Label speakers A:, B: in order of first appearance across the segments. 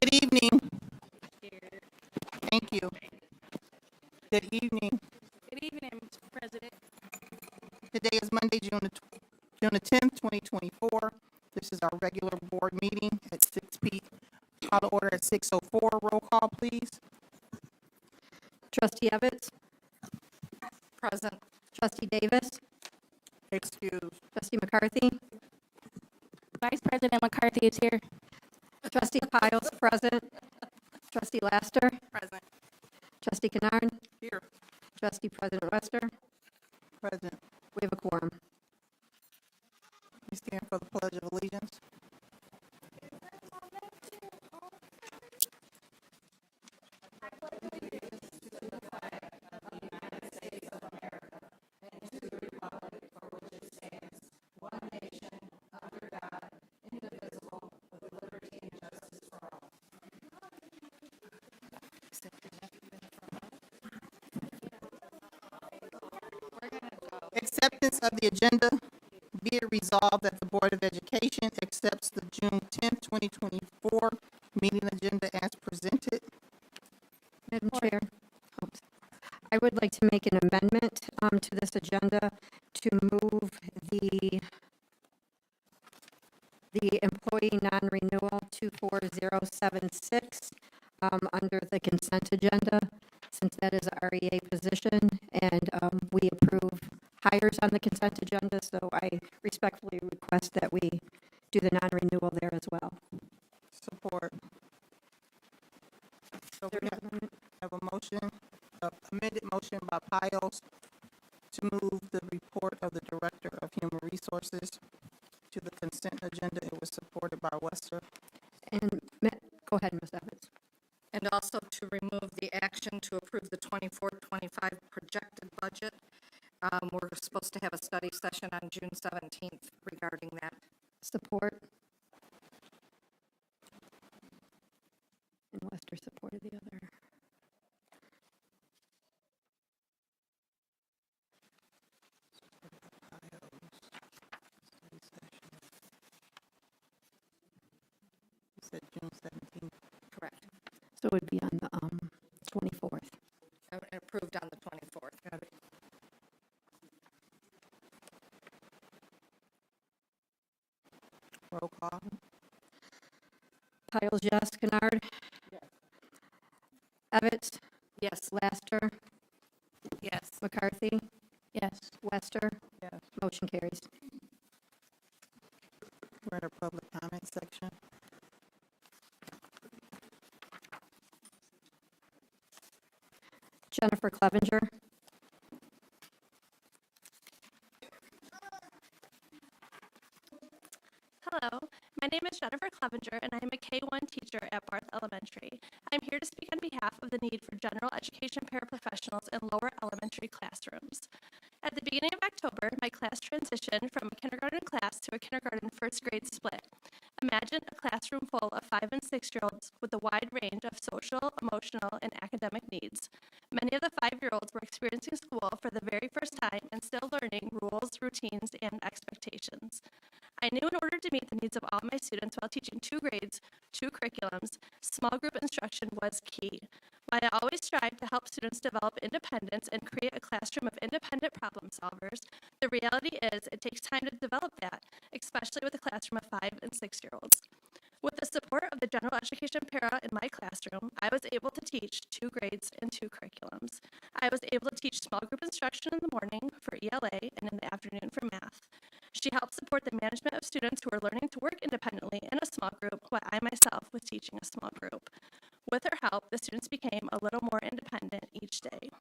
A: Good evening. Thank you. Good evening.
B: Good evening, Mr. President.
A: Today is Monday, June the 10th, 2024. This is our regular board meeting at 6 p. Call to order at 6:04. Roll call, please.
C: Trustee Evans,
B: Present.
C: Trustee Davis,
A: Excuse.
C: Trustee McCarthy,
B: Vice President McCarthy is here.
C: Trustee Piles present, Trustee Laster,
A: Present.
C: Trustee Kennard,
A: Here.
C: Trustee President Wester.
A: Present.
C: We have a quorum.
A: We stand for the Pledge of Allegiance. Acceptance of the agenda. Be it resolved that the Board of Education accepts the June 10th, 2024 meeting agenda as presented.
C: Madam Chair, I would like to make an amendment to this agenda to move the employee non-renewal 24076 under the consent agenda, since that is a REA position, and we approve hires on the consent agenda, so I respectfully request that we do the non-renewal there as well.
A: Support. So we have a motion, amended motion by Piles to move the report of the Director of Human Resources to the consent agenda. It was supported by Wester.
C: And go ahead, Ms. Evans.
B: And also to remove the action to approve the 24-25 projected budget. We're supposed to have a study session on June 17th regarding that.
C: Support. And Wester supported the other.
A: You said June 17th.
B: Correct.
C: So it would be on the 24th.
B: And approved on the 24th.
A: Got it. Roll call.
C: Piles, yes. Kennard?
A: Yes.
C: Evans?
B: Yes.
C: Laster?
B: Yes.
C: McCarthy?
B: Yes.
C: Wester?
A: Yes.
C: Motion carries.
A: We're in our public comment section.
C: Jennifer Clevenger?
D: Hello, my name is Jennifer Clevenger, and I am a K-1 teacher at Barth Elementary. I'm here to speak on behalf of the need for general education paraprofessionals in lower elementary classrooms. At the beginning of October, my class transitioned from a kindergarten class to a kindergarten first grade split. Imagine a classroom full of 5- and 6-year-olds with a wide range of social, emotional, and academic needs. Many of the 5-year-olds were experiencing school for the very first time and still learning rules, routines, and expectations. I knew in order to meet the needs of all my students while teaching 2 grades, 2 curriculums, small group instruction was key. While I always strive to help students develop independence and create a classroom of independent problem solvers, the reality is it takes time to develop that, especially with a classroom of 5- and 6-year-olds. With the support of the general education para in my classroom, I was able to teach 2 grades and 2 curriculums. I was able to teach small group instruction in the morning for ELA and in the afternoon for math. She helped support the management of students who were learning to work independently in a small group while I myself was teaching a small group. With her help, the students became a little more independent each day.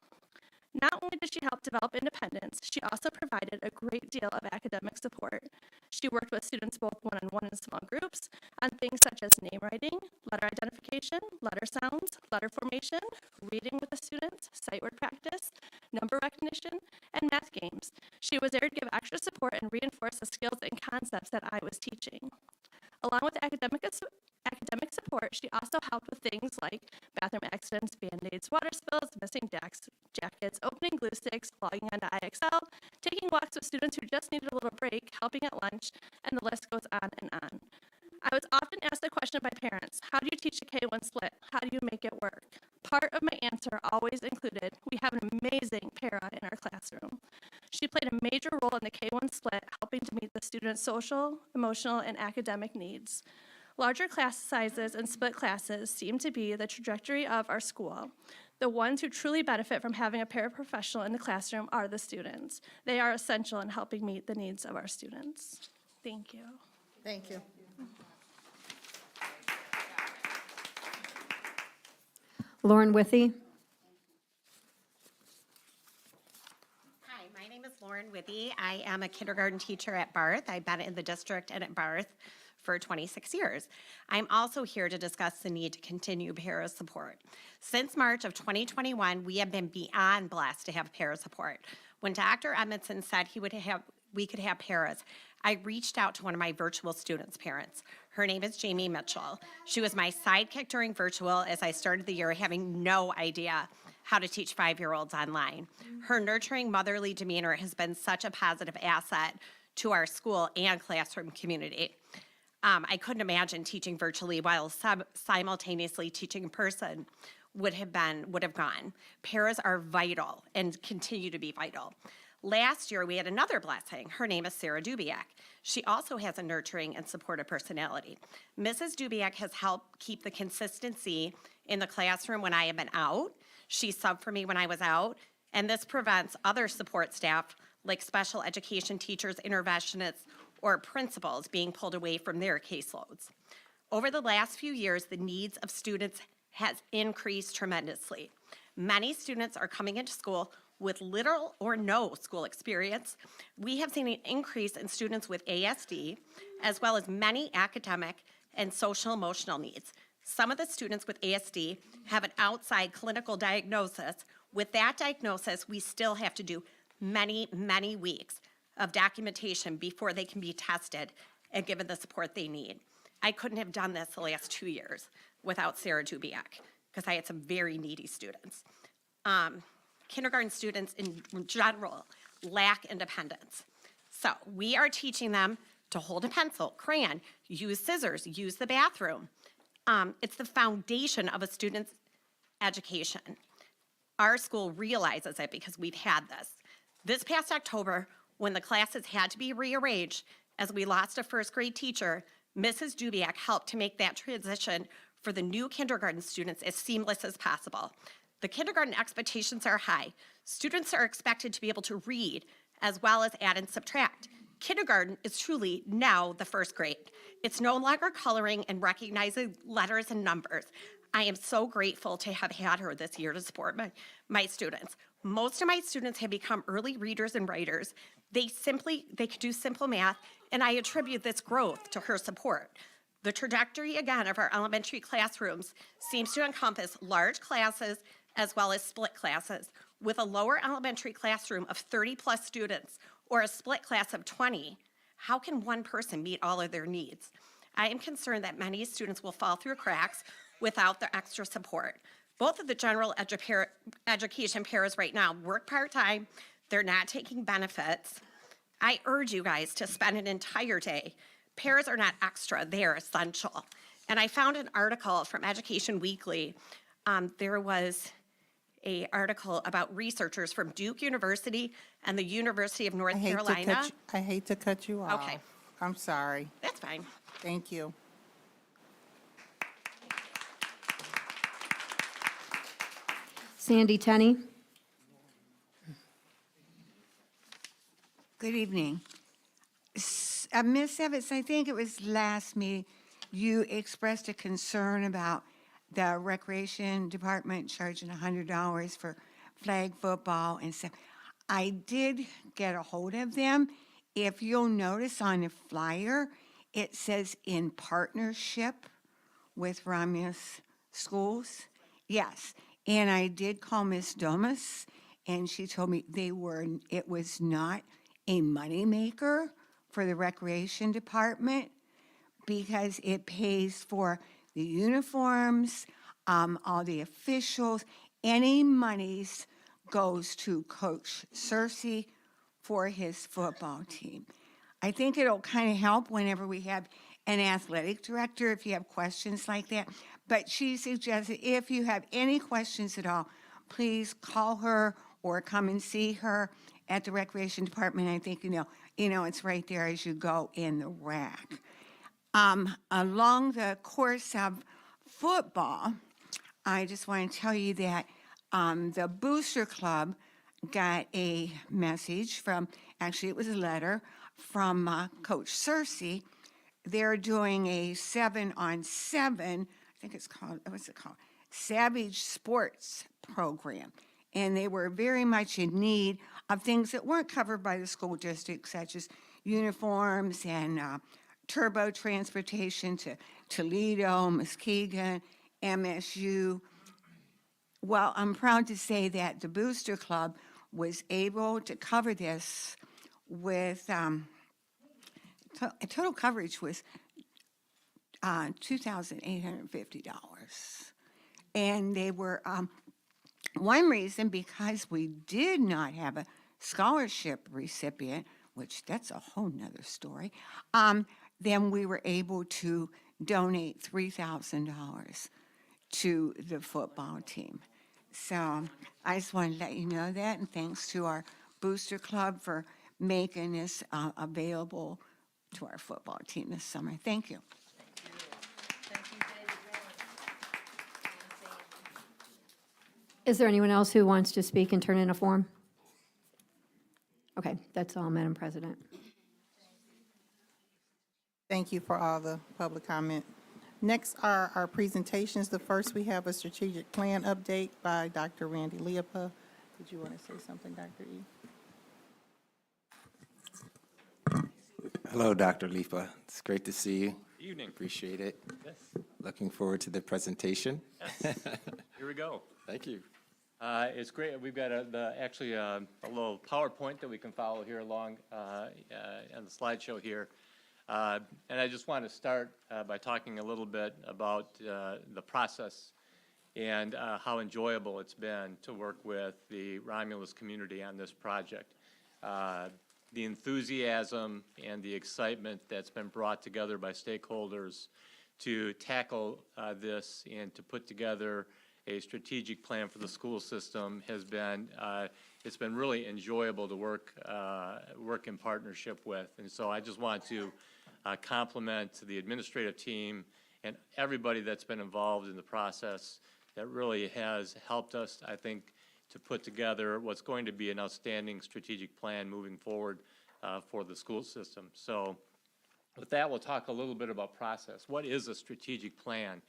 D: Not only did she help develop independence, she also provided a great deal of academic support. She worked with students both one-on-one and small groups on things such as name writing, letter identification, letter sounds, letter formation, reading with the students, sight word practice, number recognition, and math games. She was there to give extra support and reinforce the skills and concepts that I was teaching. Along with academic support, she also helped with things like bathroom accidents, Band-Aids, water spills, missing jackets, opening glue sticks, logging onto IXL, taking walks with students who just needed a little break, helping at lunch, and the list goes on and on. I was often asked the question by parents, how do you teach a K-1 split? How do you make it work? Part of my answer always included, we have an amazing para in our classroom. She played a major role in the K-1 split, helping to meet the students' social, emotional, and academic needs. Larger class sizes and split classes seem to be the trajectory of our school. The ones who truly benefit from having a paraprofessional in the classroom are the students. They are essential in helping meet the needs of our students. Thank you.
A: Thank you.
C: Lauren Withy.
E: Hi, my name is Lauren Withy. I am a kindergarten teacher at Barth. I've been in the district and at Barth for 26 years. I'm also here to discuss the need to continue para support. Since March of 2021, we have been beyond blessed to have para support. When Dr. Edmondson said we could have paras, I reached out to one of my virtual students' parents. Her name is Jamie Mitchell. She was my sidekick during virtual as I started the year having no idea how to teach 5-year-olds online. Her nurturing motherly demeanor has been such a positive asset to our school and classroom community. I couldn't imagine teaching virtually while simultaneously teaching in person would have gone. Paras are vital and continue to be vital. Last year, we had another blessing. Her name is Sarah Dubiak. She also has a nurturing and supportive personality. Mrs. Dubiak has helped keep the consistency in the classroom when I have been out. She subbed for me when I was out, and this prevents other support staff like special education teachers, interventionists, or principals being pulled away from their caseloads. Over the last few years, the needs of students has increased tremendously. Many students are coming into school with little or no school experience. We have seen an increase in students with ASD, as well as many academic and social emotional needs. Some of the students with ASD have an outside clinical diagnosis. With that diagnosis, we still have to do many, many weeks of documentation before they can be tested and given the support they need. I couldn't have done this the last 2 years without Sarah Dubiak, because I had some very needy students. Kindergarten students in general lack independence. So we are teaching them to hold a pencil, crayon, use scissors, use the bathroom. It's the foundation of a student's education. Our school realizes it because we've had this. This past October, when the classes had to be rearranged as we lost a first grade teacher, Mrs. Dubiak helped to make that transition for the new kindergarten students as seamless as possible. The kindergarten expectations are high. Students are expected to be able to read as well as add and subtract. Kindergarten is truly now the first grade. It's no longer coloring and recognizing letters and numbers. I am so grateful to have had her this year to support my students. Most of my students have become early readers and writers. They can do simple math, and I attribute this growth to her support. The trajectory, again, of our elementary classrooms seems to encompass large classes as well as split classes. With a lower elementary classroom of 30-plus students or a split class of 20, how can one person meet all of their needs? I am concerned that many students will fall through cracks without the extra support. Both of the general education paras right now work part-time. They're not taking benefits. I urge you guys to spend an entire day. Paras are not extra, they're essential. And I found an article from Education Weekly. There was an article about researchers from Duke University and the University of North Carolina.
A: I hate to cut you off.
E: Okay.
A: I'm sorry.
E: That's fine.
A: Thank you.
C: Sandy Tenney.
F: Good evening. Ms. Evans, I think it was last meeting, you expressed a concern about the recreation department charging $100 for flag football and stuff. I did get a hold of them. If you'll notice on the flyer, it says in partnership with Romulus Schools. Yes, and I did call Ms. Domas, and she told me it was not a moneymaker for the recreation department because it pays for the uniforms, all the officials. Any monies goes to Coach Cersei for his football team. I think it'll kind of help whenever we have an athletic director if you have questions like that. But she suggested if you have any questions at all, please call her or come and see her at the Recreation Department. I think, it's right there as you go in the rack. Along the course of football, I just want to tell you that the Booster Club got a message from, actually it was a letter from Coach Cersei. They're doing a 7-on-7, I think it's called, what's it called? Savage Sports program. And they were very much in need of things that weren't covered by the school district, such as uniforms and turbo transportation to Toledo, Muskegon, MSU. Well, I'm proud to say that the Booster Club was able to cover this with, total coverage was $2,850. And they were, one reason, because we did not have a scholarship recipient, which that's a whole nother story, then we were able to donate $3,000 to the football team. So I just wanted to let you know that, and thanks to our Booster Club for making this available to our football team this summer. Thank you.
C: Is there anyone else who wants to speak and turn in a form? Okay, that's all, Madam President.
A: Thank you for all the public comment. Next are our presentations. The first, we have a strategic plan update by Dr. Randy Leopa. Did you want to say something, Dr. E?
G: Hello, Dr. Leepa. It's great to see you.
H: Evening.
G: Appreciate it.
H: Yes.
G: Looking forward to the presentation.
H: Here we go.
G: Thank you.
H: It's great. We've got actually a little PowerPoint that we can follow here along on the slideshow here. And I just want to start by talking a little bit about the process and how enjoyable it's been to work with the Romulus community on this project. The enthusiasm and the excitement that's been brought together by stakeholders to tackle this and to put together a strategic plan for the school system has been, it's been really enjoyable to work in partnership with. And so I just want to compliment the administrative team and everybody that's been involved in the process that really has helped us, I think, to put together what's going to be an outstanding strategic plan moving forward for the school system. So with that, we'll talk a little bit about process. What is a strategic plan?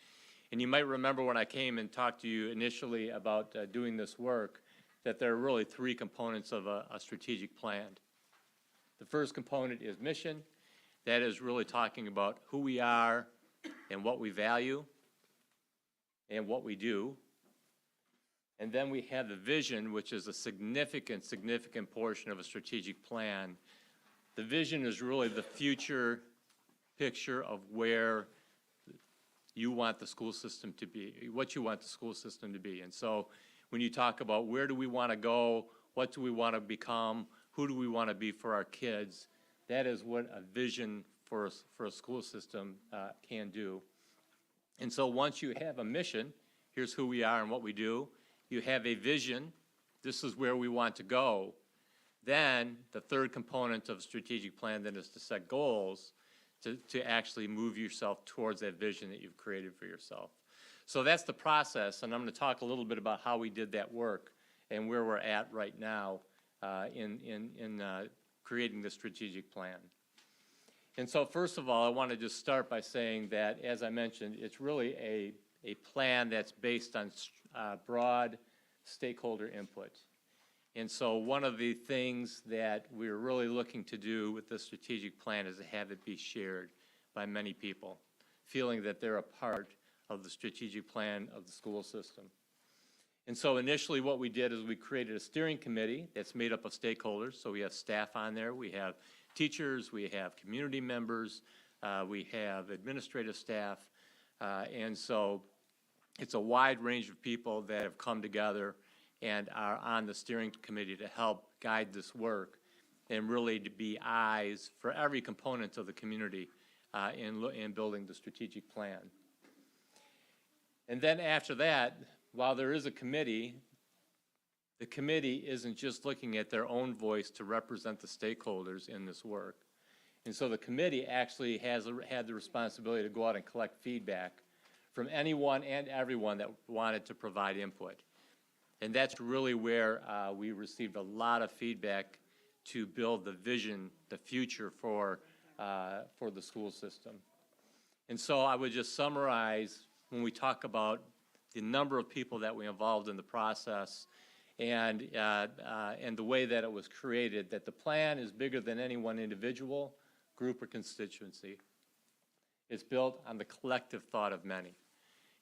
H: And you might remember when I came and talked to you initially about doing this work, that there are really three components of a strategic plan. The first component is mission. That is really talking about who we are and what we value and what we do. And then we have the vision, which is a significant portion of a strategic plan. The vision is really the future picture of where you want the school system to be, what you want the school system to be. And so when you talk about where do we want to go, what do we want to become, who do we want to be for our kids, that is what a vision for a school system can do. And so once you have a mission, here's who we are and what we do, you have a vision, this is where we want to go, then the third component of a strategic plan then is to set goals to actually move yourself towards that vision that you've created for yourself. So that's the process, and I'm going to talk a little bit about how we did that work and where we're at right now in creating the strategic plan. And so first of all, I want to just start by saying that, as I mentioned, it's really a plan that's based on broad stakeholder input. And so one of the things that we're really looking to do with the strategic plan is to have it be shared by many people, feeling that they're a part of the strategic plan of the school system. And so initially what we did is we created a steering committee that's made up of stakeholders. So we have staff on there, we have teachers, we have community members, we have administrative staff, and so it's a wide range of people that have come together and are on the steering committee to help guide this work and really to be eyes for every component of the community in building the strategic plan. And then after that, while there is a committee, the committee isn't just looking at their own voice to represent the stakeholders in this work. And so the committee actually has had the responsibility to go out and collect feedback from anyone and everyone that wanted to provide input. And that's really where we received a lot of feedback to build the vision, the future for the school system. And so I would just summarize when we talk about the number of people that we involved in the process and the way that it was created, that the plan is bigger than any one individual, group, or constituency. It's built on the collective thought of many.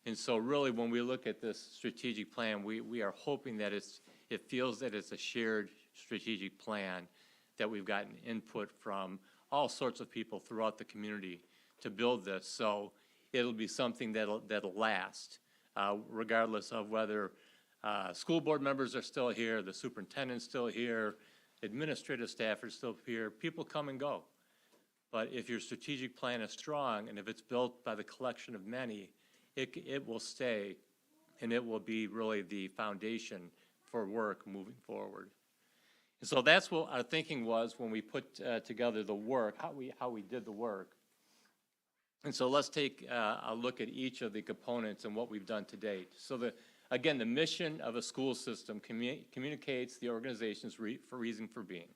H: And so really when we look at this strategic plan, we are hoping that it feels that it's a shared strategic plan, that we've gotten input from all sorts of people throughout the community to build this. So it'll be something that'll last, regardless of whether school board members are still here, the superintendent's still here, administrative staff are still here, people come and go. But if your strategic plan is strong and if it's built by the collection of many, it will stay, and it will be really the foundation for work moving forward. And so that's what our thinking was when we put together the work, how we did the work. And so let's take a look at each of the components and what we've done to date. So again, the mission of a school system communicates the organization's reason for being.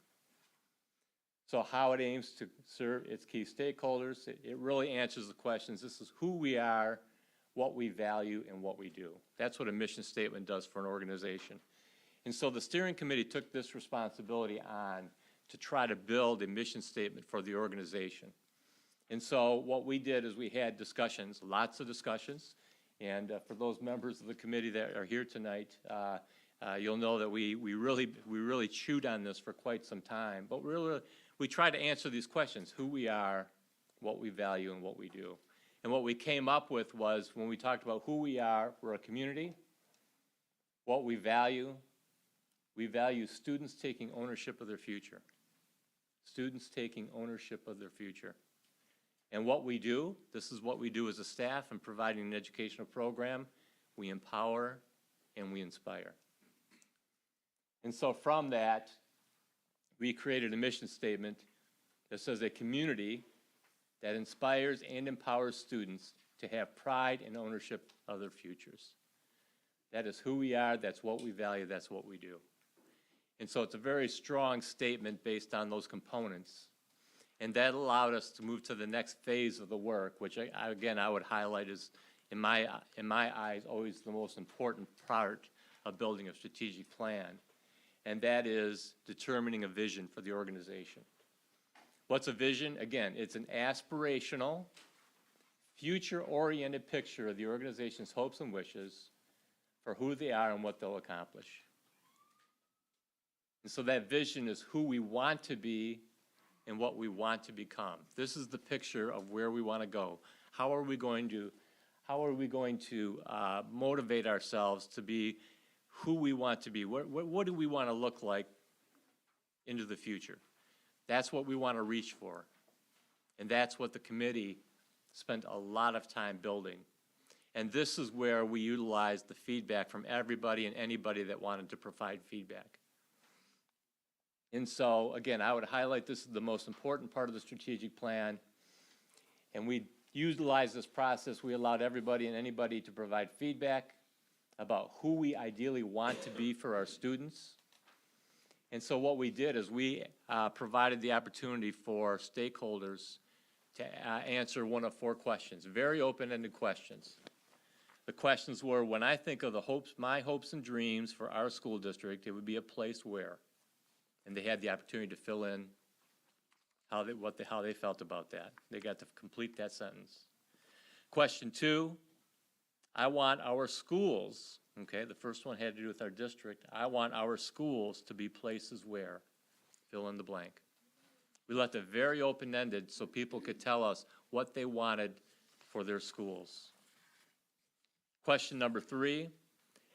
H: So how it aims to serve its key stakeholders, it really answers the questions. This is who we are, what we value, and what we do. That's what a mission statement does for an organization. And so the steering committee took this responsibility on to try to build a mission statement for the organization. And so what we did is we had discussions, lots of discussions, and for those members of the committee that are here tonight, you'll know that we really chewed on this for quite some time. But we tried to answer these questions: who we are, what we value, and what we do. And what we came up with was, when we talked about who we are, we're a community. What we value students taking ownership of their future. Students taking ownership of their future. And what we do, this is what we do as a staff in providing an educational program: we empower and we inspire. And so from that, we created a mission statement that says a community that inspires and empowers students to have pride and ownership of their futures. That is who we are, that's what we value, that's what we do. And so it's a very strong statement based on those components. And that allowed us to move to the next phase of the work, which I would highlight as, in my eyes, always the most important part of building a strategic plan. And that is determining a vision for the organization. What's a vision? Again, it's an aspirational, future-oriented picture of the organization's hopes and wishes for who they are and what they'll accomplish. And so that vision is who we want to be and what we want to become. This is the picture of where we want to go. How are we going to motivate ourselves to be who we want to be? What do we want to look like into the future? That's what we want to reach for. And that's what the committee spent a lot of time building. And this is where we utilized the feedback from everybody and anybody that wanted to provide feedback. And so, again, I would highlight this is the most important part of the strategic plan. And we utilized this process. We allowed everybody and anybody to provide feedback about who we ideally want to be for our students. And so what we did is we provided the opportunity for stakeholders to answer one of 4 questions, very open-ended questions. The questions were, when I think of my hopes and dreams for our school district, it would be a place where. And they had the opportunity to fill in how they felt about that. They got to complete that sentence. Question 2, I want our schools, okay, the first one had to do with our district. I want our schools to be places where, fill in the blank. We left it very open-ended so people could tell us what they wanted for their schools. Question number 3,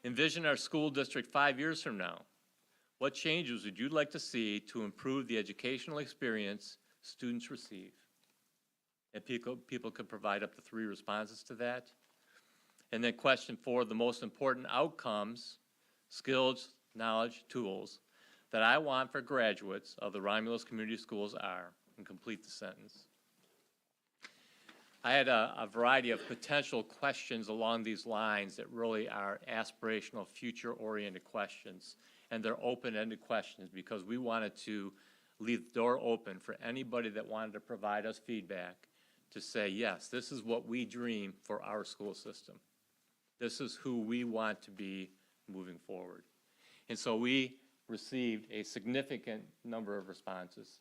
H: envision our school district 5 years from now. What changes would you like to see to improve the educational experience students receive? And people could provide up to 3 responses to that. And then question 4, the most important outcomes, skills, knowledge, tools that I want for graduates of the Romulus Community Schools are, and complete the sentence. I had a variety of potential questions along these lines that really are aspirational, future-oriented questions. And they're open-ended questions because we wanted to leave the door open for anybody that wanted to provide us feedback to say, yes, this is what we dream for our school system. This is who we want to be moving forward. And so we received a significant number of responses.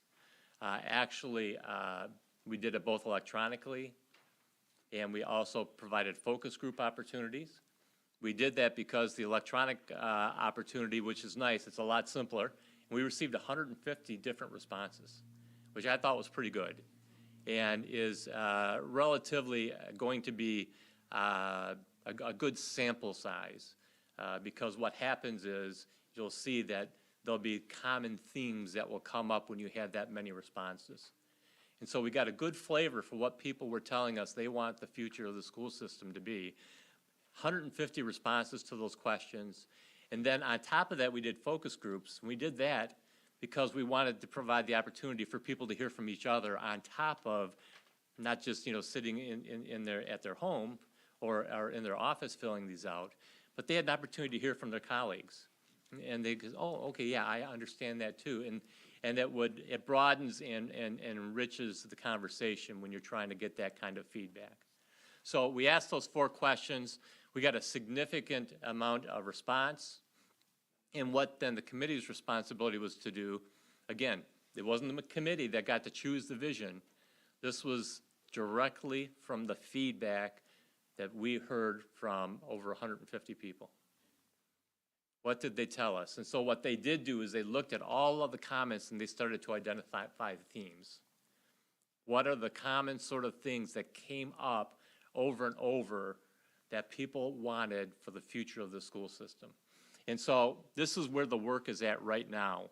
H: We did it both electronically, and we also provided focus group opportunities. We did that because the electronic opportunity, which is nice, it's a lot simpler. We received 150 different responses, which I thought was pretty good, and is relatively going to be a good sample size, because what happens is you'll see that there'll be common themes that will come up when you have that many responses. And so we got a good flavor for what people were telling us they want the future of the school system to be. 150 responses to those questions. And then on top of that, we did focus groups. And we did that because we wanted to provide the opportunity for people to hear from each other on top of not just, sitting at their home or in their office filling these out, but they had an opportunity to hear from their colleagues. And they go, oh, okay, yeah, I understand that too. And it broadens and enriches the conversation when you're trying to get that kind of feedback. So we asked those 4 questions. We got a significant amount of response. And what then the committee's responsibility was to do, again, it wasn't the committee that got to choose the vision. This was directly from the feedback that we heard from over 150 people. What did they tell us? And so what they did do is they looked at all of the comments and they started to identify 5 themes. What are the common sort of things that came up over and over that people wanted for the future of the school system? And so this is where the work is at right now.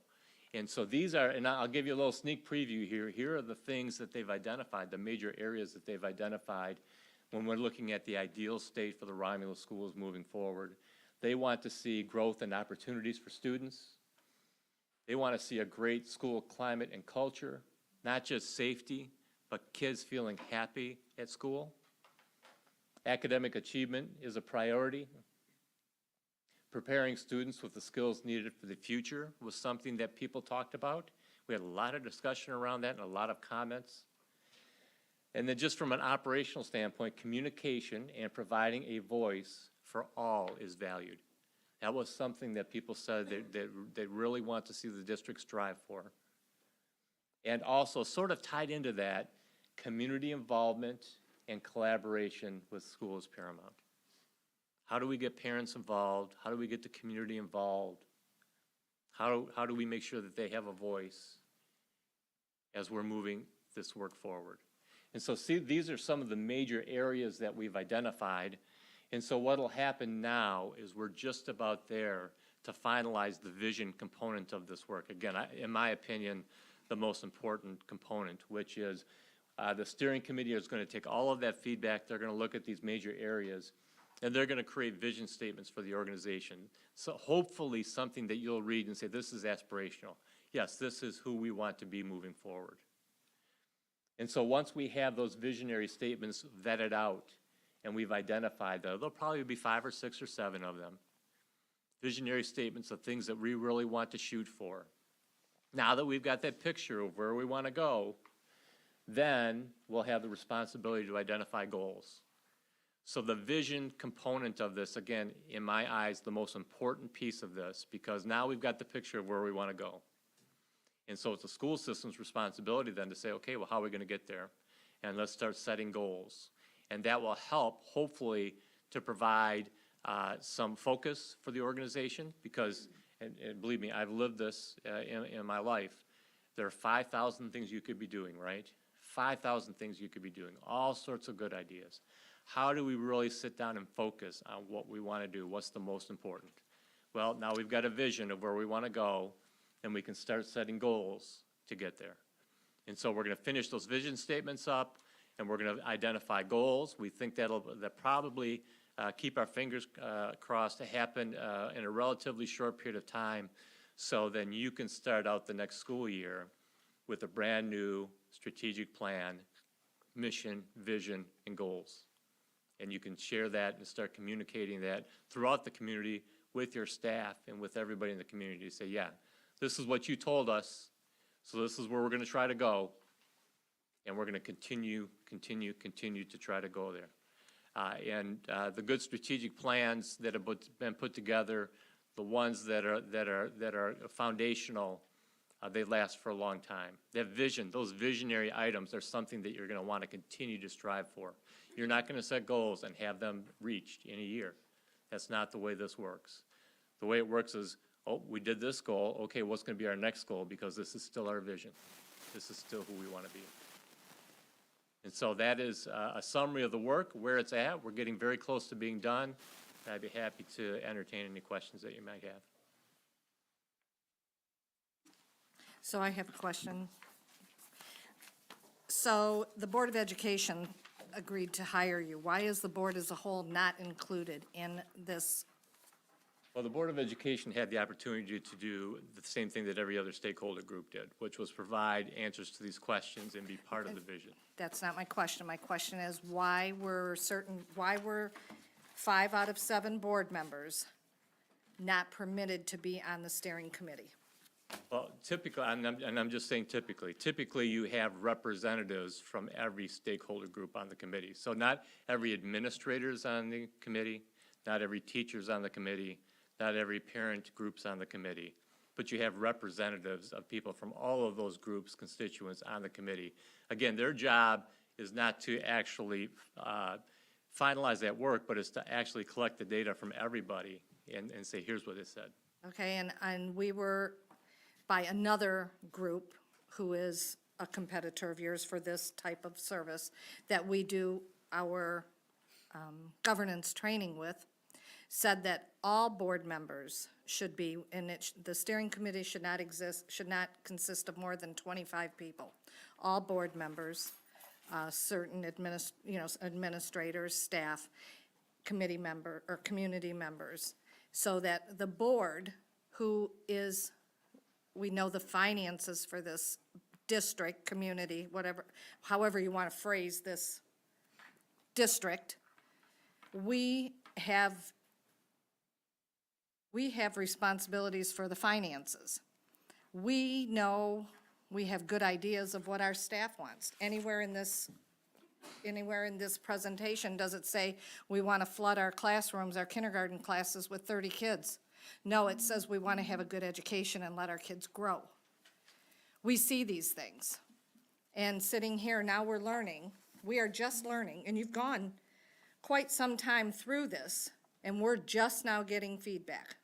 H: And so these are, and I'll give you a little sneak preview here. Here are the things that they've identified, the major areas that they've identified when we're looking at the ideal state for the Romulus schools moving forward. They want to see growth and opportunities for students. They want to see a great school climate and culture, not just safety, but kids feeling happy at school. Academic achievement is a priority. Preparing students with the skills needed for the future was something that people talked about. We had a lot of discussion around that and a lot of comments. And then just from an operational standpoint, communication and providing a voice for all is valued. That was something that people said they really want to see the district strive for. And also sort of tied into that, community involvement and collaboration with school is paramount. How do we get parents involved? How do we get the community involved? How do we make sure that they have a voice as we're moving this work forward? And so see, these are some of the major areas that we've identified. And so what will happen now is we're just about there to finalize the vision component of this work. Again, in my opinion, the most important component, which is the steering committee is going to take all of that feedback. They're going to look at these major areas, and they're going to create vision statements for the organization. So hopefully something that you'll read and say, this is aspirational. Yes, this is who we want to be moving forward. And so once we have those visionary statements vetted out and we've identified them, there'll probably be 5 or 6 or 7 of them. Visionary statements of things that we really want to shoot for. Now that we've got that picture of where we want to go, then we'll have the responsibility to identify goals. So the vision component of this, again, in my eyes, the most important piece of this, because now we've got the picture of where we want to go. And so it's the school system's responsibility then to say, okay, well, how are we going to get there? And let's start setting goals. And that will help, hopefully, to provide some focus for the organization because, and believe me, I've lived this in my life. There are 5,000 things you could be doing, right? 5,000 things you could be doing, all sorts of good ideas. How do we really sit down and focus on what we want to do? What's the most important? Well, now we've got a vision of where we want to go, and we can start setting goals to get there. And so we're going to finish those vision statements up, and we're going to identify goals. We think that probably keep our fingers crossed to happen in a relatively short period of time, so then you can start out the next school year with a brand-new strategic plan, mission, vision, and goals. And you can share that and start communicating that throughout the community with your staff and with everybody in the community to say, yeah, this is what you told us, so this is where we're going to try to go, and we're going to continue to try to go there. And the good strategic plans that have been put together, the ones that are foundational, they last for a long time. That vision, those visionary items are something that you're going to want to continue to strive for. You're not going to set goals and have them reached in a year. That's not the way this works. The way it works is, oh, we did this goal. Okay, what's going to be our next goal? Because this is still our vision. This is still who we want to be. And so that is a summary of the work, where it's at. We're getting very close to being done. I'd be happy to entertain any questions that you might have.
B: So I have a question. So the Board of Education agreed to hire you. Why is the board as a whole not included in this?
H: Well, the Board of Education had the opportunity to do the same thing that every other stakeholder group did, which was provide answers to these questions and be part of the vision.
B: That's not my question. My question is, why were 5 out of 7 board members not permitted to be on the steering committee?
H: Well, typically, and I'm just saying typically you have representatives from every stakeholder group on the committee. So not every administrator is on the committee, not every teacher is on the committee, not every parent group's on the committee, but you have representatives of people from all of those groups, constituents on the committee. Again, their job is not to actually finalize that work, but it's to actually collect the data from everybody and say, here's what it said.
B: Okay, and we were by another group who is a competitor of yours for this type of service that we do our governance training with, said that all board members should be, and the steering committee should not consist of more than 25 people. All board members, certain administrators, staff, committee member, or community members, so that the board, who is, we know the finances for this district, community, whatever, however you want to phrase this district, we have responsibilities for the finances. We know we have good ideas of what our staff wants. Anywhere in this presentation does it say we want to flood our classrooms, our kindergarten classes with 30 kids? No, it says we want to have a good education and let our kids grow. We see these things. And sitting here, now we're learning. We are just learning, and you've gone quite some time through this, and we're just now getting feedback.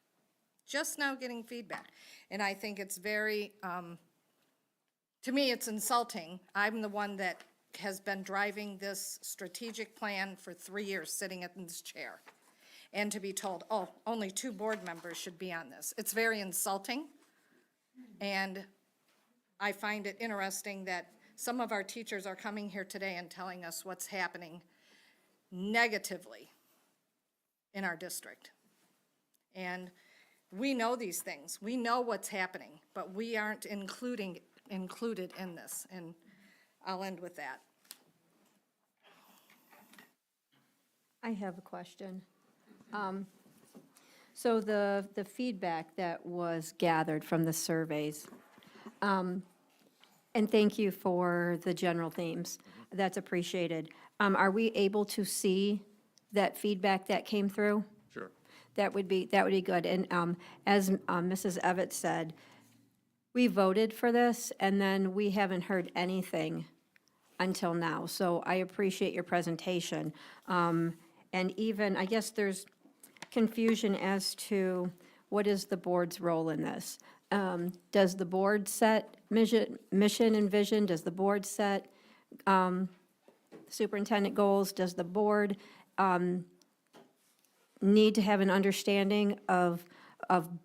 B: Just now getting feedback. And I think it's very, to me, it's insulting. I'm the one that has been driving this strategic plan for 3 years, sitting in this chair. And to be told, oh, only 2 board members should be on this. It's very insulting. And I find it interesting that some of our teachers are coming here today and telling us what's happening negatively in our district. And we know these things. We know what's happening, but we aren't included in this. And I'll end with that.
C: I have a question. So the feedback that was gathered from the surveys, and thank you for the general themes, that's appreciated. Are we able to see that feedback that came through?
H: Sure.
C: That would be good. And as Mrs. Evett said, we voted for this, and then we haven't heard anything until now. So I appreciate your presentation. And even, I guess there's confusion as to what is the board's role in this. Does the board set mission and vision? Does the board set superintendent goals? Does the board need to have an understanding of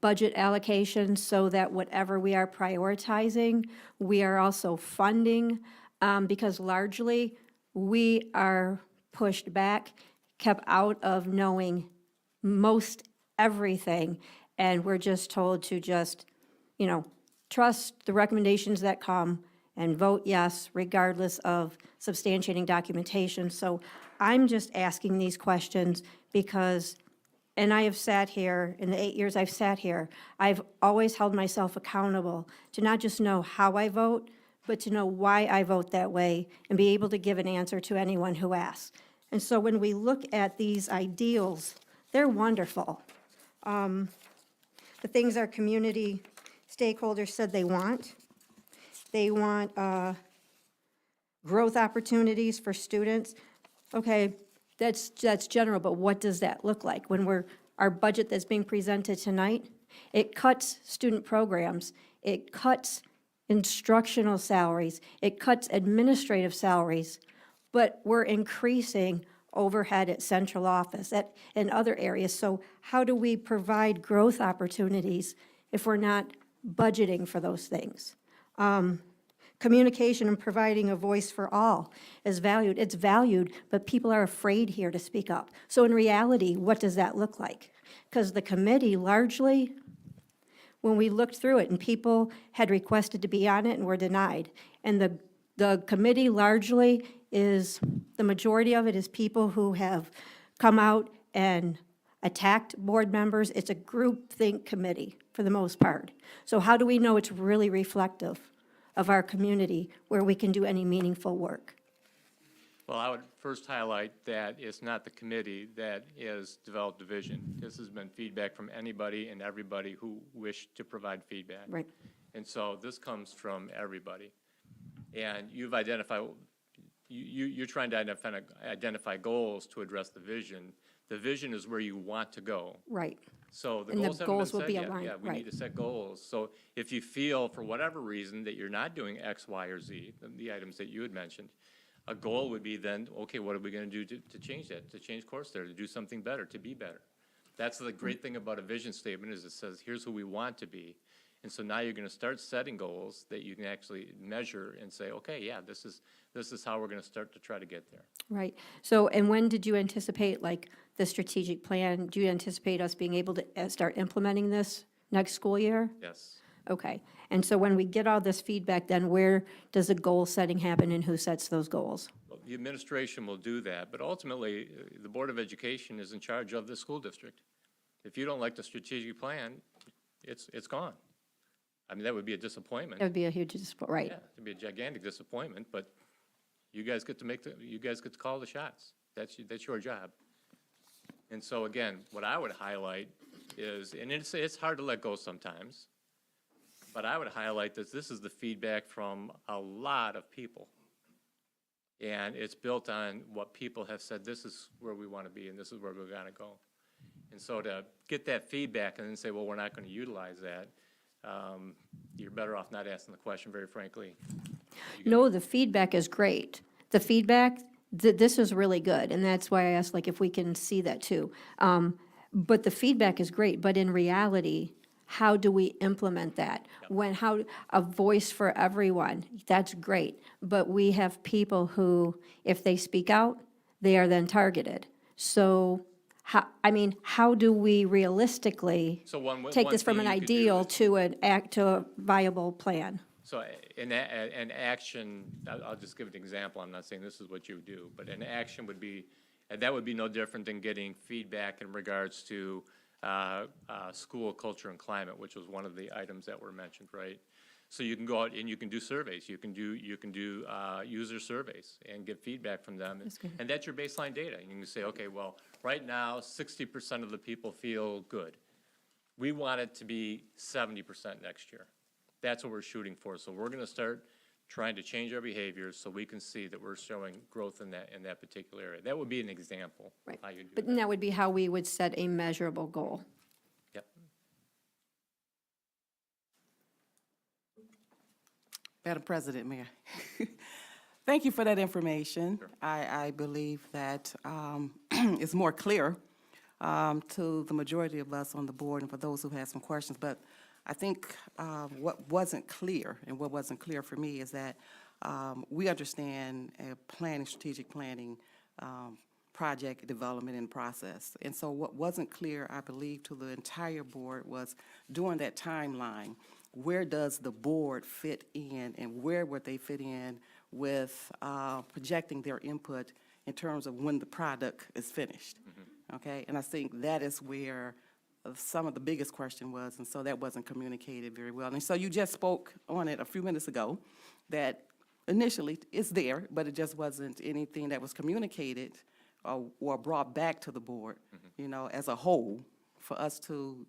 C: budget allocation so that whatever we are prioritizing, we are also funding? Because largely, we are pushed back, kept out of knowing most everything, and we're just told to just, trust the recommendations that come and vote yes, regardless of substantiating documentation. So I'm just asking these questions because, and I have sat here, in the 8 years I've sat here, I've always held myself accountable to not just know how I vote, but to know why I vote that way and be able to give an answer to anyone who asks. And so when we look at these ideals, they're wonderful. The things our community stakeholders said they want. They want growth opportunities for students. Okay, that's general, but what does that look like? When our budget that's being presented tonight, it cuts student programs, it cuts instructional salaries, it cuts administrative salaries, but we're increasing overhead at central office, in other areas. So how do we provide growth opportunities if we're not budgeting for those things? Communication and providing a voice for all is valued. It's valued, but people are afraid here to speak up. So in reality, what does that look like? Because the committee largely, when we looked through it, and people had requested to be on it and were denied, and the committee largely is, the majority of it is people who have come out and attacked board members. It's a groupthink committee for the most part. So how do we know it's really reflective of our community where we can do any meaningful work?
H: Well, I would first highlight that it's not the committee that has developed the vision. This has been feedback from anybody and everybody who wished to provide feedback.
C: Right.
H: And so this comes from everybody. And you've identified, you're trying to identify goals to address the vision. The vision is where you want to go.
C: Right.
H: So the
C: And the
H: goals haven't been
C: goals will
H: set
C: be
H: yet.
C: aligned,
H: Yeah, we
C: right.
H: need to set goals. So if you feel, for whatever reason, that you're not doing X, Y, or Z, the items that you had mentioned, a goal would be then, okay, what are we gonna do to change that, to change course there, to do something better, to be better? That's the great thing about a vision statement, is it says, here's who we want to be. And so now you're gonna start setting goals that you can actually measure and say, okay, yeah, this is how we're gonna start to try to get there.
C: Right. So, and when did you anticipate, like, the strategic plan? Do you anticipate us being able to start implementing this next school year?
H: Yes.
C: Okay. And so when we get all this feedback, then where does the goal setting happen and who sets those goals?
H: Well, the administration will do that, but ultimately, the Board of Education is in charge of the school district. If you don't like the strategic plan, it's gone. I mean, that would be a disappointment.
C: That would be a huge, right.
H: Yeah, it'd be a gigantic disappointment, but you guys get to you guys get to call the shots. That's your job. And so again, what I would highlight is, and it's hard to let go sometimes, but I would highlight that this is the feedback from a lot of people. And it's built on what people have said, this is where we want to be and this is where we're going to go. And so to get that feedback and then say, well, we're not going to utilize that, you're better off not asking the question, very frankly.
C: No, the feedback is great. The feedback, this is really good, and that's why I asked, like, if we can see that too. But the feedback is great, but in reality, how do we implement that? A voice for everyone, that's great. But we have people who, if they speak out, they are then targeted. So, how do we realistically
H: So one
C: take this from
H: thing
C: an
H: you could do
C: ideal
H: is-
C: to a viable plan?
H: So an action, I'll just give an example, I'm not saying this is what you would do, but an action would be, and that would be no different than getting feedback in regards to school culture and climate, which was one of the items that were mentioned, right? So you can go out and you can do surveys, you can do user surveys and get feedback from them. And that's your baseline data. You can say, okay, well, right now, 60% of the people feel good. We want it to be 70% next year. That's what we're shooting for. So we're gonna start trying to change our behaviors so we can see that we're showing growth in that particular area. That would be an example of
C: Right.
H: how you do
C: But
H: that.
C: that would be how we would set a measurable goal.
H: Yep.
I: Madam President, Mayor. Thank you for that information. I believe that it's more clear to the majority of us on the board and for those who have some questions. But I think what wasn't clear, and what wasn't clear for me, is that we understand planning, strategic planning, project development and process. And so what wasn't clear, I believe, to the entire board was during that timeline, where does the board fit in and where would they fit in with projecting their input in terms of when the product is finished? Okay, and I think that is where some of the biggest question was, and so that wasn't communicated very well. And so you just spoke on it a few minutes ago, that initially it's there, but it just wasn't anything that was communicated or brought back to the board, you know, as a whole, for us to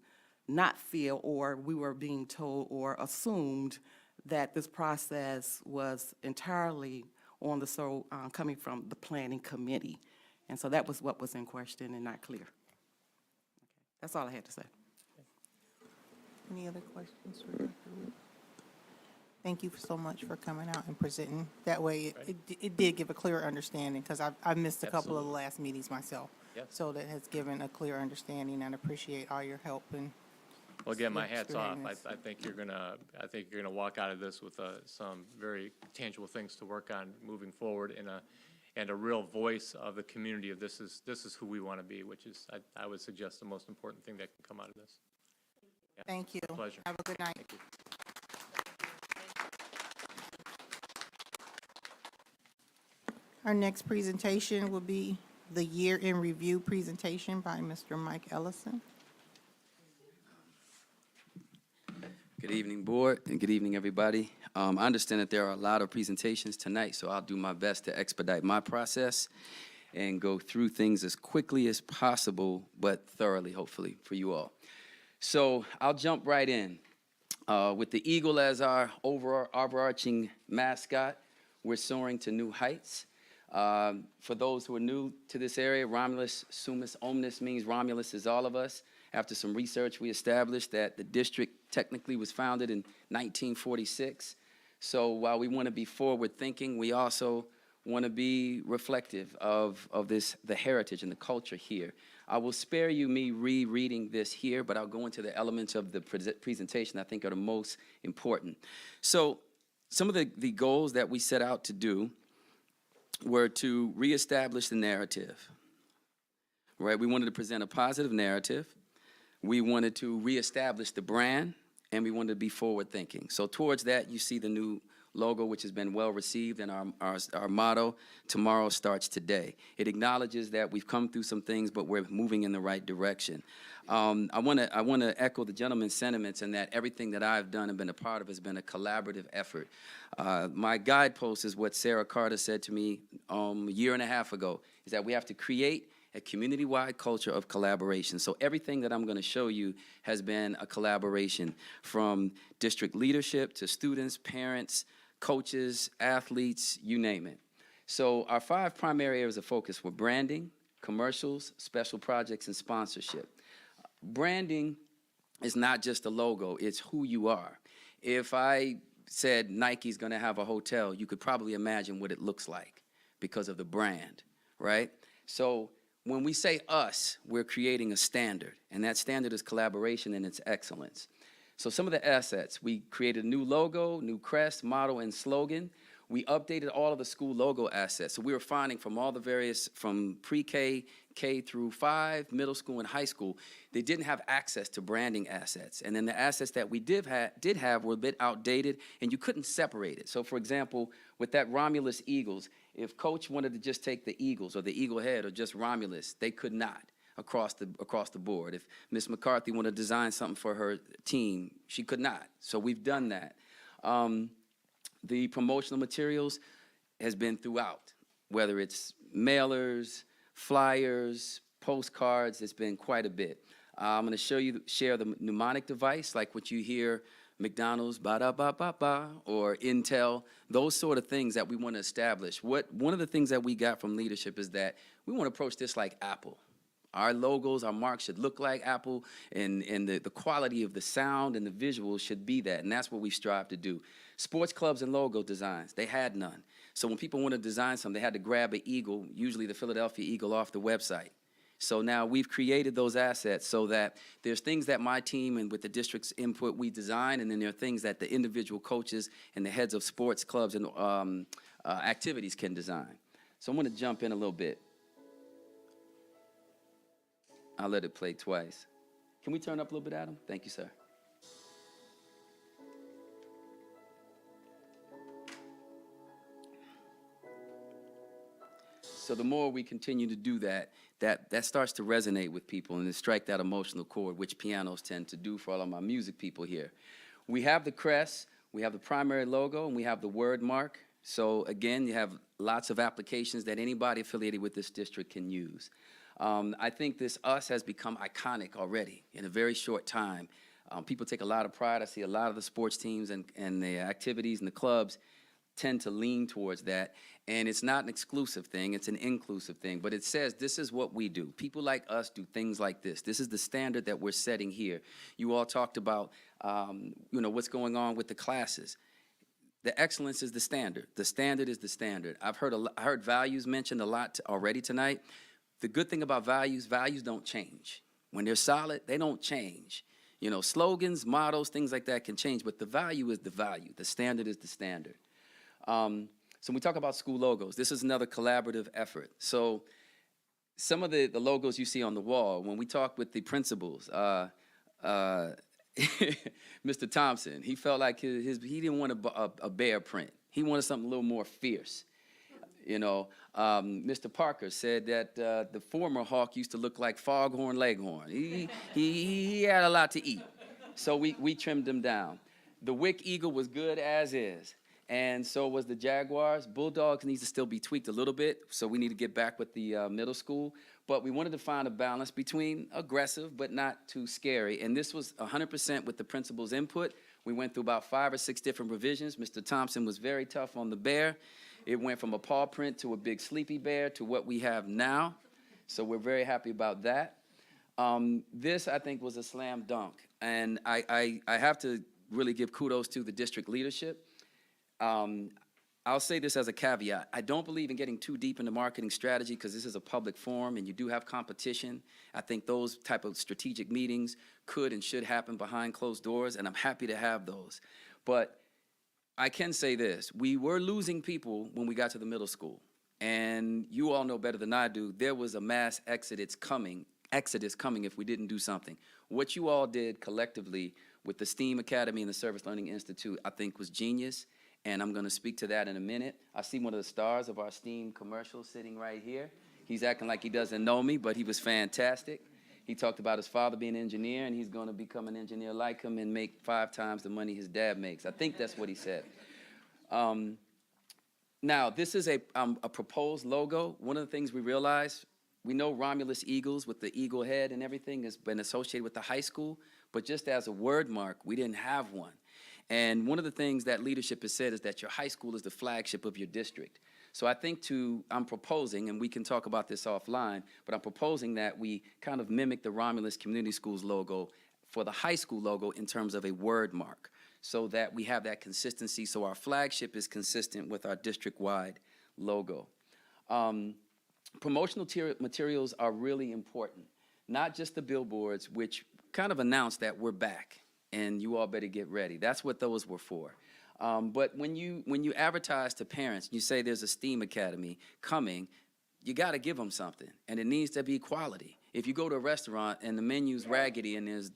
I: not feel, or we were being told or assumed that this process was entirely on the, coming from the planning committee. And so that was what was in question and not clear. Okay. That's all I had to say.
A: Any other questions for Dr. Wood? Thank you so much for coming out and presenting. That way, it did give a clearer understanding, because I missed a couple of the last meetings myself.
H: Yes.
A: So that has given a clear understanding, and appreciate all your help and.
H: Well, again, my hat's off.
A: Extraordinary.
H: I think you're gonna walk out of this with some very tangible things to work on moving forward, and a real voice of the community of this is who we want to be, which is, I would suggest, the most important thing that can come out of this. Yeah.
A: Thank you.
H: Pleasure.
A: Have a good night.
H: Thank you.
A: Our next presentation will be the Year in Review presentation by Mr. Mike Ellison.
J: Good evening, Board, and good evening, everybody. I understand that there are a lot of presentations tonight, so I'll do my best to expedite my process and go through things as quickly as possible, but thoroughly, hopefully, for you all. So I'll jump right in. With the eagle as our overarching mascot, we're soaring to new heights. For those who are new to this area, Romulus Sumus Omnis means Romulus is all of us. After some research, we established that the district technically was founded in 1946. So while we want to be forward-thinking, we also want to be reflective of the heritage and the culture here. I will spare you me rereading this here, but I'll go into the elements of the presentation I think are the most important. So some of the goals that we set out to do were to reestablish the narrative, right? We wanted to present a positive narrative. We wanted to reestablish the brand, and we wanted to be forward-thinking. So towards that, you see the new logo, which has been well-received, and our motto, tomorrow starts today. It acknowledges that we've come through some things, but we're moving in the right direction. I want to echo the gentleman's sentiments in that everything that I've done and been a part of has been a collaborative effort. My guidepost is what Sarah Carter said to me a year and a half ago, is that we have to create a community-wide culture of collaboration. So everything that I'm going to show you has been a collaboration, from district leadership to students, parents, coaches, athletes, you name it. So our 5 primary areas of focus were branding, commercials, special projects, and sponsorship. Branding is not just a logo, it's who you are. If I said Nike's going to have a hotel, you could probably imagine what it looks like because of the brand, right? So when we say us, we're creating a standard, and that standard is collaboration and its excellence. So some of the assets, we created a new logo, new crest, motto, and slogan. We updated all of the school logo assets. So we were finding from all the various, from pre-K, K through 5, middle school, and high school, they didn't have access to branding assets. And then the assets that we did have were a bit outdated, and you couldn't separate it. So for example, with that Romulus Eagles, if Coach wanted to just take the Eagles or the Eagle Head or just Romulus, they could not across the board. If Ms. McCarthy wanted to design something for her team, she could not. So we've done that. The promotional materials has been throughout, whether it's mailers, flyers, postcards, it's been quite a bit. I'm going to share the mnemonic device, like what you hear McDonald's, ba-da-ba-ba-ba, or Intel, those sort of things that we want to establish. One of the things that we got from leadership is that we want to approach this like Apple. Our logos, our marks should look like Apple, and the quality of the sound and the visuals should be that, and that's what we strive to do. Sports clubs and logo designs, they had none. So when people want to design something, they had to grab an eagle, usually the Philadelphia Eagle, off the website, So now we've created those assets so that there's things that my team and with the district's input we design, and then there are things that the individual coaches and the heads of sports clubs and activities can design. So I'm going to jump in a little bit. I'll let it play twice. Can we turn up a little bit, Adam? Thank you, sir. So the more we continue to do that, that starts to resonate with people and to strike that emotional chord, which pianos tend to do for all of my music people here. We have the crest, we have the primary logo, and we have the word mark. So again, you have lots of applications that anybody affiliated with this district can use. I think this us has become iconic already in a very short time. People take a lot of pride. I see a lot of the sports teams and the activities and the clubs tend to lean towards that. And it's not an exclusive thing, it's an inclusive thing. But it says this is what we do. People like us do things like this. This is the standard that we're setting here. You all talked about what's going on with the classes. The excellence is the standard. The standard is the standard. I heard values mentioned a lot already tonight. The good thing about values don't change. When they're solid, they don't change. You know, slogans, mottos, things like that can change, but the value is the value. The standard is the standard. So when we talk about school logos, this is another collaborative effort. So some of the logos you see on the wall, when we talk with the principals, Mr. Thompson, he felt like he didn't want a bear print. He wanted something a little more fierce. You know, Mr. Parker said that the former Hawk used to look like Foghorn Leghorn. He had a lot to eat, so we trimmed him down. The Wick Eagle was good as is, and so was the Jaguars. Bulldogs needs to still be tweaked a little bit, so we need to get back with the middle school. But we wanted to find a balance between aggressive but not too scary, and this was 100% with the principal's input. We went through about 5 or 6 different revisions. Mr. Thompson was very tough on the bear. It went from a paw print to a big sleepy bear to what we have now. So we're very happy about that. This, I think, was a slam dunk. And I have to really give kudos to the district leadership. I'll say this as a caveat. I don't believe in getting too deep into marketing strategy because this is a public forum and you do have competition. I think those type of strategic meetings could and should happen behind closed doors, and I'm happy to have those. But I can say this, we were losing people when we got to the middle school. And you all know better than I do, there was a mass exodus coming if we didn't do something. What you all did collectively with the STEAM Academy and the Service Learning Institute, I think was genius. And I'm gonna speak to that in a minute. I see one of the stars of our STEAM commercial sitting right here. He's acting like he doesn't know me, but he was fantastic. He talked about his father being an engineer, and he's going to become an engineer like him and make 5 times the money his dad makes. I think that's what he said. Now, this is a proposed logo. One of the things we realized, we know Romulus Eagles with the eagle head and everything has been associated with the high school, but just as a word mark, we didn't have one. And one of the things that leadership has said is that your high school is the flagship of your district. So I think I'm proposing, and we can talk about this offline, but I'm proposing that we kind of mimic the Romulus Community Schools logo for the high school logo in terms of a word mark, so that we have that consistency, so our flagship is consistent with our district-wide logo. Promotional materials are really important, not just the billboards, which kind of announce that we're back, and you all better get ready. That's what those were for. But when you advertise to parents, you say there's a STEAM Academy coming, you got to give them something, and it needs to be quality. If you go to a restaurant and the menu's raggedy and there's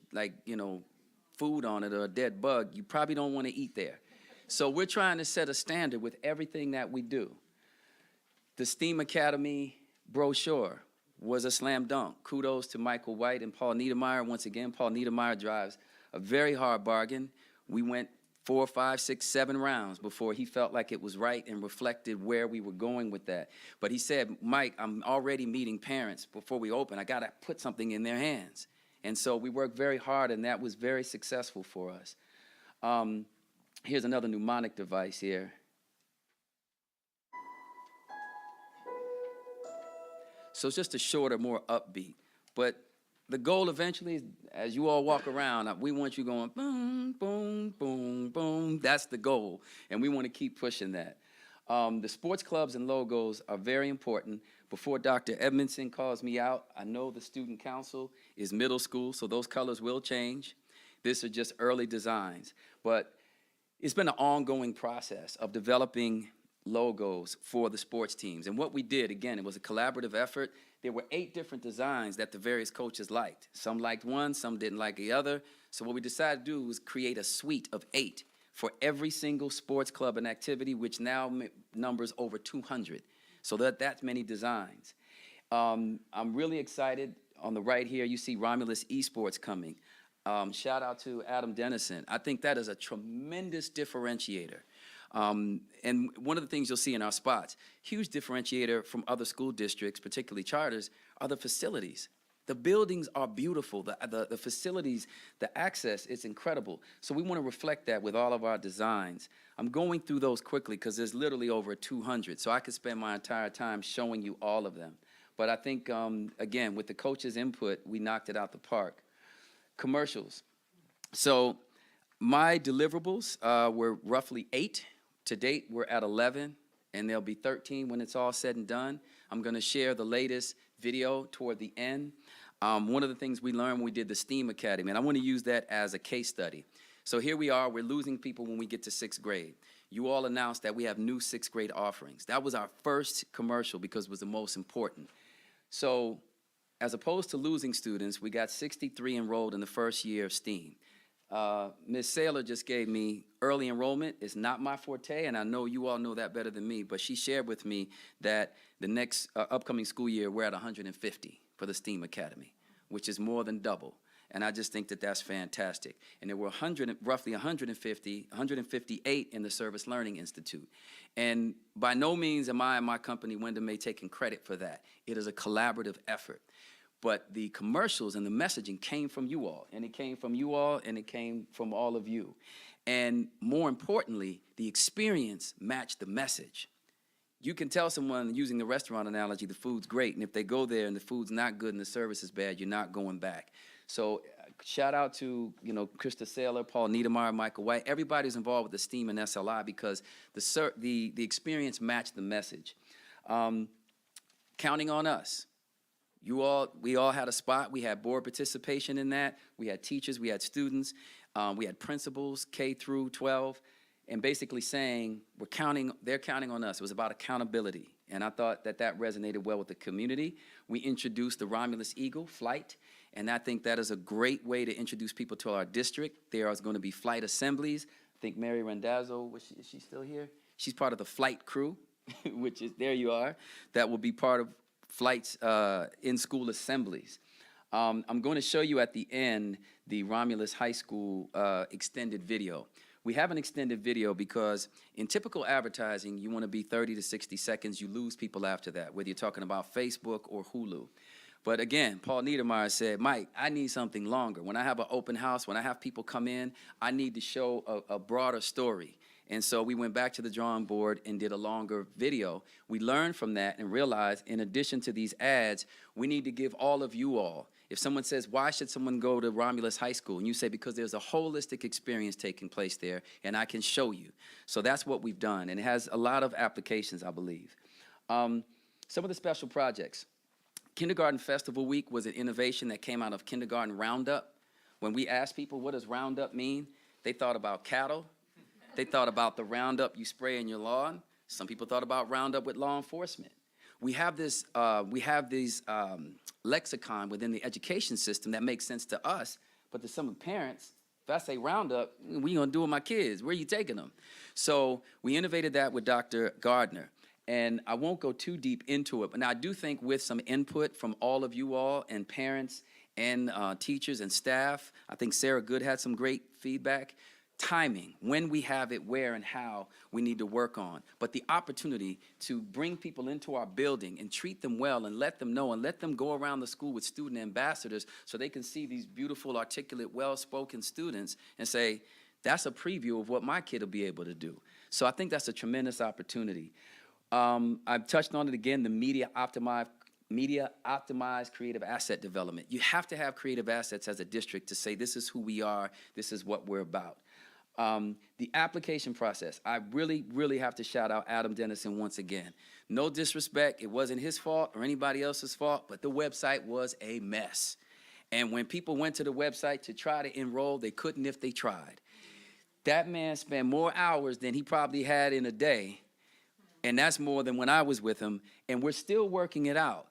J: food on it or a dead bug, you probably don't want to eat there. So we're trying to set a standard with everything that we do. The STEAM Academy brochure was a slam dunk. Kudos to Michael White and Paul Niedermeyer. Once again, Paul Niedermeyer drives a very hard bargain. We went 4, 5, 6, 7 rounds before he felt like it was right and reflected where we were going with that. But he said, Mike, I'm already meeting parents before we open. I got to put something in their hands. And so we worked very hard, and that was very successful for us. Here's another mnemonic device here. So it's just a shorter, more upbeat. But the goal eventually is, as you all walk around, we want you going boom, boom, boom, boom. That's the goal, and we want to keep pushing that. The sports clubs and logos are very important. Before Dr. Edmondson calls me out, I know the student council is middle school, so those colors will change. These are just early designs. But it's been an ongoing process of developing logos for the sports teams. And what we did, again, it was a collaborative effort. There were 8 different designs that the various coaches liked. Some liked one, some didn't like the other. So what we decided to do was create a suite of 8 for every single sports club and activity, which now numbers over 200. So that's many designs. I'm really excited. On the right here, you see Romulus Esports coming. Shout out to Adam Dennison. I think that is a tremendous differentiator. And one of the things you'll see in our spots, huge differentiator from other school districts, particularly charters, are the facilities. The buildings are beautiful. The facilities, the access is incredible. So we want to reflect that with all of our designs. I'm going through those quickly because there's literally over 200. So I could spend my entire time showing you all of them. But I think, again, with the coaches' input, we knocked it out the park. Commercials. So my deliverables were roughly 8. To date, we're at 11, and there'll be 13 when it's all said and done. I'm going to share the latest video toward the end. One of the things we learned when we did the STEAM Academy, and I want to use that as a case study. So here we are, we're losing people when we get to 6th grade. You all announced that we have new 6th grade offerings. That was our first commercial because it was the most important. So as opposed to losing students, we got 63 enrolled in the first year of STEAM. Ms. Saylor just gave me early enrollment. It's not my forte, and I know you all know that better than me, but she shared with me that the next upcoming school year, we're at 150 for the STEAM Academy, which is more than double. And I just think that that's fantastic. And there were roughly 158 in the Service Learning Institute. And by no means am I and my company, Wyndham May, taking credit for that. It is a collaborative effort. But the commercials and the messaging came from you all, and it came from you all, and it came from all of you. And more importantly, the experience matched the message. You can tell someone, using the restaurant analogy, the food's great, and if they go there and the food's not good and the service is bad, you're not going back. So shout out to, Krista Saylor, Paul Niedermeyer, Michael White, everybody's involved with the STEAM and SLI because the experience matched the message. Counting on us. We all had a spot. We had board participation in that. We had teachers, we had students, we had principals, K through 12, and basically saying they're counting on us. It was about accountability, and I thought that resonated well with the community. We introduced the Romulus Eagle flight, and I think that is a great way to introduce people to our district. There is going to be flight assemblies. I think Mary Randazzo, is she still here? She's part of the flight crew, which is, there you are, that will be part of flights in school assemblies. I'm going to show you at the end the Romulus High School extended video. We have an extended video because in typical advertising, you want to be 30 to 60 seconds. You lose people after that, whether you're talking about Facebook or Hulu. But again, Paul Niedermeyer said, Mike, I need something longer. When I have an open house, when I have people come in, I need to show a broader story. And so we went back to the drawing board and did a longer video. We learned from that and realized, in addition to these ads, we need to give all of you all. If someone says, why should someone go to Romulus High School? And you say, because there's a holistic experience taking place there, and I can show you. So that's what we've done, and it has a lot of applications, I believe. Some of the special projects. Kindergarten Festival Week was an innovation that came out of Kindergarten Roundup. When we asked people, what does Roundup mean? They thought about cattle. They thought about the Roundup you spray in your lawn. Some people thought about Roundup with law enforcement. We have these lexicon within the education system that makes sense to us, but to some of the parents, if I say Roundup, what are you gonna do with my kids? Where are you taking them? So we innovated that with Dr. Gardner. And I won't go too deep into it, but now I do think with some input from all of you all and parents and teachers and staff, I think Sarah Good had some great feedback. Timing, when we have it, where and how we need to work on. But the opportunity to bring people into our building and treat them well and let them know and let them go around the school with student ambassadors so they can see these beautiful, articulate, well-spoken students and say, that's a preview of what my kid will be able to do. So I think that's a tremendous opportunity. I've touched on it again, the media optimized creative asset development. You have to have creative assets as a district to say this is who we are, this is what we're about. The application process, I really, really have to shout out Adam Dennison once again. No disrespect, it wasn't his fault or anybody else's fault, but the website was a mess. And when people went to the website to try to enroll, they couldn't if they tried. That man spent more hours than he probably had in a day, and that's more than when I was with him, and we're still working it out.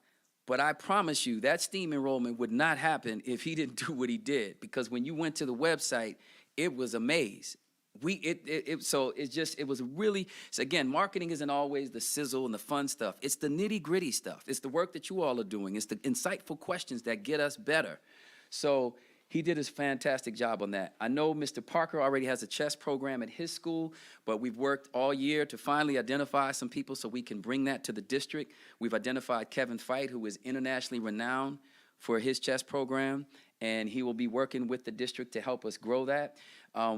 J: But I promise you, that STEAM enrollment would not happen if he didn't do what he did, because when you went to the website, it was a maze. It was really, so again, marketing isn't always the sizzle and the fun stuff. It's the nitty gritty stuff. It's the work that you all are doing. It's the insightful questions that get us better. So he did his fantastic job on that. I know Mr. Parker already has a chess program at his school, but we've worked all year to finally identify some people so we can bring that to the district. We've identified Kevin Fight, who is internationally renowned for his chess program, and he will be working with the district to help us grow that.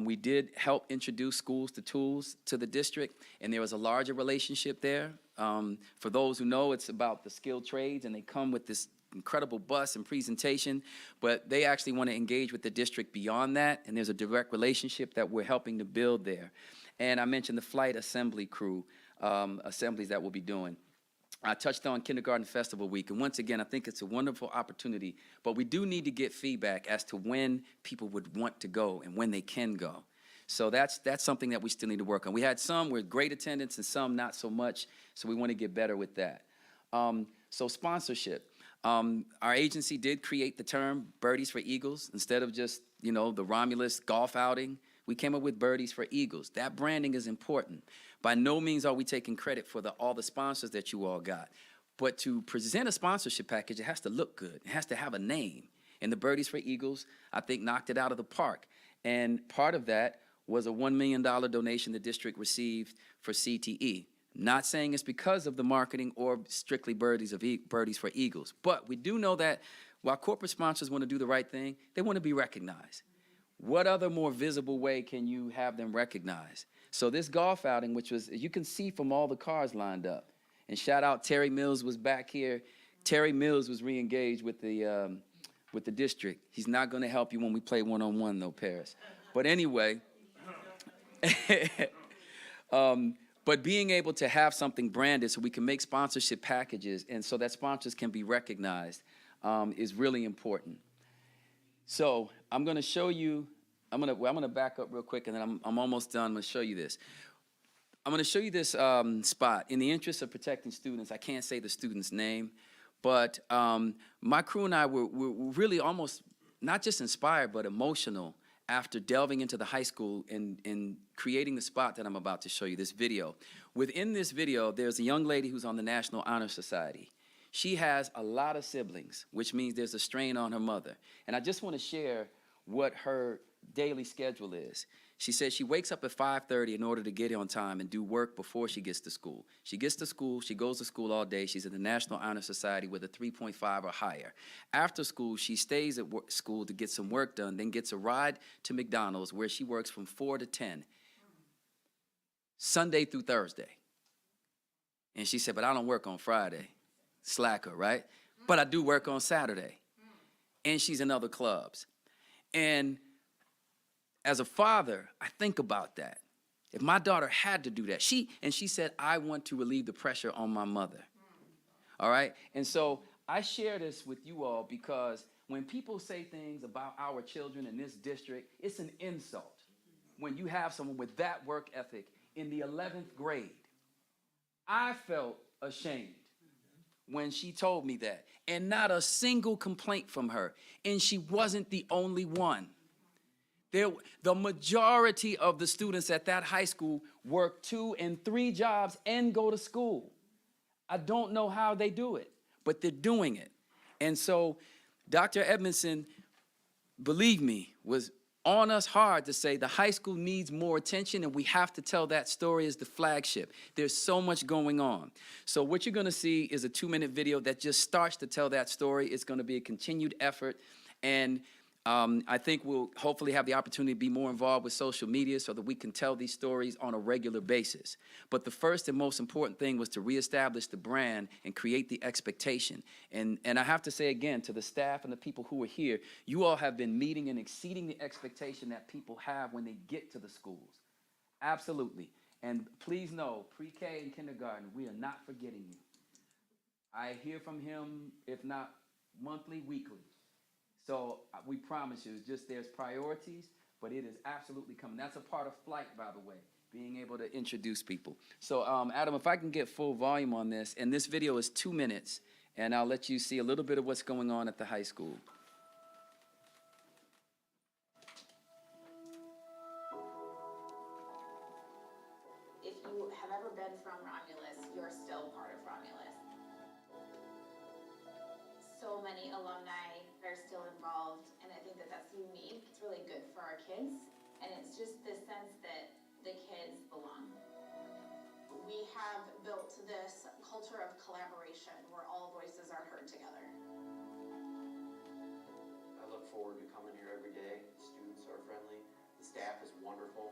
J: We did help introduce Schools to Tools to the district, and there was a larger relationship there. For those who know, it's about the skilled trades, and they come with this incredible bus and presentation, but they actually want to engage with the district beyond that, and there's a direct relationship that we're helping to build there. And I mentioned the flight assembly crew, assemblies that we'll be doing. I touched on Kindergarten Festival Week, and once again, I think it's a wonderful opportunity, but we do need to get feedback as to when people would want to go and when they can go. So that's something that we still need to work on. We had some with great attendance and some not so much, so we want to get better with that. So sponsorship. Our agency did create the term Birdies for Eagles. Instead of just, the Romulus golf outing, we came up with Birdies for Eagles. That branding is important. By no means are we taking credit for all the sponsors that you all got. But to present a sponsorship package, it has to look good. It has to have a name. And the Birdies for Eagles, I think, knocked it out of the park. And part of that was a $1 million donation the district received for CTE. Not saying it's because of the marketing or strictly Birdies for Eagles. But we do know that while corporate sponsors want to do the right thing, they want to be recognized. What other more visible way can you have them recognized? So this golf outing, which was, you can see from all the cars lined up, and shout out Terry Mills was back here. Terry Mills was re-engaged with the district. He's not going to help you when we play one-on-one though, Paris. But anyway, but being able to have something branded so we can make sponsorship packages and so that sponsors can be recognized is really important. So I'm going to show you, I'm going to back up real quick, and then I'm almost done. I'm going to show you this. I'm going to show you this spot. In the interest of protecting students, I can't say the student's name, but my crew and I were really almost not just inspired, but emotional after delving into the high school and creating the spot that I'm about to show you, this video. Within this video, there's a young lady who's on the National Honor Society. She has a lot of siblings, which means there's a strain on her mother. And I just want to share what her daily schedule is. She says she wakes up at 5:30 in order to get on time and do work before she gets to school. She gets to school, she goes to school all day. She's in the National Honor Society with a 3.5 or higher. After school, she stays at school to get some work done, then gets a ride to McDonald's where she works from 4 to 10, Sunday through Thursday. And she said, but I don't work on Friday. Slacker, right? But I do work on Saturday. And she's in other clubs. And as a father, I think about that. If my daughter had to do that, she said, I want to relieve the pressure on my mother. All right? And so I share this with you all because when people say things about our children in this district, it's an insult when you have someone with that work ethic in the 11th grade. I felt ashamed when she told me that, and not a single complaint from her. And she wasn't the only one. The majority of the students at that high school work 2 and 3 jobs and go to school. I don't know how they do it, but they're doing it. And so Dr. Edmondson, believe me, was on us hard to say the high school needs more attention and we have to tell that story as the flagship. There's so much going on. So what you're gonna see is a 2-minute video that just starts to tell that story. It's gonna be a continued effort. And I think we'll hopefully have the opportunity to be more involved with social media so that we can tell these stories on a regular basis. But the first and most important thing was to reestablish the brand and create the expectation. And I have to say again to the staff and the people who are here, you all have been meeting and exceeding the expectation that people have when they get to the schools. Absolutely. And please know, pre-K and kindergarten, we are not forgetting you. I hear from him, if not monthly, weekly. So we promise you, it's just there's priorities, but it is absolutely coming. That's a part of flight, by the way, being able to introduce people. So Adam, if I can get full volume on this, and this video is 2 minutes, and I'll let you see a little bit of what's going on at the high school.
K: If you have ever been from Romulus, you're still part of Romulus. So many alumni are still involved, and I think that that's unique. It's really good for our kids, and it's just this sense that the kids belong. We have built this culture of collaboration where all voices are heard together.
L: I look forward to coming here every day. The students are friendly. The staff is wonderful.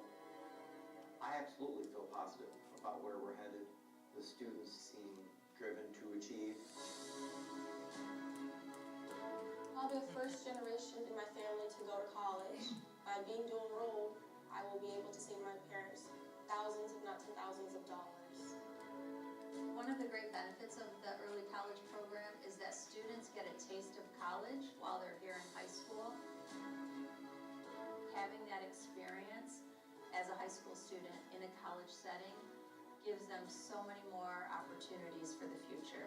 L: I absolutely feel positive about where we're headed. The students seem driven to achieve.
K: I'll be the first generation in my family to go to college. By being dual enrolled, I will be able to save my parents thousands, if not $10,000s of dollars.
M: One of the great benefits of the early college program is that students get a taste of college while they're here in high school. Having that experience as a high school student in a college setting gives them so many more opportunities for the future.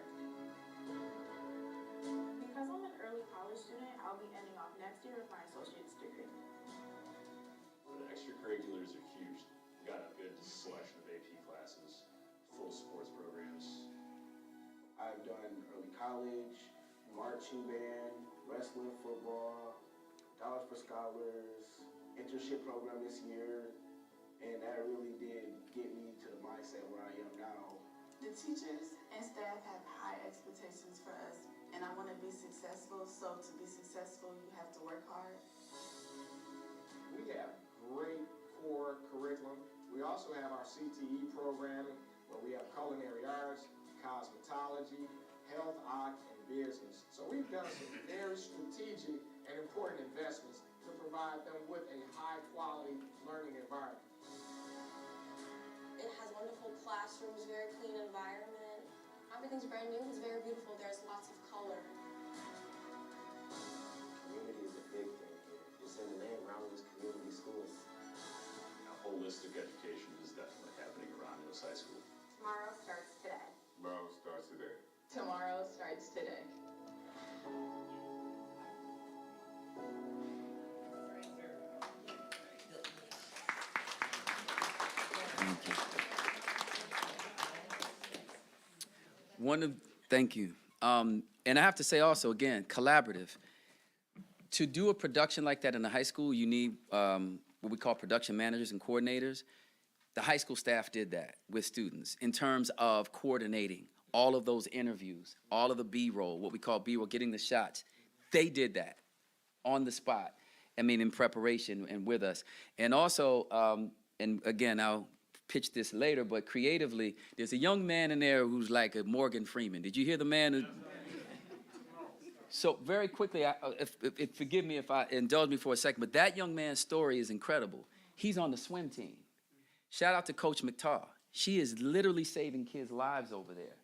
K: Because I'm an early college student, I'll be ending off next year with my associate's degree.
N: The extracurriculars are huge. We got a good selection of AP classes, full sports programs.
L: I've done early college, marching band, wrestling, football, Dollars for Scholars, internship program this year, and that really did get me to the mindset where I am now.
K: The teachers and staff have high expectations for us, and I want to be successful, so to be successful, you have to work hard.
N: We have great core curriculum. We also have our CTE programming where we have culinary arts, cosmetology, health, art, and business. So we've done some very strategic and important investments to provide them with a high-quality learning environment.
K: It has wonderful classrooms, very clean environment. Everything's brand new, it's very beautiful, there's lots of color.
L: Community is a big thing here. It's in the name, Romulus Community Schools.
N: Now, holistic education is definitely happening around Romulus High School.
K: Tomorrow starts today.
N: Tomorrow starts today.
K: Tomorrow starts today.
J: Thank you. And I have to say also, again, collaborative. To do a production like that in a high school, you need what we call production managers and coordinators. The high school staff did that with students in terms of coordinating all of those interviews, all of the B-roll, what we call B-roll, getting the shots. They did that on the spot, I mean, in preparation and with us. And also, and again, I'll pitch this later, but creatively, there's a young man in there who's like a Morgan Freeman. Did you hear the man who... So very quickly, forgive me if I indulge me for a second, but that young man's story is incredible. He's on the swim team. Shout out to Coach McTaw. She is literally saving kids' lives over there.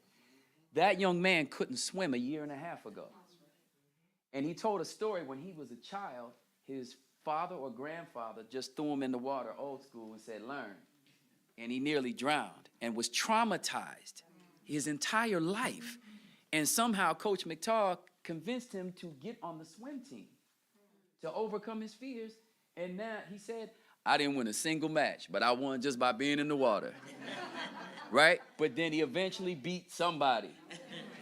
J: That young man couldn't swim a year and a half ago. And he told a story when he was a child, his father or grandfather just threw him in the water, old school, and said, learn. And he nearly drowned and was traumatized his entire life. And somehow Coach McTaw convinced him to get on the swim team to overcome his fears. And now he said, I didn't win a single match, but I won just by being in the water. Right? But then he eventually beat somebody.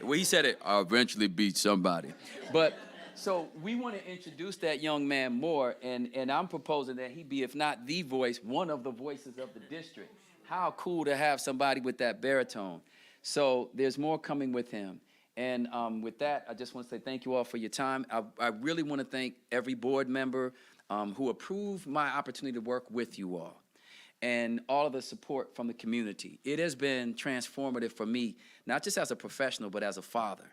J: Well, he said it, I eventually beat somebody. But so we want to introduce that young man more, and I'm proposing that he be, if not the voice, one of the voices of the district. How cool to have somebody with that baritone. So there's more coming with him. And with that, I just want to say thank you all for your time. I really want to thank every board member who approved my opportunity to work with you all, and all of the support from the community. It has been transformative for me, not just as a professional, but as a father.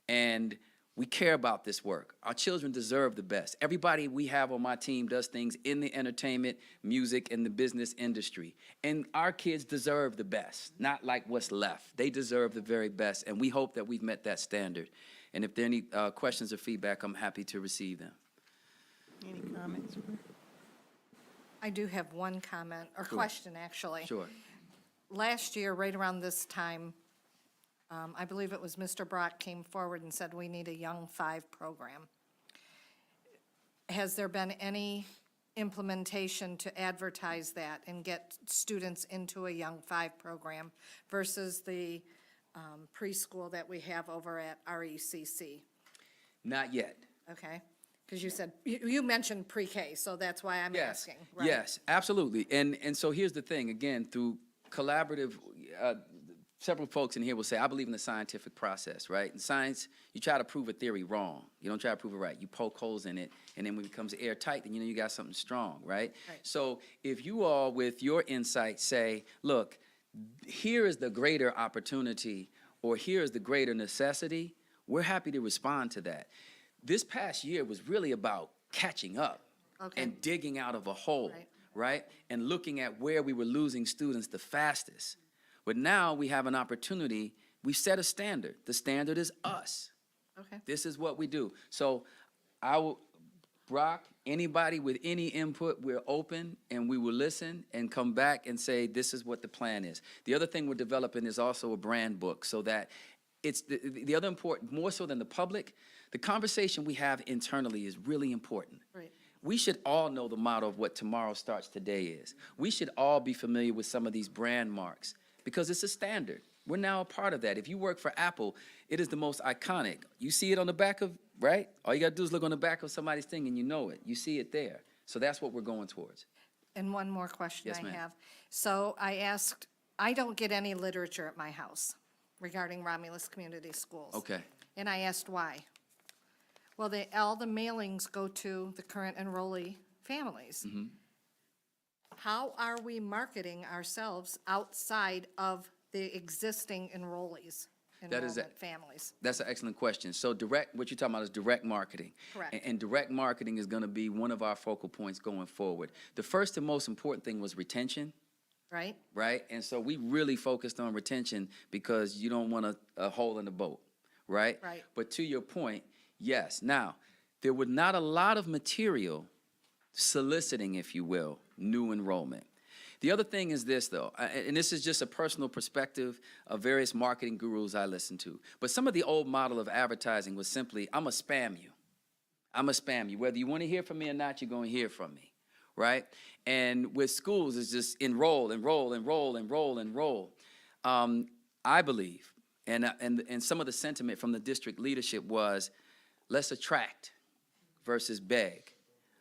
J: And we care about this work. Our children deserve the best. Everybody we have on my team does things in the entertainment, music, and the business industry. And our kids deserve the best, not like what's left. They deserve the very best, and we hope that we've met that standard. And if there are any questions or feedback, I'm happy to receive them.
A: Any comments?
B: I do have one comment, or question, actually.
J: Sure.
B: Last year, right around this time, I believe it was Mr. Brock came forward and said we need a Young Five program. Has there been any implementation to advertise that and get students into a Young Five program versus the preschool that we have over at RECC?
J: Not yet.
B: Okay? Because you said, you mentioned pre-K, so that's why I'm asking. Right?
J: Yes, absolutely. And so here's the thing, again, through collaborative, several folks in here will say, I believe in the scientific process, right? In science, you try to prove a theory wrong. You don't try to prove it right. You poke holes in it, and then when it becomes airtight, then you know you got something strong, right? So if you all, with your insight, say, look, here is the greater opportunity, or here is the greater necessity, we're happy to respond to that. This past year was really about catching up and digging out of a hole, right? And looking at where we were losing students the fastest. But now we have an opportunity. We set a standard. The standard is us.
B: Okay.
J: This is what we do. So I will, Brock, anybody with any input, we're open, and we will listen and come back and say, this is what the plan is. The other thing we're developing is also a brand book, so that it's the other important, more so than the public, the conversation we have internally is really important.
B: Right.
J: We should all know the motto of what Tomorrow Starts Today is. We should all be familiar with some of these brand marks, because it's a standard. We're now a part of that. If you work for Apple, it is the most iconic. You see it on the back of, right? All you got to do is look on the back of somebody's thing and you know it. You see it there. So that's what we're going towards.
B: And one more question
J: Yes,
B: I
J: ma'am.
B: have. So I asked, I don't get any literature at my house regarding Romulus Community Schools.
J: Okay.
B: And I asked why. Well, all the mailings go to the current enrollee families.
J: Mm-hmm.
B: How are we marketing ourselves outside of the existing enrollees,
J: That is
B: enrollment families?
J: That's an excellent question. So direct, what you're talking about is direct marketing.
B: Correct.
J: And direct marketing is going to be one of our focal points going forward. The first and most important thing was retention.
B: Right?
J: Right? And so we really focused on retention because you don't want a hole in the boat, right?
B: Right.
J: But to your point, yes. Now, there was not a lot of material soliciting, if you will, new enrollment. The other thing is this, though, and this is just a personal perspective of various marketing gurus I listen to, but some of the old model of advertising was simply, I'm going to spam you. I'm going to spam you. Whether you want to hear from me or not, you're going to hear from me, right? And with schools, it's just enroll, enroll, enroll, enroll, enroll. I believe, and some of the sentiment from the district leadership was, let's attract versus beg.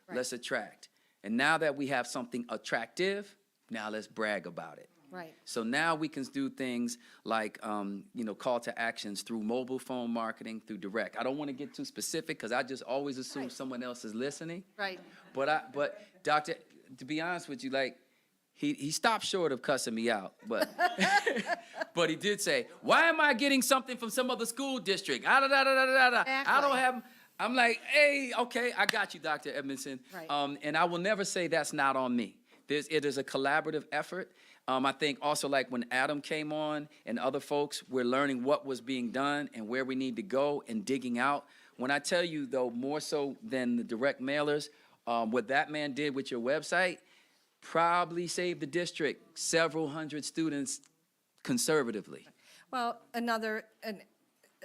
B: Right.
J: Let's attract. And now that we have something attractive, now let's brag about it.
B: Right.
J: So now we can do things like, call to actions through mobile phone marketing, through direct. I don't want to get too specific because I just always assume
B: Right.
J: someone else is listening.
B: Right.
J: But Doctor, to be honest with you, like, he stopped short of cussing me out, but but he did say, why am I getting something from some other school district? I don't
B: Exactly.
J: have. I'm like, hey, okay, I got you, Dr. Edmondson.
B: Right.
J: And I will never say that's not on me. It is a collaborative effort. I think also, like when Adam came on and other folks, we're learning what was being done and where we need to go and digging out. When I tell you, though, more so than the direct mailers, what that man did with your website probably saved the district several hundred students conservatively.
B: Well,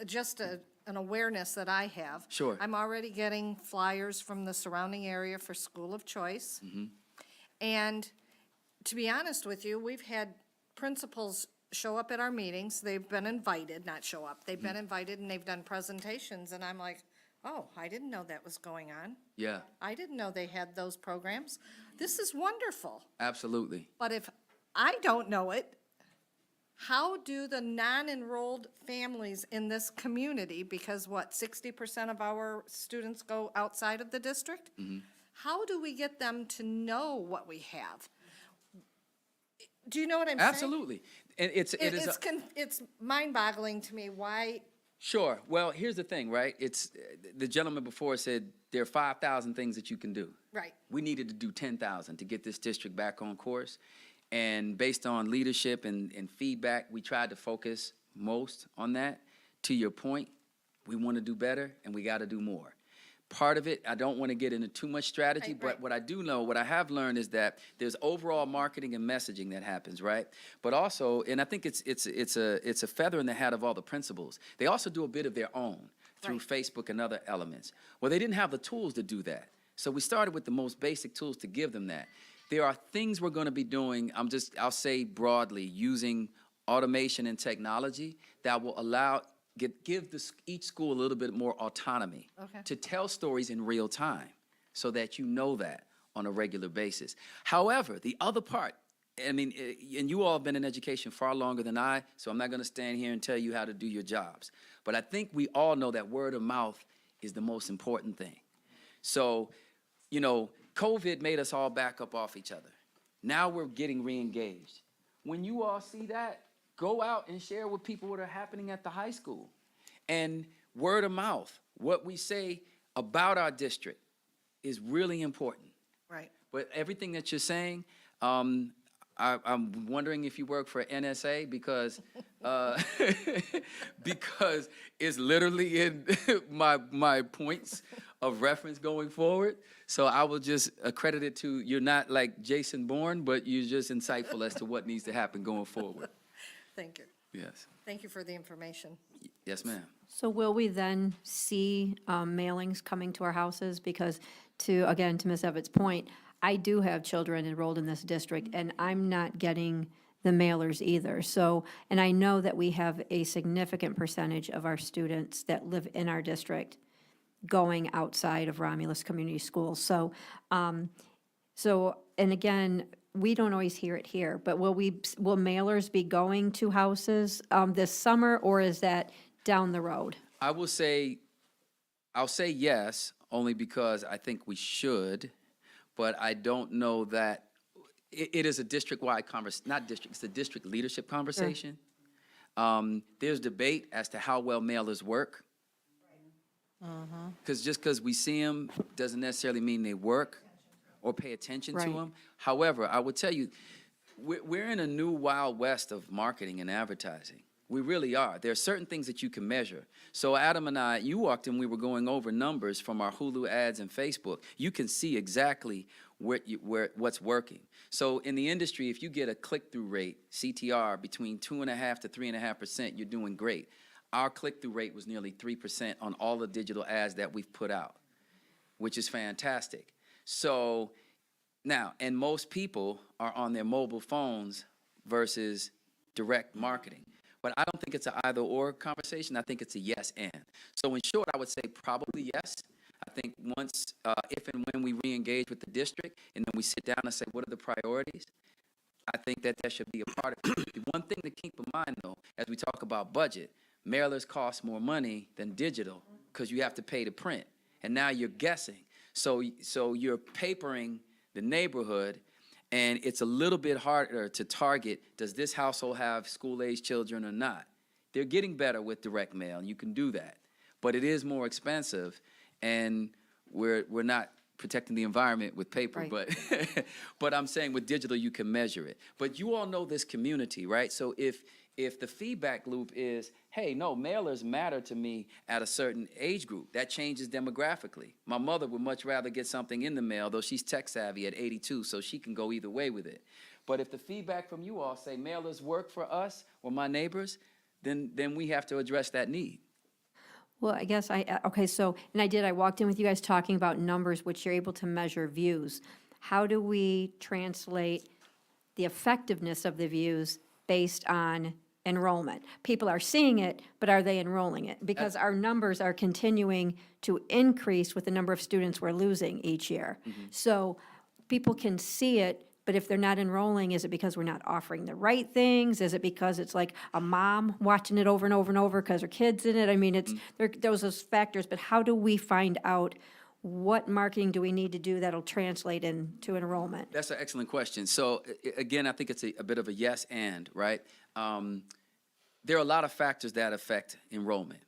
B: just an awareness that I have.
J: Sure.
B: I'm already getting flyers from the surrounding area for School of Choice.
J: Mm-hmm.
B: And to be honest with you, we've had principals show up at our meetings. They've been invited, not show up. They've been invited and they've done presentations. And I'm like, oh, I didn't know that was going on.
J: Yeah,
B: I didn't know they had those programs. This is wonderful.
J: absolutely.
B: But if I don't know it, How do the non-enrolled families in this community, because what, 60% of our students go outside of the district? How do we get them to know what we have? Do you know what I'm saying?
J: Absolutely. And
B: It's mind-boggling to me why,
J: Sure. Well, here's the thing, right? It's, the gentleman before said there are 5,000 things that you can do.
B: right,
J: We needed to do 10,000 to get this district back on course. And based on leadership and feedback, we tried to focus most on that. To your point, we want to do better and we got to do more. Part of it, I don't want to get into too much strategy,
B: Right,
J: but
B: right.
J: what I do know, what I have learned is that there's overall marketing and messaging that happens, right? But also, and I think it's a feather in the hat of all the principals. They also do a bit of their own through Facebook and other elements. Well, they didn't have the tools to do that. So we started with the most basic tools to give them that. There are things we're going to be doing, I'll say broadly, using automation and technology that will allow, give each school a little bit more autonomy
B: Okay.
J: to tell stories in real time so that you know that on a regular basis. However, the other part, I mean, and you all have been in education far longer than I, so I'm not going to stand here and tell you how to do your jobs. But I think we all know that word of mouth is the most important thing. So, you know, COVID made us all back up off each other. Now we're getting re-engaged. When you all see that, go out and share with people what are happening at the high school. And word of mouth, what we say about our district is really important.
B: right.
J: But everything that you're saying, I'm wondering if you work for NSA because because it's literally in my points of reference going forward. So I will just accredit it to, you're not like Jason Bourne, but you're just insightful as to what needs to happen going forward.
B: Thank you.
J: Yes.
B: Thank you for the information.
J: Yes, ma'am.
C: So will we then see mailings coming to our houses? Because again, to Ms. Evatt's point, I do have children enrolled in this district, and I'm not getting the mailers either. So, and I know that we have a significant percentage of our students that live in our district going outside of Romulus Community Schools. So, and again, we don't always hear it here, but will mailers be going to houses this summer, or is that down the road?
J: I'll say yes, only because I think we should, but I don't know that, it is a district-wide it's a district leadership conversation. There's debate as to how well mailers work. Because just because we see them doesn't necessarily mean they work or pay attention to
C: Right.
J: them. However, I would tell you, we're in a new wild west of marketing and advertising. We really are. There are certain things that you can measure. So Adam and I, you walked in, we were going over numbers from our Hulu ads and Facebook. You can see exactly what's working. So in the industry, if you get a click-through rate, CTR, between 2.5% to 3.5%, you're doing great. Our click-through rate was nearly 3% on all the digital ads that we've put out, which is fantastic. So now, and most people are on their mobile phones versus direct marketing. But I don't think it's an either-or conversation. I think it's a yes and. So in short, I would say probably yes. I think once, if and when we re-engage with the district, and then we sit down and say, what are the priorities? I think that should be a part of it. The one thing to keep in mind, though, as we talk about budget, mailers cost more money than digital because you have to pay to print. And now you're guessing. So you're papering the neighborhood, and it's a little bit harder to target, does this household have school-age children or not? They're getting better with direct mail, and you can do that. But it is more expensive, and we're not protecting the environment with paper,
C: Right.
J: but I'm saying with digital, you can measure it. But you all know this community, right? So if the feedback loop is, hey, no, mailers matter to me at a certain age group, that changes demographically. My mother would much rather get something in the mail, though she's tech savvy at 82, so she can go either way with it. But if the feedback from you all say mailers work for us or my neighbors, then we have to address that need.
C: Well, I guess okay, so, and I walked in with you guys talking about numbers, which you're able to measure views. How do we translate the effectiveness of the views based on enrollment? People are seeing it, but are they enrolling it? Because our numbers are continuing to increase with the number of students we're losing each year. So people can see it, But if they're not enrolling, is it because we're not offering the right things? Is it because it's like a mom watching it over and over and over because her kid's in it? I mean, it's, there, those factors, but how do we find out what marketing do we need to do that'll translate into enrollment?
J: That's an excellent question. So again, I think it's a bit of a yes and, right? There are a lot of factors that affect enrollment,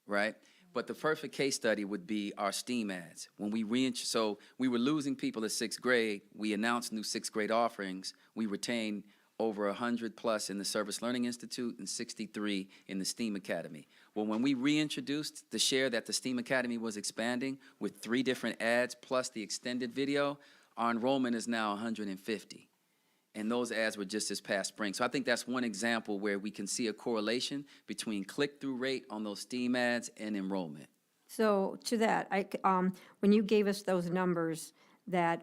J: right? But the perfect case study would be our STEAM ads. When we so we were losing people at 6th grade, we announced new 6th grade offerings. We retained over 100 plus in the Service Learning Institute and 63 in the STEAM Academy. Well, when we reintroduced the share that the STEAM Academy was expanding with 3 different ads plus the extended video, our enrollment is now 150. And those ads were just this past spring. So I think that's one example where we can see a correlation between click-through rate on those STEAM ads and enrollment.
C: So to that, when you gave us those numbers that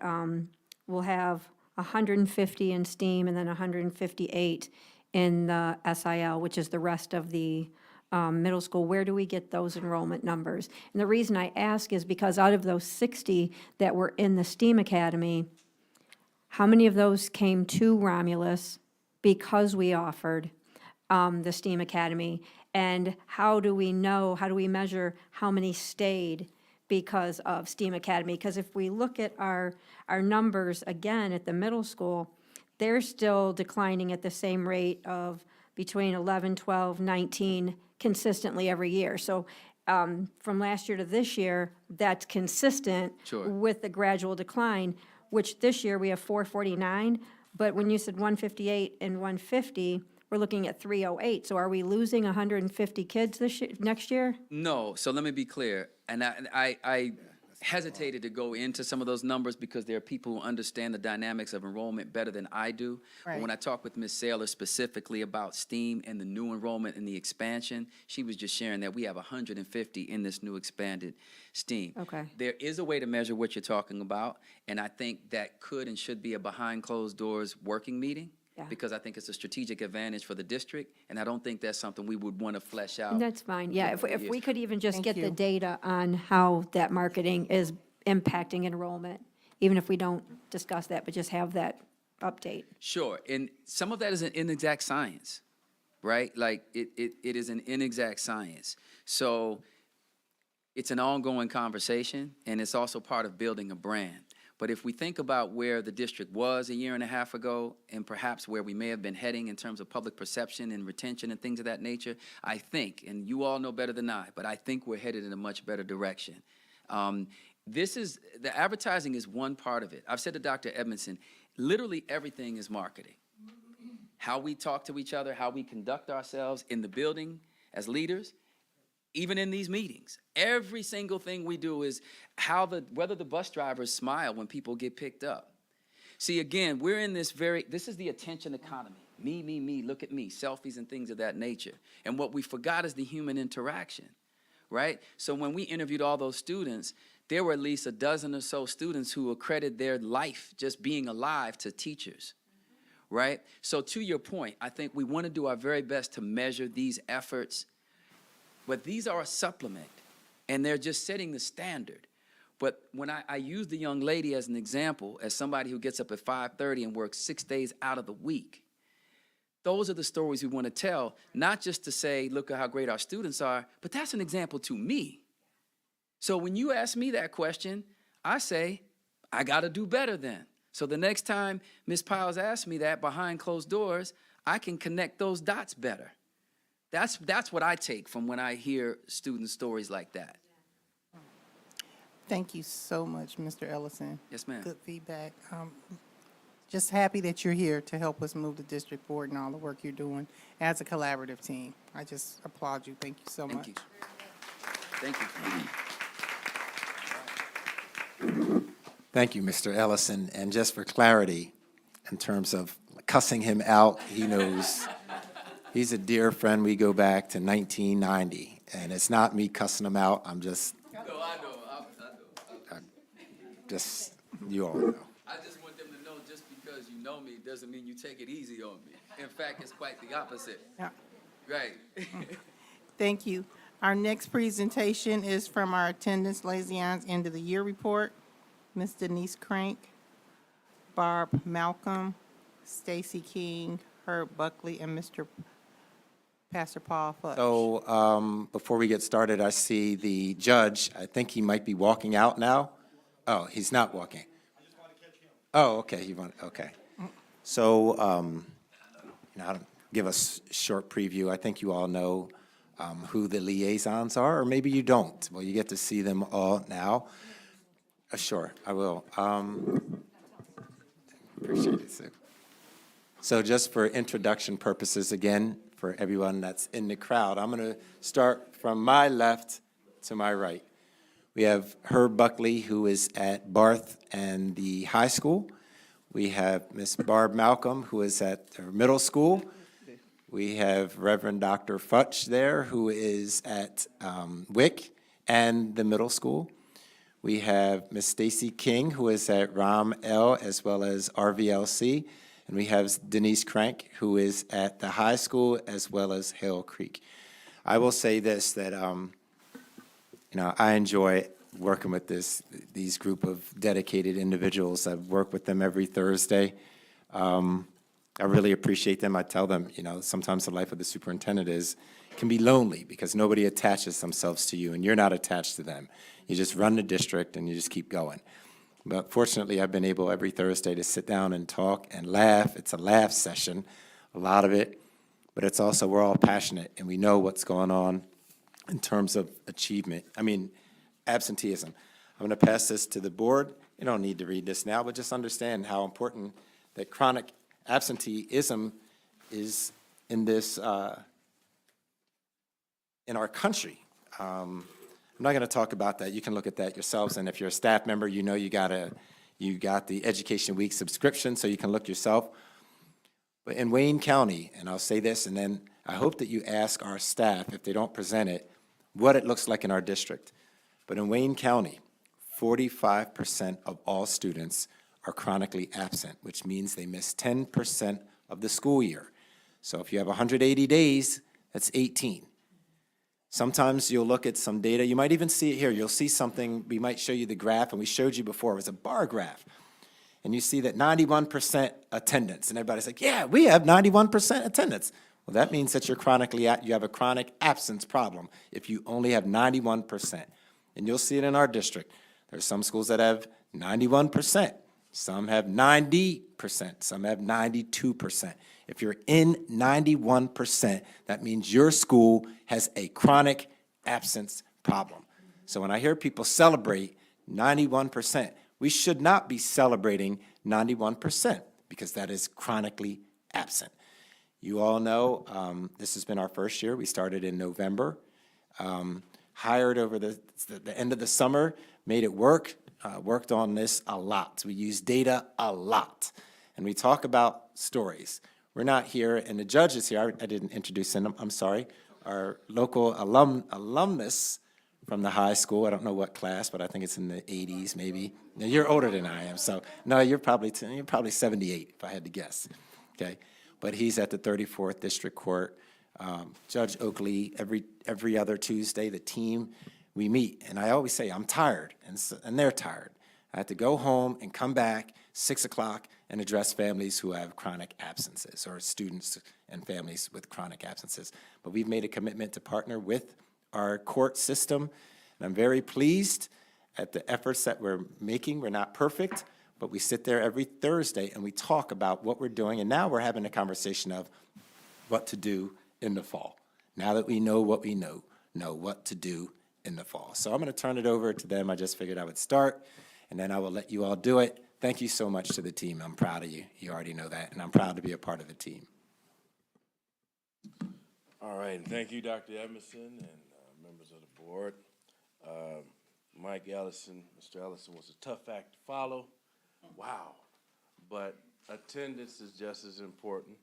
C: we'll have 150 in STEAM and then 158 in the SIL, which is the rest of the middle school, where do we get those enrollment numbers? And the reason I ask is because out of those 60 that were in the STEAM Academy, how many of those came to Romulus because we offered the STEAM Academy? And how do we know, how do we measure how many stayed because of STEAM Academy? Because if we look at our numbers again at the middle school, they're still declining at the same rate of between 11, 12, 19 consistently every year. So from last year to this year, that's consistent with the gradual decline, which this year we have 449, but when you said 158 and 150, we're looking at 308. So are we losing 150 kids this year, next year?
J: No, so let me be clear. And I hesitated to go into some of those numbers because there are people who understand the dynamics of enrollment better than I do. But when I talked with Ms. Saylor specifically about STEAM and the new enrollment and the expansion, she was just sharing that we have 150 in this new expanded STEAM.
C: Okay.
J: There is a way to measure what you're talking about, and I think that could and should be a behind closed doors working meeting.
C: Yeah.
J: Because I think it's a strategic advantage for the district, and I don't think that's something we would want to flesh out.
C: And that's fine, yeah, if
J: Yes.
C: we could even just
A: Thank
C: get the
A: you.
C: data on how that marketing is impacting enrollment, even if we don't discuss that, but just have that update.
J: Sure, and some of that is an inexact science, right? Like, it is an inexact science. So it's an ongoing conversation, and it's also part of building a brand. But if we think about where the district was a year and a half ago, and perhaps where we may have been heading in terms of public perception and retention and things of that nature, I think, and you all know better than I, but I think we're headed in a much better direction. The advertising is one part of it. I've said to Dr. Edmondson, literally everything is marketing. How we talk to each other, how we conduct ourselves in the building as leaders, even in these meetings. Every single thing we do is whether the bus drivers smile when people get picked up. See, again, we're in this is the attention economy. Me, look at me, selfies and things of that nature. And what we forgot is the human interaction, right? So when we interviewed all those students, there were at least a dozen or so students who accredited their life just being alive to teachers, right? So to your point, I think we want to do our very best to measure these efforts. But these are a supplement, and they're just setting the standard. But when I use the young lady as an example, as somebody who gets up at 5:30 and works 6 days out of the week, those are the stories we want to tell, not just to say, look at how great our students are, but that's an example to me. So when you ask me that question, I say, I got to do better then. So the next time Ms. Piles asks me that behind closed doors, I can connect those dots better. That's what I take from when I hear student stories like that.
A: Thank you so much, Mr. Ellison.
J: Yes, ma'am.
A: Good feedback. Just happy that you're here to help us move the district forward and all the work you're doing as a collaborative team. I just applaud you. Thank you so much.
J: Thank you.
G: Thank you, Mr. Ellison. And just for clarity, in terms of cussing him out, he knows he's a dear friend. We go back to 1990, and it's not me cussing him out. I'm just, just, you all know.
J: I just want them to know just because you know me doesn't mean you take it easy on me. In fact, it's quite the opposite.
A: Yeah.
J: Right.
A: Thank you. Our next presentation is from our attendance liaison's end of the year report. Ms. Denise Crank, Barb Malcolm, Stacy King, Herb Buckley, and Mr. Pastor Paul Fudge.
G: So before we get started, I see the judge. I think he might be walking out now. Oh, he's not walking. Oh, okay, okay. So, I'll give us a short preview. I think you all know who the liaisons are, or maybe you don't. Well, you get to see them all now. Sure, I will. Appreciate it, Sue. So just for introduction purposes, again, for everyone that's in the crowd, I'm going to start from my left to my right. We have Herb Buckley, who is at Barth and the high school. We have Miss Barb Malcolm, who is at the middle school. We have Reverend Dr. Futch there, who is at WIC and the middle school. We have Miss Stacy King, who is at Ram L as well as RVLC. And we have Denise Crank, who is at the high school as well as Hale Creek. I will say this, that I enjoy working with these group of dedicated individuals. I work with them every Thursday. I really appreciate them. I tell them, sometimes the life of the superintendent can be lonely because nobody attaches themselves to you and you're not attached to them. You just run the district and you just keep going. But fortunately, I've been able every Thursday to sit down and talk and laugh. It's a laugh session, a lot of it, but it's also, we're all passionate and we know what's going on in terms of achievement. Absenteeism. I'm going to pass this to the board. You don't need to read this now, but just understand how important that chronic absenteeism is in this, in our country. I'm not going to talk about that. You can look at that yourselves, and if you're a staff member, you got the Education Week subscription, so you can look yourself. But in Wayne County, and I'll say this, and then I hope that you ask our staff, if they don't present it, what it looks like in our district. But in Wayne County, 45% of all students are chronically absent, which means they miss 10% of the school year. So if you have 180 days, that's 18. Sometimes you'll look at some data. You might even see it here. You'll see something. We might show you the graph, and we showed you before. It was a bar graph. And you see that 91% attendance. And everybody's like, yeah, we have 91% attendance. Well, that means that you have a chronic absence problem if you only have 91%. And you'll see it in our district. There's some schools that have 91%. Some have 90%. Some have 92%. If you're in 91%, that means your school has a chronic absence problem. So when I hear people celebrate 91%, we should not be celebrating 91% because that is chronically absent. You all know this has been our first year. We started in November, hired over the end of the summer, made it work, worked on this a lot. We use data a lot, and we talk about stories. We're not here, and the judge is here. I didn't introduce him, I'm sorry. Our local alumnus from the high school. I don't know what class, but I think it's in the 80s maybe. Now, you're older than I am, so no, you're probably 78 if I had to guess, okay? But he's at the 34th District Court. Judge Oakley, every other Tuesday, the team, we meet, and I always say I'm tired, and they're tired. I have to go home and come back 6 o'clock and address families who have chronic absences or students and families with chronic absences. But we've made a commitment to partner with our court system, and I'm very pleased at the efforts that we're making. We're not perfect, but we sit there every Thursday and we talk about what we're doing, and now we're having a conversation of what to do in the fall. Now that we know what we know what to do in the fall. So I'm going to turn it over to them. I just figured I would start, and then I will let you all do it. Thank you so much to the team. I'm proud of you. You already know that, and I'm proud to be a part of the team.
O: All right, thank you, Dr. Edmondson, and members of the board. Mike Ellison, Mr. Ellison, was a tough act to follow. Wow. But attendance is just as important,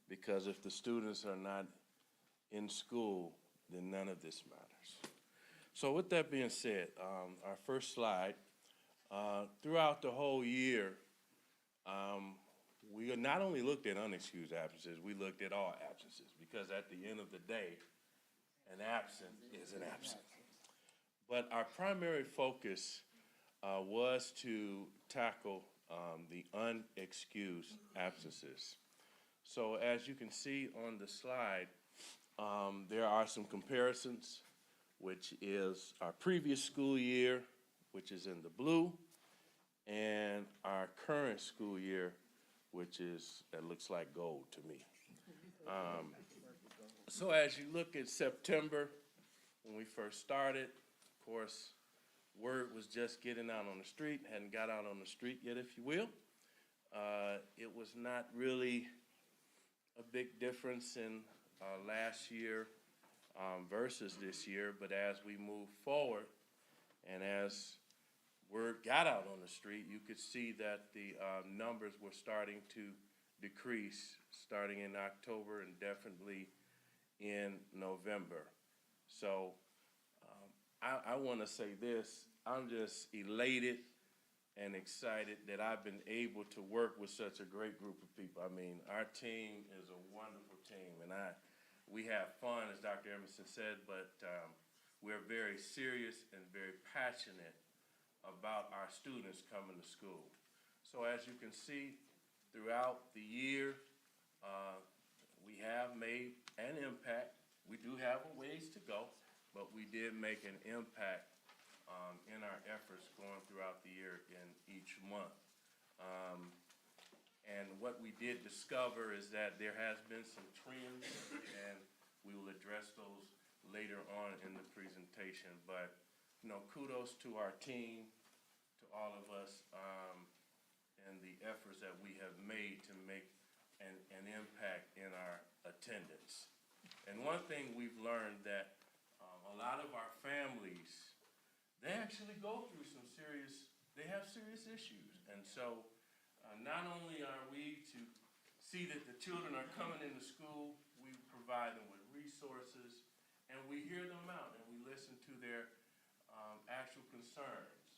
O: because if the students are not in school, then none of this matters. So with that being said, our first slide, throughout the whole year, we not only looked at unexcused absences, we looked at all absences, because at the end of the day, an absent is an absent. But our primary focus was to tackle the unexcused absences. So as you can see on the slide, there are some comparisons, which is our previous school year, which is in the blue, and our current school year, which is, that looks like gold to me. So as you look at September, when we first started, of course, word was just getting out on the street, hadn't got out on the street yet, if you will. It was not really a big difference in last year versus this year, but as we move forward and as word got out on the street, you could see that the numbers were starting to decrease starting in October and definitely in November. So I want to say this, I'm just elated and excited that I've been able to work with such a great group of people. I mean, our team is a wonderful team, and we have fun, as Dr. Emerson said, but we're very serious and very passionate about our students coming to school. So as you can see, throughout the year, we have made an impact. We do have a ways to go, but we did make an impact in our efforts going throughout the year in each month. And what we did discover is that there has been some trends, and we will address those later on in the presentation. But, you know, kudos to our team, to all of us, and the efforts that we have made to make an impact in our attendance. And one thing we've learned that a lot of our families, they actually go through they have serious issues. And so not only are we to see that the children are coming into school, we provide them with resources, and we hear them out, and we listen to their actual concerns.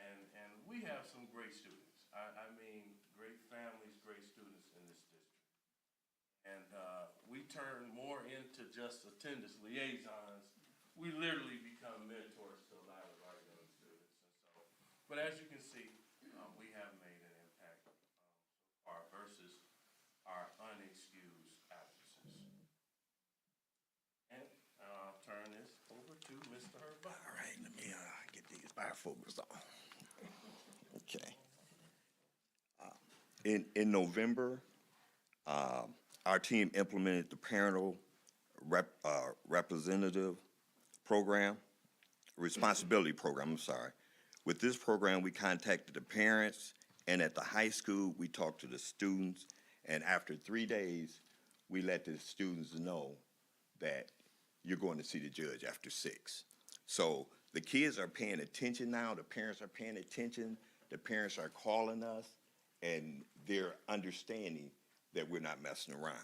O: And we have some great students. I mean, great families, great students in this district. And we turn more into just attendance liaisons. We literally become mentors to a lot of our young students. And so, but as you can see, we have made an impact so far versus our unexcused absences. And I'll turn this over to Mr. Herbert.
P: All right, let me get these bifocals on. Okay. In November, our team implemented the parental representative program, responsibility program, I'm sorry. With this program, we contacted the parents, and at the high school, we talked to the students, and after 3 days, we let the students know that you're going to see the judge after 6. So the kids are paying attention now, the parents are paying attention, the parents are calling us, and they're understanding that we're not messing around.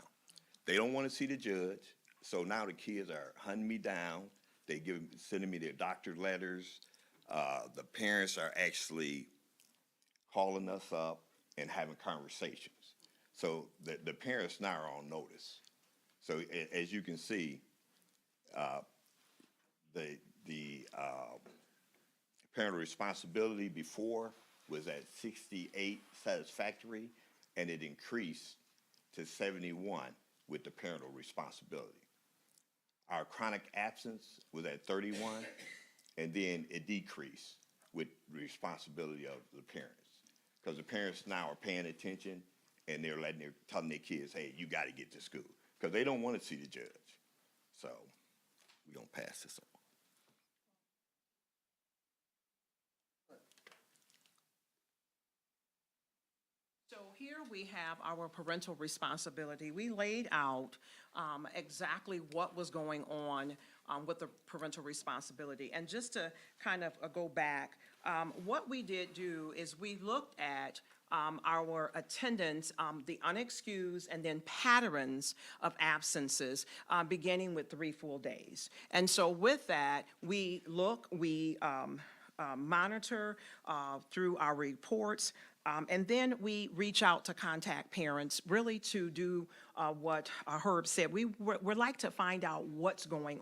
P: They don't want to see the judge, so now the kids are hunting me down. They sending me their doctor letters. The parents are actually calling us up and having conversations. So the parents now are on notice. So as you can see, the parental responsibility before was at 68 satisfactory, and it increased to 71 with the parental responsibility. Our chronic absence was at 31, and then it decreased with the responsibility of the parents. Because the parents now are paying attention, and they're telling their kids, hey, you got to get to school. Because they don't want to see the judge. So we're going to pass this on.
Q: So here we have our parental responsibility. We laid out exactly what was going on with the parental responsibility. And just to kind of go back, what we did do is we looked at our attendance, the unexcused, and then patterns of absences, beginning with 3 full days. And so with that, we monitor through our reports, and then we reach out to contact parents really to do what Herb said. We'd like to find out what's going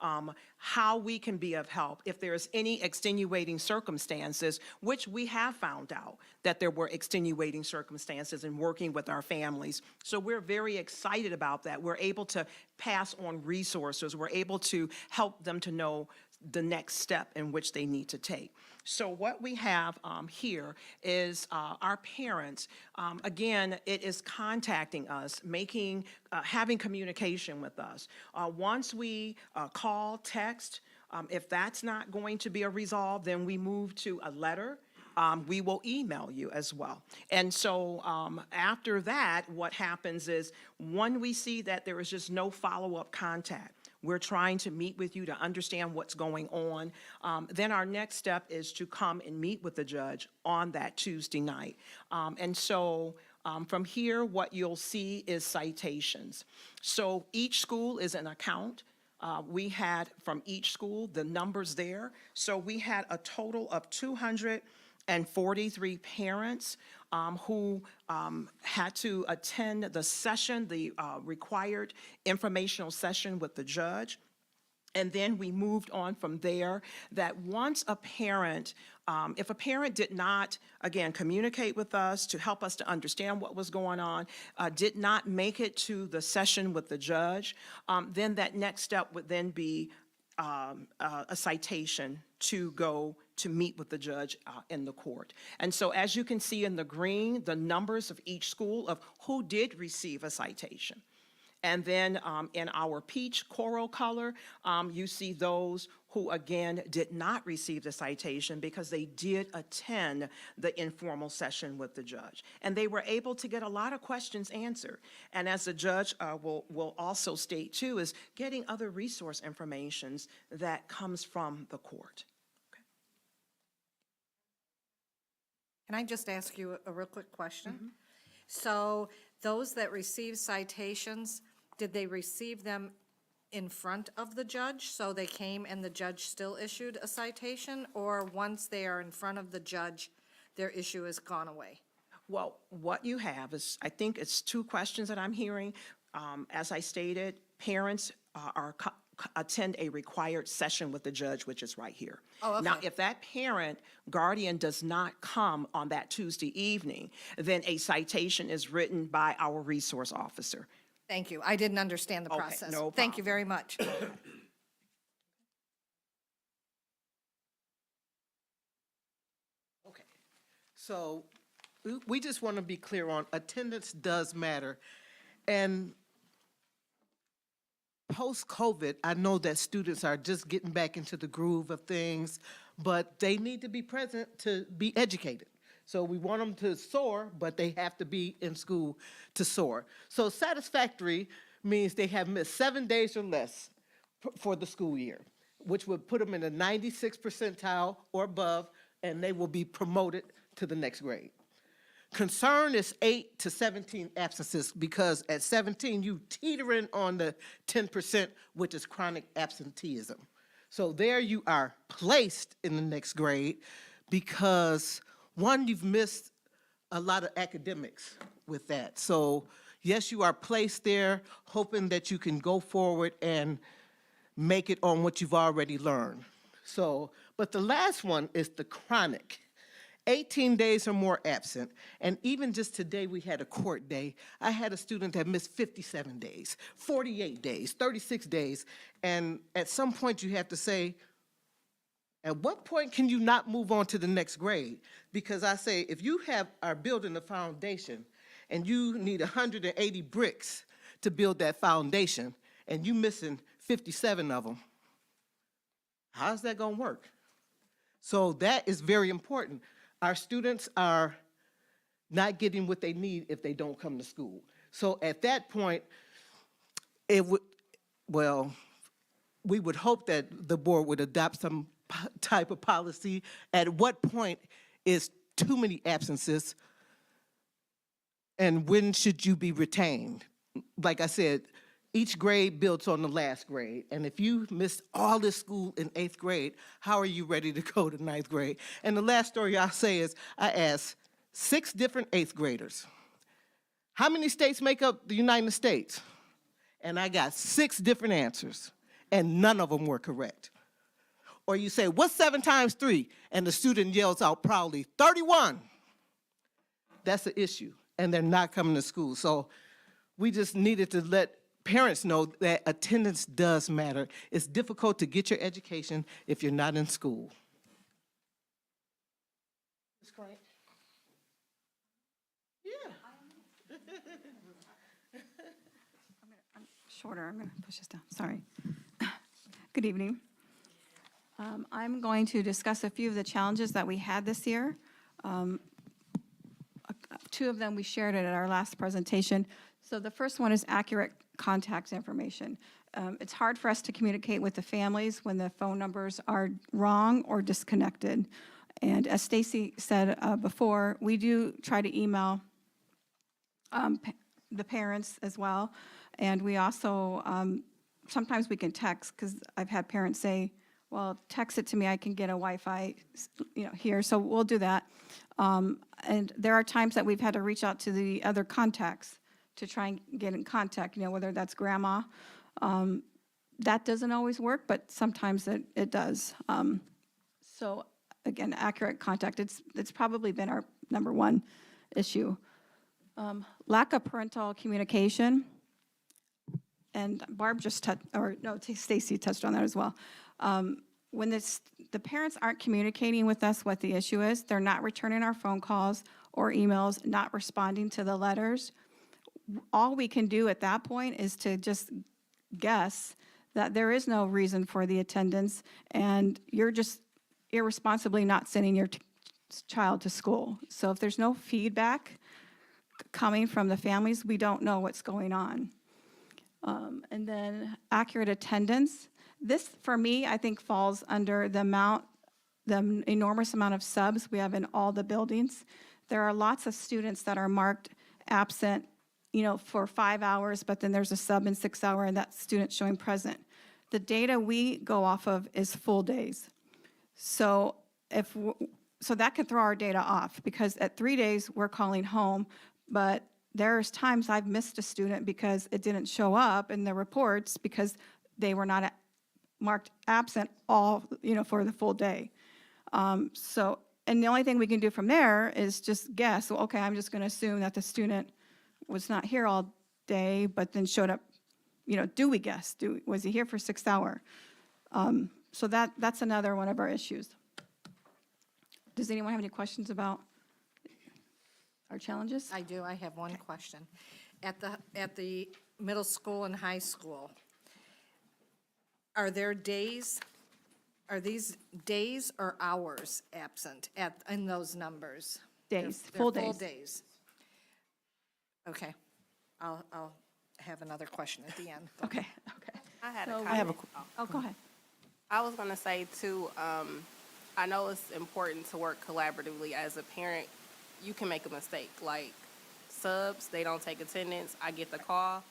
Q: on, how we can be of help, if there's any extenuating circumstances, which we have found out that there were extenuating circumstances in working with our families. So we're very excited about that. We're able to pass on resources. We're able to help them to know the next step in which they need to take. So what we have here is our parents, again, it is contacting us, having communication with us. Once we call, text, if that's not going to be a resolve, then we move to a letter. We will email you as well. And so after that, what happens is when we see that there is just no follow-up contact, we're trying to meet with you to understand what's going on. Then our next step is to come and meet with the judge on that Tuesday night. And so from here, what you'll see is citations. So each school is an account. We had from each school the numbers there. So we had a total of 243 parents who had to attend the session, the required informational session with the judge. And then we moved on from there, that once a parent, if a parent did not, again, communicate with us to help us to understand what was going on, did not make it to the session with the judge, then that next step would then be a citation to go to meet with the judge in the court. And so as you can see in the green, the numbers of each school of who did receive a citation. And then in our peach coral color, you see those who, again, did not receive the citation because they did attend the informal session with the judge. And they were able to get a lot of questions answered. And as the judge will also state, too, is getting other resource information that comes from the court.
B: Can I just ask you a real quick question? So those that receive citations, did they receive them in front of the judge? So they came and the judge still issued a citation? Or once they are in front of the judge, their issue has gone away?
Q: Well, what you have is, I think it's two questions that I'm hearing. As I stated, parents attend a required session with the judge, which is right here.
B: Oh, okay.
Q: Now, if that guardian does not come on that Tuesday evening, then a citation is written by our resource officer.
B: Thank you. I didn't understand the
Q: Okay,
B: process.
Q: no
B: Thank you very much.
R: Okay, so we just want to be clear on attendance does matter. And post-COVID, I know that students are just getting back into the groove of things, but they need to be present to be educated. So we want them to soar, but they have to be in school to soar. So satisfactory means they have missed 7 days or less for the school year, which would put them in the 96th percentile or above, and they will be promoted to the next grade. Concern is 8 to 17 absences, because at 17, you teetering on the 10%, which is chronic absenteeism. So there you are placed in the next grade because, one, you've missed a lot of academics with that. So yes, you are placed there hoping that you can go forward and make it on what you've already learned. So, but the last one is the chronic. 18 days or more absent, and even just today we had a court day. I had a student that missed 57 days, 48 days, 36 days, and at some point you have to say, at what point can you not move on to the next grade? Because I say, if you are building a foundation and you need 180 bricks to build that foundation, and you missing 57 of them, how's that gonna work? So that is very important. Our students are not getting what they need if they don't come to school. So at that point, we would hope that the board would adopt some type of policy. At what point is too many absences, and when should you be retained? Like I said, each grade builds on the last grade, and if you missed all this school in 8th grade, how are you ready to go to 9th grade? And the last story I'll say is, I asked 6 different 8th graders, how many states make up the United States? And I got 6 different answers, and none of them were correct. Or you say, what's 7 times 3? And the student yells out proudly, 31. That's the issue, and they're not coming to school. So we just needed to let parents know that attendance does matter. It's difficult to get your education if you're not in school. Ms. Grant? Yeah.
S: I'm shorter, I'm gonna push this down, sorry. Good evening. I'm going to discuss a few of the challenges that we had this year. 2 of them we shared it at our last presentation. So the first one is accurate contact information. It's hard for us to communicate with the families when the phone numbers are wrong or disconnected. And as Stacy said before, we do try to email the parents as well. And we also, sometimes we can text, because I've had parents say, well, text it to me, I can get a Wi-Fi, here, so we'll do that. And there are times that we've had to reach out to the other contacts to try and get in contact, whether that's grandma. That doesn't always work, but sometimes it does. So again, accurate contact, it's probably been our number 1 issue. Lack of parental communication, and Barb just Stacy touched on that as well. When the parents aren't communicating with us what the issue is, they're not returning our phone calls or emails, not responding to the letters, all we can do at that point is to just guess that there is no reason for the attendance, and you're just irresponsibly not sending your child to school. So if there's no feedback coming from the families, we don't know what's going on. And then accurate attendance. This, for me, I think falls under the enormous amount of subs we have in all the buildings. There are lots of students that are marked absent, for 5 hours, but then there's a sub in 6 hour and that student's showing present. The data we go off of is full days. So that can throw our data off, because at 3 days we're calling home, but there's times I've missed a student because it didn't show up in the reports because they were not marked absent all, for the full day. And the only thing we can do from there is just guess, well, okay, I'm just going to assume that the student was not here all day, but then showed up, do we guess? Was he here for 6 hours? So that's another one of our issues. Does anyone have any questions about our challenges?
B: I do, I have one question. At the middle school and high school, are these days or hours absent in those numbers?
S: Days,
B: They're
S: full
B: full
S: days.
B: days. Okay, I'll have another question at the end.
S: Okay.
T: I had
S: So-
T: a
S: I have
T: comment.
S: Oh, go ahead.
T: I was gonna say too, I know it's important to work collaboratively. As a parent, you can make a mistake, like subs, they don't take attendance, I get the call.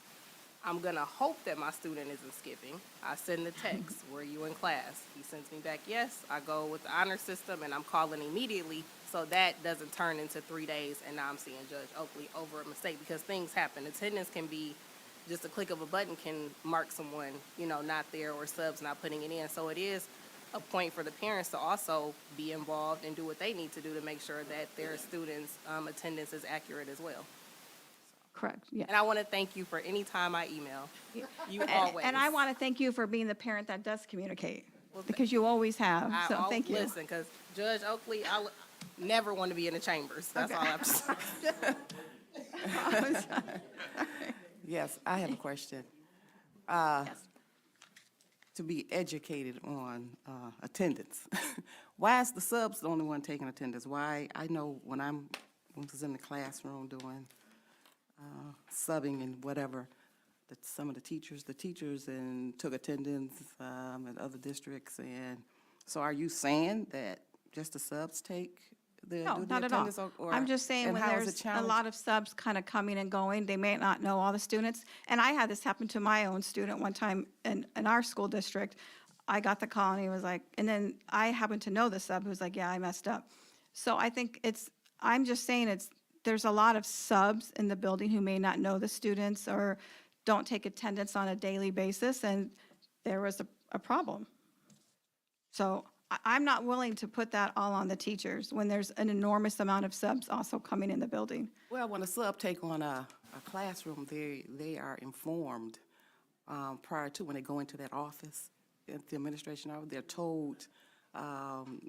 T: I'm gonna hope that my student isn't skipping. I send the text, were you in class? He sends me back, yes. I go with the honor system and I'm calling immediately, so that doesn't turn into 3 days and now I'm seeing Judge Oakley over a mistake, because things happen. Attendance can be just a click of a button can mark someone, not there, or subs not putting it in. So it is a point for the parents to also be involved and do what they need to do to make sure that their students' attendance is accurate as well.
S: Correct, yeah.
T: And I want to thank you for any time I email. You always.
S: And I want to thank you for being the parent that does communicate, because you always have, so thank you.
T: Listen, because Judge Oakley, I never want to be in the chambers. That's all I have to say.
I: Yes, I have a question. To be educated on attendance, why is the subs the only one taking attendance? Why, I know when I was in the classroom doing subbing and whatever, that some of the teachers and took attendance in other districts, and so are you saying that just the subs take the
S: No, not at all.
I: attendance?
S: I'm just saying,
I: and
S: when
I: how is
S: there's
I: it
S: a
I: challenged?
S: lot of subs kind of coming and going, they may not know all the students. And I had this happen to my own student one time in our school district. I got the call and he was like, and then I happened to know the sub who was like, yeah, I messed up. So I think I'm just saying there's a lot of subs in the building who may not know the students or don't take attendance on a daily basis, and there was a problem. So I'm not willing to put that all on the teachers when there's an enormous amount of subs also coming in the building.
I: Well, when a sub take on a classroom, they are informed prior to when they go into that office, at the administration office, they're told,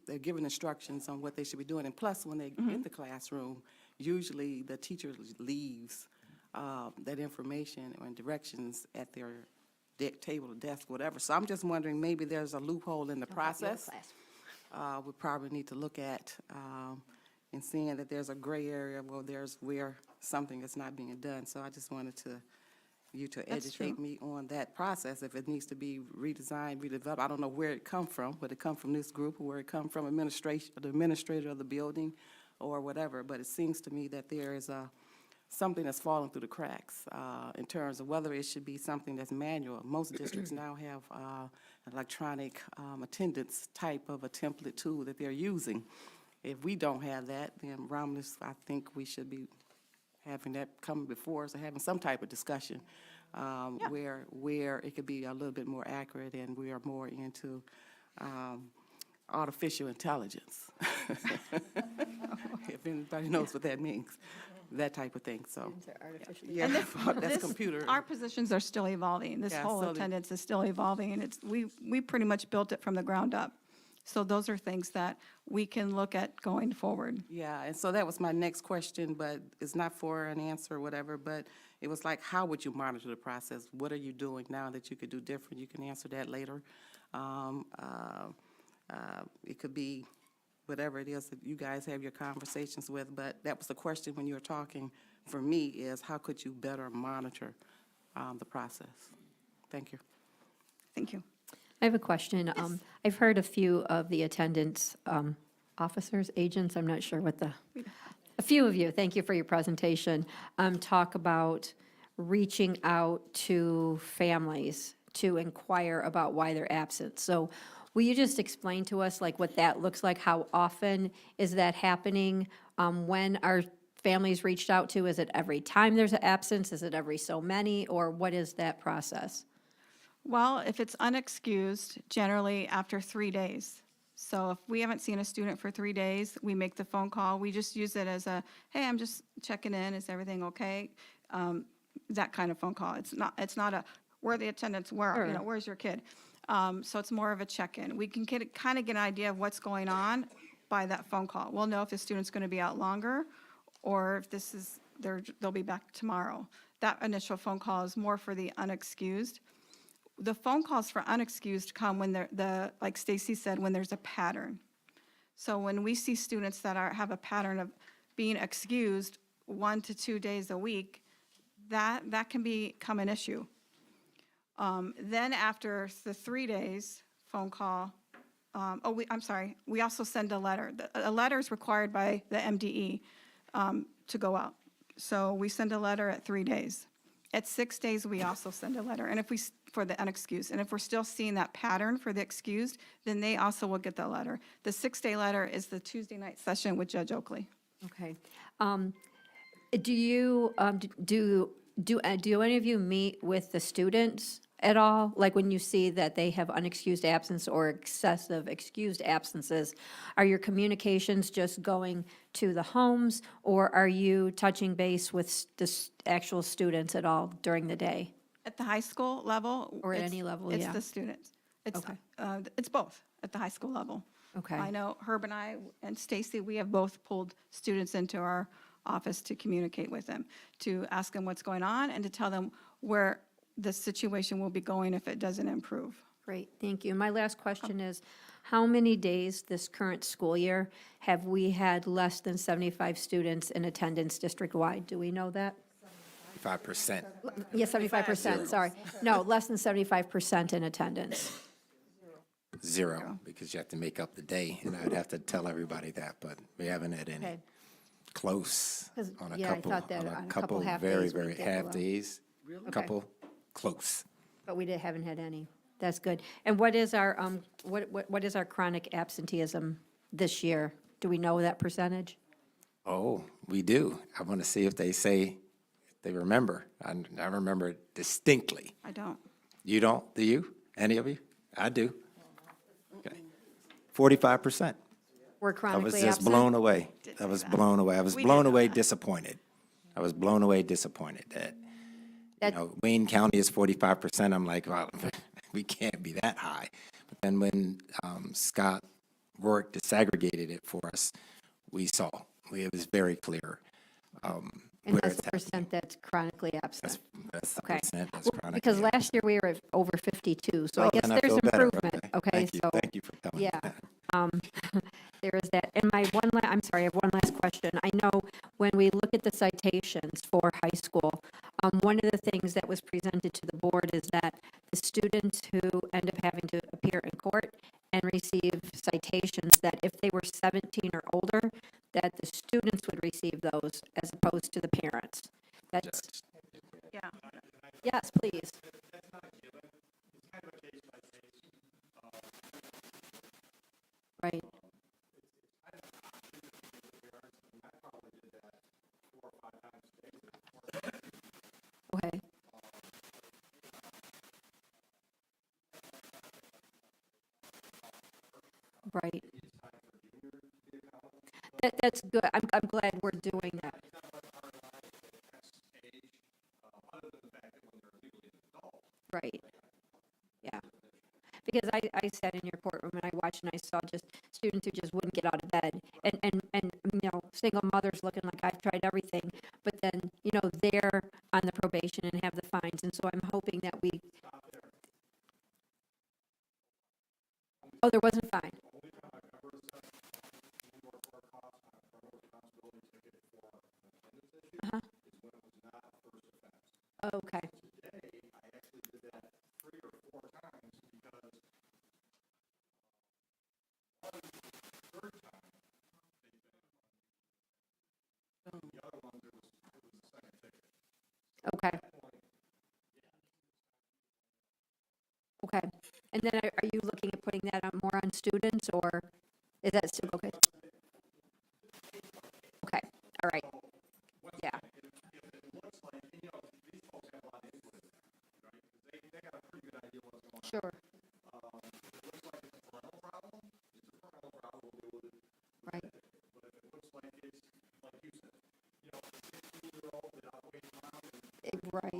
I: they're given instructions on what they should be doing. And plus, when they in the classroom, usually the teacher leaves that information and directions at their table, desk, whatever. So I'm just wondering, maybe there's a loophole in the process. We probably need to look at and seeing that there's a gray area, well, there's where something is not being done. So I just wanted you to
S: That's
I: educate
S: true.
I: me on that process, if it needs to be redesigned, redeveloped. I don't know where it come from, whether it come from this group or where it come from administration, the administrator of the building or whatever, but it seems to me that there is something that's falling through the cracks in terms of whether it should be something that's manual. Most districts now have electronic attendance type of a template tool that they're using. If we don't have that, then Romulus, I think we should be having that come before us, or having some type of discussion where it could be a little bit more accurate, and we are more into artificial intelligence. If anybody knows what that means, that type of thing, so. Yeah,
S: And
I: that's
S: this-
I: computer.
S: Our positions are still evolving. This
I: Yeah,
S: whole
I: so
S: attendance is still evolving, and we pretty much built it from the ground up. So those are things that we can look at going forward.
I: Yeah, and so that was my next question, but it's not for an answer or whatever, but it was like, how would you monitor the process? What are you doing now that you could do different? You can answer that later. It could be whatever it is that you guys have your conversations with, but that was the question when you were talking, for me, is how could you better monitor the process? Thank you.
S: Thank you.
C: I have a question. I've heard a few of the attendance officers, agents, I'm not sure what a few of you, thank you for your presentation, talk about reaching out to families to inquire about why they're absent. So will you just explain to us like what that looks like? How often is that happening? When are families reached out to? Is it every time there's an absence? Is it every so many? Or what is that process?
S: Well, if it's unexcused, generally after 3 days. So if we haven't seen a student for 3 days, we make the phone call. We just use it as a, hey, I'm just checking in, is everything okay? That kind of phone call. It's not a, where the attendants were, you know, where's your kid? So it's more of a check-in. We can kind of get an idea of what's going on by that phone call. We'll know if the student's going to be out longer or if this is, they'll be back tomorrow. That initial phone call is more for the unexcused. The phone calls for unexcused come when like Stacy said, when there's a pattern. So when we see students that have a pattern of being excused 1 to 2 days a week, that can become an issue. Then after the 3 days phone call, I'm sorry, we also send a letter. A letter is required by the MDE to go out. So we send a letter at 3 days. At 6 days, we also send a letter, and for the unexcused. And if we're still seeing that pattern for the excused, then they also will get the letter. The 6-day letter is the Tuesday night session with Judge Oakley.
C: Okay. Do you, do any of you meet with the students at all? Like when you see that they have unexcused absence or excessive excused absences, are your communications just going to the homes, or are you touching base with the actual students at all during the day?
S: At the high school level?
C: Or at
S: it's-
C: any level,
S: It's
C: yeah.
S: the students.
C: Okay.
S: It's both at the high school level.
C: Okay.
S: I know Herb and I and Stacy, we have both pulled students into our office to communicate with them, to ask them what's going on and to tell them where the situation will be going if it doesn't improve.
C: Great, thank you. My last question is, how many days this current school year have we had less than 75 students in attendance district-wide? Do we know that?
G: 5%.
C: Yes, 75%, sorry. No, less than 75% in attendance.
G: Zero, because you have to make up the day, and I'd have to tell everybody that, but we haven't had any
C: Okay.
G: close
C: 'Cause,
G: on a
C: yeah, I
G: couple,
C: thought that
G: on
C: on
G: a
C: a couple
G: couple
C: half
G: very,
C: days we
G: very
C: did
G: half
C: well.
G: days,
C: Okay.
G: couple close.
C: But we haven't had any. That's good. And what is our, what is our chronic absenteeism this year? Do we know that percentage?
G: Oh, we do. I want to see if they say, if they remember. I remember it distinctly.
S: I don't.
G: You don't, do you? Any of you? I do. Okay. 45%.
C: We're
G: I was
C: chronically
G: just
C: absent?
G: blown away. I was blown away. I was
S: We
G: blown
S: did know
G: away
S: that.
G: disappointed. I was blown away disappointed that,
C: That-
G: Wayne County is 45%. I'm like, well, we can't be that high. But then when Scott Rourke disaggregated it for us, we saw, it was very clear.
C: And
G: where
C: that's
G: it's
C: the percent that's chronically absent.
G: That's the
C: Okay.
G: percent that's
C: Well,
G: chronically
C: because last
G: absent.
C: year we were at over 52, so I
G: Oh,
C: guess
G: then I
C: there's
G: feel better.
C: improvement. Okay,
G: Thank you.
C: so.
G: Thank you for telling me
C: Yeah.
G: that.
C: There is that. And my I'm sorry, I have one last question. I know when we look at the citations for high school, one of the things that was presented to the board is that the students who end up having to appear in court and receive citations, that if they were 17 or older, that the students would receive those as opposed to the parents. That's,
D: Yeah.
C: yes, please. Right. Okay. Right. That's good. I'm glad we're doing that. Right. Yeah. Because I sat in your courtroom and I watched and I saw just students who just wouldn't get out of bed and single mothers looking like I've tried everything, but then, they're on the probation and have the fines. And so I'm hoping that we. Oh, there wasn't a fine. Uh-huh. Okay. Okay. Okay. And then are you looking at putting that on more on students, or is that still okay? Okay. All right. Yeah. Sure. Right. Right.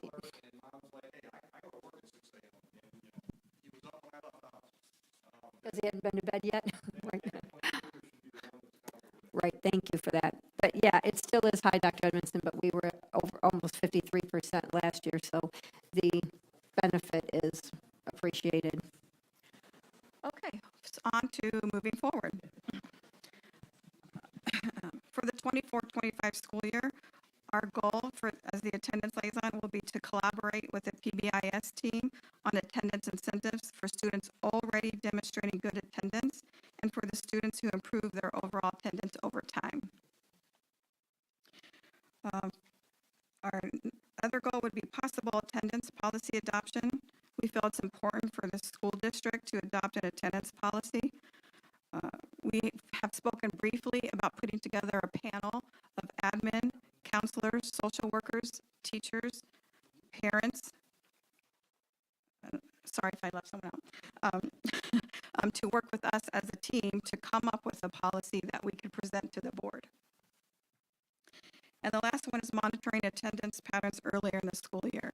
C: Because he hadn't been to bed yet? Right. Right, thank you for that. But yeah, it still is high, Dr. Edmondson, but we were over almost 53% last year, so the benefit is appreciated.
S: Okay, so on to moving forward. For the 24-25 school year, our goal as the attendance liaison will be to collaborate with the PBIS team on attendance incentives for students already demonstrating good attendance and for the students who improve their overall attendance over time. Our other goal would be possible attendance policy adoption. We feel it's important for the school district to adopt an attendance policy. We have spoken briefly about putting together a panel of admin, counselors, social workers, teachers, parents. Sorry if I left someone out. To work with us as a team to come up with a policy that we could present to the board. And the last one is monitoring attendance patterns earlier in the school year.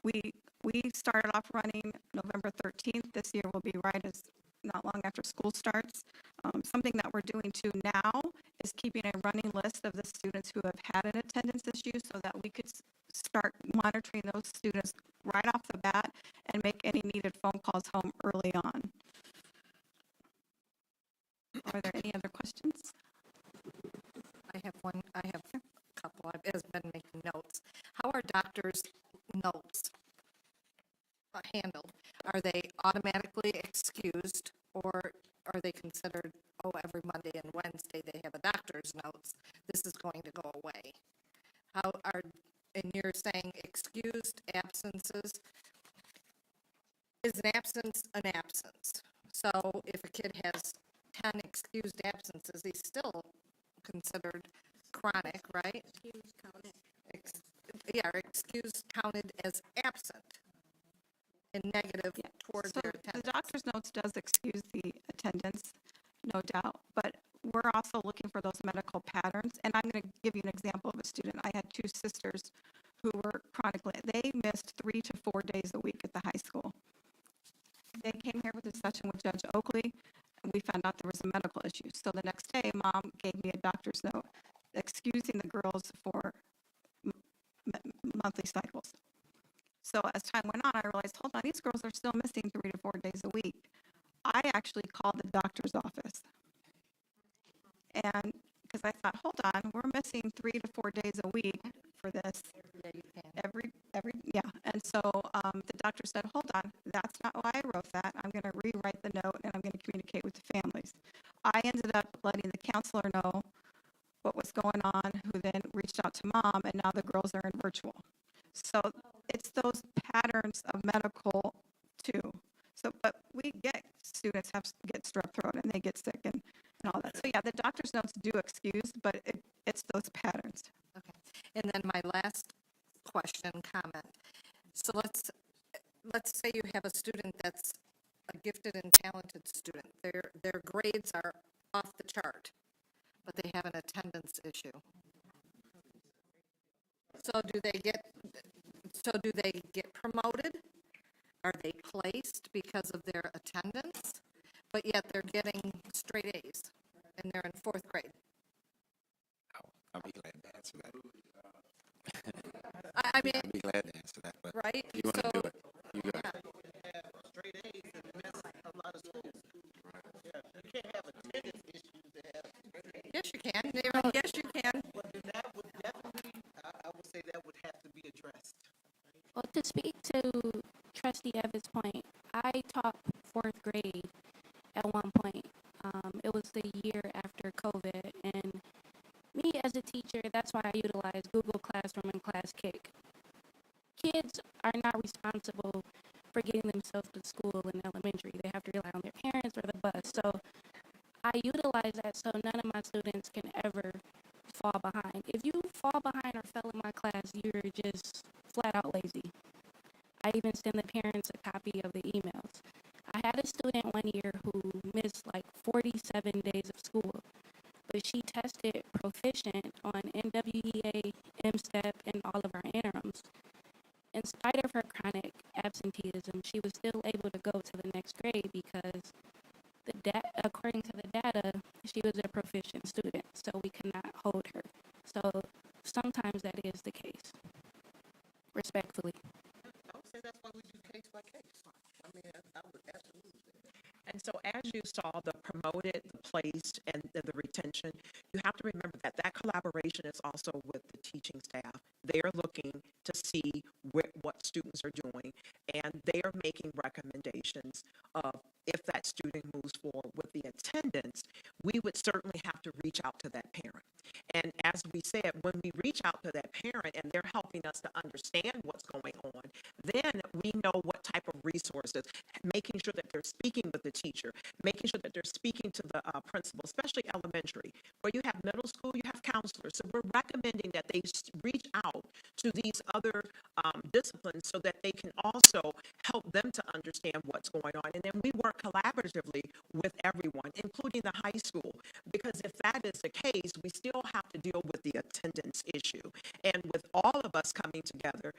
S: We started off running November 13th. This year will be right as not long after school starts. Something that we're doing too now is keeping a running list of the students who have had an attendance issue so that we could start monitoring those students right off the bat and make any needed phone calls home early on. Are there any other questions?
B: I have a couple. I've been making notes. How are doctors' notes handled? Are they automatically excused, or are they considered, every Monday and Wednesday they have a doctor's notes, this is going to go away? And you're saying excused absences, is an absence an absence? So if a kid has 10 excused absences, he's still considered chronic, right? Yeah, or excused counted as absent and negative toward
S: So
B: their
S: the
B: attendance.
S: doctor's notes does excuse the attendance, no doubt, but we're also looking for those medical patterns. And I'm going to give you an example of a student. I had two sisters who were chronically, they missed 3 to 4 days a week at the high school. They came here with a session with Judge Oakley, and we found out there was a medical issue. So the next day, Mom gave me a doctor's note excusing the girls for monthly cycles. So as time went on, I realized, hold on, these girls are still missing 3 to 4 days a week. I actually called the doctor's office. And because I thought, hold on, we're missing 3 to 4 days a week for this. Yeah. And so the doctor said, hold on, that's not why I wrote that. I'm going to rewrite the note and I'm going to communicate with the families. I ended up letting the counselor know what was going on, who then reached out to Mom, and now the girls are in virtual. So it's those patterns of medical too. So, but we get students get strep throat and they get sick and all that. So yeah, the doctor's notes do excuse, but it's those patterns.
B: Okay. And then my last question, comment. So let's say you have a student that's a gifted and talented student. Their grades are off the chart, but they have an attendance issue. So do they get promoted? Are they placed because of their attendance? But yet they're getting straight A's and they're in 4th grade.
G: I'll be glad to answer that.
B: I mean,
G: I'd be glad to answer that, but
B: right?
G: you want to
B: So-
G: do it. You go ahead.
R: Straight A's and miss a lot of schools. Yeah, you can't have attendance issues to have straight A's.
B: Yes, you can. Yes, you can.
R: Well, then that would definitely, I would say that would have to be addressed.
U: Well, to speak to Trustee Evans' point, I taught 4th grade at one point. It was the year after COVID, and me as a teacher, that's why I utilize Google Classroom and ClassKick. Kids are not responsible for getting themselves to school in elementary. They have to rely on their parents or the bus. So I utilize that so none of my students can ever fall behind. If you fall behind or fail in my class, you're just flat out lazy. I even send the parents a copy of the emails. I had a student one year who missed like 47 days of school, but she tested proficient on NWEA, MSTEP, and all of our interims. In spite of her chronic absenteeism, she was still able to go to the next grade because according to the data, she was a proficient student, so we could not hold her. So sometimes that is the case, respectfully.
R: I would say that's why we do case by case. I mean, I would absolutely.
Q: And so as you saw the promoted, the placed, and the retention, you have to remember that that collaboration is also with the teaching staff. They are looking to see what students are doing, and they are making recommendations of if that student moves forward with the attendance, we would certainly have to reach out to that parent. And as we said, when we reach out to that parent and they're helping us to understand what's going on, then we know what type of resources, making sure that they're speaking with the teacher, making sure that they're speaking to the principal, especially elementary, where you have middle school, you have counselors. So we're recommending that they reach out to these other disciplines so that they can also help them to understand what's going on. And then we work collaboratively with everyone, including the high school, because if that is the case, we still have to deal with the attendance issue. And with all of us coming together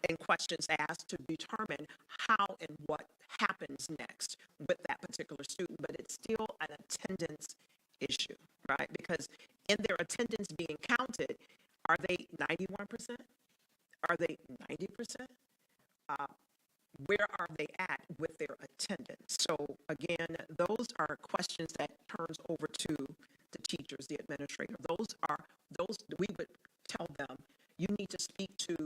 Q: and questions asked to determine how and what happens next with that particular student, but it's still an attendance issue, right? Because in their attendance being counted, are they 91%? Are they 90%? Where are they at with their attendance? So again, those are questions that turns over to the teachers, the administrator. Those we would tell them, you need to speak to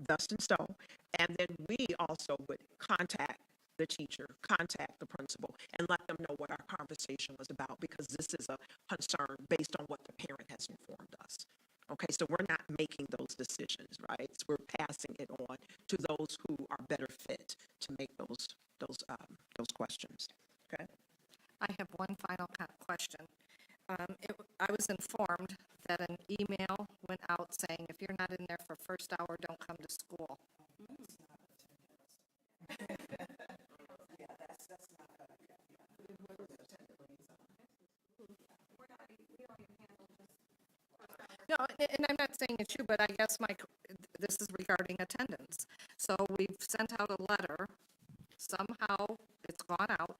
Q: thus and so, and then we also would contact the teacher, contact the principal, and let them know what our conversation was about, because this is a concern based on what the parent has informed us. Okay, so we're not making those decisions, right? So we're passing it on to those who are better fit to make those questions. Okay.
B: I have one final question. I was informed that an email went out saying, if you're not in there for first hour, don't come to school. No, and I'm not saying it's you, but I guess this is regarding attendance. So we've sent out a letter, somehow it's gone out,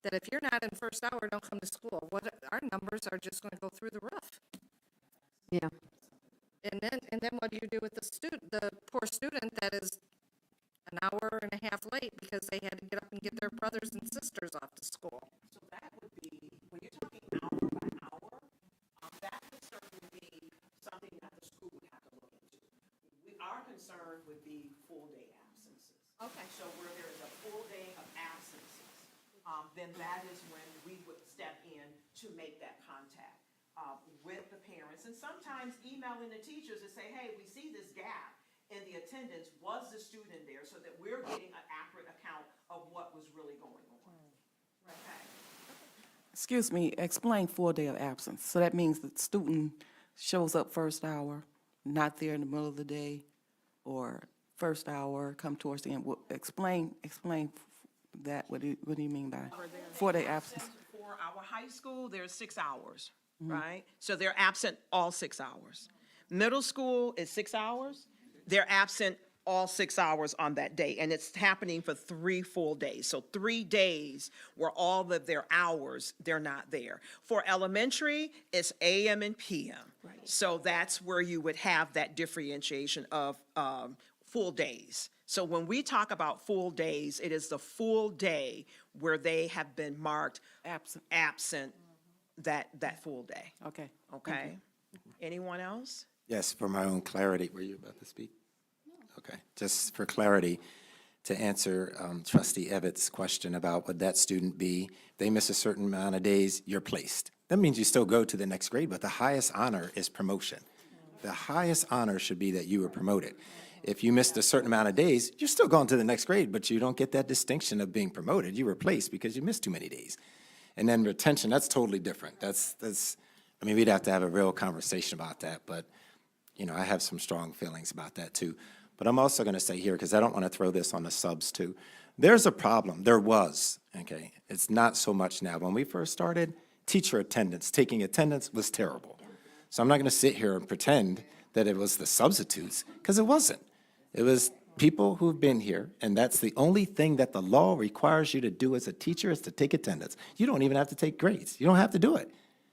B: that if you're not in first hour, don't come to school. Our numbers are just gonna go through the roof.
C: Yeah.
B: And then what do you do with the poor student that is an hour and a half late because they had to get up and get their brothers and sisters off to school?
Q: So that would be, when you're talking hour by hour, that would certainly be something that the school would have to look into. Our concern would be full-day absences. Okay. So where there is a full day of absences, then that is when we would step in to make that contact with the parents. And sometimes emailing the teachers and say, hey, we see this gap in the attendance. Was the student there? So that we're getting an accurate account of what was really going on. Okay.
I: Excuse me, explain full day of absence. So that means the student shows up first hour, not there in the middle of the day, or first hour, come towards the end. Explain that. What do you mean by 4 day absence?
Q: For our high school, there's 6 hours, right? So they're absent all 6 hours. Middle school is 6 hours. They're absent all 6 hours on that day, and it's happening for 3 full days. So 3 days where all of their hours, they're not there. For elementary, it's AM and PM. Right. So that's where you would have that differentiation of full days. So when we talk about full days, it is the full day where they have been marked absent that full day.
I: Okay.
Q: Okay? Anyone else?
G: Yes, for my own clarity, were you about to speak? Okay, just for clarity, to answer Trustee Evatt's question about would that student be, if they miss a certain amount of days, you're placed. That means you still go to the next grade, but the highest honor is promotion. The highest honor should be that you were promoted. If you missed a certain amount of days, you're still going to the next grade, but you don't get that distinction of being promoted. You were placed because you missed too many days. And then retention, that's totally different. That's I mean, we'd have to have a real conversation about that, but, you know, I have some strong feelings about that too. But I'm also going to say here, because I don't want to throw this on the subs too, there's a problem. There was, okay? It's not so much now. When we first started, teacher attendance, taking attendance was terrible. So I'm not going to sit here and pretend that it was the substitutes, because it wasn't. It was people who've been here, and that's the only thing that the law requires you to do as a teacher is to take attendance. You don't even have to take grades. You don't have to do it,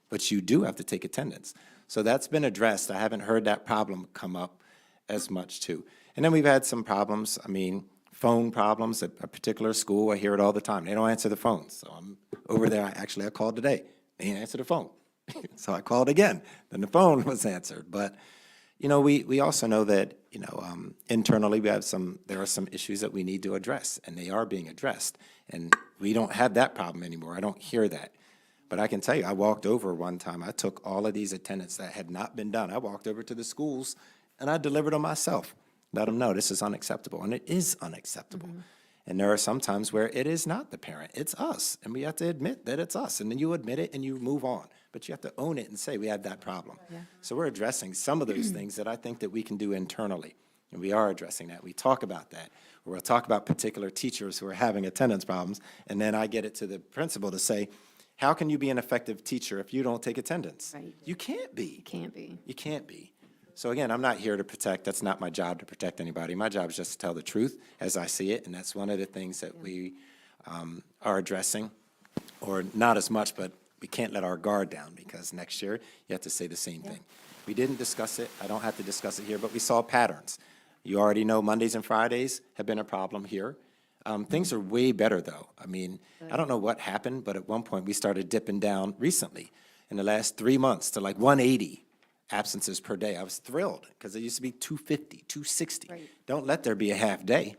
G: but you do have to take attendance. So that's been addressed. I haven't heard that problem come up as much too. And then we've had some problems, I mean, phone problems at a particular school. I hear it all the time. They don't answer the phones. So I'm over there. I called today. They didn't answer the phone. So I called again. Then the phone was answered. But, you know, we also know that, you know, internally there are some issues that we need to address, and they are being addressed. And we don't have that problem anymore. I don't hear that. But I can tell you, I walked over one time. I took all of these attendance that had not been done. I walked over to the schools, and I delivered them myself. Let them know this is unacceptable, and it is unacceptable. Mm-hmm. And there are some times where it is not the parent, it's us, and we have to admit that it's us, and then you admit it and you move on. But you have to own it and say, we have that problem. Yeah. So we're addressing some of those things that I think that we can do internally, and we are addressing that. We talk about that. We'll talk about particular teachers who are having attendance problems, and then I get it to the principal to say, how can you be an effective teacher if you don't take attendance? Right. You can't be.
C: Can't be.
G: You can't be. So again, I'm not here to protect. That's not my job to protect anybody. My job is just to tell the truth as I see it, and that's one of the things that we are addressing, or not as much, but we can't let our guard down, because next year you have to say the same thing. We didn't discuss it. I don't have to discuss it here, but we saw patterns. You already know Mondays and Fridays have been a problem here. Things are way better, though. I mean, I don't know what happened, but at one point we started dipping down recently in the last 3 months to like 180 absences per day. I was thrilled, because it used to be 250, 260. Right. Don't let there be a half day.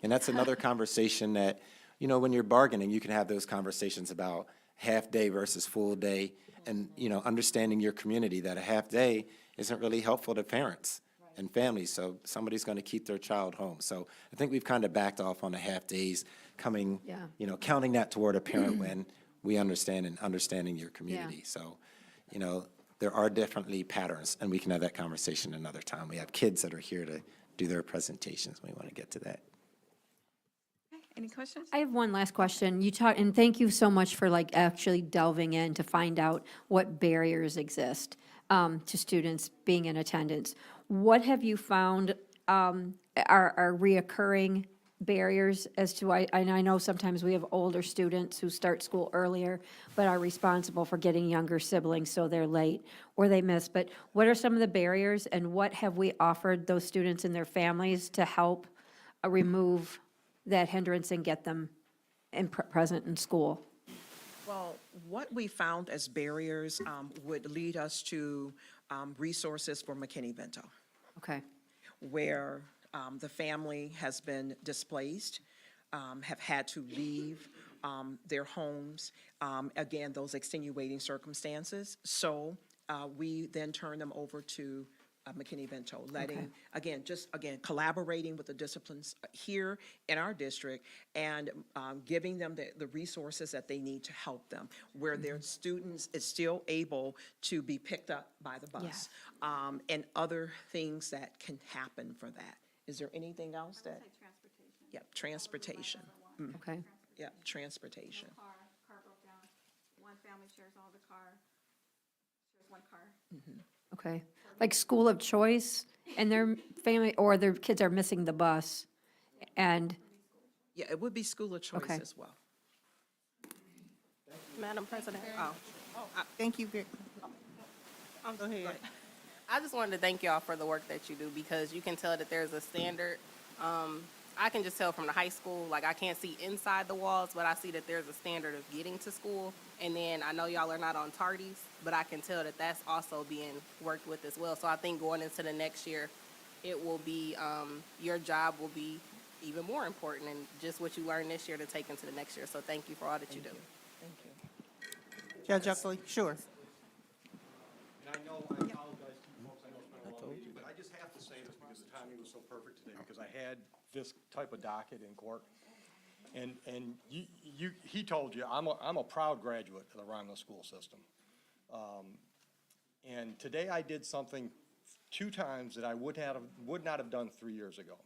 G: And that's another conversation that, you know, when you're bargaining, you can have those conversations about half day versus full day, and, you know, understanding your community that a half day isn't really helpful to parents and families, so somebody's going to keep their child home. So I think we've kind of backed off on the half days, coming, you know, counting that toward a parent when we understand and understanding your community. So, you know, there are definitely patterns, and we can have that conversation another time. We have kids that are here to do their presentations. We want to get to that.
S: Any questions?
C: I have one last question. You talk, and thank you so much for like actually delving in to find out what barriers exist to students being in attendance. What have you found are reoccurring barriers as to why, and I know sometimes we have older students who start school earlier, but are responsible for getting younger siblings, so they're late or they miss. But what are some of the barriers, and what have we offered those students and their families to help remove that hindrance and get them present in school?
Q: Well, what we found as barriers would lead us to resources for McKinney-Vento,
C: Okay.
Q: where the family has been displaced, have had to leave their homes, again, those extenuating circumstances. So we then turn them over to McKinney-Vento, letting, again, collaborating with the disciplines here in our district and giving them the resources that they need to help them, where their students is still able to be picked up by the bus, and other things that can happen for that. Is there anything else that? Transportation. Yep, transportation.
C: Okay.
Q: Yep, transportation.
S: Car broke down. One family shares all the car, shares one car.
C: Okay. Like school of choice, and their family, or their kids are missing the bus, and,
Q: Yeah, it would be school of choice
C: Okay.
Q: as well.
T: Madam President.
A: Thank you. Go ahead.
T: I just wanted to thank y'all for the work that you do, because you can tell that there's a standard. I can just tell from the high school, like I can't see inside the walls, but I see that there's a standard of getting to school. And then I know y'all are not on tardies, but I can tell that that's also being worked with as well. So I think going into the next year, it will be, your job will be even more important, and just what you learned this year to take into the next year. So thank you for all that you do.
Q: Thank you.
A: Judge Uckley, sure.
E: And I know, I apologize to you folks, I know it's been a long meeting, but I just have to say this because the timing was so perfect today, because I had this type of docket in court. And he told you, I'm a proud graduate of the Romulus school system. And today I did something 2 times that I would not have done 3 years ago.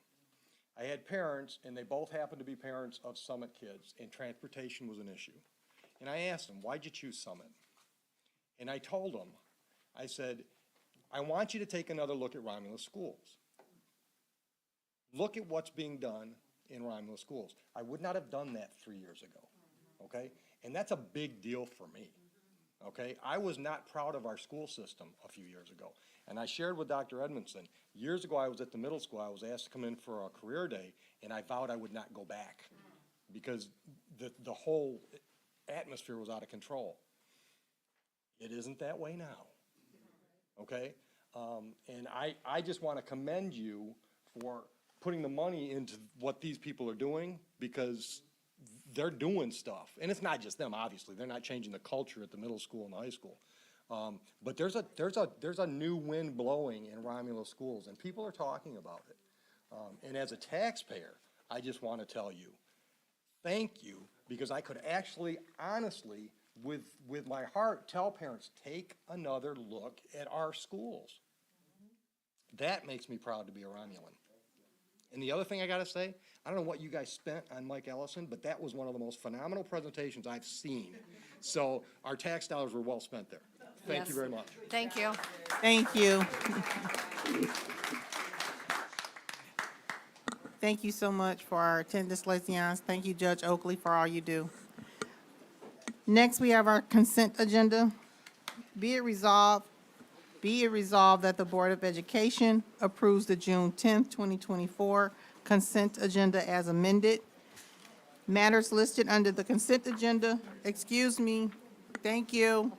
E: I had parents, and they both happened to be parents of Summit kids, and transportation was an issue. And I asked them, why'd you choose Summit? And I told them, I said, I want you to take another look at Romulus schools. Look at what's being done in Romulus schools. I would not have done that 3 years ago, okay? And that's a big deal for me, okay? I was not proud of our school system a few years ago. And I shared with Dr. Edmondson, years ago I was at the middle school, I was asked to come in for a career day, and I vowed I would not go back because the whole atmosphere was out of control. It isn't that way now, okay? And I just want to commend you for putting the money into what these people are doing, because they're doing stuff. And it's not just them, obviously. They're not changing the culture at the middle school and the high school. But there's a new wind blowing in Romulus schools, and people are talking about it. And as a taxpayer, I just want to tell you, thank you, because I could actually, honestly, with my heart, tell parents, take another look at our schools. That makes me proud to be a Romulan. And the other thing I gotta say, I don't know what you guys spent on Mike Ellison, but that was one of the most phenomenal presentations I've seen. So our tax dollars were well spent there. Thank you very much.
B: Thank you.
A: Thank you. Thank you so much for our attendance liaisons. Thank you, Judge Oakley, for all you do. Next, we have our consent agenda. Be it resolved that the Board of Education approves the June 10th, 2024 consent agenda as amended. Matters listed under the consent agenda, excuse me, thank you.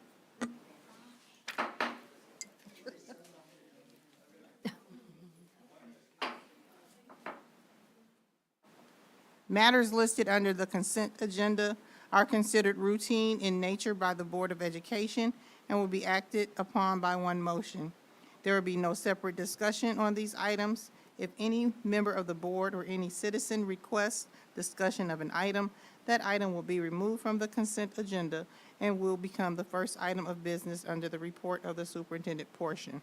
A: Matters listed under the consent agenda are considered routine in nature by the Board of Education and will be acted upon by one motion. There will be no separate discussion on these items. If any member of the board or any citizen requests discussion of an item, that item will be removed from the consent agenda and will become the first item of business under the report of the superintendent portion.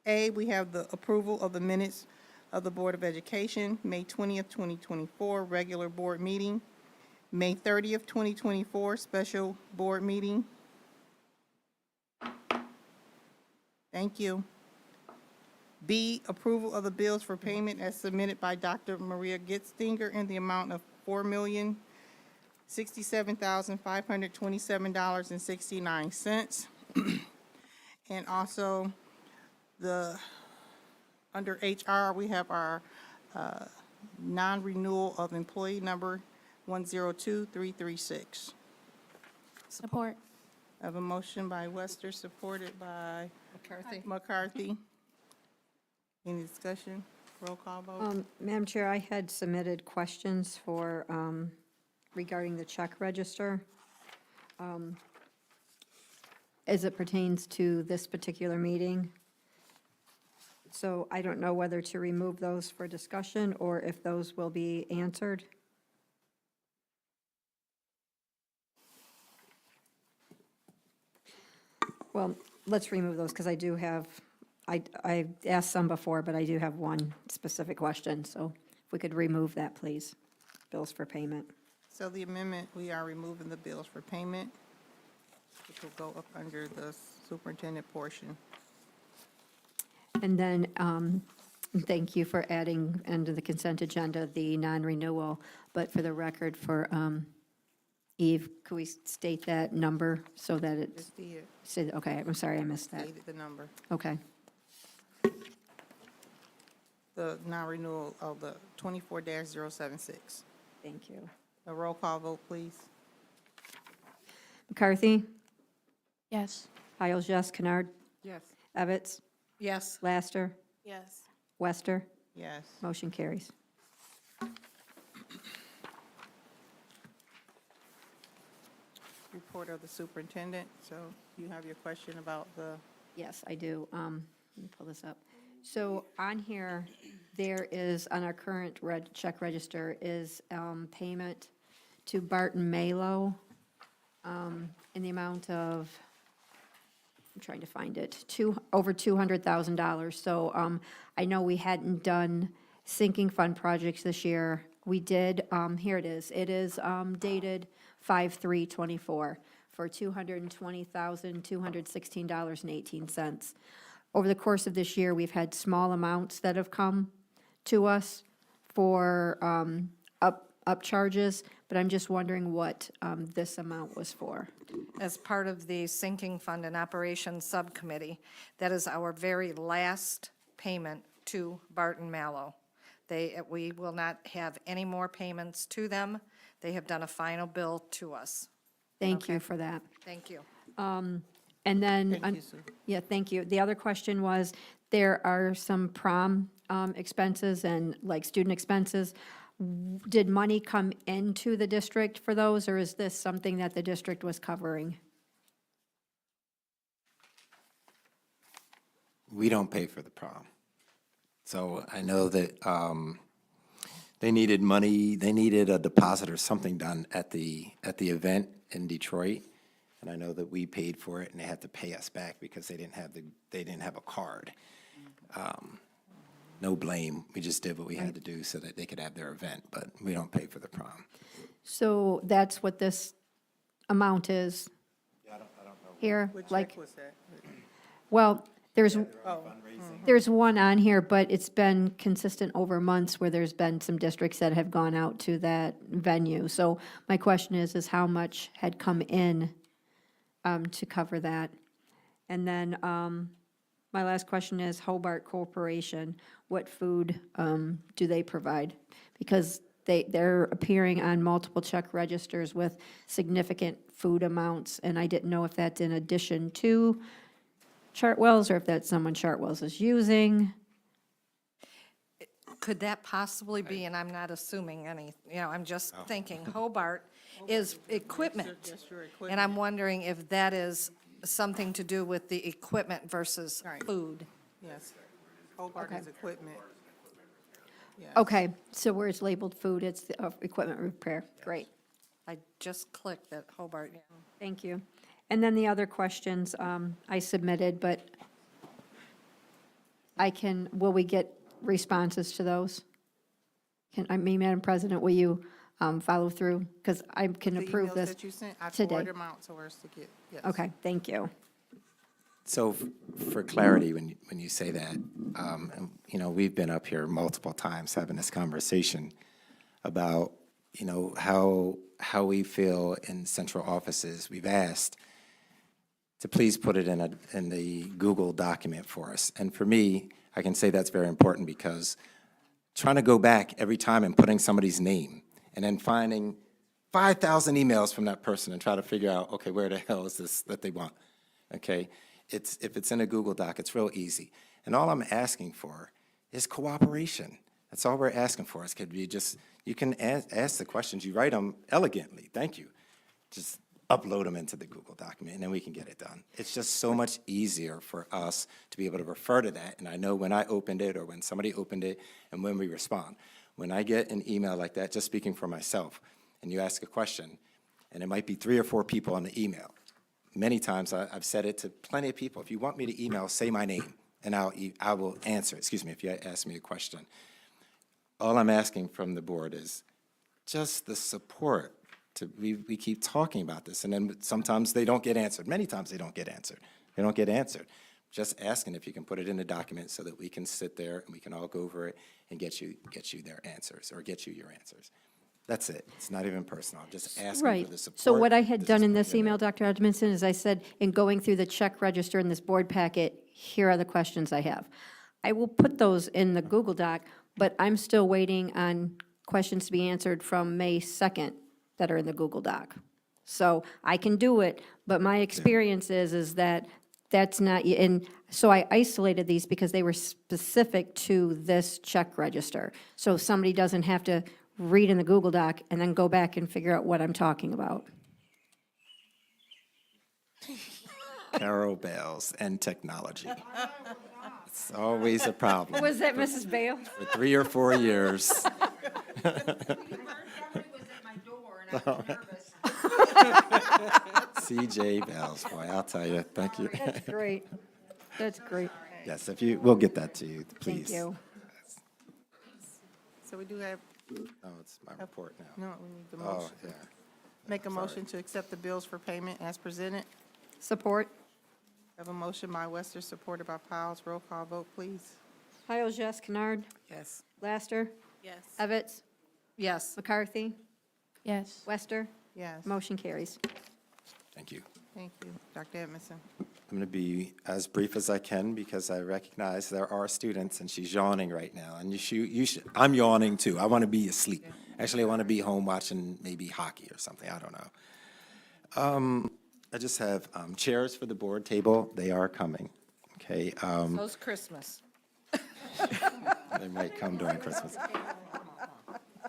A: A, we have the approval of the minutes of the Board of Education, May 20th, 2024, regular board meeting, May 30th, 2024, special board meeting. Thank you. B, approval of the bills for payment as submitted by Dr. Maria Gitstinger in the amount of $4,067,527.69. And also, under HR, we have our non-renewal of employee number 102336.
U: Support.
A: I have a motion by Wester, supported by
B: McCarthy?
A: McCarthy. Any discussion? Roll call vote?
C: Madam Chair, I had submitted questions for, regarding the check register, as it pertains to this particular meeting. So I don't know whether to remove those for discussion or if those will be answered. Well, let's remove those, because I do have, I asked some before, but I do have one specific question, so if we could remove that, please. Bills for payment.
A: So the amendment, we are removing the bills for payment, which will go up under the superintendent portion.
C: And then, thank you for adding under the consent agenda the non-renewal, but for the record, for Eve, could we state that number so that it's,
A: Just the,
C: okay, I'm sorry, I missed that.
A: stated the number,
C: Okay.
A: the non-renewal of the 24-076.
C: Thank you.
A: A roll call vote, please.
C: McCarthy?
U: Yes.
C: Hiles, yes. Kennard?
R: Yes.
C: Evans?
B: Yes.
C: Laster?
T: Yes.
C: Wester?
A: Yes.
C: Motion carries.
A: Report of the superintendent, so you have your question about the,
C: Yes, I do. Let me pull this up. So on here, there is, on our current check register, is payment to Barton Malo in the amount of, I'm trying to find it, over $200,000. So I know we hadn't done sinking fund projects this year. We did, here it is. It is dated 5/3/24 for $220,216.18. Over the course of this year, we've had small amounts that have come to us for up charges, but I'm just wondering what this amount was for.
B: As part of the sinking fund and operations subcommittee, that is our very last payment to Barton Mallow. We will not have any more payments to them. They have done a final bill to us.
C: Thank you for that.
B: Thank you.
C: And then,
A: Thank you, Sue.
C: yeah, thank you. The other question was, there are some prom expenses and like student expenses. Did money come into the district for those, or is this something that the district was covering?
G: We don't pay for the prom. So I know that they needed money, they needed a deposit or something done at the event in Detroit. And I know that we paid for it and they had to pay us back because they didn't have a card. No blame, we just did what we had to do so that they could have their event, but we don't pay for the prom.
C: So that's what this amount is here?
A: which
C: Like,
A: check was that?
C: well, there's,
A: Oh,
C: there's one on here, but it's been consistent over months where there's been some districts that have gone out to that venue. So my question is how much had come in to cover that? And then my last question is Hobart Corporation, what food do they provide? Because they're appearing on multiple check registers with significant food amounts, and I didn't know if that's in addition to Chartwell's or if that's someone Chartwell's is using.
B: Could that possibly be, and I'm not assuming any, I'm just thinking Hobart is equipment.
A: Just your
B: And I'm wondering if that is something to do with the equipment versus food.
A: Yes. Hobart is equipment. Yes.
C: Okay, so where it's labeled food, it's the equipment repair. Great,
B: I just clicked that Hobart.
C: Thank you. And then the other questions I submitted, but will we get responses to those? Madam President, will you follow through? Because I can
A: The
C: approve
A: emails
C: this
A: that you sent, I
C: today.
A: forwarded them out to us to get, yes.
C: Okay, thank you.
G: So for clarity, when you say that, and, you know, we've been up here multiple times having this conversation about, you know, how we feel in central offices. We've asked to please put it in the Google document for us. And for me, I can say that's very important because trying to go back every time and putting somebody's name and then finding 5,000 emails from that person and try to figure out, okay, where the hell is this that they want, okay? If it's in a Google Doc, it's real easy. And all I'm asking for is cooperation. That's all we're asking for. It could be just, you can ask the questions, you write them elegantly, thank you. Just upload them into the Google document, and then we can get it done. It's just so much easier for us to be able to refer to that, and I know when I opened it or when somebody opened it and when we respond. When I get an email like that, just speaking for myself, and you ask a question, and it might be 3 or 4 people on the email. Many times I've said it to plenty of people, if you want me to email, say my name, and I will answer. Excuse me, if you ask me a question. All I'm asking from the board is just the support. We keep talking about this, and then sometimes they don't get answered. Many times they don't get answered. They don't get answered. Just asking if you can put it in the document so that we can sit there and we can all go over it and get you their answers, or get you your answers. That's it. It's not even personal. I'm just asking
C: Right.
G: for the support.
C: So what I had done in
G: is
C: this email, Dr. Edmondson, is I said, in going through the check register in this board packet, here are the questions I have. I will put those in the Google Doc, but I'm still waiting on questions to be answered from May 2nd that are in the Google Doc. So I can do it, but my experience is that that's not, and so I isolated these because they were specific to this check register. So somebody doesn't have to read in the Google Doc and then go back and figure out what I'm talking about.
G: Carol Bales and technology. It's always a problem.
C: What was that, Mrs. Bale?
G: For 3 or 4 years. CJ Bales, boy, I'll tell you, thank you.
C: That's great. That's great.
G: Yes, we'll get that to you, please.
C: Thank you.
A: So we do have,
G: Oh, it's my report now.
A: no, we need the
G: Oh,
A: motion.
G: yeah.
A: Make a
G: Sorry.
A: motion to accept the bills for payment as presented.
C: Support.
A: Have a motion by Wester, supported by Piles. Roll call vote, please.
C: Piles, yes. Kennard?
A: Yes.
C: Laster?
T: Yes.
C: Evans?
B: Yes.
C: McCarthy?
U: Yes.
C: Wester?
A: Yes.
C: Motion carries.
G: Thank you.
A: Thank you. Dr. Edmondson.
G: I'm going to be as brief as I can because I recognize there are students, and she's yawning right now. And you should, I'm yawning too. I want to be asleep. Actually, I want to be home watching maybe hockey or something. I don't know. I just have chairs for the board table. They are coming. Okay.
B: So's Christmas.
G: They might come during Christmas.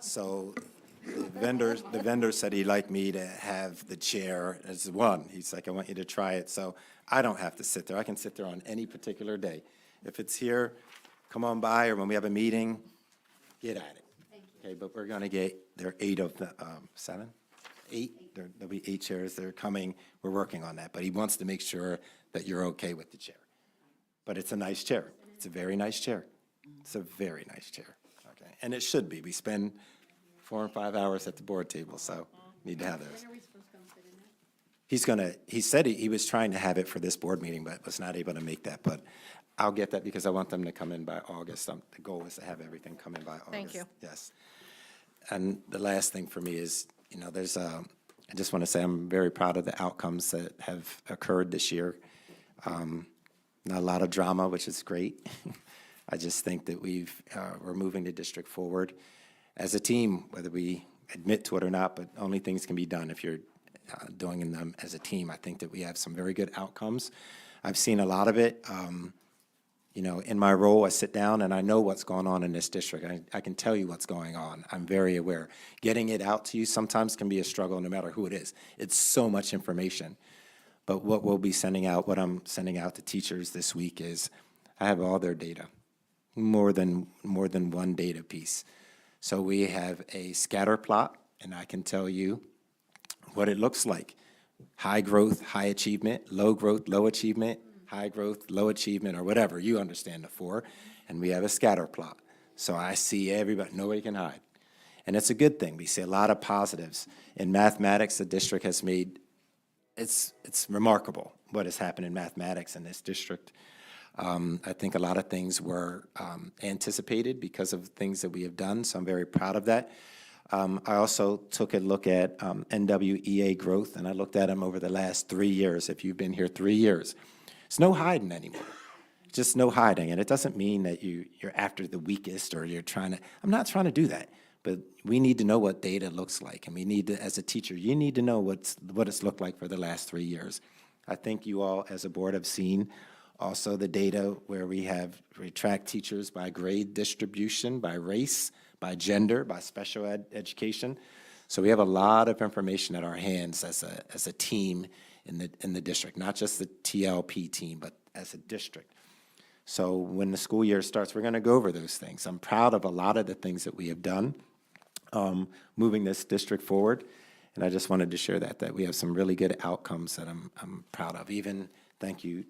G: So the vendor said he'd like me to have the chair as one. He's like, I want you to try it. So I don't have to sit there. I can sit there on any particular day. If it's here, come on by, or when we have a meeting, get at it. Okay, but we're going to get, there are 8 of the, 7? 8? There'll be 8 chairs. They're coming. We're working on that. But he wants to make sure that you're okay with the chair. But it's a nice chair. It's a very nice chair. It's a very nice chair. Okay, and it should be. We spend 4 and 5 hours at the board table, so need to have those. He said he was trying to have it for this board meeting, but was not able to make that. But I'll get that because I want them to come in by August. The goal is to have everything come in by August.
B: Thank you.
G: Yes. And the last thing for me is, you know, I just want to say I'm very proud of the outcomes that have occurred this year. Not a lot of drama, which is great. I just think that we're moving the district forward as a team, whether we admit to it or not, but only things can be done if you're doing them as a team. I think that we have some very good outcomes. I've seen a lot of it. You know, in my role, I sit down and I know what's going on in this district. I can tell you what's going on. I'm very aware. Getting it out to you sometimes can be a struggle no matter who it is. It's so much information. But what we'll be sending out, what I'm sending out to teachers this week is I have all their data, more than one data piece. So we have a scatter plot, and I can tell you what it looks like. High growth, high achievement, low growth, low achievement, high growth, low achievement, or whatever, you understand the four. And we have a scatter plot. So I see everybody, nobody can hide. And it's a good thing. We see a lot of positives. In mathematics, the district has made, it's remarkable what has happened in mathematics in this district. I think a lot of things were anticipated because of things that we have done, so I'm very proud of that. I also took a look at NWEA growth, and I looked at them over the last 3 years. If you've been here 3 years, it's no hiding anymore. Just no hiding, and it doesn't mean that you're after the weakest or you're trying to, I'm not trying to do that, but we need to know what data looks like, and we need to, as a teacher, you need to know what it's looked like for the last 3 years. I think you all, as a board, have seen also the data where we track teachers by grade distribution, by race, by gender, by special education. So we have a lot of information at our hands as a team in the district, not just the TLP team, but as a district. So when the school year starts, we're going to go over those things. I'm proud of a lot of the things that we have done, moving this district forward. And I just wanted to share that we have some really good outcomes that I'm proud of. Even, thank you,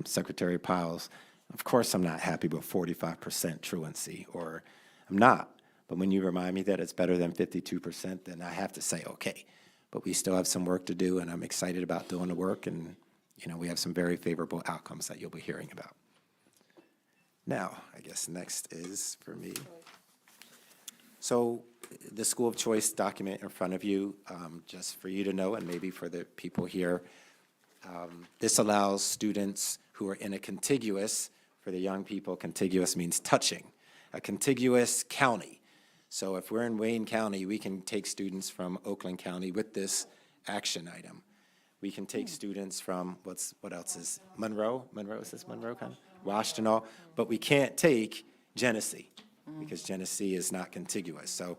G: Secretary Piles. Of course, I'm not happy with 45% truancy, or I'm not. But when you remind me that it's better than 52%, then I have to say, okay. But we still have some work to do, and I'm excited about doing the work. And, we have some very favorable outcomes that you'll be hearing about. Now, I guess next is for me. So the School of Choice document in front of you, just for you to know, and maybe for the people here, this allows students who are in a contiguous, for the young people, contiguous means touching, a contiguous county. So if we're in Wayne County, we can take students from Oakland County with this action item. We can take students from, what else is, Monroe? Is this Monroe County? Washtenaw, but we can't take Genesee, because Genesee is not contiguous. So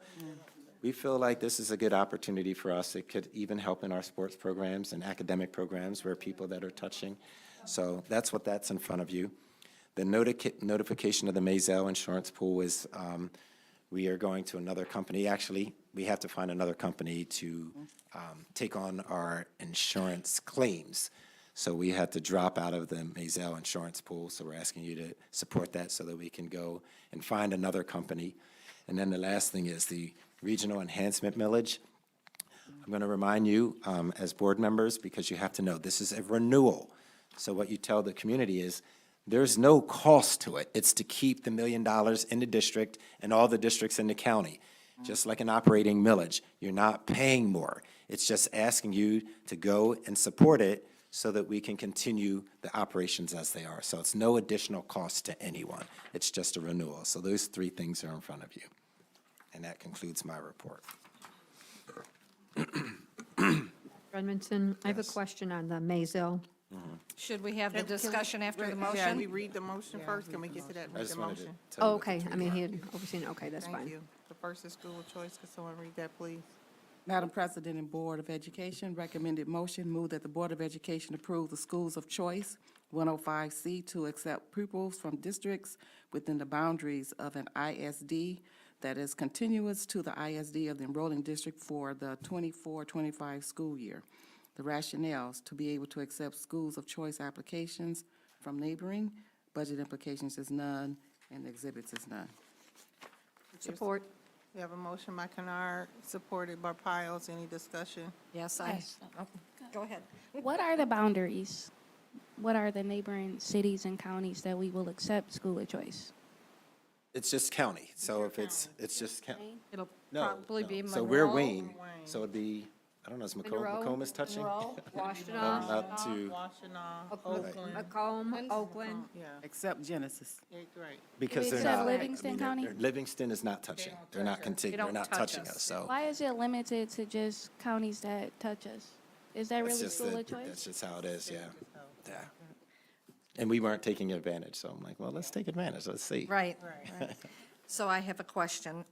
G: we feel like this is a good opportunity for us. It could even help in our sports programs and academic programs where people that are touching. So that's in front of you. The notification of the Maisel insurance pool is, we are going to another company. Actually, we have to find another company to take on our insurance claims. So we had to drop out of the Maisel insurance pool, so we're asking you to support that so that we can go and find another company. And then the last thing is the regional enhancement millage. I'm going to remind you as board members, because you have to know this is a renewal. So what you tell the community is there's no cost to it. It's to keep the $1 million in the district and all the districts in the county. Just like an operating millage, you're not paying more. It's just asking you to go and support it so that we can continue the operations as they are. So it's no additional cost to anyone. It's just a renewal. So those 3 things are in front of you. And that concludes my report.
C: Edmondson, I have a question on the Maisel.
B: Should we have the discussion after the
A: Can
B: motion?
A: we read the motion first? Can we get to that,
G: I
A: read
G: just
A: the
G: wanted to
A: motion?
G: tell you
C: Oh,
G: what the
C: okay, I
G: 3
C: mean,
G: are.
C: he had overseen, okay, that's fine.
A: Thank you. The first is school of choice. Could someone read that, please?
I: Madam President and Board of Education, recommended motion, move that the Board of Education approve the Schools of Choice 105C to accept pupils from districts within the boundaries of an ISD that is continuous to the ISD of the enrolling district for the 24-25 school year. The rationales to be able to accept schools of choice applications from neighboring, budget implications is none, and exhibits is none.
C: Support.
A: We have a motion by Kennard, supported by Piles. Any discussion?
B: Yes, go ahead.
U: What are the boundaries? What are the neighboring cities and counties that we will accept school of choice?
G: It's just county. So if it's just county.
B: It'll
G: No,
B: probably be
G: So we're
B: Monroe.
G: Wayne. So it'd be, I don't know, is Macoma's touching?
C: Washtenaw,
G: Up to,
A: Washtenaw, Oakland.
C: Macomb, Oakland.
A: Yeah,
I: Except Genesis.
A: yeah, right.
G: because
U: we
G: they're
U: accept
G: not.
U: Livingston County?
G: Livingston is not touching. They're not
B: They don't
G: they're not
B: touch
G: touching
B: us.
G: us, so.
U: Why is it limited to just counties that touch us? Is that
G: That's
U: really
G: just
U: school
G: the-
U: of choice?
G: That's just how it is, yeah. Yeah. And we weren't taking advantage, so I'm like, well, let's take advantage, let's see.
B: Right. So I have a question.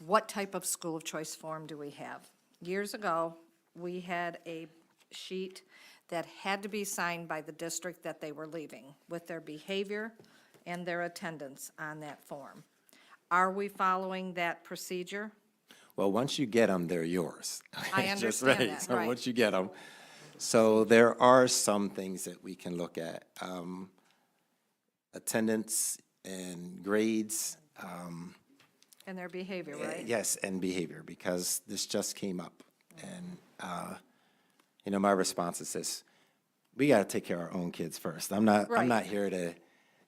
B: What type of school of choice form do we have? Years ago, we had a sheet that had to be signed by the district that they were leaving with their behavior and their attendance on that form. Are we following that procedure?
G: Well, once you get them, they're yours.
B: I
G: Just
B: understand that,
G: So
B: right.
G: once you get them. So there are some things that we can look at. Attendance and grades,
B: And their behavior, right?
G: yes, and behavior, because this just came up. And, you know, my response is this: we got to take care of our own kids first. I'm
B: Right.
G: not here to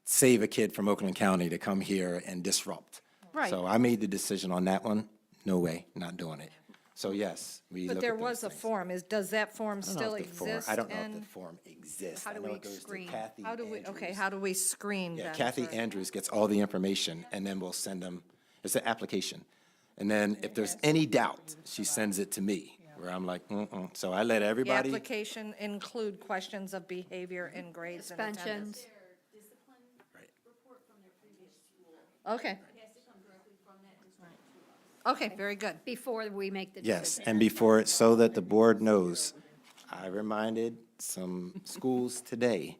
G: save a kid from Oakland County to come here and disrupt.
B: Right.
G: So I made the decision on that one. No way, not doing it. So yes, we look
B: But
G: at
B: there
G: those
B: was a
G: things.
B: form. Does that form
G: I don't know
B: still
G: if the form-
B: exist?
G: I don't know if
B: and
G: the form exists.
B: How
G: I
B: do
G: know
B: we
G: it goes to
B: screen?
G: Kathy
B: How do we, okay,
G: Andrews.
B: how do we screen
G: Yeah,
B: then?
G: Kathy
B: for-
G: Andrews gets all the information, and then we'll send them, it's an application. And then if there's any doubt, she sends it to me, where I'm like, mm-mm. So I let
B: The
G: everybody,
B: application include questions of behavior and grades and attendance?
C: Suspensions.
B: Okay. Okay, very good.
C: Before we make the decision.
G: yes, and before, so that the board knows, I reminded some schools today,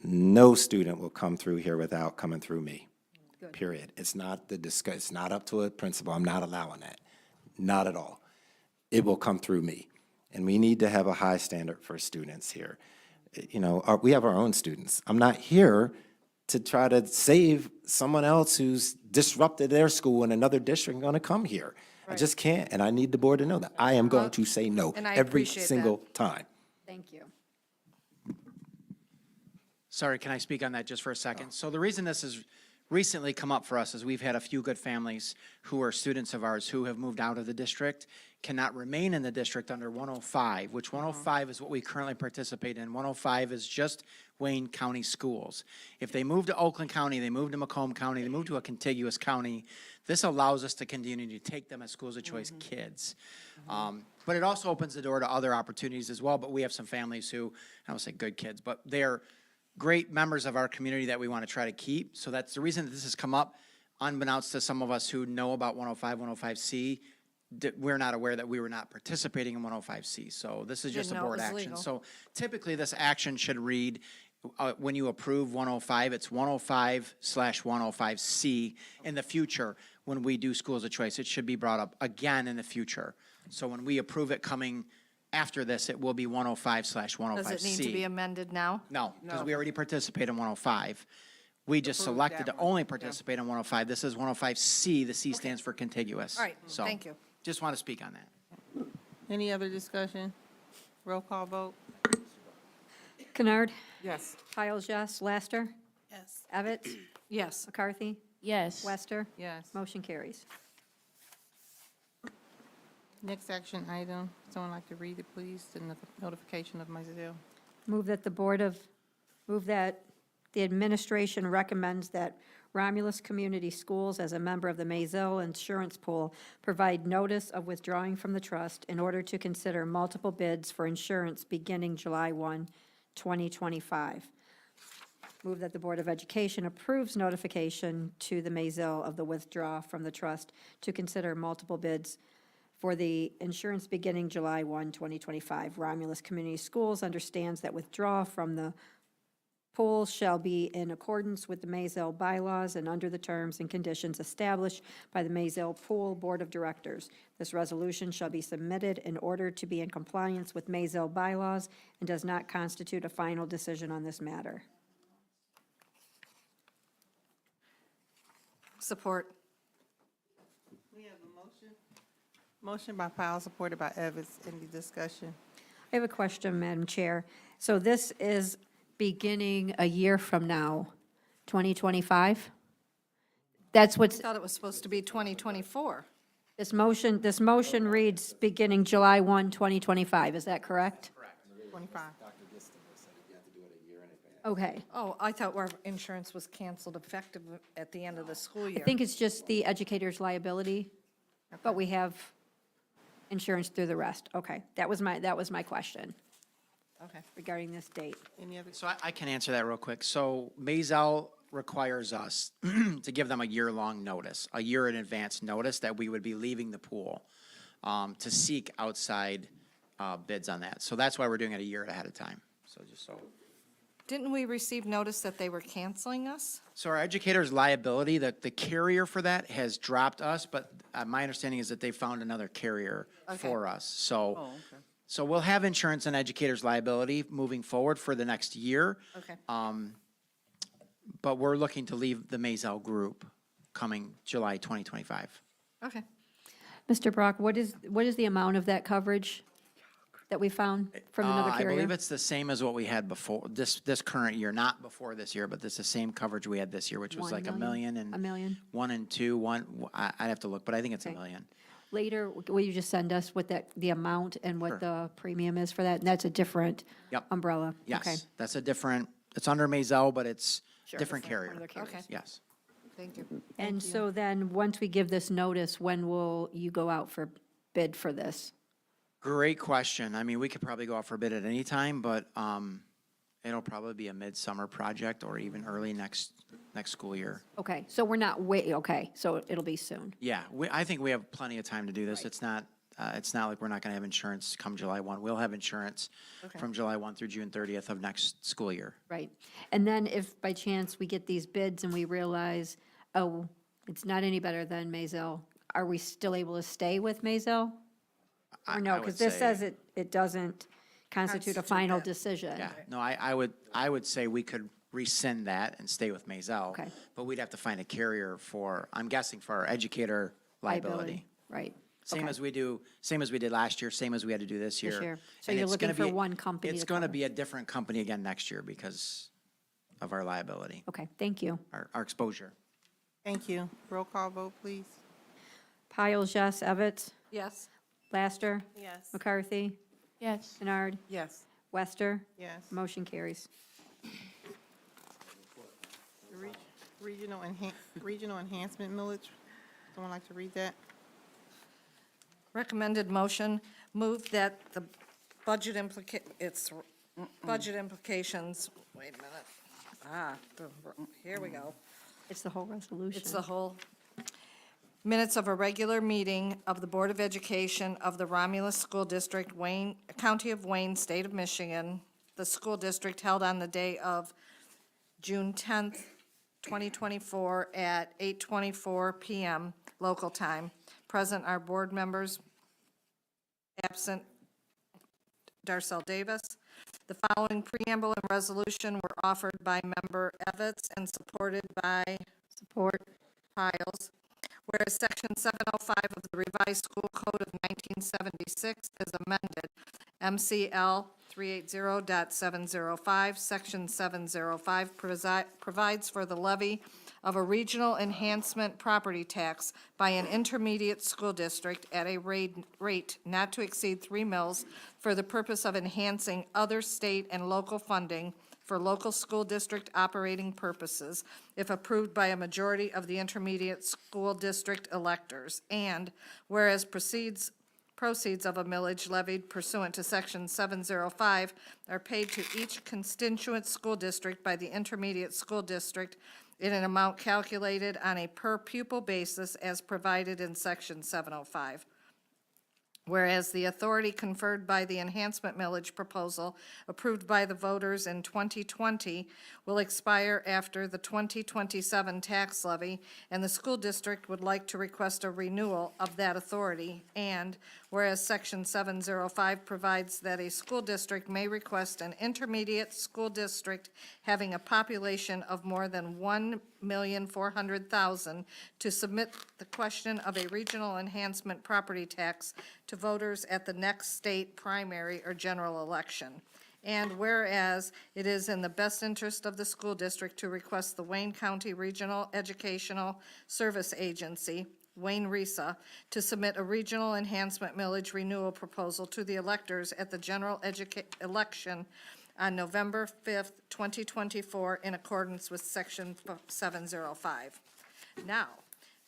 G: no student will come through here without coming through me.
C: Good.
G: Period. It's not it's not up to a principal. I'm not allowing that. Not at all. It will come through me. And we need to have a high standard for students here. You know, we have our own students. I'm not here to try to save someone else who's disrupted their school in another district and gonna come here. I just can't, and I need the board to know that. I am going to say no
B: And I
G: every
B: appreciate that.
G: single time.
C: Thank you.
F: Sorry, can I speak on that just for a second? So the reason this has recently come up for us is we've had a few good families who are students of ours who have moved out of the district, cannot remain in the district under 105, which 105 is what we currently participate in. 105 is just Wayne County schools. If they move to Oakland County, they move to Macomb County, they move to a contiguous county, this allows us to continue to take them as schools of choice kids. But it also opens the door to other opportunities as well, but we have some families who, I don't say good kids, but they're great members of our community that we want to try to keep. So that's the reason that this has come up, unbeknownst to some of us who know about 105, 105C. We're not aware that we were not participating in 105C. So this is just a
B: Didn't know it
F: board
B: was
F: action.
B: legal.
F: So typically, this action should read, when you approve 105, it's 105/105C. In the future, when we do schools of choice, it should be brought up again in the future. So when we approve it coming after this, it will be 105/105C.
B: Does it need to be amended now?
F: No, because we already participate in 105. We just selected to only participate in 105. This is 105C. The C stands for contiguous.
B: All right,
F: So,
B: thank you.
F: just want to speak on that.
A: Any other discussion? Roll call vote?
C: Kennard?
I: Yes.
C: Piles, yes. Laster?
B: Yes.
C: Evans?
B: Yes.
C: McCarthy?
U: Yes.
C: Wester?
A: Yes.
C: Motion carries.
A: Next action item, someone like to read it, please, the notification of Mizell.
C: Move that the administration recommends that Romulus Community Schools, as a member of the Maisel Insurance Pool, provide notice of withdrawing from the trust in order to consider multiple bids for insurance beginning July 1, 2025. Move that the Board of Education approves notification to the Maisel of the withdrawal from the trust to consider multiple bids for the insurance beginning July 1, 2025. Romulus Community Schools understands that withdrawal from the pool shall be in accordance with the Maisel bylaws and under the terms and conditions established by the Maisel Pool Board of Directors. This resolution shall be submitted in order to be in compliance with Maisel bylaws and does not constitute a final decision on this matter.
B: Support.
A: We have a motion. Motion by Powell, supported by Evans. Any discussion?
C: I have a question, Madam Chair. So this is beginning a year from now, 2025? That's
B: I
C: what's,
B: thought it was supposed to be 2024.
C: this motion reads beginning July 1, 2025. Is that correct?
A: 25.
C: Okay.
B: Oh, I thought our insurance was canceled effective at the end of the school year.
C: I think it's just the educator's liability, but we have insurance through the rest. Okay, that was my question
B: Okay.
C: regarding this date.
A: Any other?
F: So I can answer that real quick. So Maisel requires us to give them a year-long notice, a year in advance notice that we would be leaving the pool to seek outside bids on that. So that's why we're doing it a year ahead of time. So just so.
B: Didn't we receive notice that they were canceling us?
F: So our educator's liability, that the carrier for that has dropped us, but my understanding is that they found another carrier
B: Okay.
F: for us. So,
A: Oh, okay.
F: so we'll have insurance on educator's liability moving forward for the next year.
B: Okay.
F: But we're looking to leave the Maisel group coming July 2025.
B: Okay.
C: Mr. Brock, what is the amount of that coverage that we found from another
F: I
C: carrier?
F: believe it's the same as what we had before, this current year, not before this year, but this is the same coverage we had this year, which was
C: 1
F: like $1
C: million?
F: million and.
C: $1 million?
F: 1 and 2, I'd have to look, but I think it's $1
C: Okay.
F: million.
C: Later, will you just send us what the amount and what
F: Sure.
C: the premium is for that? And that's a different
F: Yep.
C: umbrella? Okay.
F: Yes, that's a different, it's under Maisel, but it's
C: Sure.
F: different
C: One
F: carrier.
C: of their carriers.
B: Okay.
F: Yes.
B: Thank you.
C: And so then, once we give this notice, when will you go out for bid for this?
F: Great question. I mean, we could probably go out for bid at any time, but it'll probably be a midsummer project or even early next school year.
C: Okay, so we're not okay, so it'll be soon.
F: Yeah, I think we have plenty of time to do this. It's not like we're not going to have insurance come July 1. We'll have insurance
C: Okay.
F: from July 1 through June 30th of next school year.
C: Right. And then if by chance we get these bids and we realize, oh, it's not any better than Maisel, are we still able to stay with Maisel? Or no,
F: I would
C: because this
F: say-
C: says it doesn't constitute a final
A: that.
C: decision.
F: Yeah, no, I would say we could rescind that and stay with Maisel.
C: Okay.
F: But we'd have to find a carrier for, I'm guessing for our educator liability.
C: Right.
F: Same
C: Okay.
F: as we did last year, same as we had to do this year.
C: year. So
F: And
C: you're
F: it's
C: looking
F: gonna
C: for
F: be-
C: one company
F: It's
C: to
F: going to
C: cover.
F: be a different company again next year because of our liability,
C: Okay, thank you.
F: our exposure.
A: Thank you. Roll call vote, please.
C: Piles, yes. Evans?
B: Yes.
C: Laster?
T: Yes.
C: McCarthy?
T: Yes.
C: Kennard?
A: Yes.
C: Wester?
A: Yes.
C: Motion carries.
A: Regional enhancement millage. Someone like to read that?
B: Recommended motion, move that the budget budget implications, wait a minute. Here we go.
C: It's the whole resolution.
B: It's the whole minutes of a regular meeting of the Board of Education of the Romulus School District, Wayne, County of Wayne, State of Michigan, the school district held on the day of June 10th, 2024 at 8:24 PM local time. Present are board members, absent Darcel Davis. The following preamble and resolution were offered by member Evans and supported by
C: Support.
B: Piles. Whereas Section 705 of the Revised School Code of 1976 is amended, MCL 380.705, Section 705 provides for the levy of a regional enhancement property tax by an intermediate school district at a rate not to exceed 3 mils for the purpose of enhancing other state and local funding for local school district operating purposes if approved by a majority of the intermediate school district electors. And whereas proceeds of a millage levied pursuant to Section 705 are paid to each constituent school district by the intermediate school district in an amount calculated on a per-pupil basis as provided in Section 705. Whereas the authority conferred by the enhancement millage proposal approved by the voters in 2020 will expire after the 2027 tax levy, and the school district would like to request a renewal of that authority. And whereas Section 705 provides that a school district may request an intermediate school district having a population of more than 1,400,000 to submit the question of a regional enhancement property tax to voters at the next state primary or general election. And whereas it is in the best interest of the school district to request the Wayne County Regional Educational Service Agency, Wayne RESA, to submit a regional enhancement millage renewal proposal to the electors at the general election on November 5th, 2024, in accordance with Section 705. Now,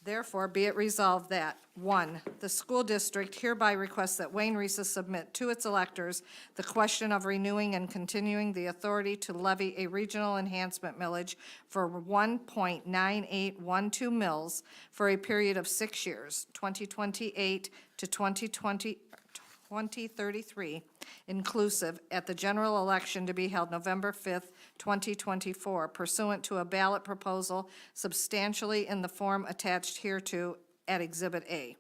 B: therefore, be it resolved that, 1, the school district hereby requests that Wayne RESA submit to its electors the question of renewing and continuing the authority to levy a regional enhancement millage for 1.9812 mils for a period of 6 years, 2028 to 2020, 2033, inclusive, at the general election to be held November 5th, 2024, pursuant to a ballot proposal substantially in the form attached hereto at Exhibit A.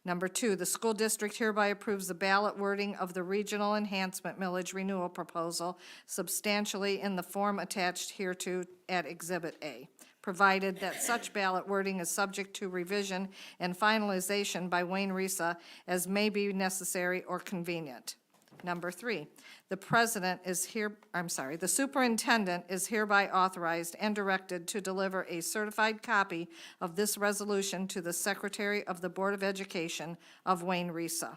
B: Number 2, the school district hereby approves the ballot wording of the Regional Enhancement Millage Renewal Proposal substantially in the form attached hereto at Exhibit A, provided that such ballot wording is subject to revision and finalization by Wayne Risa as may be necessary or convenient. Number 3, the superintendent is hereby authorized and directed to deliver a certified copy of this resolution to the Secretary of the Board of Education of Wayne Risa.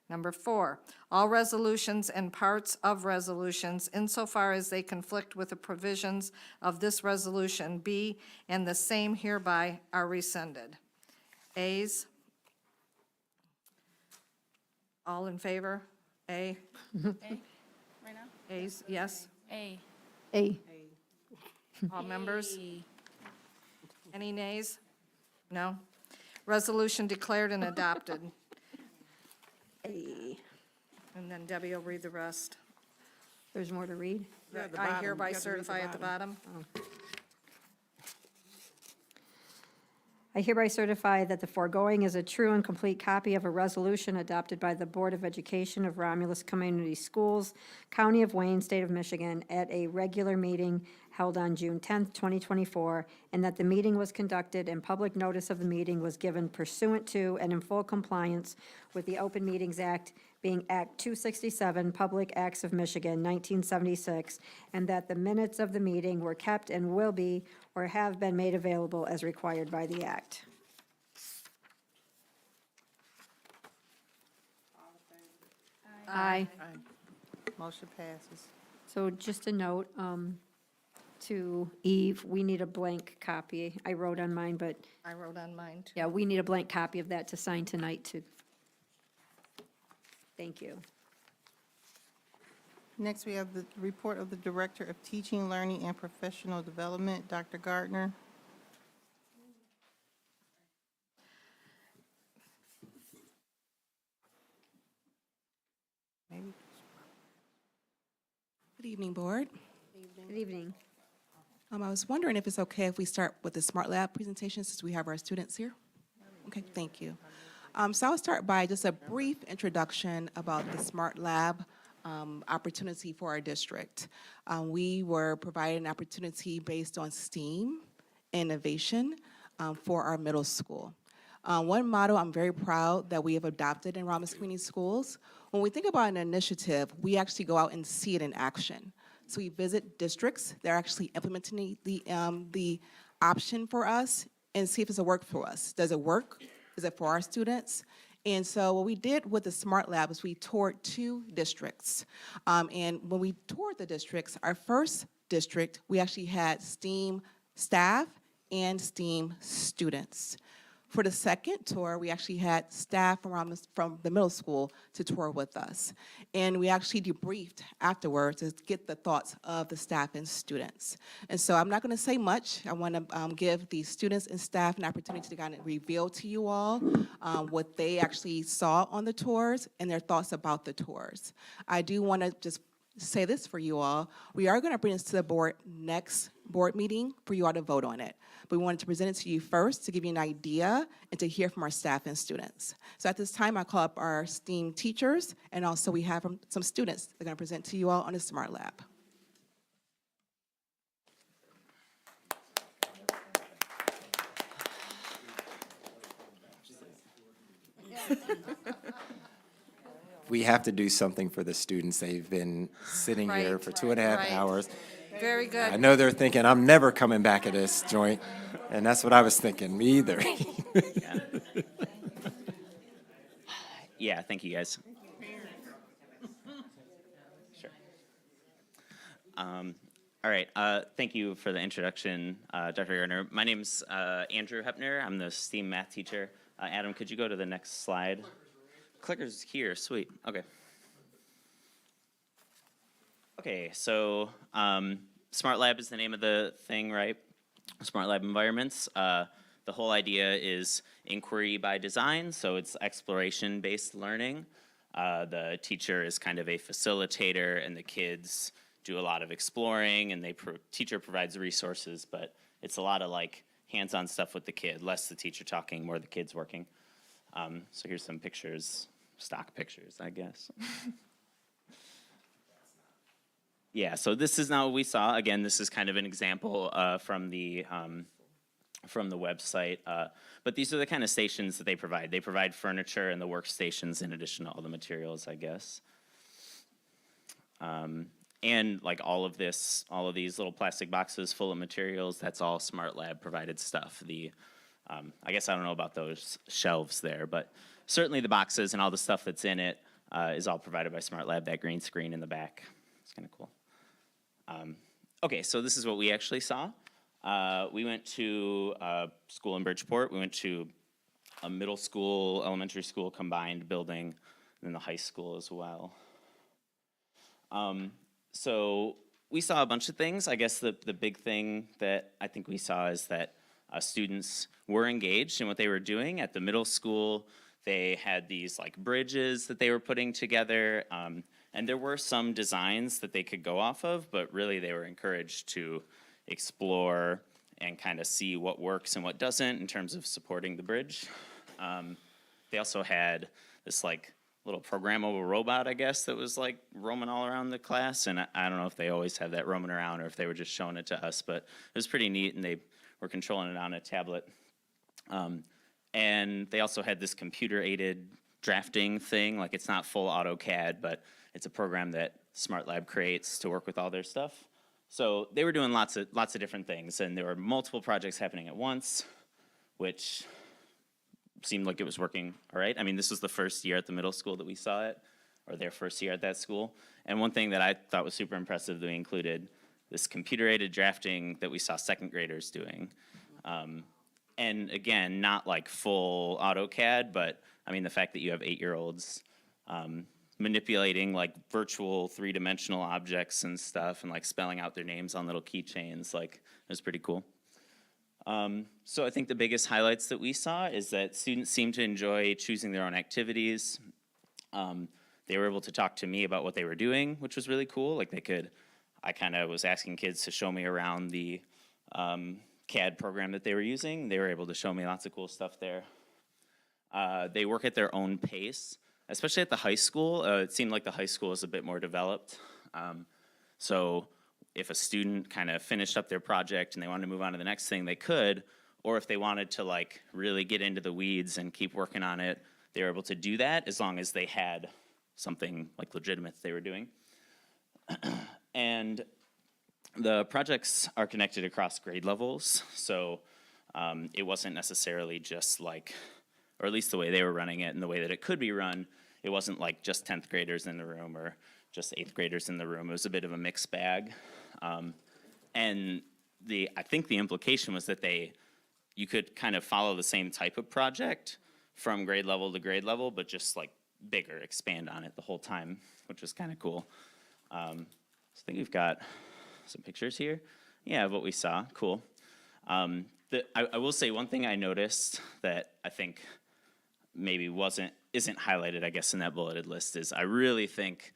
B: Number 4, all resolutions and parts of resolutions insofar as they conflict with the provisions of this resolution be and the same hereby are rescinded. Ayes? All in favor? A?
T: A, right now?
B: Ayes, yes?
T: A.
C: A.
B: All members? Any nays? No? Resolution declared and adopted. A. And then Debbie will read the rest.
C: There's more to read?
I: at the
B: I
I: bottom.
B: hereby
I: You have to read the
B: certify at the bottom.
C: I hereby certify that the foregoing is a true and complete copy of a resolution adopted by the Board of Education of Romulus Community Schools, County of Wayne, State of Michigan, at a regular meeting held on June 10th, 2024, and that the meeting was conducted and public notice of the meeting was given pursuant to and in full compliance with the Open Meetings Act, being Act 267, Public Acts of Michigan, 1976, and that the minutes of the meeting were kept and will be or have been made available as required by the Act. Aye.
A: Motion passes.
C: So just a note to Eve, we need a blank copy. I wrote on mine, but,
B: I wrote on mine, too.
C: yeah, we need a blank copy of that to sign tonight, too. Thank you.
A: Next, we have the report of the Director of Teaching, Learning, and Professional Development, Dr. Gardner. Maybe.
I: Good evening, Board.
C: Good evening.
I: I was wondering if it's okay if we start with the Smart Lab presentation since we have our students here? Okay, thank you. So I'll start by just a brief introduction about the Smart Lab opportunity for our district. We were provided an opportunity based on STEAM innovation for our middle school. One model I'm very proud that we have adopted in Romulus Community Schools, when we think about an initiative, we actually go out and see it in action. So we visit districts that are actually implementing the option for us and see if it's a work for us. Does it work? Is it for our students? And so what we did with the Smart Lab is we toured 2 districts. And when we toured the districts, our first district, we actually had STEAM staff and STEAM students. For the second tour, we actually had staff from the middle school to tour with us. And we actually debriefed afterwards to get the thoughts of the staff and students. And so I'm not going to say much. I want to give the students and staff an opportunity to kind of reveal to you all what they actually saw on the tours and their thoughts about the tours. I do want to just say this for you all. We are going to bring this to the board next board meeting for you all to vote on it. But we wanted to present it to you first to give you an idea and to hear from our staff and students. So at this time, I call up our STEAM teachers, and also we have some students that are going to present to you all on the Smart Lab.
G: We have to do something for the students. They've been sitting here
B: Right,
G: for 2.5
B: right.
G: hours.
B: Very good.
G: I know they're thinking, I'm never coming back to this joint, and that's what I was thinking, me either.
H: Yeah, thank you, guys. Sure. All right, thank you for the introduction, Dr. Gardner. My name's Andrew Hepner. I'm the STEAM math teacher. Adam, could you go to the next slide? Clicker's here, sweet, okay. Okay, so Smart Lab is the name of the thing, right? Smart Lab environments. The whole idea is inquiry by design, so it's exploration-based learning. The teacher is kind of a facilitator, and the kids do a lot of exploring, and teacher provides the resources, but it's a lot of like hands-on stuff with the kid, less the teacher talking, more the kids working. So here's some pictures, stock pictures, I guess. Yeah, so this is now what we saw. Again, this is kind of an example from the website. But these are the kind of stations that they provide. They provide furniture and the workstations in addition to all the materials, I guess. And like all of these little plastic boxes full of materials, that's all Smart Lab provided stuff. I guess I don't know about those shelves there, but certainly the boxes and all the stuff that's in it is all provided by Smart Lab, that green screen in the back. It's kind of cool. Okay, so this is what we actually saw. We went to a school in Bridgeport. We went to a middle school, elementary school combined building, and then the high school as well. So we saw a bunch of things. I guess the big thing that I think we saw is that students were engaged in what they were doing. At the middle school, they had these like bridges that they were putting together, and there were some designs that they could go off of, but really they were encouraged to explore and kind of see what works and what doesn't in terms of supporting the bridge. They also had this like little programmable robot, I guess, that was like roaming all around the class, and I don't know if they always have that roaming around or if they were just showing it to us, but it was pretty neat, and they were controlling it on a tablet. And they also had this computer-aided drafting thing, like it's not full AutoCAD, but it's a program that Smart Lab creates to work with all their stuff. So they were doing lots of different things, and there were multiple projects happening at once, which seemed like it was working all right. I mean, this was the first year at the middle school that we saw it, or their first year at that school. And one thing that I thought was super impressive that we included, this computer-aided drafting that we saw second graders doing. And again, not like full AutoCAD, but I mean, the fact that you have 8-year-olds manipulating like virtual 3-dimensional objects and stuff, and like spelling out their names on little keychains, like it was pretty cool. So I think the biggest highlights that we saw is that students seemed to enjoy choosing their own activities. They were able to talk to me about what they were doing, which was really cool. Like I kind of was asking kids to show me around the CAD program that they were using. They were able to show me lots of cool stuff there. They work at their own pace, especially at the high school. It seemed like the high school is a bit more developed. So if a student kind of finished up their project and they wanted to move on to the next thing, they could, or if they wanted to like really get into the weeds and keep working on it, they were able to do that as long as they had something like legitimate they were doing. And the projects are connected across grade levels, so it wasn't necessarily just like, or at least the way they were running it and the way that it could be run, it wasn't like just 10th graders in the room or just 8th graders in the room. It was a bit of a mixed bag. And I think the implication was that you could kind of follow the same type of project from grade level to grade level, but just like bigger, expand on it the whole time, which was kind of cool. So I think we've got some pictures here. Yeah, of what we saw, cool. I will say one thing I noticed that I think maybe isn't highlighted, I guess, in that bulleted list is I really think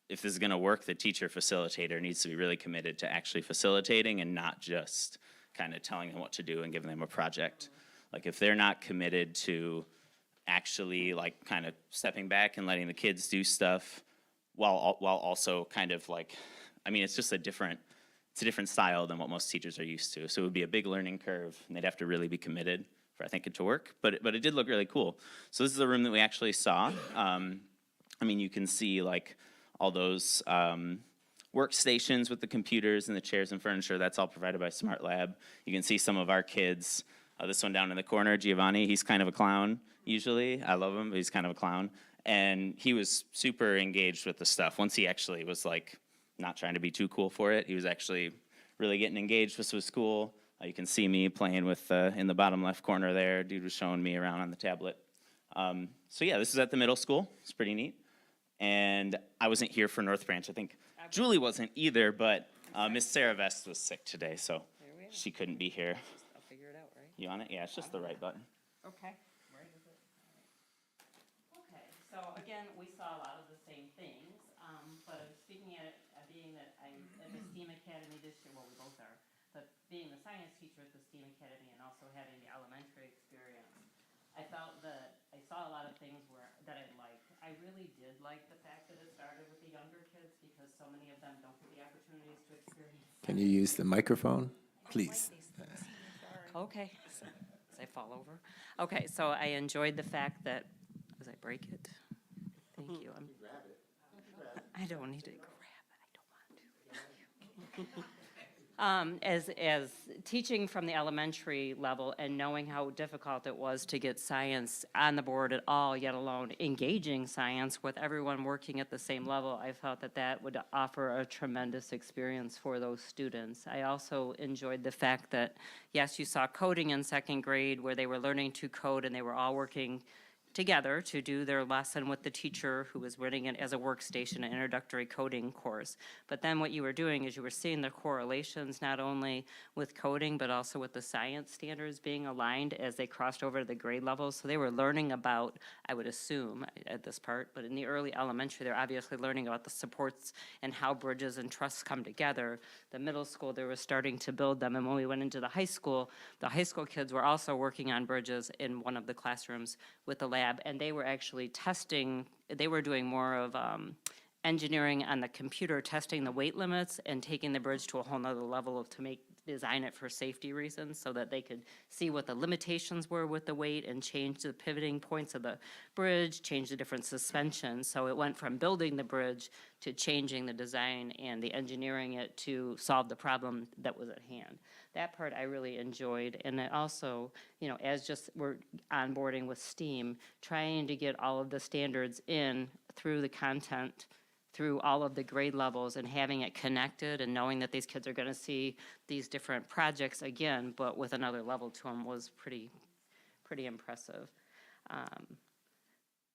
H: if this is gonna work, the teacher facilitator needs to be really committed to actually facilitating and not just kind of telling them what to do and giving them a project. Like if they're not committed to actually like kind of stepping back and letting the kids do stuff while also kind of like, I mean, it's just a different style than what most teachers are used to. So it would be a big learning curve, and they'd have to really be committed for, I think, it to work. But it did look really cool. So this is the room that we actually saw. I mean, you can see like all those workstations with the computers and the chairs and furniture. That's all provided by Smart Lab. You can see some of our kids. This one down in the corner, Giovanni, he's kind of a clown usually. I love him, but he's kind of a clown. And he was super engaged with the stuff. Once he actually was like not trying to be too cool for it, he was actually really getting engaged. This was cool. You can see me playing with, in the bottom left corner there, dude was showing me around on the tablet. So yeah, this is at the middle school. It's pretty neat. And I wasn't here for North Branch. I think Julie wasn't either, but Miss Sarah Vest was sick today, so she couldn't be here.
I: I'll figure it out, right?
H: You on it? Yeah, it's just the right button.
I: Okay. Where is it? Okay, so
M: so again, we saw a lot of the same things, but speaking at it, being that I'm at the STEAM Academy this year, well, we both are, but being the science teacher at the STEAM Academy and also having the elementary experience, I felt that I saw a lot of things that I liked. I really did like the fact that it started with the younger kids because so many of them don't get the opportunities to experience.
G: Can you use the microphone, please?
M: Okay, as I fall over. Okay, so I enjoyed the fact that, as I break it, thank you. I don't need to grab it, I don't want to. As teaching from the elementary level and knowing how difficult it was to get science on the board at all, yet alone engaging science with everyone working at the same level, I felt that that would offer a tremendous experience for those students. I also enjoyed the fact that, yes, you saw coding in second grade where they were learning to code and they were all working together to do their lesson with the teacher who was running it as a workstation, an introductory coding course. But then what you were doing is you were seeing the correlations not only with coding, but also with the science standards being aligned as they crossed over to the grade levels. So they were learning about, I would assume at this part, but in the early elementary, they're obviously learning about the supports and how bridges and trusts come together. The middle school, they were starting to build them. And when we went into the high school kids were also working on bridges in one of the classrooms with the lab, and they were actually testing, they were doing more of engineering on the computer, testing the weight limits and taking the bridge to a whole nother level to design it for safety reasons so that they could see what the limitations were with the weight and change the pivoting points of the bridge, change the different suspensions. So it went from building the bridge to changing the design and the engineering it to solve the problem that was at hand. That part I really enjoyed. And I also, you know, as just we're onboarding with STEAM, trying to get all of the standards in through the content, through all of the grade levels and having it connected and knowing that these kids are going to see these different projects again, but with another level to them was pretty impressive.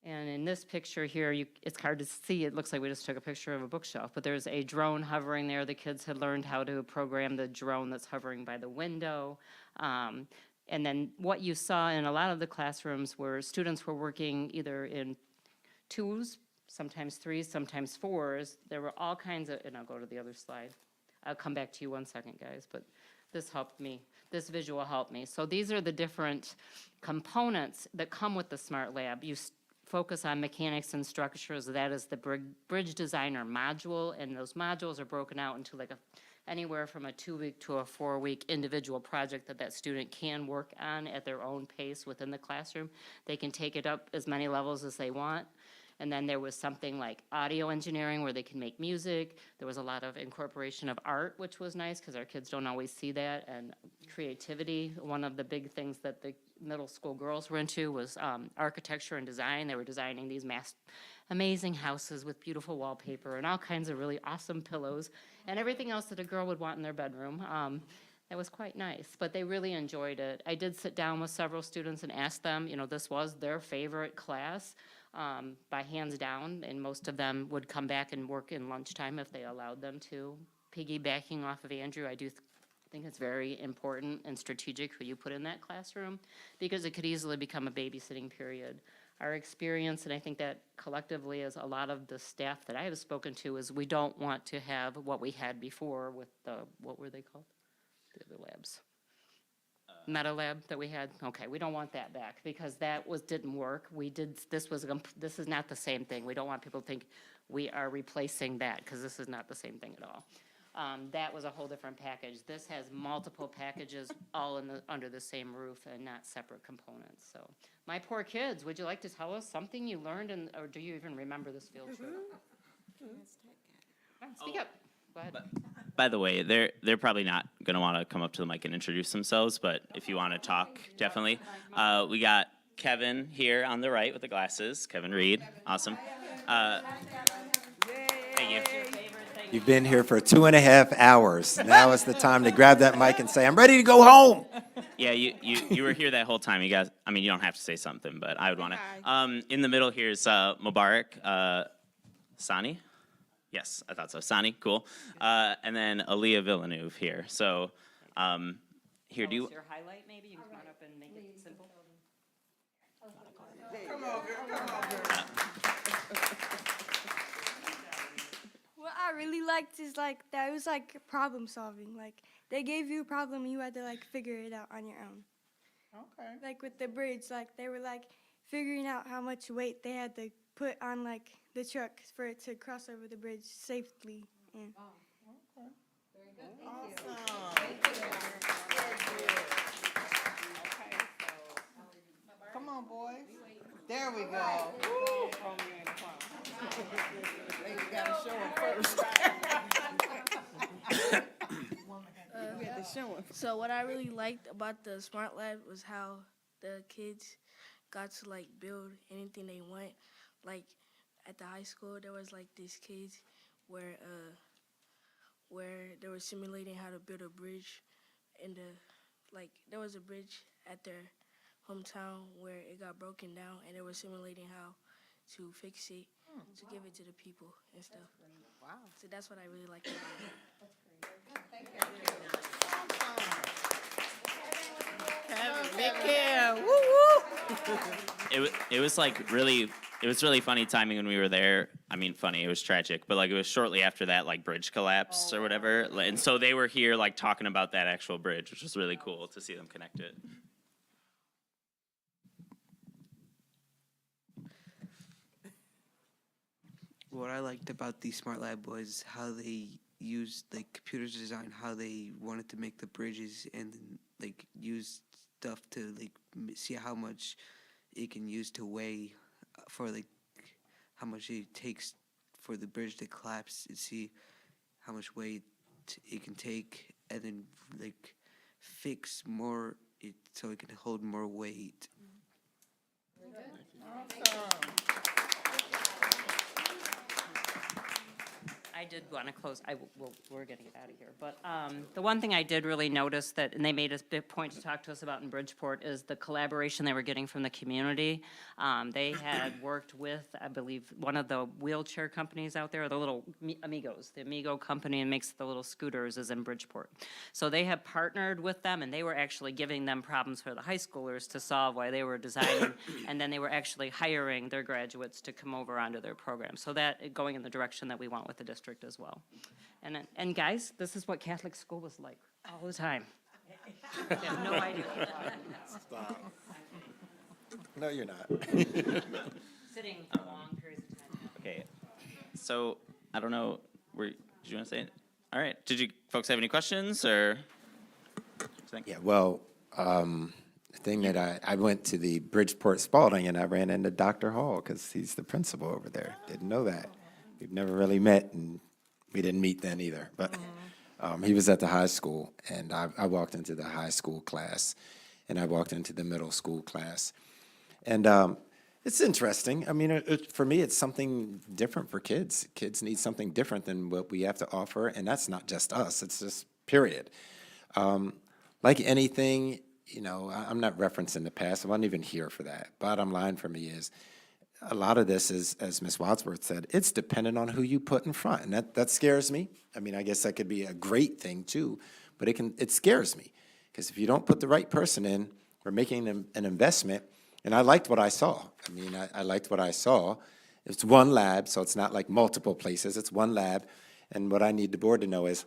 M: And in this picture here, it's hard to see. It looks like we just took a picture of a bookshelf, but there's a drone hovering there. The kids had learned how to program the drone that's hovering by the window. And then what you saw in a lot of the classrooms where students were working either in twos, sometimes threes, sometimes fours. There were all kinds of, and I'll go to the other slide. I'll come back to you one second, guys, but this helped me. This visual helped me. So these are the different components that come with the Smart Lab. You focus on mechanics and structures. That is the Bridge Designer module, and those modules are broken out into like anywhere from a 2-week to a 4-week individual project that student can work on at their own pace within the classroom. They can take it up as many levels as they want. And then there was something like audio engineering where they can make music. There was a lot of incorporation of art, which was nice because our kids don't always see that, and creativity. One of the big things that the middle school girls were into was architecture and design. They were designing these amazing houses with beautiful wallpaper and all kinds of really awesome pillows and everything else that a girl would want in their bedroom. That was quite nice, but they really enjoyed it. I did sit down with several students and ask them, you know, this was their favorite class. By hands down, and most of them would come back and work in lunchtime if they allowed them to. Piggybacking off of Andrew, I do think it's very important and strategic who you put in that classroom because it could easily become a babysitting period. Our experience, and I think that collectively as a lot of the staff that I have spoken to, is we don't want to have what we had before with the, what were they called? The other labs. Meta lab that we had, okay, we don't want that back because that didn't work. This is not the same thing. We don't want people to think we are replacing that because this is not the same thing at all. That was a whole different package. This has multiple packages all under the same roof and not separate components. So, my poor kids, would you like to tell us something you learned, or do you even remember this field trip? Speak up. Go ahead.
H: By the way, they're probably not going to want to come up to the mic and introduce themselves, but if you want to talk, definitely. We got Kevin here on the right with the glasses. Kevin Reed. Awesome. Thank you.
G: You've been here for 2.5 hours. Now is the time to grab that mic and say, I'm ready to go home.
H: Yeah, you were here that whole time. You guys, I mean, you don't have to say something, but I would want to. In the middle here is Mubarak Sani. Yes, I thought so. Sani, cool. And then Aaliyah Villeneuve here. So here, do you...
M: Your highlight, maybe? You can come on up and make it simple.
R: Come on, girl. Come on, girl.
L: I really liked is like that it was like problem solving. Like they gave you a problem and you had to like figure it out on your own.
A: Okay.
L: Like with the bridge, like they were like figuring out how much weight they had to put on like the truck for it to cross over the bridge safely. And
A: Come on, boys. There we go. Woo. You gotta show them first. We had to show them.
L: So what I really liked about the Smart Lab was how the kids got to like build anything they want. Like at the high school, there was like these kids where they were simulating how to build a bridge, and there was a bridge at their hometown where it got broken down, and they were simulating how to fix it, to give it to the people and stuff.
A: Wow.
L: So that's what I really liked about it.
A: Kevin, big care. Woo woo.
H: It was like really, it was really funny timing when we were there. I mean, funny, it was tragic, but like it was shortly after that like bridge collapsed or whatever. And so they were here like talking about that actual bridge, which was really cool to see them connect it.
V: What I liked about the Smart Lab was how they used like computers design, how they wanted to make the bridges and then like use stuff to like see how much it can use to weigh for like how much it takes for the bridge to collapse and see how much weight it can take and then like fix more it so it can hold more weight.
M: I did want to close, we're getting it out of here, but the one thing I did really notice that, and they made a big point to talk to us about in Bridgeport, is the collaboration they were getting from the community. They had worked with, I believe, one of the wheelchair companies out there, the little Amigos, the Amigo company and makes the little scooters is in Bridgeport. So they have partnered with them, and they were actually giving them problems for the high schoolers to solve while they were designing, and then they were actually hiring their graduates to come over onto their program. So that, going in the direction that we want with the district as well. And guys, this is what Catholic school was like all the time. You have no idea.
G: Stop. No, you're not.
M: Sitting for long periods of time.
H: Okay, so I don't know, did you want to say it? All right, did you folks have any questions or?
G: Yeah, well, the thing that I went to the Bridgeport Spalding and I ran into Dr. Hall because he's the principal over there. Didn't know that. We've never really met, and we didn't meet then either. But he was at the high school, and I walked into the high school class, and I walked into the middle school class. And it's interesting. I mean, for me, it's something different for kids. Kids need something different than what we have to offer, and that's not just us. It's just period. Like anything, you know, I'm not referencing the past. I wasn't even here for that. Bottom line for me is, a lot of this is, as Ms. Wadsworth said, it's dependent on who you put in front, and that scares me. I mean, I guess that could be a great thing too, but it scares me, because if you don't put the right person in, we're making an investment, and I liked what I saw. I mean, I liked what I saw. It's one lab, so it's not like multiple places, it's one lab, and what I need the board to know is,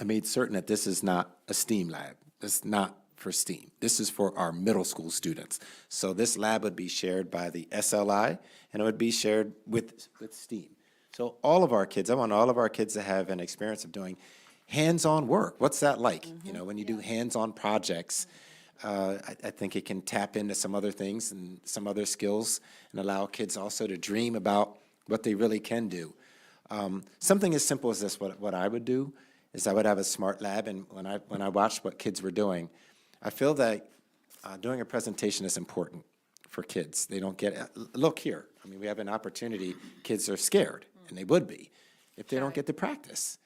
G: I made certain that this is not a STEAM lab. It's not for STEAM. This is for our middle school students. So this lab would be shared by the SLI, and it would be shared with STEAM. So all of our kids, I want all of our kids to have an experience of doing hands-on work. What's that like? You know, when you do hands-on projects, I think it can tap into some other things and some other skills and allow kids also to dream about what they really can do. Something as simple as this, what I would do is I would have a smart lab, and when I watched what kids were doing, I feel that doing a presentation is important for kids. They don't get, look here, I mean, we have an opportunity, kids are scared, and they would be, if they don't get to practice.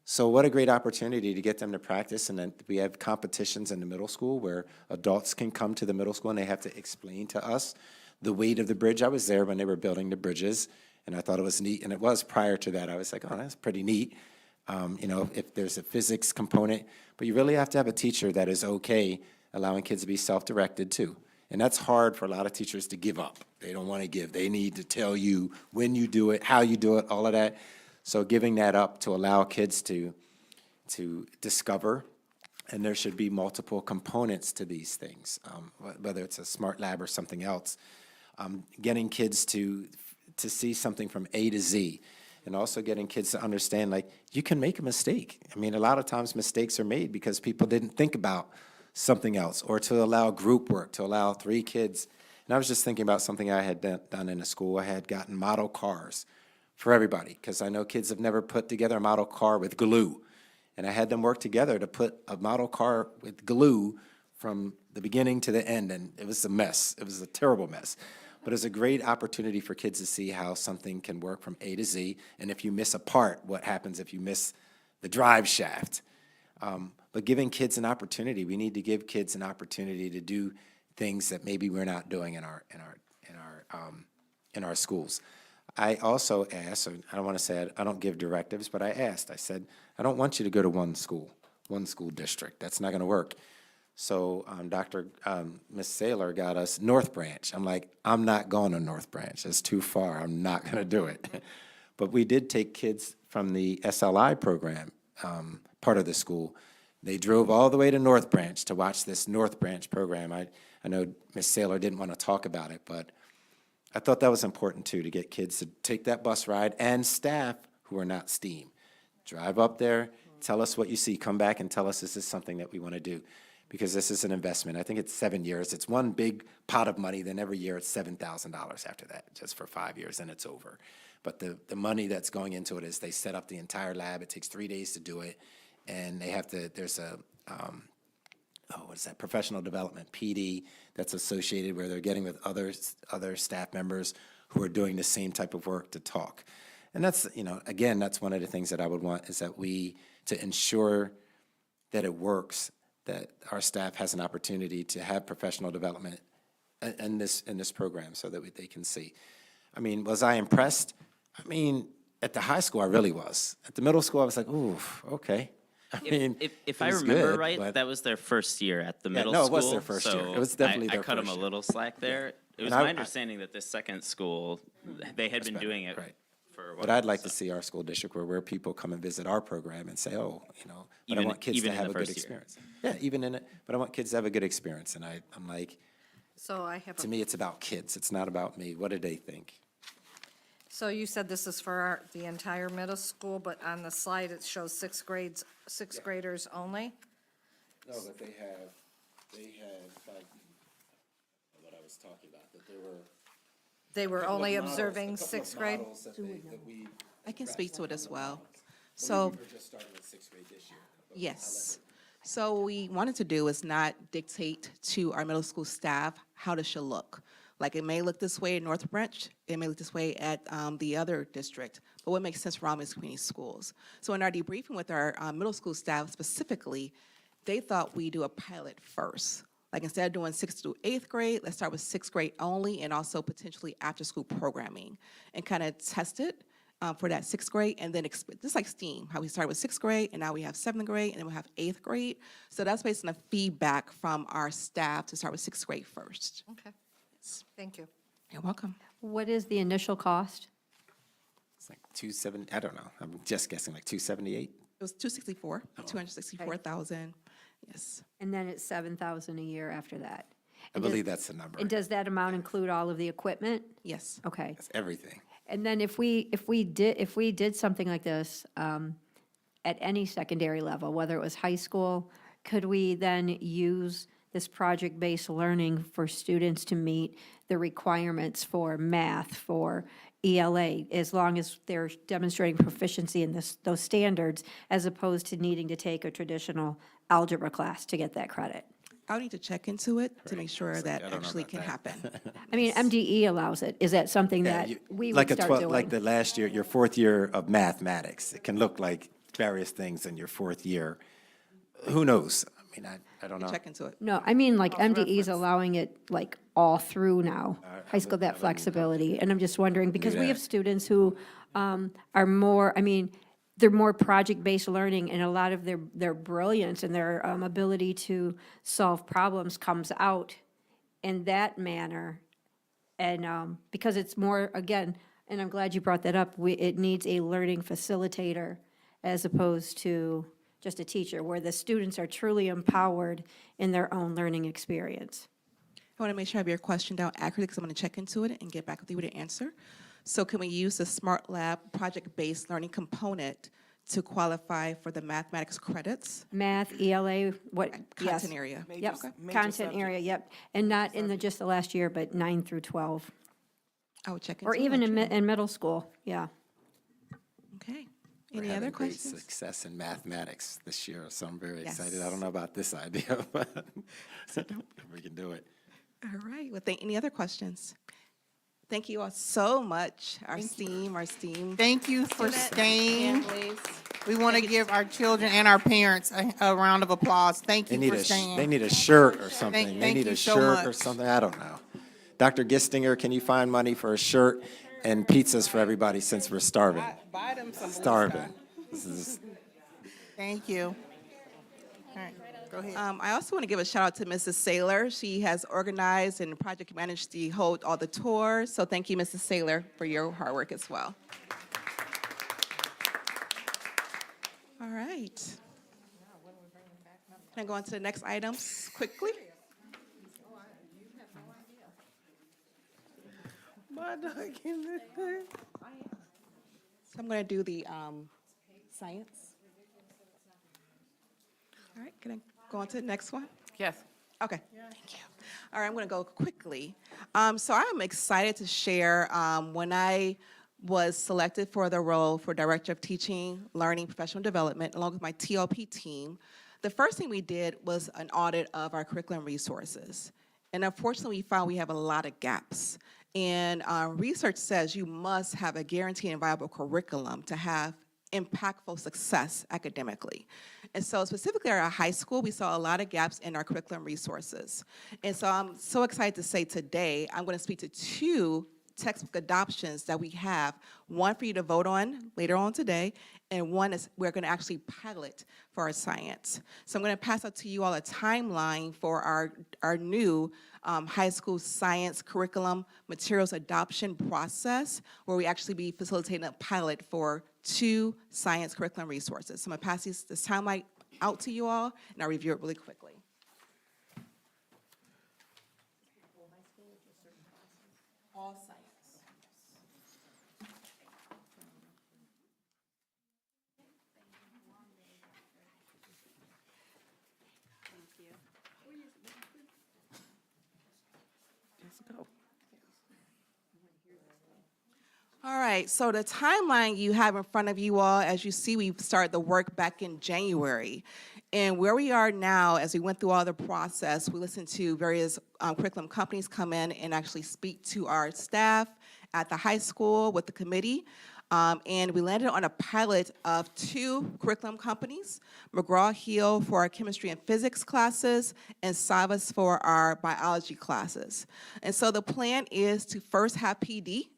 G: So what a great opportunity to get them to practice, and then we have competitions in the middle school where adults can come to the middle school and they have to explain to us the weight of the bridge. I was there when they were building the bridges, and I thought it was neat, and it was prior to that. I was like, oh, that's pretty neat. You know, if there's a physics component, but you really have to have a teacher that is okay allowing kids to be self-directed too. And that's hard for a lot of teachers to give up. They don't want to give. They need to tell you when you do it, how you do it, all of that. So giving that up to allow kids to discover, and there should be multiple components to these things, whether it's a smart lab or something else. Getting kids to see something from A to Z, and also getting kids to understand, like, you can make a mistake. I mean, a lot of times mistakes are made because people didn't think about something else, or to allow group work, to allow 3 kids. And I was just thinking about something I had done in a school. I had gotten model cars for everybody, because I know kids have never put together a model car with glue. And I had them work together to put a model car with glue from the beginning to the end, and it was a mess. It was a terrible mess. But it's a great opportunity for kids to see how something can work from A to Z, and if you miss a part, what happens if you miss the drive shaft. But giving kids an opportunity, we need to give kids an opportunity to do things that maybe we're not doing in our schools. I also asked, or I don't want to say I don't give directives, but I asked. I said, I don't want you to go to one school district. That's not going to work. So Ms. Saylor got us North Branch. I'm like, I'm not going to North Branch. It's too far. I'm not going to do it. But we did take kids from the SLI program, part of the school. They drove all the way to North Branch to watch this North Branch program. I know Ms. Saylor didn't want to talk about it, but I thought that was important too, to get kids to take that bus ride, and staff who are not STEAM. Drive up there, tell us what you see, come back and tell us, is this something that we want to do? Because this is an investment. I think it's 7 years. It's one big pot of money, then every year it's $7,000 after that, just for 5 years, and it's over. But the money that's going into it is they set up the entire lab. It takes 3 days to do it, and they have to, there's a, what is that, professional development, PD, that's associated where they're getting with other staff members who are doing the same type of work to talk. And that's, again, that's one of the things that I would want, is that to ensure that it works, that our staff has an opportunity to have professional development in this program so that they can see. I mean, was I impressed? I mean, at the high school, I really was. At the middle school, I was like, ooh, okay.
H: If I remember right, that was their first year at the middle school.
G: No, it was their first year. It was definitely their first year.
H: I cut them a little slack there. It was my understanding that this second school, they had been doing it for a while.
G: But I'd like to see our school district where people come and visit our program and say, oh, but I want kids to have a good experience. Yeah, even in it, but I want kids to have a good experience. And I'm like,
B: So I have
G: to me, it's about kids. It's not about me. What do they think?
B: So you said this is for the entire middle school, but on the slide it shows sixth graders only?
G: No, but they had like what I was talking about, that
B: They were only observing sixth grade?
I: I can speak to it as well. So,
G: We're just starting with sixth grade this year.
I: yes. So what we wanted to do is not dictate to our middle school staff how this should look. Like, it may look this way at North Branch, it may look this way at the other district, but what makes sense for Romulus Community Schools? So in our debriefing with our middle school staff specifically, they thought we do a pilot first. Like, instead of doing 6th through 8th grade, let's start with 6th grade only, and also potentially after-school programming, and kind of test it for that 6th grade, and then just like STEAM, how we started with 6th grade, and now we have 7th grade, and then we have 8th grade. So that's based on the feedback from our staff to start with 6th grade first.
B: Okay. Thank you.
I: You're welcome.
C: What is the initial cost?
G: It's like 270, I don't know. I'm just guessing, like 278.
I: It was 264, 264,000, yes.
C: And then it's 7,000 a year after that?
G: I believe that's the number.
C: And does that amount include all of the equipment?
I: Yes.
C: Okay.
G: That's everything.
C: And then if we did something like this at any secondary level, whether it was high school, could we then use this project-based learning for students to meet the requirements for math, for ELA, as long as they're demonstrating proficiency in those standards, as opposed to needing to take a traditional algebra class to get that credit?
I: I'll need to check into it to make sure that actually can happen.
C: I mean, MDE allows it. Is that something that we would start doing?
G: Like the last year, your fourth year of mathematics, it can look like various things in your fourth year. Who knows? I mean, I don't know.
I: Check into it.
C: No, I mean, like MDE is allowing it like all through now, high school, that flexibility. And I'm just wondering, because we have students who are more, I mean, they're more project-based learning, and a lot of their brilliance and their ability to solve problems comes out in that manner. And because it's more, again, And I'm glad you brought that up. It needs a learning facilitator as opposed to just a teacher, where the students are truly empowered in their own learning experience.
K: I want to make sure I have your question down accurately because I'm going to check into it and get back with you with an answer. So can we use the Smart Lab project-based learning component to qualify for the mathematics credits?
C: Math, ELA, what? Yes.
K: Content area.
C: Yep,
K: Okay.
C: content area, yep. And not in just the last year, but 9 through 12.
K: I would check into
C: Or
K: it.
C: even in middle school, yeah.
K: Okay.
G: We're
K: Any other
G: having great
K: questions?
G: success in mathematics this year, so I'm very
K: Yes.
G: excited. I don't know about this idea, but we can do it.
K: All right. Well, any other questions? Thank you all so much. Our esteemed.
A: Thank you for
K: students,
A: staying.
K: families.
A: We want to give our children and our parents a round of applause. Thank
G: They
A: you
G: need
A: for
G: they
A: staying.
G: need a shirt or something. They
A: thank
G: need
A: you
G: a
A: so
G: shirt or
A: much.
G: something. I don't know. Dr. Gistinger, can you find money for a shirt and pizzas for everybody since we're starving?
A: Buy them some Blue
G: Starving.
A: Sky.
G: This is
A: Thank you. All right, go ahead.
K: I also want to give a shout out to Mrs. Saylor. She has organized and project managed the hold all the tours. So thank you, Mrs. Saylor, for your hard work as well. All right. Can I go on to the next items quickly? So I'm going to do the science. All right, can I go on to the next one?
T: Yes.
K: Okay, thank you. All right, I'm going to go quickly. So I'm excited to share when I was selected for the role for Director of Teaching, Learning, Professional Development, along with my TLP team, the first thing we did was an audit of our curriculum resources. And unfortunately, we found we have a lot of gaps. And research says you must have a guaranteed and viable curriculum to have impactful success academically. And so specifically at our high school, we saw a lot of gaps in our curriculum resources. And so I'm so excited to say today, I'm going to speak to 2 textbook adoptions that we have, one for you to vote on later on today, and one is we're going to actually pilot for our science. So I'm going to pass out to you all a timeline for our new high school science curriculum materials adoption process, where we actually be facilitating a pilot for 2 science curriculum resources. So I'm going to pass this timeline out to you all, and I'll review it really quickly. All science. All right, so the timeline you have in front of you all, as you see, we started the work back in January. And where we are now, as we went through all the process, we listened to various curriculum companies come in and actually speak to our staff at the high school with the committee. And we landed on a pilot of 2 curriculum companies, McGraw-Hill for our chemistry and physics classes, and Savas for our biology classes. And so the plan is to first have PD.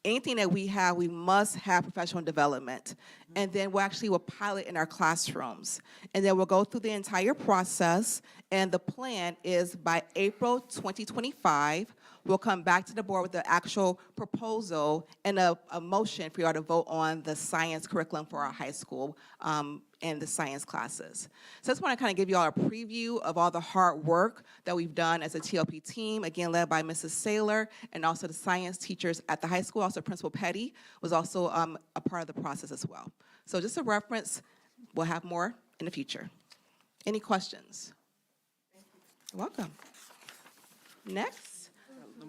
K: Anything that we have, we must have professional development. And then we'll actually pilot in our classrooms. And then we'll go through the entire process. And the plan is by April 2025, we'll come back to the board with the actual proposal and a motion for you all to vote on the science curriculum for our high school and the science classes. So I just want to kind of give you all a preview of all the hard work that we've done as a TLP team, again, led by Mrs. Saylor and also the science teachers at the high school. Also, Principal Petty was also a part of the process as well. So just a reference, we'll have more in the future. Any questions? You're welcome. Next.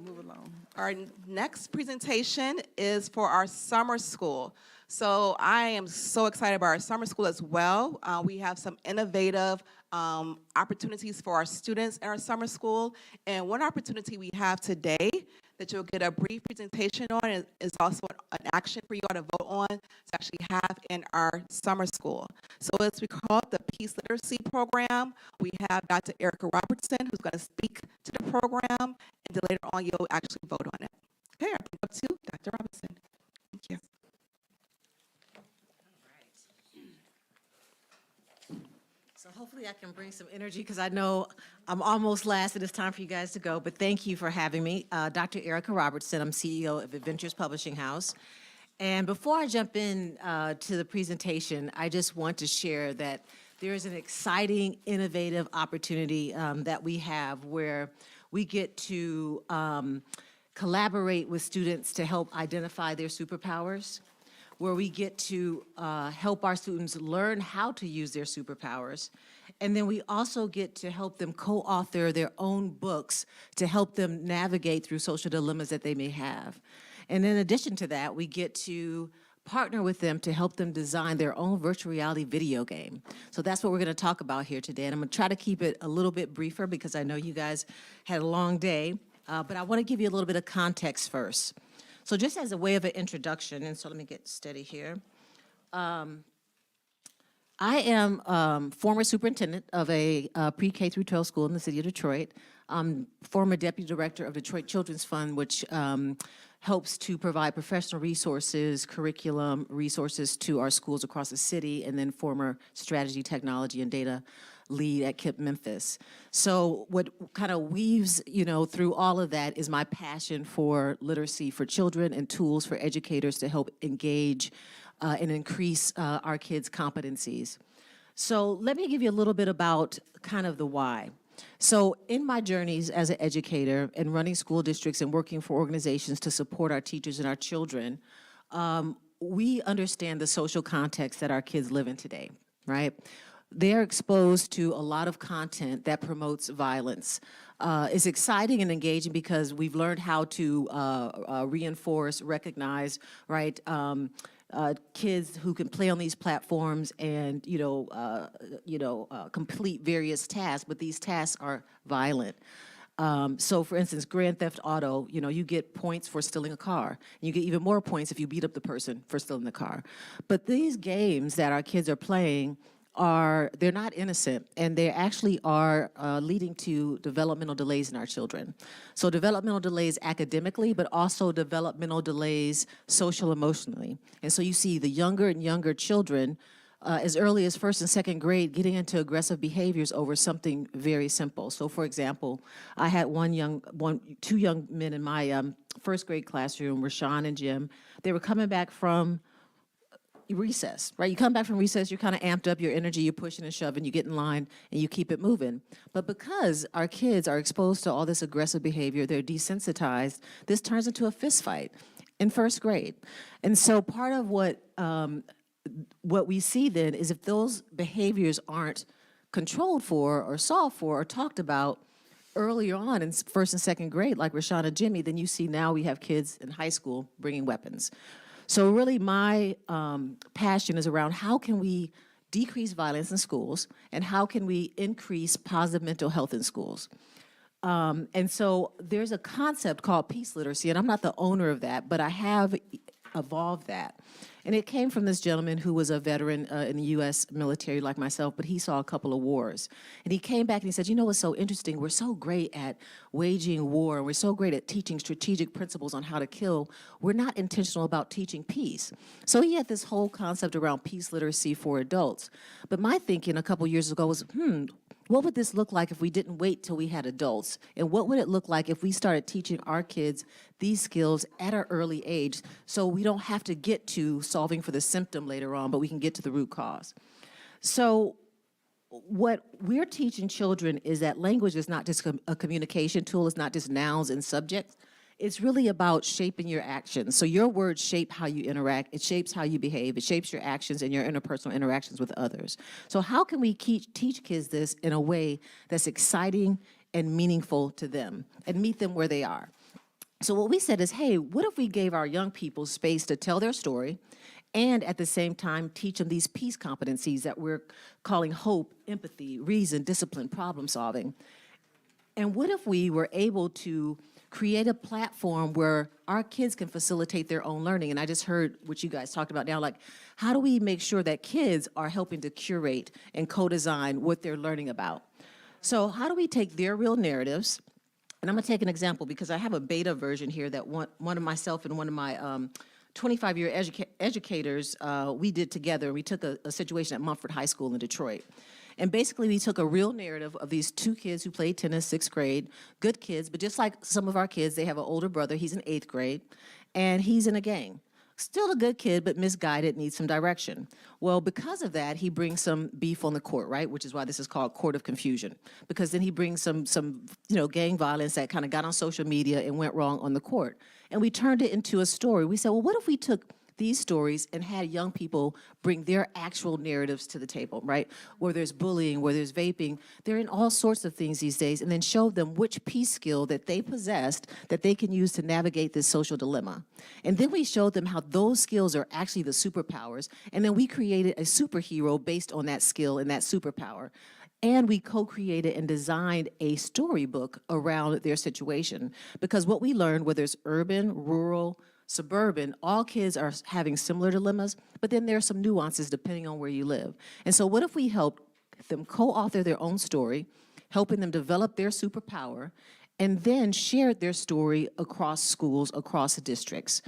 R: Move along.
K: Our next presentation is for our summer school. So I am so excited about our summer school as well. We have some innovative opportunities for our students in our summer school. And one opportunity we have today that you'll get a brief presentation on is also an action for you all to vote on to actually have in our summer school. So as we call it the Peace Literacy Program, we have Dr. Erica Robertson who's going to speak to the program, and then later on you'll actually vote on it. Okay, I'll bring up to Dr. Robinson. Thank you.
J: So hopefully I can bring some energy because I know I'm almost last and it's time for you guys to go, but thank you for having me. Dr. Erica Robertson, I'm CEO of Adventures Publishing House. And before I jump in to the presentation, I just want to share that there is an exciting, innovative opportunity that we have where we get to collaborate with students to help identify their superpowers, where we get to help our students learn how to use their superpowers. And then we also get to help them co-author their own books to help them navigate through social dilemmas that they may have. And in addition to that, we get to partner with them to help them design their own virtual reality video game. So that's what we're gonna talk about here today. And I'm gonna try to keep it a little bit briefer because I know you guys had a long day, but I wanna give you a little bit of context first. So just as a way of an introduction, and so let me get steady here. I am former superintendent of a pre-K through 12 school in the city of Detroit. I'm former deputy director of Detroit Children's Fund, which helps to provide professional resources, curriculum resources to our schools across the city, and then former strategy, technology, and data lead at KIPP Memphis. So what kind of weaves, through all of that is my passion for literacy for children and tools for educators to help engage and increase our kids' competencies. So let me give you a little bit about kind of the why. So in my journeys as an educator and running school districts and working for organizations to support our teachers and our children, we understand the social context that our kids live in today, right? They're exposed to a lot of content that promotes violence. It's exciting and engaging because we've learned how to reinforce, recognize, right, kids who can play on these platforms and, complete various tasks, but these tasks are violent. So for instance, Grand Theft Auto, you get points for stealing a car. You get even more points if you beat up the person for stealing the car. But these games that our kids are playing they're not innocent, and they actually are leading to developmental delays in our children. So developmental delays academically, but also developmental delays social emotionally. And so you see the younger and younger children as early as 1st and 2nd grade getting into aggressive behaviors over something very simple. So for example, I had two young men in my 1st grade classroom, Rashawn and Jim. They were coming back from recess, right? You come back from recess, you're kind of amped up, your energy, you're pushing and shoving, you get in line, and you keep it moving. But because our kids are exposed to all this aggressive behavior, they're desensitized, this turns into a fist fight in 1st grade. And so part of what we see then is if those behaviors aren't controlled for or solved for or talked about earlier on in 1st and 2nd grade, like Rashawn and Jimmy, then you see now we have kids in high school bringing weapons. So really my passion is around how can we decrease violence in schools and how can we increase positive mental health in schools. And so there's a concept called peace literacy, and I'm not the owner of that, but I have evolved that. And it came from this gentleman who was a veteran in the U.S. military like myself, but he saw a couple of wars. And he came back and he said, you know what's so interesting? We're so great at waging war, and we're so great at teaching strategic principles on how to kill. We're not intentional about teaching peace. So he had this whole concept around peace literacy for adults. But my thinking a couple years ago was, what would this look like if we didn't wait till we had adults? And what would it look like if we started teaching our kids these skills at an early age so we don't have to get to solving for the symptom later on, but we can get to the root cause? So what we're teaching children is that language is not just a communication tool, it's not just nouns and subjects. It's really about shaping your actions. So your words shape how you interact, it shapes how you behave, it shapes your actions and your interpersonal interactions with others. So how can we teach kids this in a way that's exciting and meaningful to them and meet them where they are? So what we said is, hey, what if we gave our young people space to tell their story and at the same time teach them these peace competencies that we're calling hope, empathy, reason, discipline, problem solving? And what if we were able to create a platform where our kids can facilitate their own learning? And I just heard what you guys talked about now, like how do we make sure that kids are helping to curate and co-design what they're learning about? So how do we take their real narratives, and I'm gonna take an example because I have a beta version here that one of myself and one of my 25-year educators, we did together. We took a situation at Mumford High School in Detroit. And basically, we took a real narrative of these two kids who played tennis, sixth grade, good kids, but just like some of our kids, they have an older brother, he's in eighth grade, and he's in a gang. Still a good kid, but misguided, needs some direction. Well, because of that, he brings some beef on the court, right? Which is why this is called Court of Confusion. Because then he brings some gang violence that kind of got on social media and went wrong on the court. And we turned it into a story. We said, well, what if we took these stories and had young people bring their actual narratives to the table, right? Where there's bullying, where there's vaping, they're in all sorts of things these days, and then showed them which peace skill that they possessed that they can use to navigate this social dilemma. And then we showed them how those skills are actually the superpowers, and then we created a superhero based on that skill and that superpower. And we co-created and designed a storybook around their situation. Because what we learned, whether it's urban, rural, suburban, all kids are having similar dilemmas, but then there are some nuances depending on where you live. And so what if we helped them co-author their own story, helping them develop their superpower, and then shared their story across schools, across districts?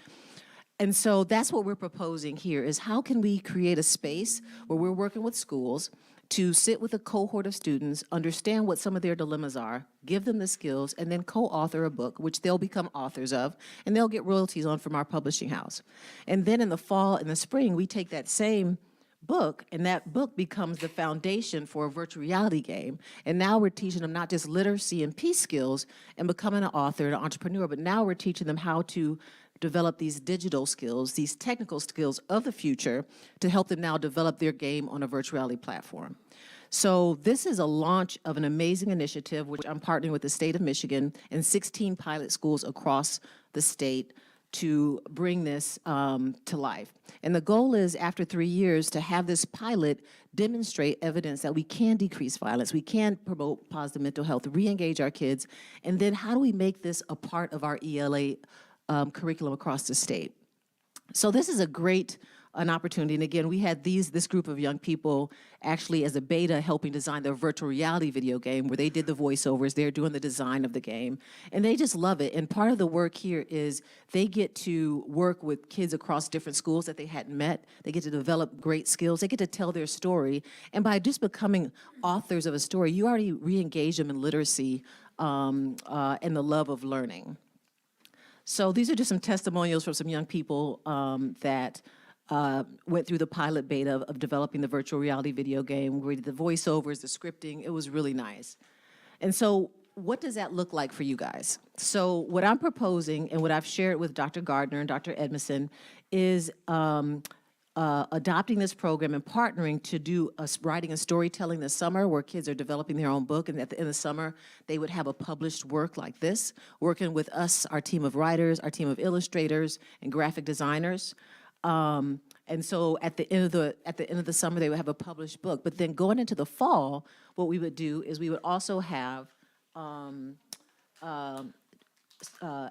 J: And so that's what we're proposing here, is how can we create a space where we're working with schools to sit with a cohort of students, understand what some of their dilemmas are, give them the skills, and then co-author a book, which they'll become authors of, and they'll get royalties on from our publishing house. And then in the fall and the spring, we take that same book, and that book becomes the foundation for a virtual reality game. And now we're teaching them not just literacy and peace skills and becoming an author and an entrepreneur, but now we're teaching them how to develop these digital skills, these technical skills of the future to help them now develop their game on a virtual reality platform. So this is a launch of an amazing initiative, which I'm partnering with the state of Michigan and 16 pilot schools across the state to bring this to life. And the goal is, after 3 years, to have this pilot demonstrate evidence that we can decrease violence, we can promote positive mental health, re-engage our kids, and then how do we make this a part of our ELA curriculum across the state. So this is an opportunity. And again, we had this group of young people actually as a beta helping design their virtual reality video game where they did the voiceovers, they're doing the design of the game, and they just love it. And part of the work here is they get to work with kids across different schools that they hadn't met. They get to develop great skills. They get to tell their story. And by just becoming authors of a story, you already re-engage them in literacy and the love of learning. So these are just some testimonials from some young people that went through the pilot beta of developing the virtual reality video game. We did the voiceovers, the scripting. It was really nice. And so what does that look like for you guys? So what I'm proposing and what I've shared with Dr. Gardner and Dr. Edmondson is adopting this program and partnering to do writing and storytelling this summer, where kids are developing their own book, and at the end of the summer, they would have a published work like this, working with us, our team of writers, our team of illustrators, and graphic designers. And so at the end of the summer, they would have a published book. But then going into the fall, what we would do is we would also have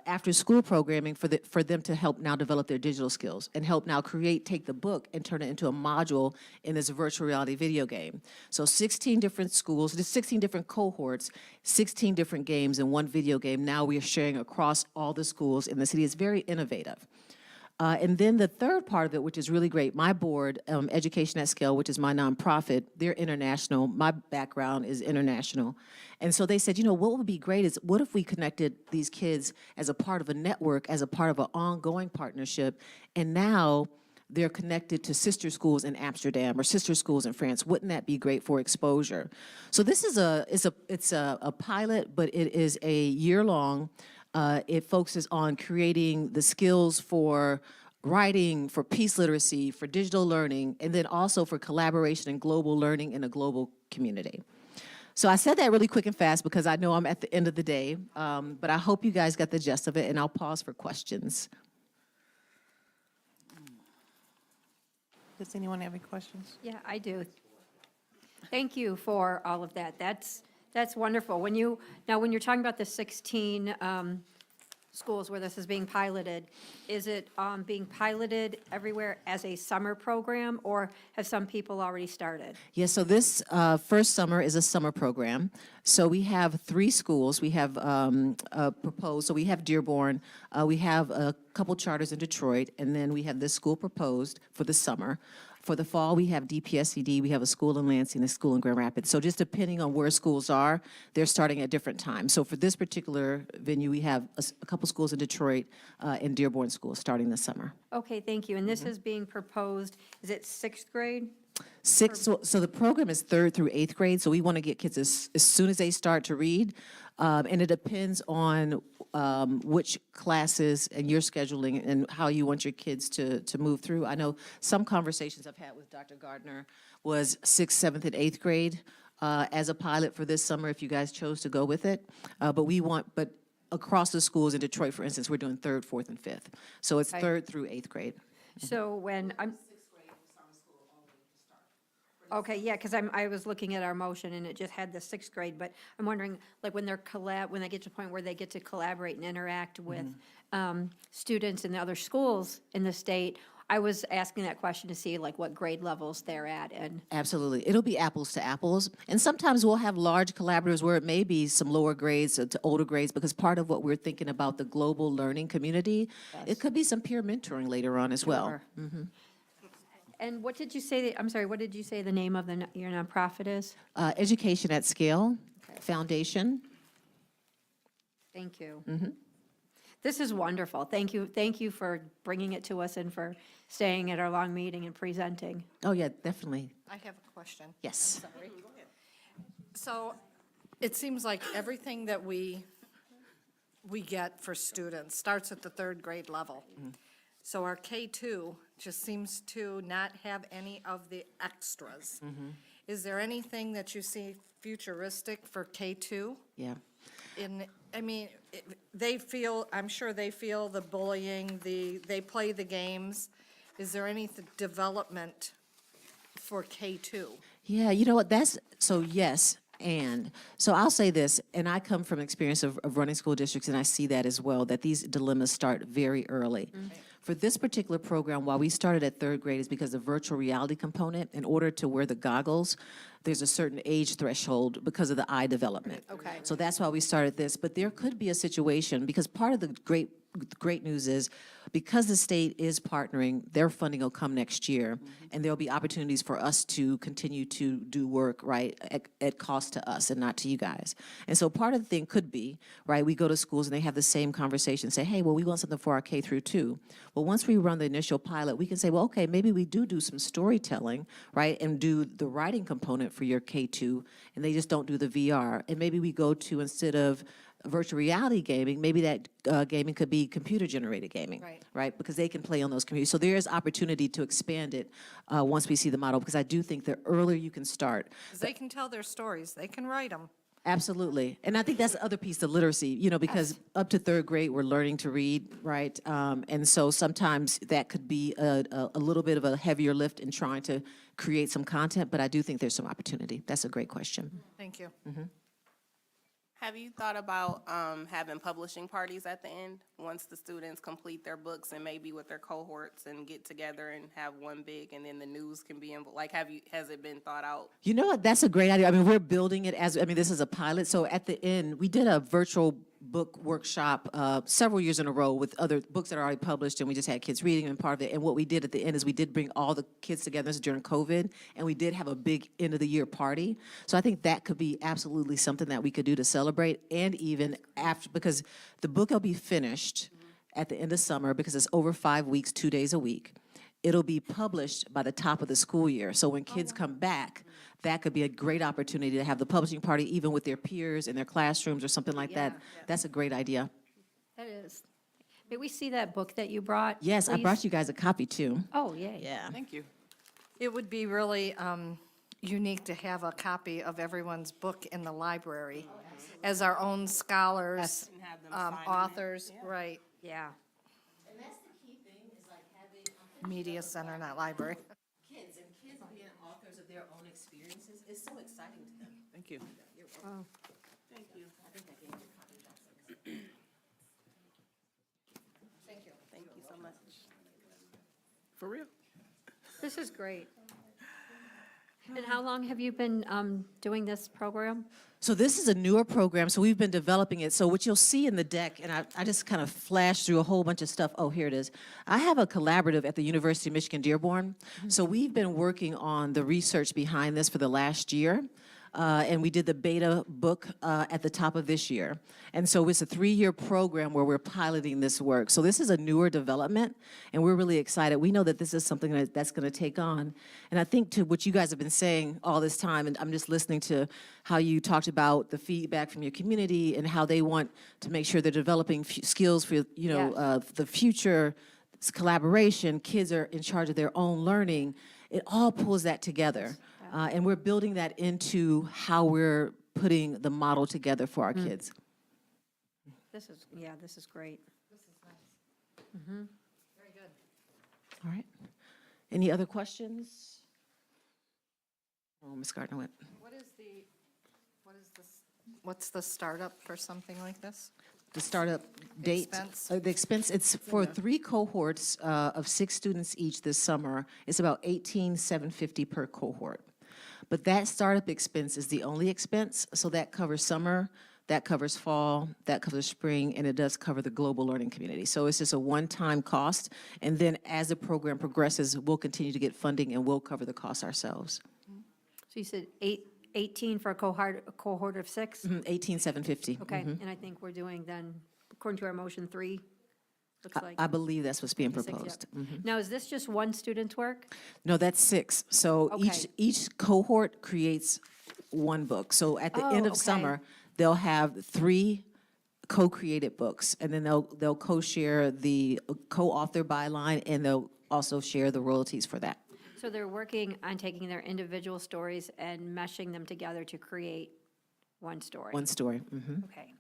J: after-school programming for them to help now develop their digital skills and help now take the book and turn it into a module in this virtual reality video game. So 16 different schools, 16 different cohorts, 16 different games in one video game. Now we are sharing across all the schools in the city. It's very innovative. And then the third part of it, which is really great, my board, Education at Scale, which is my nonprofit, they're international. My background is international. And so they said, you know, what would be great is, what if we connected these kids as a part of a network, as a part of an ongoing partnership, and now they're connected to sister schools in Amsterdam or sister schools in France. Wouldn't that be great for exposure? So this is a pilot, but it is a year-long. It focuses on creating the skills for writing, for peace literacy, for digital learning, and then also for collaboration and global learning in a global community. So I said that really quick and fast because I know I'm at the end of the day, but I hope you guys got the gist of it, and I'll pause for questions.
A: Does anyone have any questions?
C: Yeah, I do. Thank you for all of that. That's wonderful. When you're talking about the 16 schools where this is being piloted, is it being piloted everywhere as a summer program, or have some people already started?
J: Yes, so this first summer is a summer program. So we have 3 schools. We have proposed, so we have Dearborn, we have a couple charters in Detroit, and then we have this school proposed for the summer. For the fall, we have DPSCD, we have a school in Lansing, a school in Grand Rapids. So just depending on where schools are, they're starting at different times. So for this particular venue, we have a couple schools in Detroit and Dearborn schools starting this summer.
C: Okay, thank you. And this is being proposed, is it sixth grade?
J: So the program is 3rd through 8th grade, so we want to get kids as soon as they start to read. And it depends on which classes and your scheduling and how you want your kids to move through. I know some conversations I've had with Dr. Gardner was 6th, 7th, and 8th grade as a pilot for this summer, if you guys chose to go with it. But across the schools in Detroit, for instance, we're doing 3rd, 4th, and 5th. So it's 3rd through 8th grade.
C: So when I'm. Okay, yeah, because I was looking at our motion and it just had the sixth grade, but I'm wondering, like, when when they get to the point where they get to collaborate and interact with students in the other schools in the state, I was asking that question to see like what grade levels they're at and.
J: Absolutely. It'll be apples to apples. And sometimes we'll have large collaboratives where it may be some lower grades to older grades, because part of what we're thinking about the global learning community, it could be some peer mentoring later on as well.
C: Sure. And what did you say, I'm sorry, what did you say the name of your nonprofit is?
J: Education at Scale Foundation.
C: Thank you. This is wonderful. Thank you for bringing it to us and for staying at our long meeting and presenting.
J: Oh, yeah, definitely.
B: I have a question.
J: Yes.
B: I'm sorry. So it seems like everything that we get for students starts at the 3rd grade level. So our K2 just seems to not have any of the extras. Is there anything that you see futuristic for K2?
J: Yeah.
B: I'm sure they feel the bullying, they play the games. Is there any development for K2?
J: Yeah, you know what, yes. And so I'll say this, and I come from experience of running school districts, and I see that as well, that these dilemmas start very early. For this particular program, why we started at 3rd grade is because the virtual reality component, in order to wear the goggles, there's a certain age threshold because of the eye development.
B: Okay.
J: So that's why we started this. But there could be a situation, because part of the great news is, because the state is partnering, their funding will come next year, and there'll be opportunities for us to continue to do work, right, at cost to us and not to you guys. And so part of the thing could be, right, we go to schools and they have the same conversation, say, hey, well, we want something for our K through 2. Well, once we run the initial pilot, we can say, well, okay, maybe we do some storytelling, right, and do the writing component for your K2, and they just don't do the VR. And maybe we go to, instead of virtual reality gaming, maybe that gaming could be computer-generated gaming, right? Because they can play on those computers. So there is opportunity to expand it once we see the model, because I do think the earlier you can start.
B: 'Cause they can tell their stories, they can write them.
J: Absolutely. And I think that's the other piece, the literacy, because up to 3rd grade, we're learning to read, right? And so sometimes that could be a little bit of a heavier lift in trying to create some content, but I do think there's some opportunity. That's a great question.
B: Thank you.
T: Have you thought about having publishing parties at the end, once the students complete their books and maybe with their cohorts and get together and have one big, and then the news can be involved? Like, has it been thought out?
J: You know what, that's a great idea. I mean, we're building it this is a pilot. So at the end, we did a virtual book workshop several years in a row with other books that are already published, and we just had kids reading and part of it. And what we did at the end is we did bring all the kids together. This is during COVID, and we did have a big end of the year party. So I think that could be absolutely something that we could do to celebrate, and even after, because the book will be finished at the end of summer, because it's over 5 weeks, 2 days a week. It'll be published by the top of the school year. So when kids come back, that could be a great opportunity to have the publishing party, even with their peers in their classrooms or something like that. That's a great idea.
C: That is. May we see that book that you brought?
J: Yes, I
C: please?
J: brought you guys a copy too.
C: Oh, yay.
J: Yeah.
I: Thank you.
B: It would be really unique to have a copy of everyone's book in the library as our own scholars, authors, right,
C: Yeah.
J: And that's the key thing, is like having
B: media center, not library.
J: kids being authors of their own experiences is so exciting to them.
I: Thank you.
C: Oh.
I: Thank you.
J: I think I gave you a copy, Johnson.
B: Thank you.
T: Thank you so much.
I: For real.
C: This is great. And how long have you been doing this program?
J: So this is a newer program, so we've been developing it. So what you'll see in the deck, and I just kind of flashed through a whole bunch of stuff. Oh, here it is. I have a collaborative at the University of Michigan Dearborn. So we've been working on the research behind this for the last year. And we did the beta book at the top of this year. And so it's a 3-year program where we're piloting this work. So this is a newer development, and we're really excited. We know that this is something that's going to take on. And I think to what you guys have been saying all this time, and I'm just listening to how you talked about the feedback from your community and how they want to make sure they're developing skills for, the future, collaboration, kids are in charge of their own learning. It all pulls that together. And we're building that into how we're putting the model together for our kids.
C: This is great.
B: This is nice. Very good.
J: All right. Any other questions? Oh, Ms. Gardner went.
B: What's the startup for something like this?
J: The startup date.
B: Expense?
J: The expense, it's for 3 cohorts of 6 students each this summer. It's about $18,750 per cohort. But that startup expense is the only expense, so that covers summer, that covers fall, that covers spring, and it does cover the global learning community. So it's just a one-time cost, and then as the program progresses, we'll continue to get funding and we'll cover the cost ourselves.
C: So you said 18 for a cohort of 6?
J: 18,750.
C: Okay, and I think we're doing then, according to our motion, 3, looks like.
J: I believe that's what's being
C: 6, yep.
J: proposed.
C: Now, is this just one student's work?
J: No, that's 6. So
C: Okay.
J: each cohort creates one book. So at the end of
C: okay.
J: summer, they'll have 3 co-created books, and then they'll co-share the co-author byline, and they'll also share the royalties for that.
C: So they're working on taking their individual stories and meshing them together to create one story?
J: One story.
C: Okay.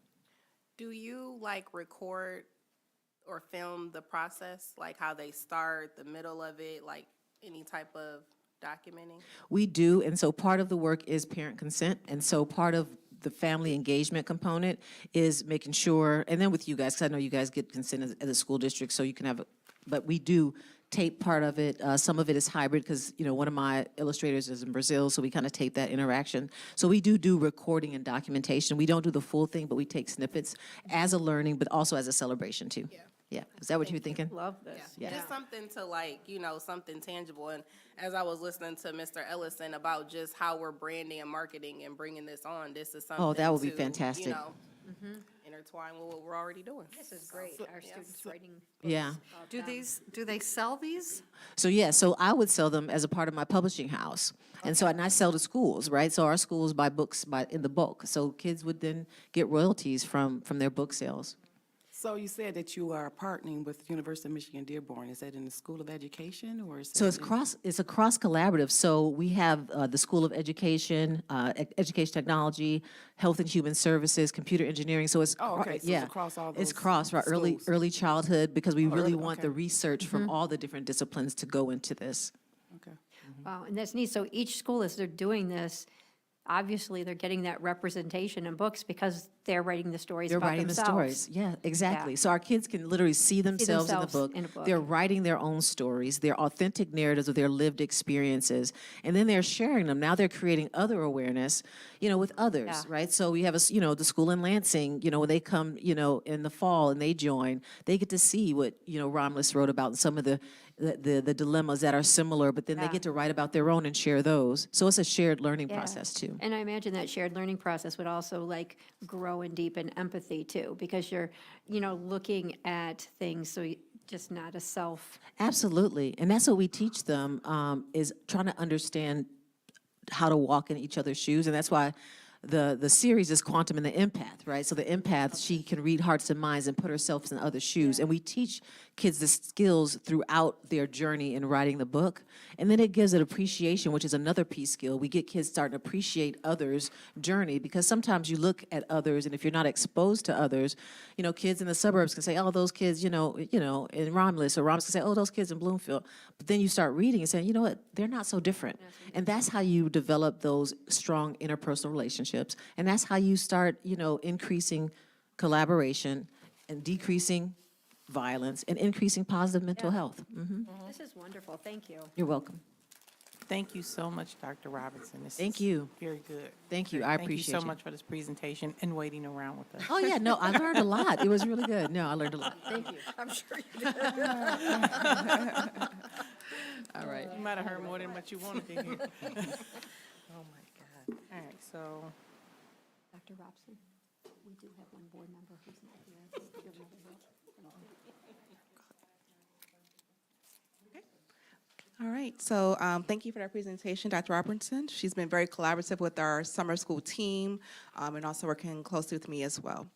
T: Do you record or film the process, like how they start, the middle of it, like any type of documenting?
J: We do, and so part of the work is parent consent, and so part of the family engagement component is making sure, and then with you guys, because I know you guys get consent as a school district, so you can have, but we do tape part of it. Some of it is hybrid because, one of my illustrators is in Brazil, so we kind of tape that interaction. So we do recording and documentation. We don't do the full thing, but we take snippets as a learning, but also as a celebration too. Yeah. Is that what you were thinking?
C: Love this.
J: Yeah.
T: Just something to something tangible. And as I was listening to Mr. Ellison about just how we're branding and marketing and bringing this on, this is something
J: that would be
T: to,
J: fantastic.
T: intertwine with what we're already doing.
C: This is great, our students writing.
J: Yeah.
B: Do they sell these?
J: So I would sell them as a part of my publishing house. And so, and I sell to schools, right? So our schools buy books in the bulk. So kids would then get royalties from their book sales.
I: So you said that you are partnering with the University of Michigan Dearborn. Is that in the School of Education or is
J: So
I: that
J: it's a cross collaborative. So we have the School of Education, Education Technology, Health and Human Services, Computer Engineering. So it's
I: Oh, okay, so it's across all
J: It's
I: those
J: cross, right?
I: schools.
J: Early childhood, because we really want
I: okay.
J: the research from all the different disciplines to go into this.
I: Okay.
C: Wow, and that's neat. So each school, as they're doing this, obviously they're getting that representation in books because they're writing the stories
J: They're
C: about
J: writing
C: themselves.
J: the stories. Yeah, exactly.
C: Yeah.
J: So our kids can literally see themselves,
C: themselves
J: in
C: in a book.
J: They're writing their own stories, their authentic narratives of their lived experiences, and then they're sharing them. Now they're creating other awareness, with others,
C: Yeah.
J: right? So we have the school in Lansing, when they come, in the fall and they join, they get to see what, Romulus wrote about and some of the dilemmas that are similar, but then they
C: Yeah.
J: get to write about their own and share those. So it's a shared learning
C: Yeah.
J: process too.
C: And I imagine that shared learning process would also grow and deepen empathy too, because you're, looking at things, so just not a self.
J: Absolutely. And that's what we teach them, is trying to understand how to walk in each other's shoes. And that's why the series is Quantum and the Empath, right? So the empath, she can read hearts and minds and put herself in other shoes. And we teach kids the skills throughout their journey in writing the book. And then it gives it appreciation, which is another piece skill. We get kids starting to appreciate others' journey because sometimes you look at others, and if you're not exposed to others, kids in the suburbs can say, oh, those kids, in Romulus, or Romulus can say, oh, those kids in Bloomfield. But then you start reading and saying, you know what, they're not so different. And that's how you develop those strong interpersonal relationships. And that's how you start, increasing collaboration and decreasing violence and increasing positive mental health.
C: This is wonderful, thank you.
J: You're welcome.
A: Thank you so much, Dr. Robinson. This
J: Thank
A: is
J: you.
A: Very good.
J: Thank you.
A: Great.
J: I
A: Thank you
J: appreciate
A: so
J: you.
A: much for this presentation and waiting around with us.
J: Oh, yeah, no, I learned a lot. It was really good. No, I learned a lot. Thank you.
B: I'm sure you did.
J: All right.
A: You might have heard more than what you wanted to hear. Oh, my God. All right, so,
C: Dr. Robson, we do have one board member who's not here.
K: All right, so thank you for that presentation, Dr. Robertson. She's been very collaborative with our summer school team and also working closely with me as well.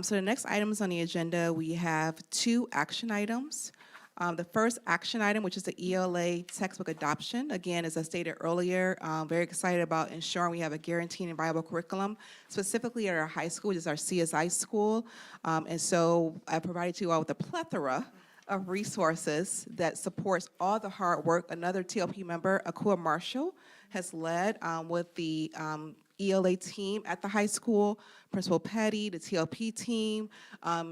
K: So the next items on the agenda, we have 2 action items. The first action item, which is the ELA textbook adoption. Again, as I stated earlier, very excited about ensuring we have a guaranteed and viable curriculum, specifically at our high school, which is our CSI school. And so I provided you all with a plethora of resources that supports all the hard work another TLP member, Akua Marshall, has led with the ELA team at the high school, Principal Petty, the TLP team.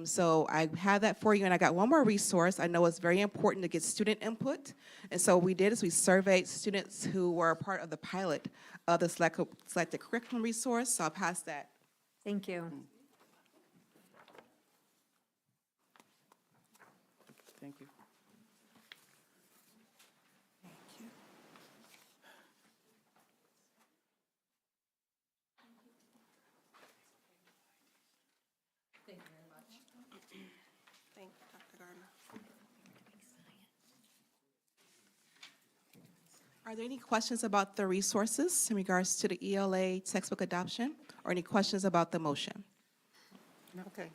K: So I have that for you, and I got one more resource. I know it's very important to get student input, and so what we did is we surveyed students who were a part of the pilot of the selected curriculum resource, so I'll pass that.
C: Thank you.
A: thank you.
B: Thank you very much.
K: Thank you, Dr. Gardner. Are there any questions about the resources in regards to the ELA textbook adoption, or any questions about the motion?
A: Okay,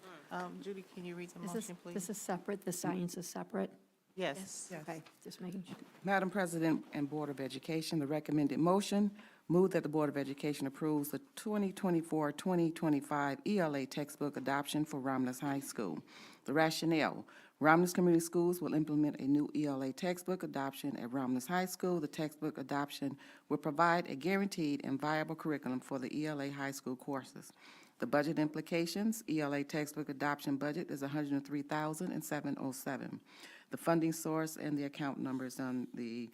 A: Judy, can you read the
C: This
A: motion, please?
C: is separate, the science is separate?
A: Yes.
C: Okay, just making sure.
I: Madam President and Board of Education, the recommended motion, move that the Board of Education approves the 2024-2025 ELA textbook adoption for Romulus High School. The rationale, Romulus Community Schools will implement a new ELA textbook adoption at Romulus High School. The textbook adoption will provide a guaranteed and viable curriculum for the ELA high school courses. The budget implications, ELA textbook adoption budget is $103,707. The funding source and the account numbers on the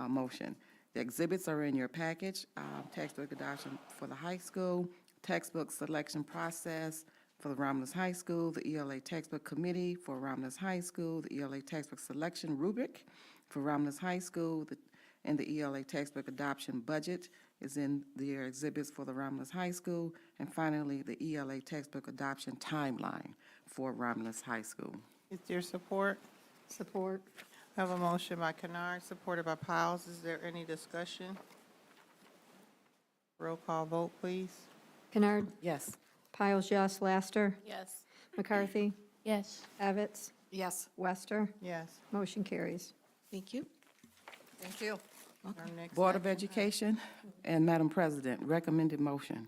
I: motion. The exhibits are in your package. Textbook adoption for the high school, textbook selection process for the Romulus High School, the ELA textbook committee for Romulus High School, the ELA textbook selection rubric for Romulus High School, and the ELA textbook adoption budget is in their exhibits for the Romulus High School, and finally, the ELA textbook adoption timeline for Romulus High School.
A: Is there support?
C: Support.
A: I have a motion by Kennard, supported by Piles. Is there any discussion? Roll call vote, please.
C: Kennard?
I: Yes.
C: Piles, yes. Laster?
T: Yes.
C: McCarthy?
L: Yes.
C: Evans?
B: Yes,
C: Wester?
A: Yes.
C: Motion carries.
K: Thank you.
B: thank you.
A: Our next
I: Board of
A: action
I: Education and Madam President, recommended motion.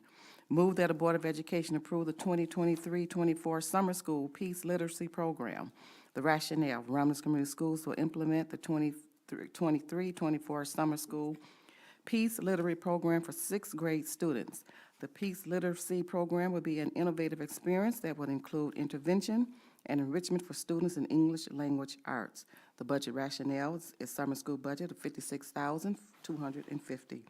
I: Move that the Board of Education approve the 2023-24 Summer School Peace Literacy Program. The rationale, Romulus Community Schools will implement the 23-24 Summer School Peace Literary Program for 6th grade students. The Peace Literacy Program will be an innovative experience that will include intervention and enrichment for students in English language arts. The budget rationale is summer school budget of $56,250.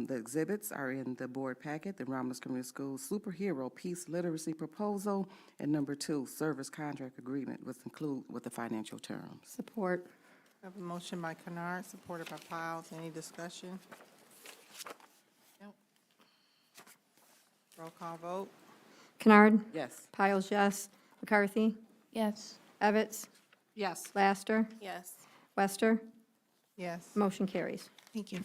I: The exhibits are in the board packet, the Romulus Community Schools Superhero Peace Literacy Proposal, and number 2, Service Contract Agreement, which include with the financial terms.
C: Support.
A: I have a motion by Kennard, supported by Piles. Any discussion?
B: Nope.
A: Roll call vote.
C: Kennard?
I: Yes.
C: Piles, yes. McCarthy?
L: Yes.
C: Evans?
B: Yes,
C: Laster?
T: Yes.
C: Wester?
A: Yes.
C: Motion carries.
K: Thank you.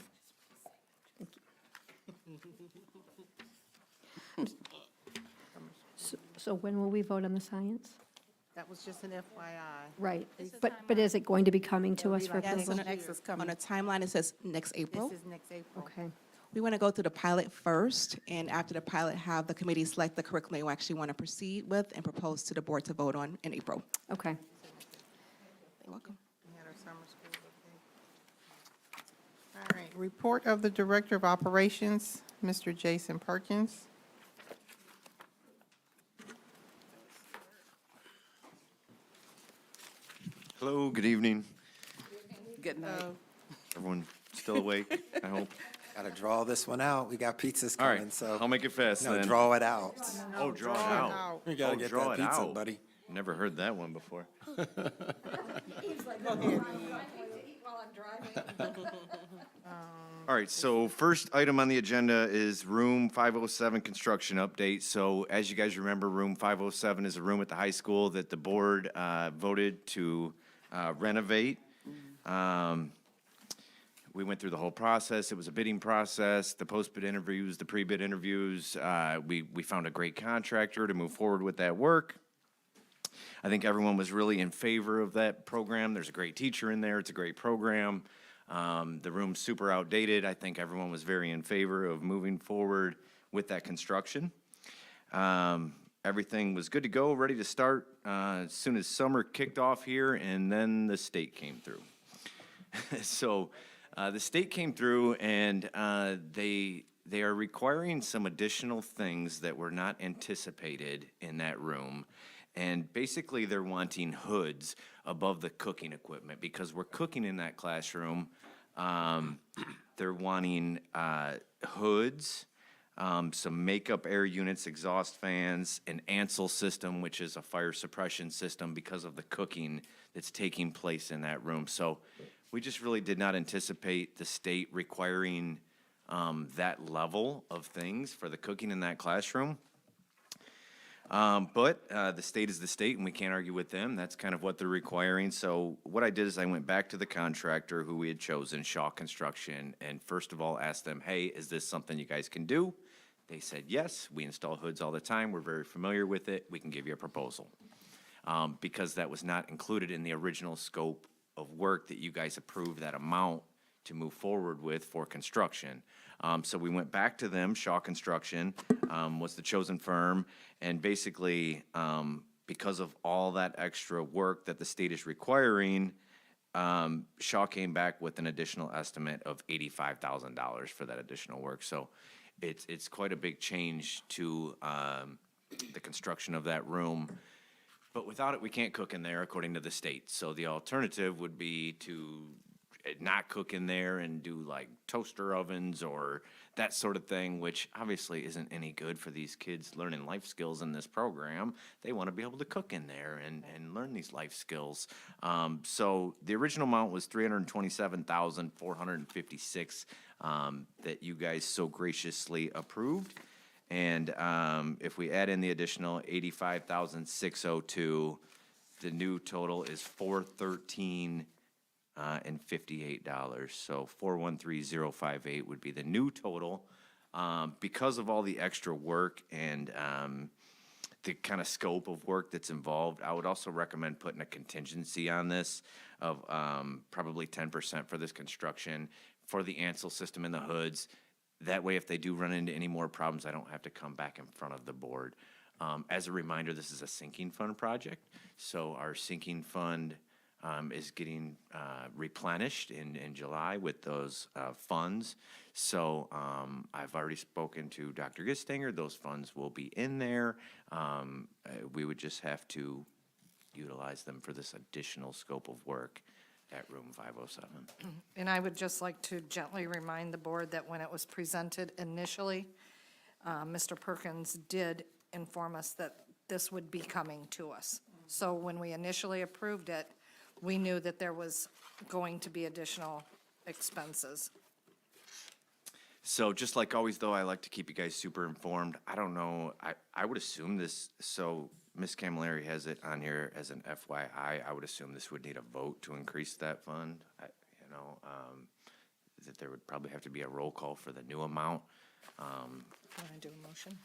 C: So when will we vote on the science?
A: That was just an FYI.
C: Right, but is it going to be coming to us for
K: Yes,
C: approval?
K: on a timeline, it says next April.
A: This is next April.
C: Okay,
K: We want to go through the pilot first, and after the pilot, have the committee select the curriculum they actually want to proceed with and propose to the board to vote on in April.
C: okay.
K: You're welcome.
A: We had our summer school, okay. All right, report of the Director of Operations, Mr. Jason Perkins.
N: Hello, good evening.
I: Good night.
N: Everyone Still awake, I hope.
G: Gotta draw this one out. We got pizzas
N: All
G: coming,
N: right,
G: so.
N: I'll make it fast
G: No,
N: then.
G: draw it out.
N: Oh, draw it out.
G: You gotta get
N: draw
G: that
N: it
G: pizza,
N: out.
G: buddy.
N: Never heard that one before. All right, so first item on the agenda is room 507 construction update. So as you guys remember, room 507 is a room at the high school that the board voted to renovate. We went through the whole process. It was a bidding process, the post-bid interviews, the pre-bid interviews. We found a great contractor to move forward with that work. I think everyone was really in favor of that program. There's a great teacher in there. It's a great program. The room's super outdated. I think everyone was very in favor of moving forward with that construction. Everything was good to go, ready to start as soon as summer kicked off here, and then the state came through. So the state came through, and they are requiring some additional things that were not anticipated in that room. And basically, they're wanting hoods above the cooking equipment because we're cooking in that classroom. They're wanting hoods, some makeup air units, exhaust fans, an Ansel system, which is a fire suppression system because of the cooking that's taking place in that room. So we just really did not anticipate the state requiring that level of things for the cooking in that classroom. But the state is the state, and we can't argue with them. That's kind of what they're requiring. So what I did is I went back to the contractor who we had chosen, Shaw Construction, and first of all asked them, hey, is this something you guys can do? They said, yes, we install hoods all the time. We're very familiar with it. We can give you a proposal. Because that was not included in the original scope of work that you guys approved that amount to move forward with for construction. So we went back to them. Shaw Construction was the chosen firm, and basically, because of all that extra work that the state is requiring, Shaw came back with an additional estimate of $85,000 for that additional work. So it's quite a big change to the construction of that room. But without it, we can't cook in there, according to the state. So the alternative would be to not cook in there and do like toaster ovens or that sort of thing, which obviously isn't any good for these kids learning life skills in this program. They want to be able to cook in there and learn these life skills. So the original amount was $327,456 that you guys so graciously approved. And if we add in the additional $85,602, the new total is $413 and $58. So $413,058 would be the new total. Because of all the extra work and the kind of scope of work that's involved, I would also recommend putting a contingency on this of probably 10% for this construction for the Ansel system and the hoods. That way, if they do run into any more problems, I don't have to come back in front of the board. As a reminder, this is a sinking fund project, so our sinking fund is getting replenished in July with those funds. So I've already spoken to Dr. Gistinger. Those funds will be in there. We would just have to utilize them for this additional scope of work at room 507.
B: And I would just like to gently remind the board that when it was presented initially, Mr. Perkins did inform us that this would be coming to us. So when we initially approved it, we knew that there was going to be additional expenses.
N: So just like always, though, I like to keep you guys super informed. I don't know, I would assume this, so Ms. Camilleri has it on here as an FYI. I would assume this would need a vote to increase that fund. That there would probably have to be a roll call for the new amount.
B: Want to do a motion?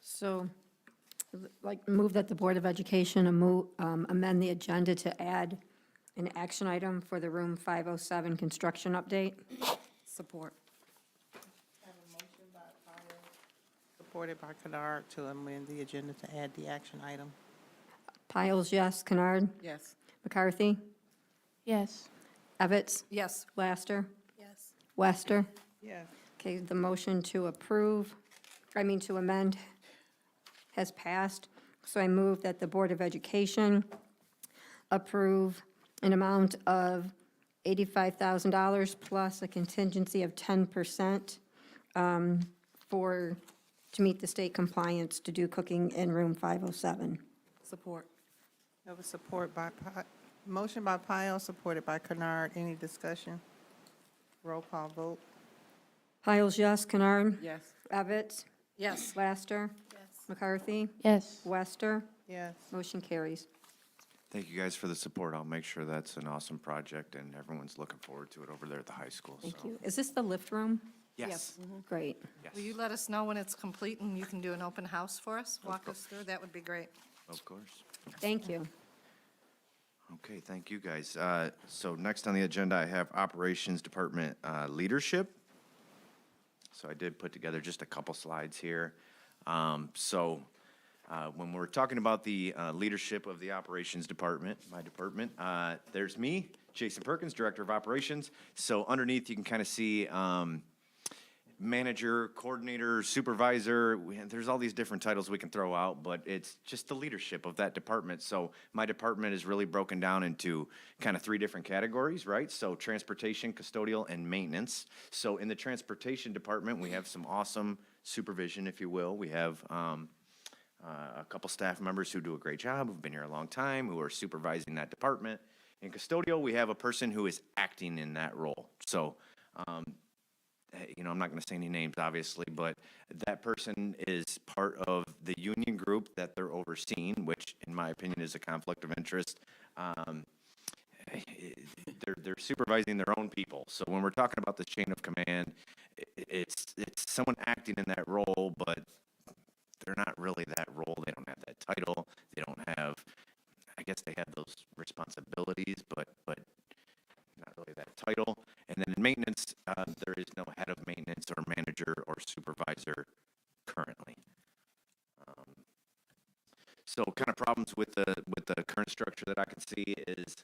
C: So, like, move that the Board of Education amend the agenda to add an action item for the room 507 construction update.
B: Support.
A: Supported by Kennard to amend the agenda to add the action item.
C: Piles, yes. Kennard?
A: Yes.
C: McCarthy?
L: Yes.
C: Evans?
B: Yes.
C: Laster?
T: Yes.
C: Wester?
A: Yes.
C: Okay, the motion to amend has passed. So I move that the Board of Education approve an amount of $85,000 plus a contingency of 10% to meet the state compliance to do cooking in room 507.
I: Support.
A: Have a support by, motion by Pyle, supported by Kennard. Any discussion? Roll call vote.
C: Piles, yes. Kennard?
I: Yes.
C: Evans?
B: Yes.
C: Laster? McCarthy?
U: Yes.
C: Wester?
A: Yes.
C: Motion carries.
N: Thank you guys for the support. I'll make sure that's an awesome project and everyone's looking forward to it over there at the high school.
C: Thank
N: so.
C: you. Is this the lift room?
N: Yes.
C: Great.
B: Will you let us know when it's complete and you can do an open house for us? Walk us through, that would be great.
N: Of course.
C: Thank you.
N: Okay, thank you, guys. So next on the agenda, I have Operations Department Leadership. So I did put together just a couple slides here. When we're talking about the leadership of the Operations Department, my department, there's me, Jason Perkins, Director of Operations. So underneath, you can kind of see manager, coordinator, supervisor. There's all these different titles we can throw out, but it's just the leadership of that department. So my department is really broken down into kind of 3 different categories, right? So transportation, custodial, and maintenance. So in the transportation department, we have some awesome supervision, if you will. We have a couple staff members who do a great job, who've been here a long time, who are supervising that department. In custodial, we have a person who is acting in that role. So, I'm not going to say any names, obviously, but that person is part of the union group that they're overseeing, which, in my opinion, is a conflict of interest. They're supervising their own people. So when we're talking about the chain of command, it's someone acting in that role, but they're not really that role. They don't have that title. They don't have, I guess they have those responsibilities, but not really that title. And then in maintenance, there is no head of maintenance or manager or supervisor currently. So kind of problems with the current structure that I can see is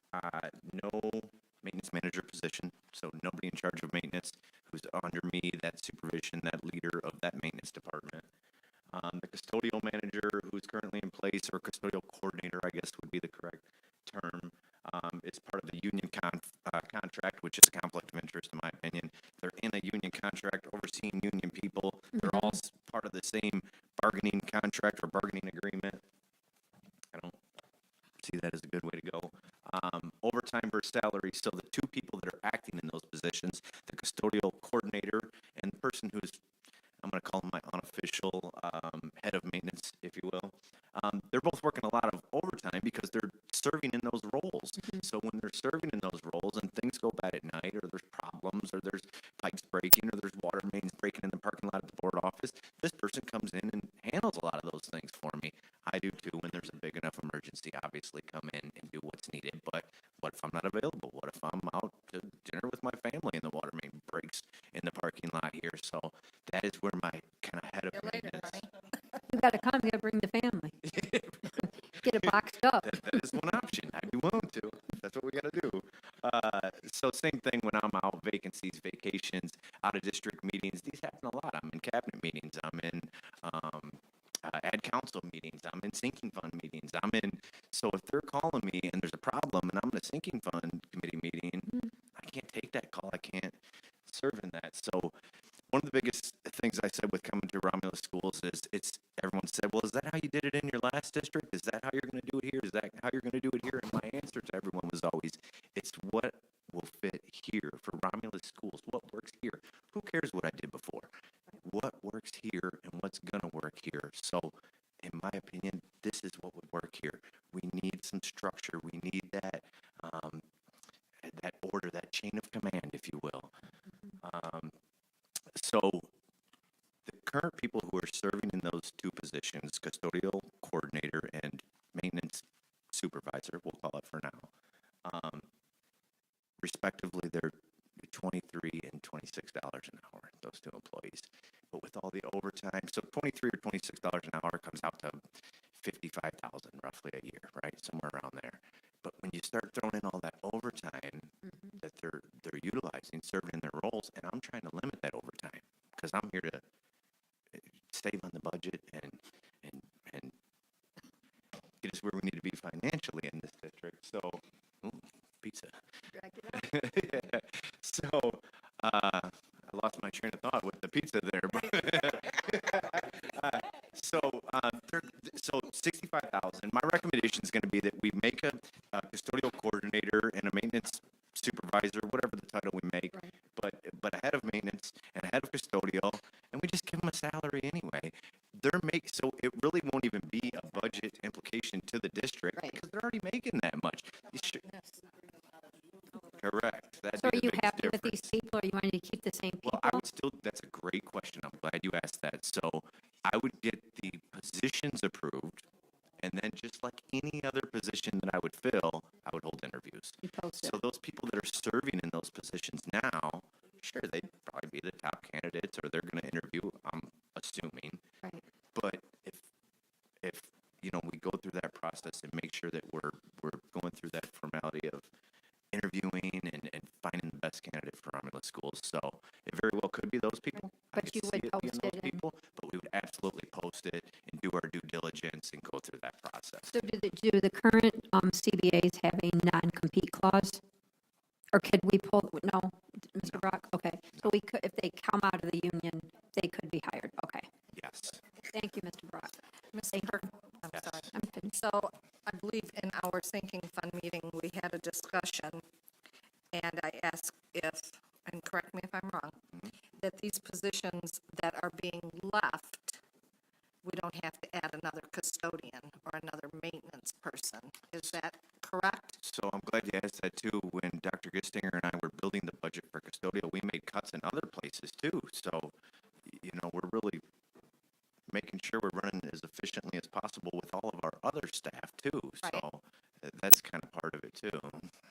N: no maintenance manager position. So nobody in charge of maintenance who's under me, that supervision, that leader of that maintenance department. The custodial manager who's currently in place, or custodial coordinator, I guess would be the correct term, is part of the union contract, which is a conflict of interest in my opinion. They're in a union contract overseeing union people. They're all part of the same bargaining contract or bargaining agreement. I don't see that as a good way to go. Overtime versus salary, so the 2 people that are acting in those positions, the custodial coordinator and the person who's, I'm going to call him my unofficial head of maintenance, if you will. They're both working a lot of overtime because they're serving in those roles. So when they're serving in those roles and things go bad at night, or there's problems, or there's pipes breaking, or there's water mains breaking in the parking lot at the board office, this person comes in and handles a lot of those things for me. I do too when there's a big enough emergency, obviously come in and do what's needed. But what if I'm not available? What if I'm out to dinner with my family and the water main breaks in the parking lot here? So that is where my kind of head of maintenance.
C: You got to come, you got to bring the family. Get it boxed up.
N: That is one option. I'd be willing to. That's what we got to do. So same thing when I'm out, vacancies, vacations, out of district meetings. These happen a lot. I'm in cabinet meetings. I'm in ad council meetings. I'm in sinking fund meetings. So if they're calling me and there's a problem and I'm in a sinking fund committee meeting, I can't take that call. I can't serve in that. So one of the biggest things I said with coming to Romulus Schools is everyone said, well, is that how you did it in your last district? Is that how you're going to do it here? Is that how you're going to do it here? And my answer to everyone was always, it's what will fit here for Romulus Schools. What works here? Who cares what I did before? What works here and what's going to work here? So in my opinion, this is what would work here. We need some structure. We need that order, that chain of command, if you will. So the current people who are serving in those 2 positions, custodial coordinator and maintenance supervisor, we'll call it for now, respectively, they're $23 and $26 an hour, those 2 employees. But with all the overtime, so $23 or $26 an hour comes out to $55,000 roughly a year, right? Somewhere around there. But when you start throwing in all that overtime that they're utilizing, serving in their roles, and I'm trying to limit that overtime because I'm here to save on the budget and get us where we need to be financially in this district. So, pizza. So, I lost my train of thought with the pizza there, but, so 65,000. My recommendation is gonna be that we make a custodial coordinator and a maintenance supervisor, whatever the title we make, but a head of maintenance and a head of custodial, and we just give them a salary anyway. So it really won't even be a budget implication to the district because they're already making that much. Correct. That'd
C: So
N: be
C: are
N: the
C: you
N: biggest
C: happy with these
N: difference.
C: people, or you wanted to keep the same people?
N: Well, I would still, that's a great question. I'm glad you asked that. So I would get the positions approved, and then just like any other position that I would fill, I would hold interviews. So those people that are serving in those positions now, sure, they'd probably be the top candidates, or they're going to interview, I'm assuming.
C: Right.
N: But if we go through that process and make sure that we're going through that formality of interviewing and finding the best candidate for Romulus schools. So it very well could be those people. I
C: But
N: could
C: you
N: see
C: would
N: it being
C: post
N: those
C: it in-
N: people, but we would absolutely post it and do our due diligence and go through that process.
C: So do the current CBAs have a non-compete clause? Or could we pull, no, Mr. Brock? Okay, so we could, if they come out of the union, they could be hired, okay.
N: Yes.
C: Thank you, Mr. Brock.
B: Mr. I'm sorry. So I believe in our sinking fund meeting, we had a discussion, and I asked if, and correct me if I'm wrong, that these positions that are being left, we don't have to add another custodian or another maintenance person. Is that correct?
N: So I'm glad you asked that too. When Dr. Gistinger and I were building the budget for custodial, we made cuts in other places too. So, we're really making sure we're running as efficiently as possible with all of our other staff too. So that's kind of part of it too.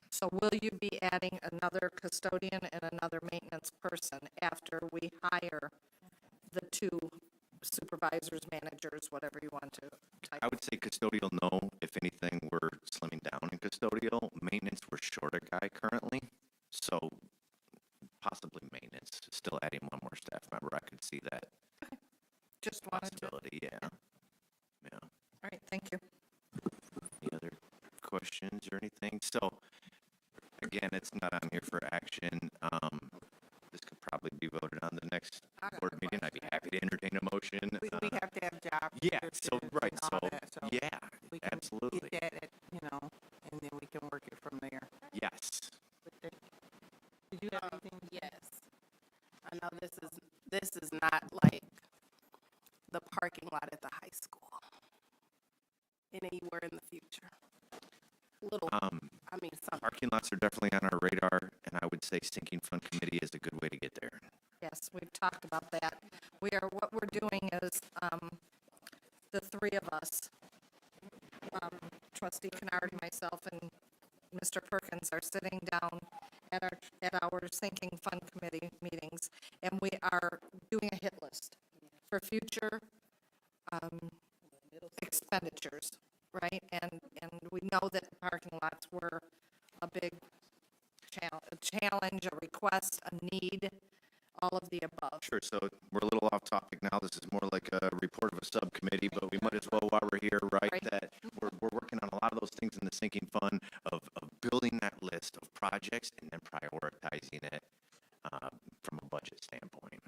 B: So will you be adding another custodian and another maintenance person after we hire the two supervisors, managers, whatever you want to type?
N: I would say custodial, no. If anything, we're slimming down in custodial. Maintenance, we're short a guy currently. So possibly maintenance, still adding one more staff member. I could see that
B: Just wanted to, all
N: possibility, yeah. Yeah.
B: right, thank you.
N: Any other questions or anything? So, again, it's not on here for action. This could probably be voted on the next board meeting. I'd be happy to entertain a motion.
A: We have to have job.
N: Yeah, so, right,
A: and all
N: so,
A: that, so
N: yeah,
A: we can
N: absolutely.
A: Get that, and then we can work it from there.
N: Yes.
A: Did you have anything?
T: Yes. I know this is not like the parking lot at the high school and anywhere in the future. Something.
N: Parking lots are definitely on our radar, and I would say sinking fund committee is a good way to get there.
B: Yes, we've talked about that. What we're doing is, the three of us, Trustee Kennard, myself, and Mr. Perkins are sitting down at our sinking fund committee meetings, and we are doing a hit list for future, expenditures, right? And we know that parking lots were a big challenge, a request, a need, all of the above.
N: Sure, so we're a little off topic now. This is more like a report of a subcommittee, but we might as well, while we're here, right, that we're working on a lot of those things in the sinking fund of building that list of projects and then prioritizing it from a budget standpoint.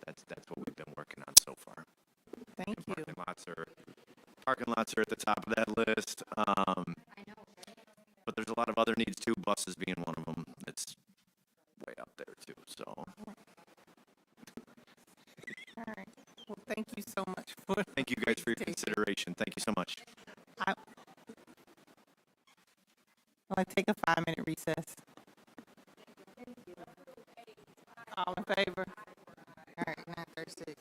N: That's what we've been working on so far.
A: Thank you.
N: Parking lots are at the top of that list. But there's a lot of other needs too, buses being one of them. It's way up there too, so.
A: All right. Well, thank you so much for.
N: Thank you guys for your consideration. Thank you so much.
A: I'll take a 5-minute recess. All in favor? All right, 9:36.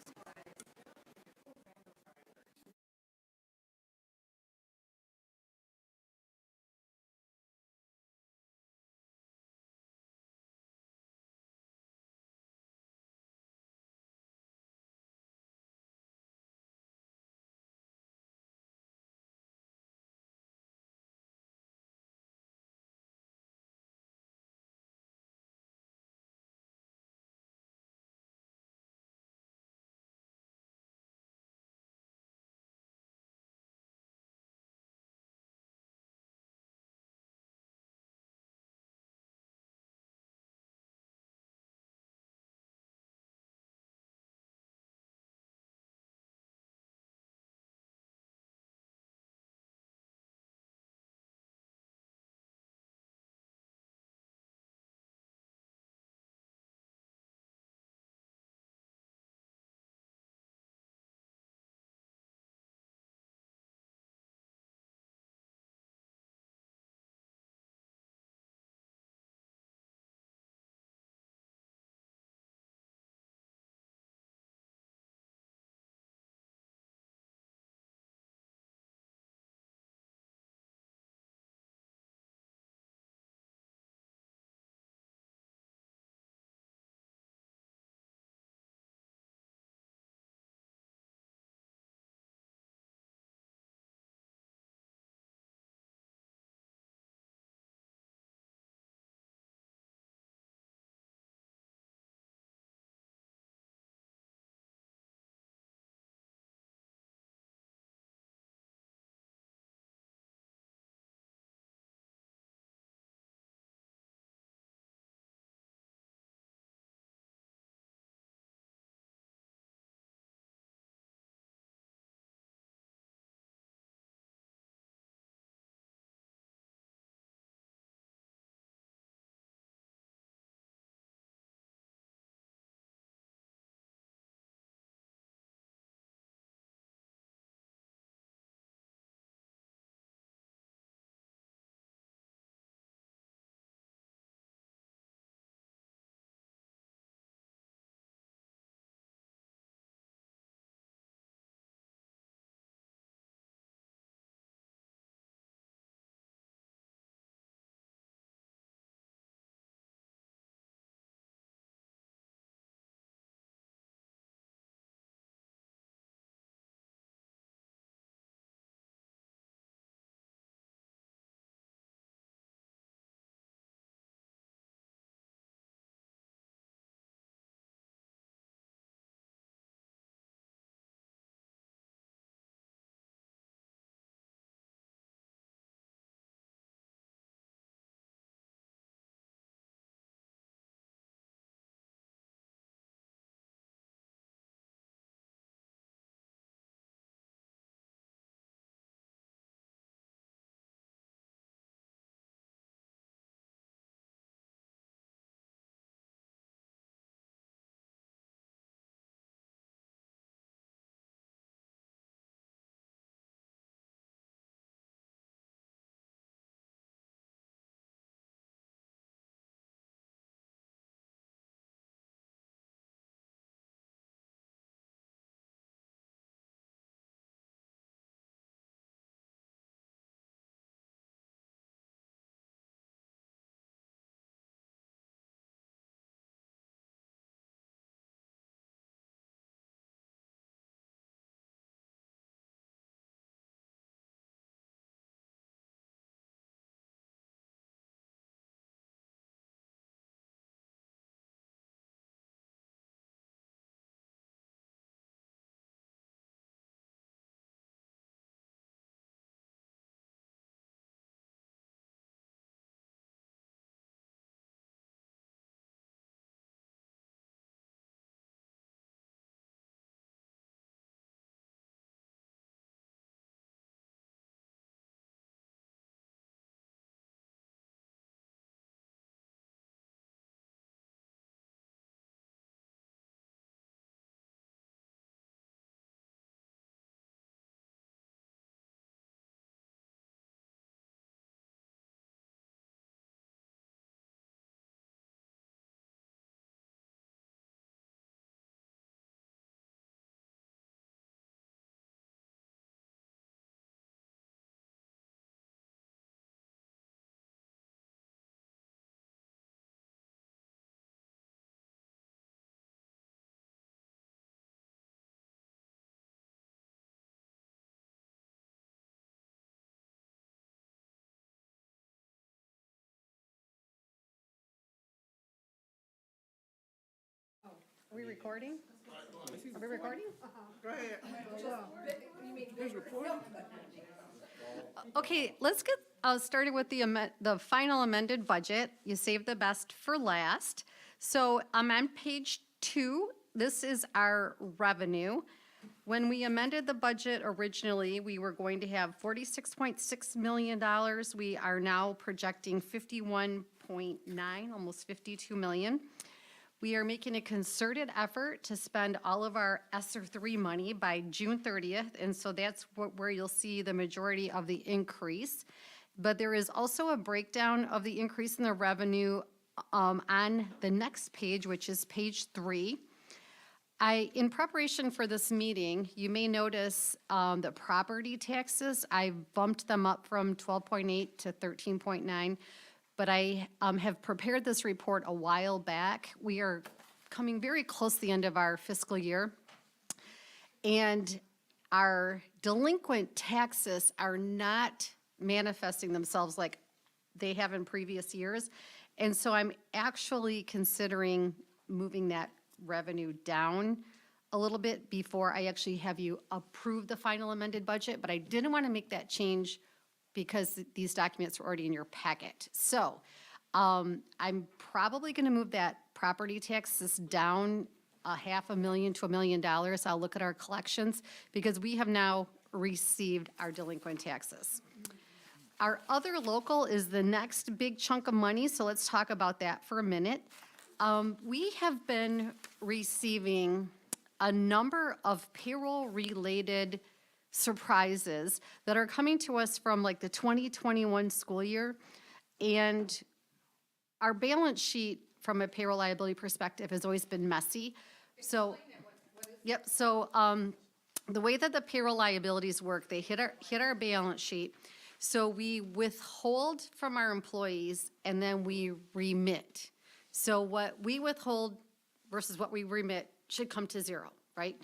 O: Are we recording? Are we recording?
R: Go ahead.
O: Okay, let's get started with the final amended budget. You saved the best for last. So I'm on page 2. This is our revenue. When we amended the budget originally, we were going to have $46.6 million. We are now projecting 51.9, almost 52 million. We are making a concerted effort to spend all of our ESSER 3 money by June 30th, and so that's where you'll see the majority of the increase. But there is also a breakdown of the increase in the revenue on the next page, which is page 3. In preparation for this meeting, you may notice the property taxes. I bumped them up from 12.8 to 13.9. But I have prepared this report a while back. We are coming very close to the end of our fiscal year. And our delinquent taxes are not manifesting themselves like they have in previous years. And so I'm actually considering moving that revenue down a little bit before I actually have you approve the final amended budget. But I didn't want to make that change because these documents are already in your packet. So I'm probably going to move that property taxes down $500,000 to $1 million. I'll look at our collections because we have now received our delinquent taxes. Our other local is the next big chunk of money, so let's talk about that for a minute. We have been receiving a number of payroll-related surprises that are coming to us from like the 2021 school year. And our balance sheet from a payroll liability perspective has always been messy. So, yep, so the way that the payroll liabilities work, they hit our balance sheet. So we withhold from our employees and then we remit. So what we withhold versus what we remit should come to zero, right?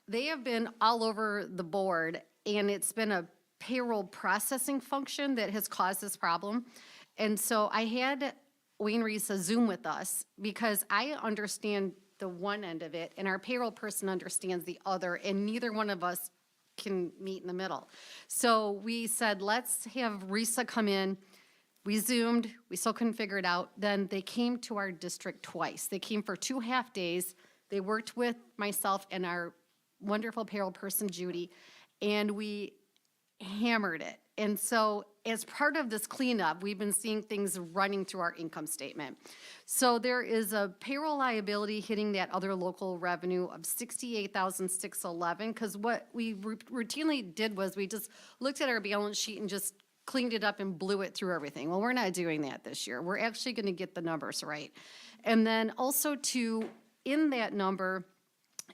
O: They have been all over the board, and it's been a payroll processing function that has caused this problem. And so I had Wayne Reesa Zoom with us because I understand the one end of it, and our payroll person understands the other, and neither one of us can meet in the middle. So we said, let's have Reesa come in. We Zoomed, we still couldn't figure it out. Then they came to our district twice. They came for 2 half days. They worked with myself and our wonderful payroll person, Judy, and we hammered it. And so as part of this cleanup, we've been seeing things running through our income statement. So there is a payroll liability hitting that other local revenue of $68,611, because what we routinely did was we just looked at our balance sheet and just cleaned it up and blew it through everything. Well, we're not doing that this year. We're actually going to get the numbers right. And then also in that number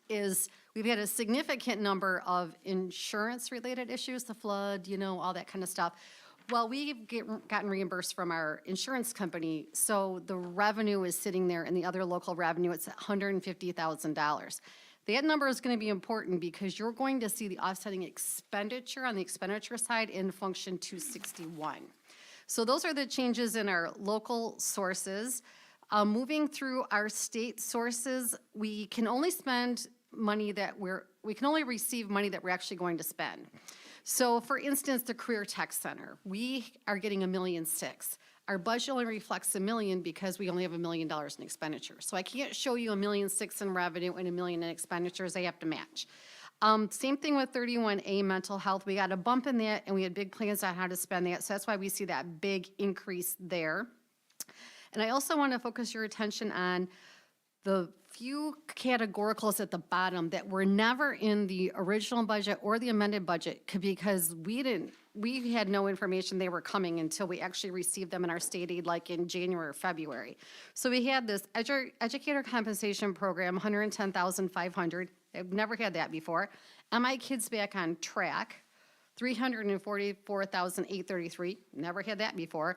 O: is we've had a significant number of insurance-related issues, the flood, all that kind of stuff. Well, we've gotten reimbursed from our insurance company, so the revenue is sitting there in the other local revenue. It's $150,000. That number is going to be important because you're going to see the offsetting expenditure on the expenditure side in function 261. So those are the changes in our local sources. Moving through our state sources, we can only spend money that we can only receive money that we're actually going to spend. So for instance, the Career Tech Center, we are getting $1.6 million. Our budget only reflects $1 million because we only have $1 million in expenditures. So I can't show you $1.6 million in revenue and $1 million in expenditures. They have to match. Same thing with 31A mental health. We got a bump in that and we had big plans on how to spend that. So that's why we see that big increase there. And I also want to focus your attention on the few categoricals at the bottom that were never in the original budget or the amended budget because we had no information they were coming until we actually received them in our state aid like in January or February. So we had this educator compensation program, $110,500. I've never had that before. MI Kids Back on Track, $344,833. Never had that before.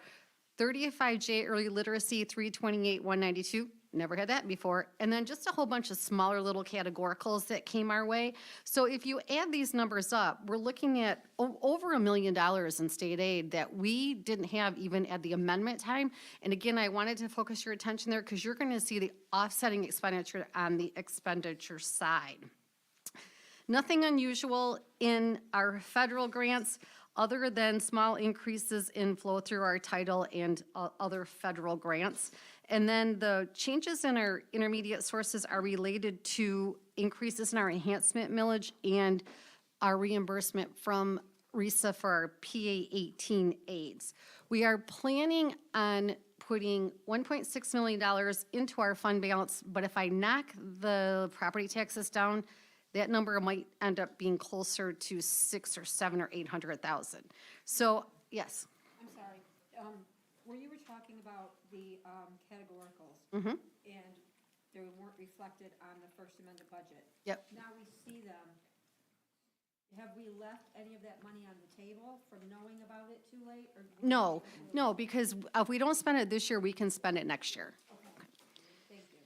O: 35J Early Literacy, $328,192. never had that before. And then just a whole bunch of smaller little categoricals that came our way. So if you add these numbers up, we're looking at over $1 million in state aid that we didn't have even at the amendment time. And again, I wanted to focus your attention there because you're going to see the offsetting expenditure on the expenditure side. Nothing unusual in our federal grants other than small increases in flow through our title and other federal grants. And then the changes in our intermediate sources are related to increases in our enhancement millage and our reimbursement from RISA for our PA-18 aids. We are planning on putting $1.6 million into our fund balance, but if I knock the property taxes down, that number might end up being closer to 6 or 7 or 800,000. So, yes.
C: I'm sorry, where you were talking about the categoricals,
O: Mm-hmm.
C: and they weren't reflected on the first amended budget.
O: Yep.
C: Now we see them. Have we left any of that money on the table from knowing about it too late? Or
O: No, because if we don't spend it this year, we can spend it next year.
C: Thank you.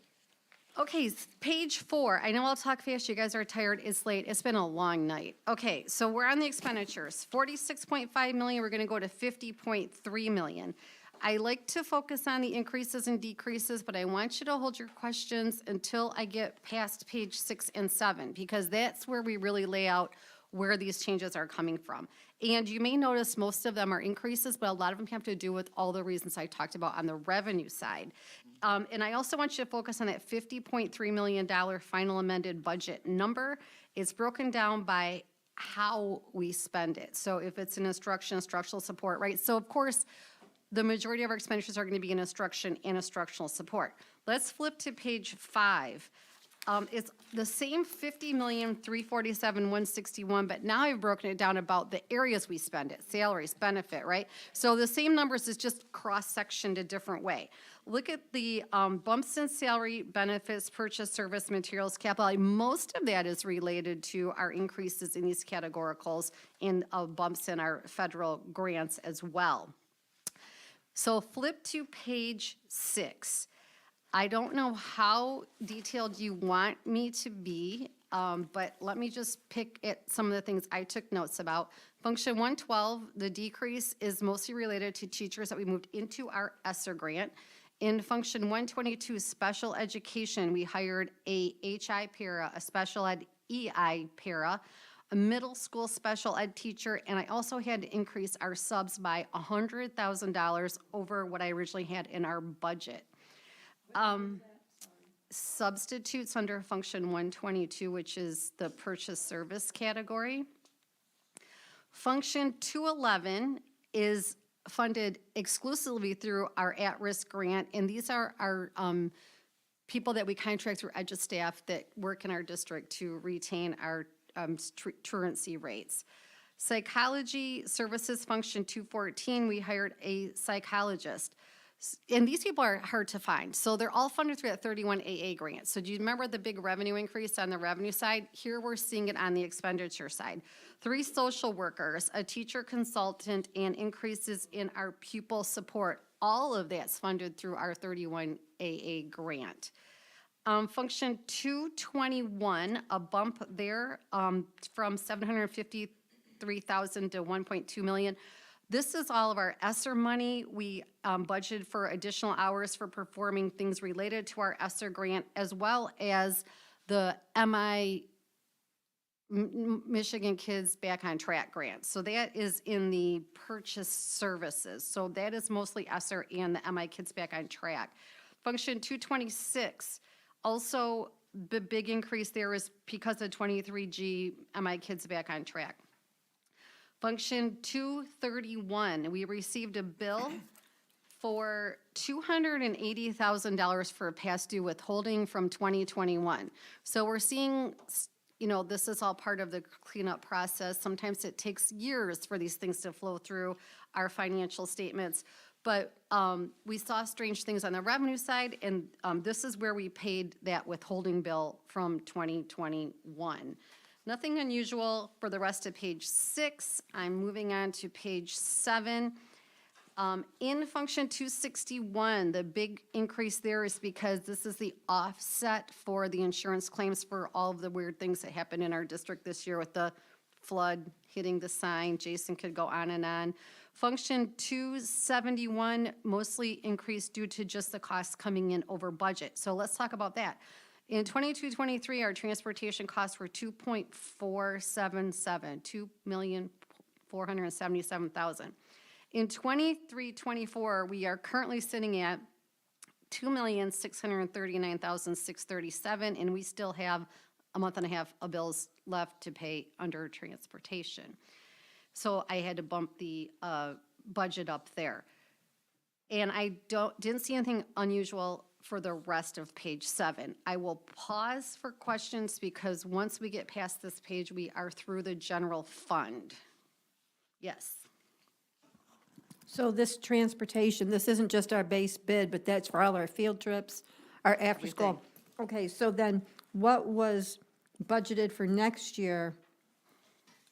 O: Okay, page 4. I know I'll talk fast. You guys are tired. It's late. It's been a long night. Okay, so we're on the expenditures. 46.5 million, we're going to go to 50.3 million. I like to focus on the increases and decreases, but I want you to hold your questions until I get past page 6 and 7, because that's where we really lay out where these changes are coming from. And you may notice most of them are increases, but a lot of them have to do with all the reasons I talked about on the revenue side. And I also want you to focus on that $50.3 million final amended budget number. It's broken down by how we spend it. So if it's in instruction, instructional support, right? So of course, the majority of our expenditures are going to be in instruction and instructional support. Let's flip to page 5. It's the same $50,347,161, but now I've broken it down about the areas we spend it, salaries, benefit, right? So the same numbers is just cross-sectioned a different way. Look at the bumps in salary, benefits, purchase, service, materials, capital. Most of that is related to our increases in these categoricals and bumps in our federal grants as well. So flip to page 6. I don't know how detailed you want me to be, but let me just pick at some of the things I took notes about. Function 112, the decrease is mostly related to teachers that we moved into our ESSER grant. In function 122, special education, we hired a HI para, a special ed EI para, a middle school special ed teacher, and I also had to increase our subs by $100,000 over what I originally had in our budget. Substitutes under function 122, which is the purchase service category. Function 211 is funded exclusively through our at-risk grant, and these are our people that we contract through EduStaff that work in our district to retain our truancy rates. Psychology services function 214, we hired a psychologist. And these people are hard to find. So they're all funded through that 31 AA grant. So do you remember the big revenue increase on the revenue side? Here we're seeing it on the expenditure side. 3 social workers, a teacher consultant, and increases in our pupil support. All of that's funded through our 31 AA grant. Function 221, a bump there from 753,000 to 1.2 million. This is all of our ESSER money. We budgeted for additional hours for performing things related to our ESSER grant, as well as the Michigan Kids Back on Track grant. So that is in the purchase services. So that is mostly ESSER and the MI Kids Back on Track. Function 226, also the big increase there is because of 23G MI Kids Back on Track. Function 231, we received a bill for $280,000 for past due withholding from 2021. So we're seeing, you know, this is all part of the cleanup process. Sometimes it takes years for these things to flow through our financial statements. But we saw strange things on the revenue side, and this is where we paid that withholding bill from 2021. Nothing unusual for the rest of page 6. I'm moving on to page 7. In function 261, the big increase there is because this is the offset for the insurance claims for all of the weird things that happened in our district this year with the flood hitting the sign. Jason could go on and on. Function 271 mostly increased due to just the costs coming in over budget. So let's talk about that. In 22-23, our transportation costs were 2.477, 2,477,000. In 23-24, we are currently sitting at 2,639,637, and we still have a month and a half of bills left to pay under transportation. So I had to bump the budget up there. And I didn't see anything unusual for the rest of page 7. I will pause for questions because once we get past this page, we are through the general fund. Yes.
C: So this transportation, this isn't just our base bid, but that's for all our field trips, our after-school. Okay, so then what was budgeted for next year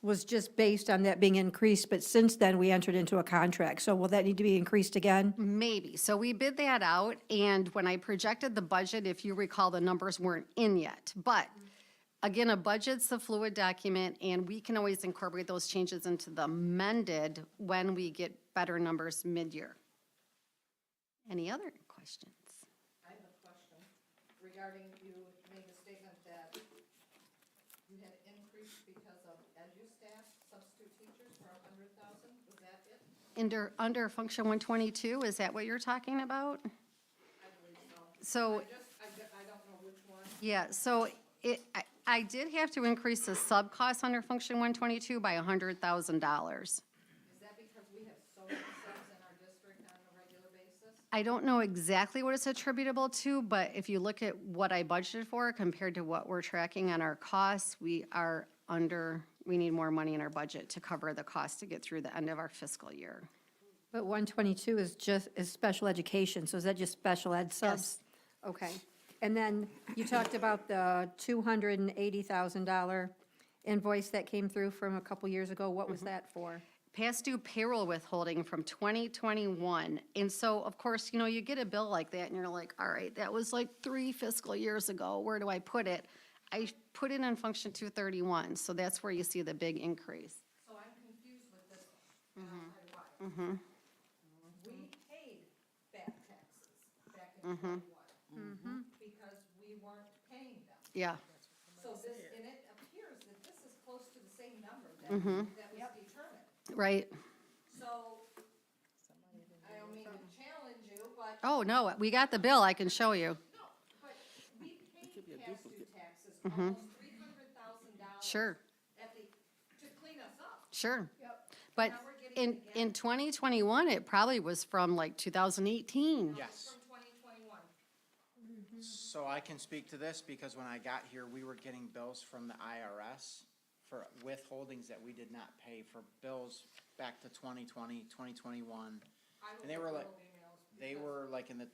C: was just based on that being increased, but since then, we entered into a contract. So will that need to be increased again?
O: Maybe. So we bid that out, and when I projected the budget, if you recall, the numbers weren't in yet. But again, a budget's a fluid document, and we can always incorporate those changes into the amended when we get better numbers mid-year. Any other questions?
B: I have a question regarding, you made a statement that you had increased because of edu staff, substitute teachers for 100,000, was that it?
O: Under function 122, is that what you're talking about?
B: I believe so.
O: So,
B: I don't know which one.
O: yeah, so I did have to increase the sub costs under function 122 by $100,000.
B: Is that because we have so many subs in our district on a regular basis?
O: I don't know exactly what it's attributable to, but if you look at what I budgeted for compared to what we're tracking on our costs, we are we need more money in our budget to cover the cost to get through the end of our fiscal year.
C: But 122 is special education, so is that just special ed subs? Okay. And then you talked about the $280,000 invoice that came through from a couple years ago. What was that for?
O: Past due payroll withholding from 2021. And so, of course, you get a bill like that and you're like, all right, that was like 3 fiscal years ago. Where do I put it? I put it in function 231, so that's where you see the big increase.
B: So I'm confused with this one, and I'll tell you why. We paid back taxes back in 21 because we weren't paying them.
O: Yeah.
B: So this, and it appears that this is close to the same number that was determined.
O: Right.
B: So, I don't mean to challenge you, but.
O: Oh, no, we got the bill. I can show you.
B: No, but we paid past due taxes almost $300,000.
O: Sure.
B: To clean us up.
O: Sure.
B: Yep.
O: But
B: Now we're getting
O: in 2021, it probably was from like 2018.
F: Yes.
B: From 2021.
F: So I can speak to this because when I got here, we were getting bills from the IRS for withholdings that we did not pay for bills back to 2020, 2021. And they were like, in the,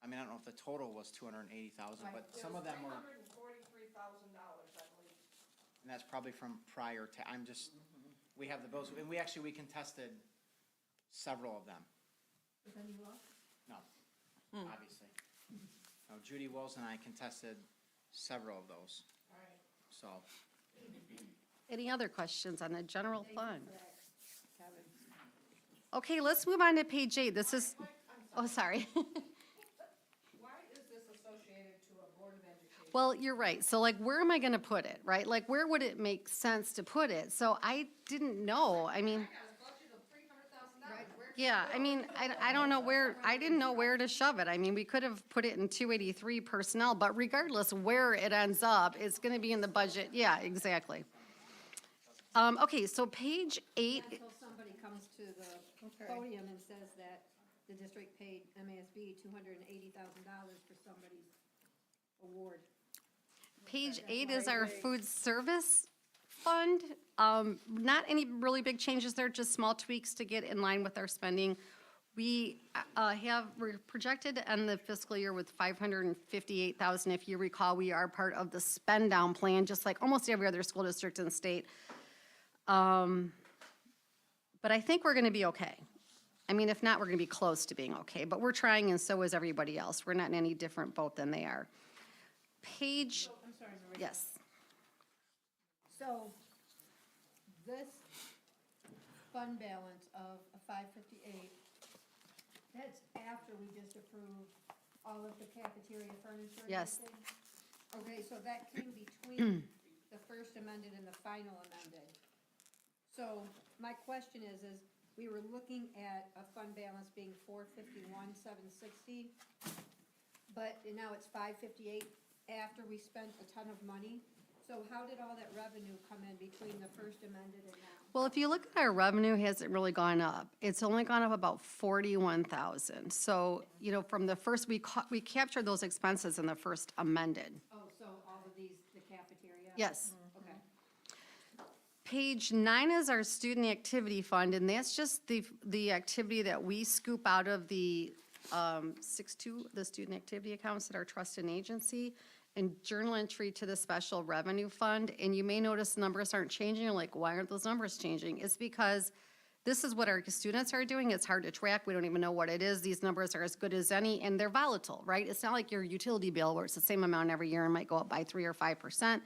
F: I don't know if the total was 280,000, but some of them were,
B: $343,000, I believe.
F: and that's probably from prior to, we have the bills, and we contested several of them. No, obviously. No, Judy Wills and I contested several of those.
B: All right.
F: So,
O: Any other questions on the general fund? Okay, let's move on to page 8. This is, oh, sorry.
B: Why is this associated to a Board of Education?
O: Well, you're right. So like, where am I going to put it, right? Like, where would it make sense to put it? So I didn't know. I mean,
B: I got a budget of $300,000. Where
O: yeah, I mean, I don't know where, I didn't know where to shove it. I mean, we could have put it in 283 personnel, but regardless where it ends up, it's going to be in the budget. Yeah, exactly. Okay, so page 8.
C: Until somebody comes to the podium and says that the district paid MASB $280,000 for somebody's award.
O: Page 8 is our food service fund. Not any really big changes there, just small tweaks to get in line with our spending. We're projected to end the fiscal year with $558,000. If you recall, we are part of the spend down plan, just like almost every other school district in the state. But I think we're going to be okay. I mean, if not, we're gonna be close to being okay, but we're trying and so is everybody else. We're not in any different boat than they are. Page, yes.
C: So, this fund balance of 558, that's after we just approved all of the cafeteria furniture and
O: Yes.
C: everything? Okay, so that came between the first amended and the final amended. So, my question is we were looking at a fund balance being 451,760, but now it's 558 after we spent a ton of money. So how did all that revenue come in between the first amended and now?
O: Well, if you look at our revenue, it hasn't really gone up. It's only gone up about 41,000. So, you know, from the first, we captured those expenses in the first amended.
C: Oh, so all of these, the cafeteria?
O: Yes.
C: Okay.
O: Page 9 is our student activity fund, and that's just the activity that we scoop out of the 6-2, the student activity accounts at our trust and agency, and journal entry to the special revenue fund. And you may notice numbers aren't changing. You're like, why aren't those numbers changing? It's because this is what our students are doing. It's hard to track. We don't even know what it is. These numbers are as good as any, and they're volatile, right? It's not like your utility bill where it's the same amount every year and might go up by 3 or 5%.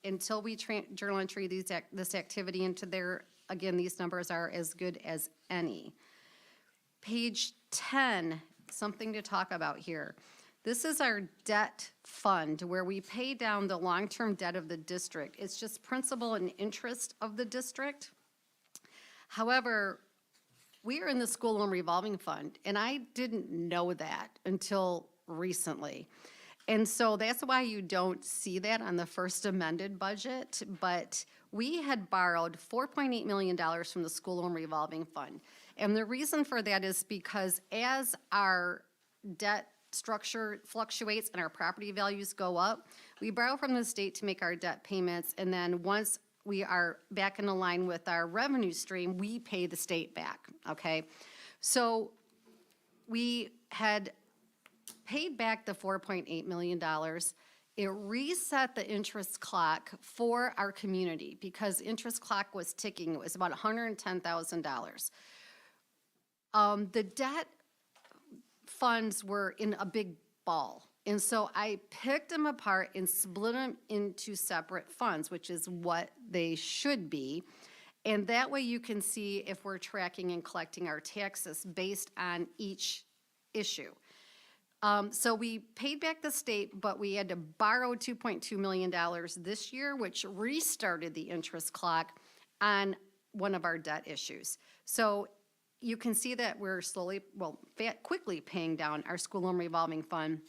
O: Until we journal entry this activity into there, again, these numbers are as good as any. Page 10, something to talk about here. This is our debt fund where we pay down the long-term debt of the district. It's just principal and interest of the district. However, we are in the school loan revolving fund, and I didn't know that until recently. And so that's why you don't see that on the first amended budget, but we had borrowed $4.8 million from the school loan revolving fund. And the reason for that is because as our debt structure fluctuates and our property values go up, we borrow from the state to make our debt payments, and then once we are back in line with our revenue stream, we pay the state back, okay? So we had paid back the $4.8 million. It reset the interest clock for our community because interest clock was ticking. It was about $110,000. The debt funds were in a big ball. And so I picked them apart and split them into separate funds, which is what they should be. And that way you can see if we're tracking and collecting our taxes based on each issue. So we paid back the state, but we had to borrow $2.2 million this year, which restarted the interest clock on one of our debt issues. So you can see that we're quickly paying down our school loan revolving fund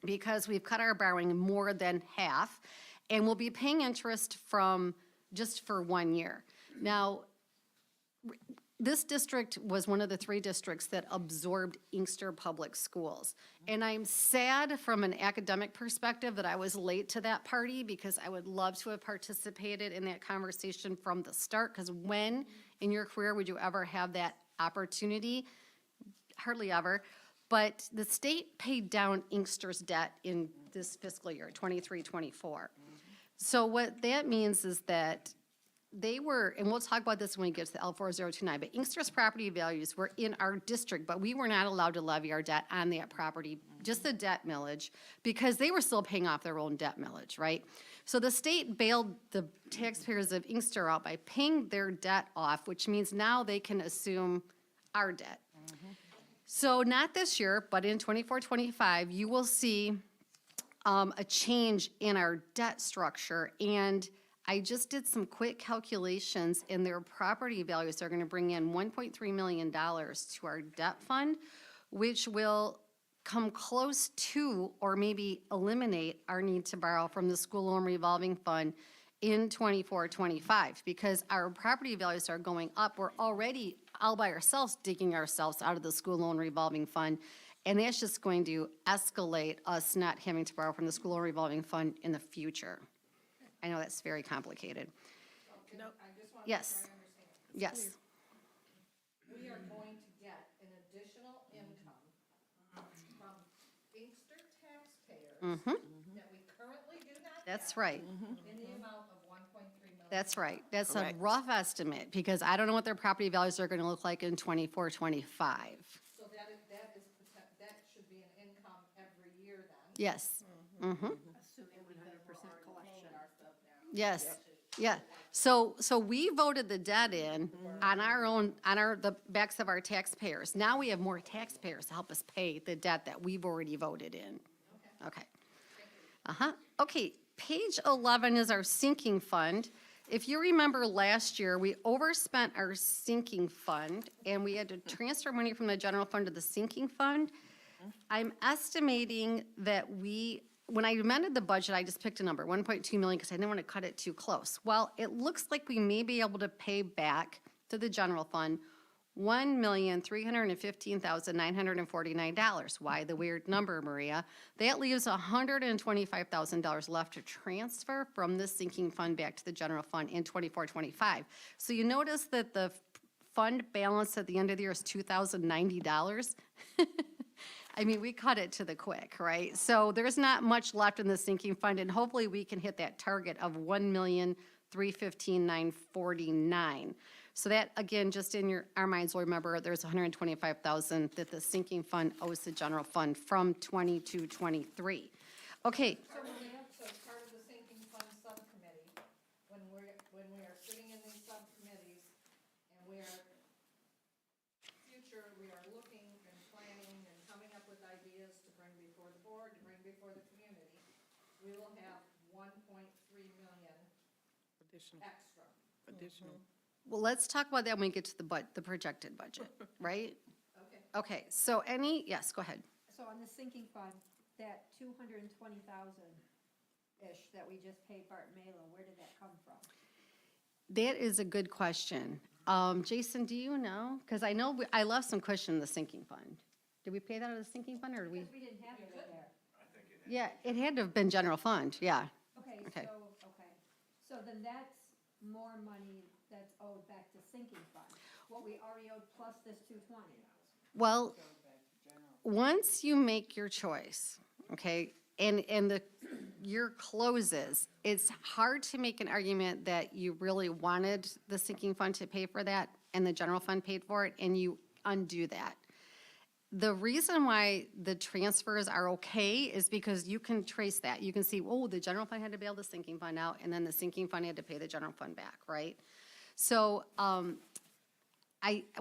O: because we've cut our borrowing more than half, and we'll be paying interest just for 1 year. Now, this district was one of the 3 districts that absorbed Inkster Public Schools. And I'm sad from an academic perspective that I was late to that party because I would love to have participated in that conversation from the start, because when in your career would you ever have that opportunity? Hardly ever. But the state paid down Inkster's debt in this fiscal year, 23-24. So what that means is that they were, and we'll talk about this when we get to the L4029, but Inkster's property values were in our district, but we were not allowed to levy our debt on that property, just the debt millage, because they were still paying off their own debt millage, right? So the state bailed the taxpayers of Inkster out by paying their debt off, which means now they can assume our debt. So not this year, but in 24-25, you will see a change in our debt structure, and I just did some quick calculations, and their property values are going to bring in $1.3 million to our debt fund, which will come close to or maybe eliminate our need to borrow from the school loan revolving fund in 24-25, because our property values are going up. We're already all by ourselves digging ourselves out of the school loan revolving fund, and that's just going to escalate us not having to borrow from the school loan revolving fund in the future. I know that's very complicated. Yes. Yes.
B: We are going to get an additional income from Inkster taxpayers that we currently do not have.
O: That's right.
B: In the amount of $1.3 million.
O: That's right. That's a
I: Correct.
O: rough estimate, because I don't know what their property values are gonna look like in 24, 25.
B: So that should be an income every year then.
O: Yes. Mm-hmm.
C: Assuming 100% collection.
O: Yes, yeah. So we voted the debt in on our own, the backs of our taxpayers. Now we have more taxpayers to help us pay the debt that we've already voted in. Okay. Okay, page 11 is our sinking fund. If you remember last year, we overspent our sinking fund and we had to transfer money from the general fund to the sinking fund. I'm estimating that when I amended the budget, I just picked a number, 1.2 million, because I didn't want to cut it too close. Well, it looks like we may be able to pay back to the general fund $1,315,949. Why the weird number, Maria? That leaves $125,000 left to transfer from the sinking fund back to the general fund in 24-25. So you notice that the fund balance at the end of the year is $2,090. I mean, we cut it to the quick, right? So there's not much left in the sinking fund, and hopefully we can hit that target of $1,315,949. So that, again, just in our minds, we'll remember there's $125,000 that the sinking fund owes the general fund from 22, 23. Okay.
B: So part of the sinking fund subcommittee, when we are sitting in these subcommittees and we are looking and planning and coming up with ideas to bring before the board, to bring before the community, we will have 1.3 million extra.
I: Additional.
O: Well, let's talk about that when we get to the projected budget, right?
B: Okay.
O: Okay, so yes, go ahead.
C: So on the sinking fund, that 220,000-ish that we just paid Bart Malin, where did that come from?
O: That is a good question. Jason, do you know? Because I know I left some cushion in the sinking fund. Did we pay that out of the sinking fund, or did we?
C: Because we didn't have it in there.
O: Yeah, it had to have been general fund, yeah.
C: Okay,
O: Okay.
C: so then that's more money that's owed back to sinking fund. What we already owed plus this 220.
O: Well, once you make your choice, okay, and the year closes, it's hard to make an argument that you really wanted the sinking fund to pay for that and the general fund paid for it, and you undo that. The reason why the transfers are okay is because you can trace that. You can see, oh, the general fund had to bail the sinking fund out, and then the sinking fund had to pay the general fund back, right? So,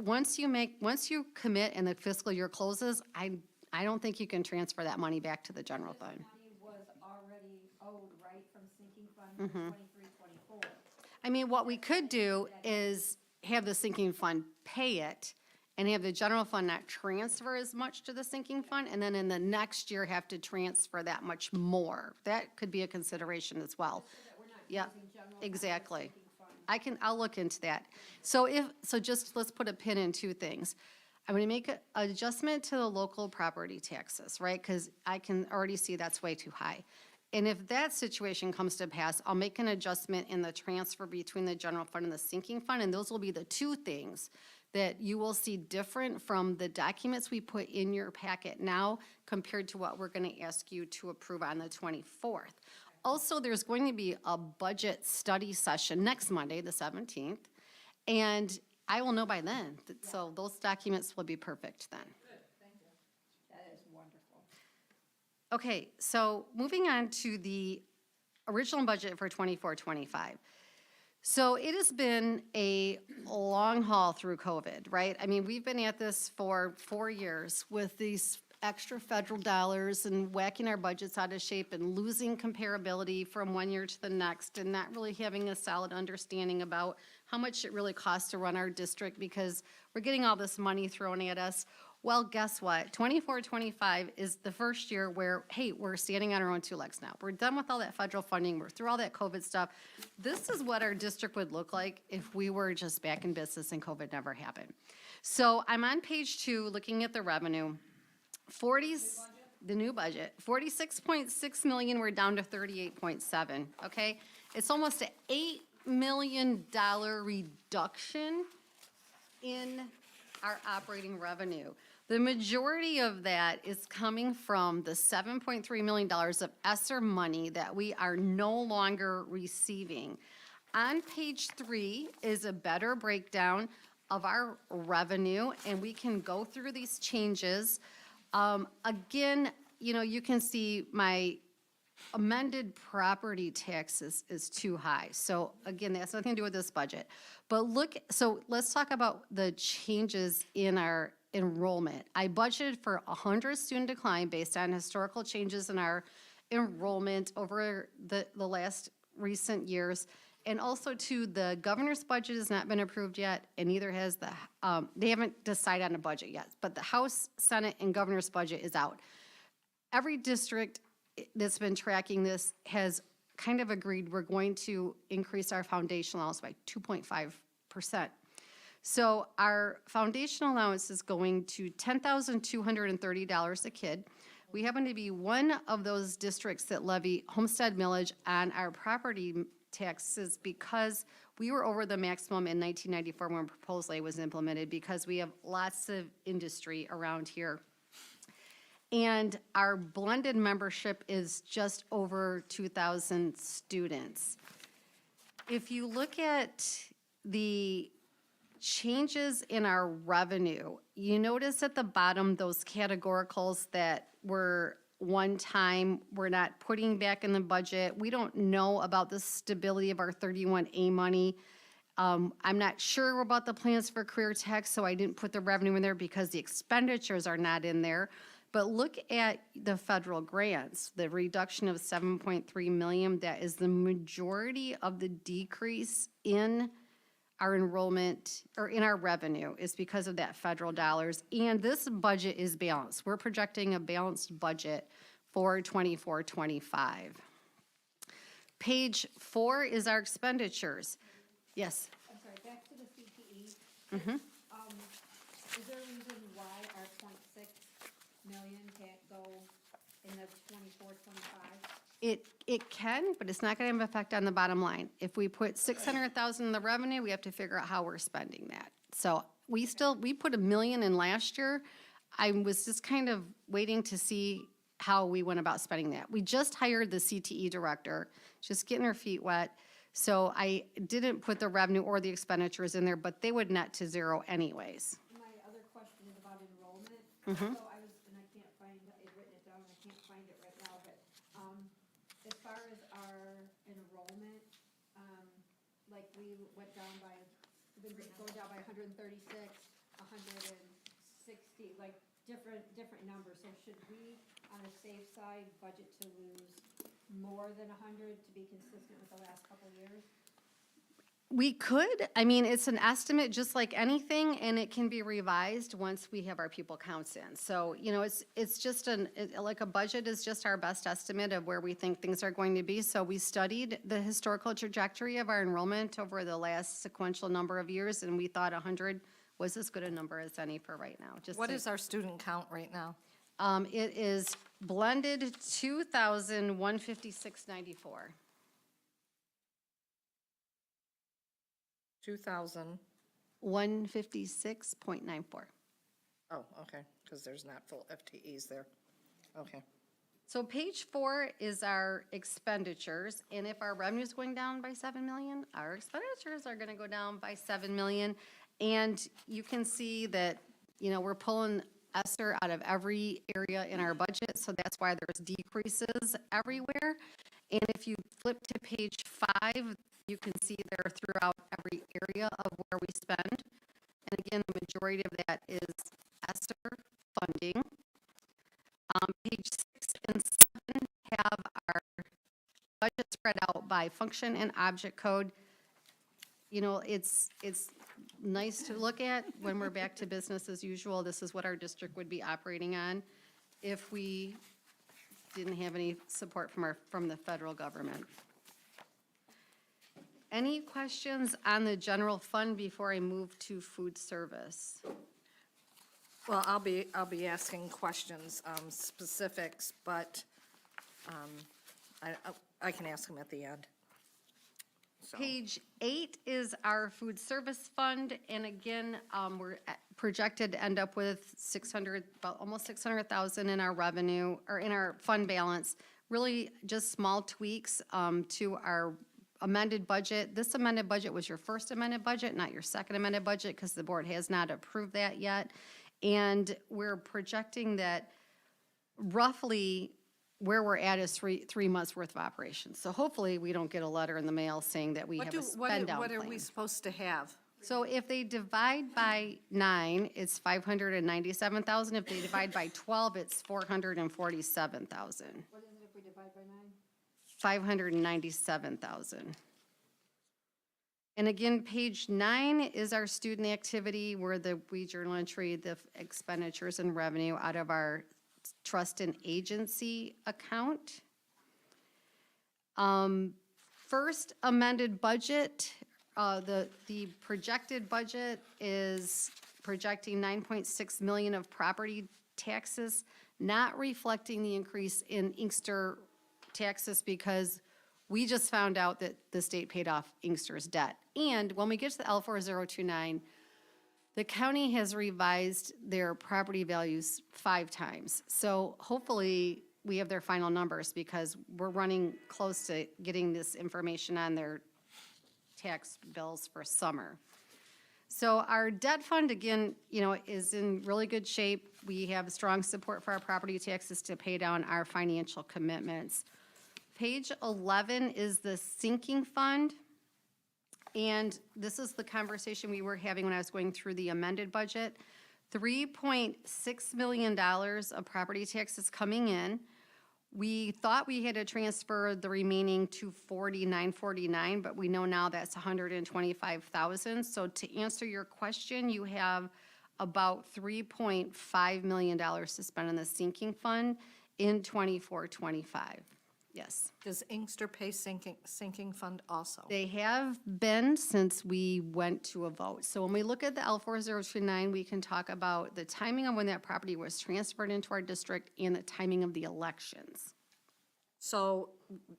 O: once you commit and the fiscal year closes, I don't think you can transfer that money back to the general fund.
C: Money was already owed, right, from sinking fund for 23, 24.
O: I mean, what we could do is have the sinking fund pay it and have the general fund not transfer as much to the sinking fund, and then in the next year have to transfer that much more. That could be a consideration as well. Yeah, exactly. I'll look into that. So let's put a pin in two things. I'm gonna make an adjustment to the local property taxes, right? Because I can already see that's way too high. And if that situation comes to pass, I'll make an adjustment in the transfer between the general fund and the sinking fund, and those will be the two things that you will see different from the documents we put in your packet now compared to what we're gonna ask you to approve on the 24th. Also, there's going to be a budget study session next Monday, the 17th, and I will know by then, so those documents will be perfect then.
C: That is wonderful.
O: Okay, so moving on to the original budget for 24-25. So it has been a long haul through COVID, right? I mean, we've been at this for 4 years with these extra federal dollars and whacking our budgets out of shape and losing comparability from one year to the next and not really having a solid understanding about how much it really costs to run our district because we're getting all this money thrown at us. Well, guess what? 24-25 is the first year where, hey, we're standing on our own two legs now. We're done with all that federal funding. We're through all that COVID stuff. This is what our district would look like if we were just back in business and COVID never happened. So I'm on page 2 looking at the revenue. The new budget, 46.6 million, we're down to 38.7, okay? It's almost an $8 million reduction in our operating revenue. The majority of that is coming from the $7.3 million of ESSER money that we are no longer receiving. on page 3 is a better breakdown of our revenue, and we can go through these changes. Again, you know, you can see my amended property taxes is too high. So again, that's nothing to do with this budget. But look, so let's talk about the changes in our enrollment. I budgeted for 100 student decline based on historical changes in our enrollment over the last recent years. And also too, the governor's budget has not been approved yet, and neither has the, they haven't decided on a budget yet, but the House, Senate, and governor's budget is out. Every district that's been tracking this has kind of agreed we're going to increase our foundational allowance by 2.5%. So our foundational allowance is going to $10,230 a kid. We happen to be one of those districts that levy homestead millage on our property taxes because we were over the maximum in 1994 when proposed lay was implemented because we have lots of industry around here. And our blended membership is just over 2,000 students. If you look at the changes in our revenue, you notice at the bottom those categoricals that were one time, we're not putting back in the budget. We don't know about the stability of our 31A money. I'm not sure about the plans for career tech, so I didn't put the revenue in there because the expenditures are not in there. But look at the federal grants, the reduction of 7.3 million, that is the majority of the decrease in our enrollment or in our revenue is because of that federal dollars. And this budget is balanced. We're projecting a balanced budget for 24-25. Page 4 is our expenditures. Yes?
C: I'm sorry, back to the CTE.
O: Mm-hmm.
C: Is there a reason why our 0.6 million can't go in the 24-25?
O: It can, but it's not gonna have an effect on the bottom line. If we put 600,000 in the revenue, we have to figure out how we're spending that. So we put $1 million in last year. I was just kind of waiting to see how we went about spending that. We just hired the CTE director, just getting her feet wet. So I didn't put the revenue or the expenditures in there, but they would net to zero anyways.
C: My other question is about enrollment.
O: Mhm.
C: So I was, and I can't find it, written it down, I can't find it right now, but, as far as our enrollment, like we went down by, we've been going down by 136, 160, like different numbers. So should we, on a safe side, budget to lose more than 100 to be consistent with the last couple of years?
O: We could, I mean, it's an estimate just like anything, and it can be revised once we have our pupil counts in. So, you know, it's just like a budget is just our best estimate of where we think things are going to be. So we studied the historical trajectory of our enrollment over the last sequential number of years, and we thought 100 was as good a number as any for right now.
B: What is our student count right now?
O: It is blended 2,156.94.
B: 2,000.
O: 156.94.
B: Oh, okay, because there's not full FTEs there. Okay.
O: So page 4 is our expenditures, and if our revenue is going down by 7 million, our expenditures are gonna go down by 7 million. And you can see that, you know, we're pulling ESSER out of every area in our budget, so that's why there's decreases everywhere. And if you flip to page 5, you can see there throughout every area of where we spend. And again, the majority of that is ESSER funding. Page 6 and 7 have our budget spread out by function and object code. You know, it's nice to look at when we're back to business as usual. This is what our district would be operating on if we didn't have any support from the federal government. Any questions on the general fund before I move to food service?
B: Well, I'll be asking questions, specifics, but I can ask them at the end. So.
O: Page 8 is our food service fund, and again, we're projected to end up with about almost 600,000 in our revenue, or in our fund balance. Really just small tweaks to our amended budget. This amended budget was your first amended budget, not your second amended budget, because the board has not approved that yet. And we're projecting that roughly where we're at is three months' worth of operations. So hopefully, we don't get a letter in the mail saying that we have a spend down
B: What are we
O: plan.
B: supposed to have?
O: So if they divide by 9, it's 597,000. If they divide by 12, it's 447,000.
C: What is it if we divide by 9?
O: 597,000. And again, page 9 is our student activity where we journal entry the expenditures and revenue out of our trust and agency account. First amended budget, the projected budget is projecting 9.6 million of property taxes, not reflecting the increase in Inkster taxes because we just found out that the state paid off Inkster's debt. And when we get to the L4029, the county has revised their property values 5 times. So hopefully we have their final numbers because we're running close to getting this information on their tax bills for summer. So our debt fund, again, is in really good shape. We have strong support for our property taxes to pay down our financial commitments. Page 11 is the sinking fund. And this is the conversation we were having when I was going through the amended budget. $3.6 million of property taxes coming in. We thought we had to transfer the remaining $249.49, but we know now that's $125,000. So to answer your question, you have about $3.5 million to spend on the sinking fund in 24-25. Yes.
B: Does Inkster pay sinking fund also?
O: They have been since we went to a vote. So when we look at the L4029, we can talk about the timing of when that property was transferred into our district and the timing of the elections.
B: So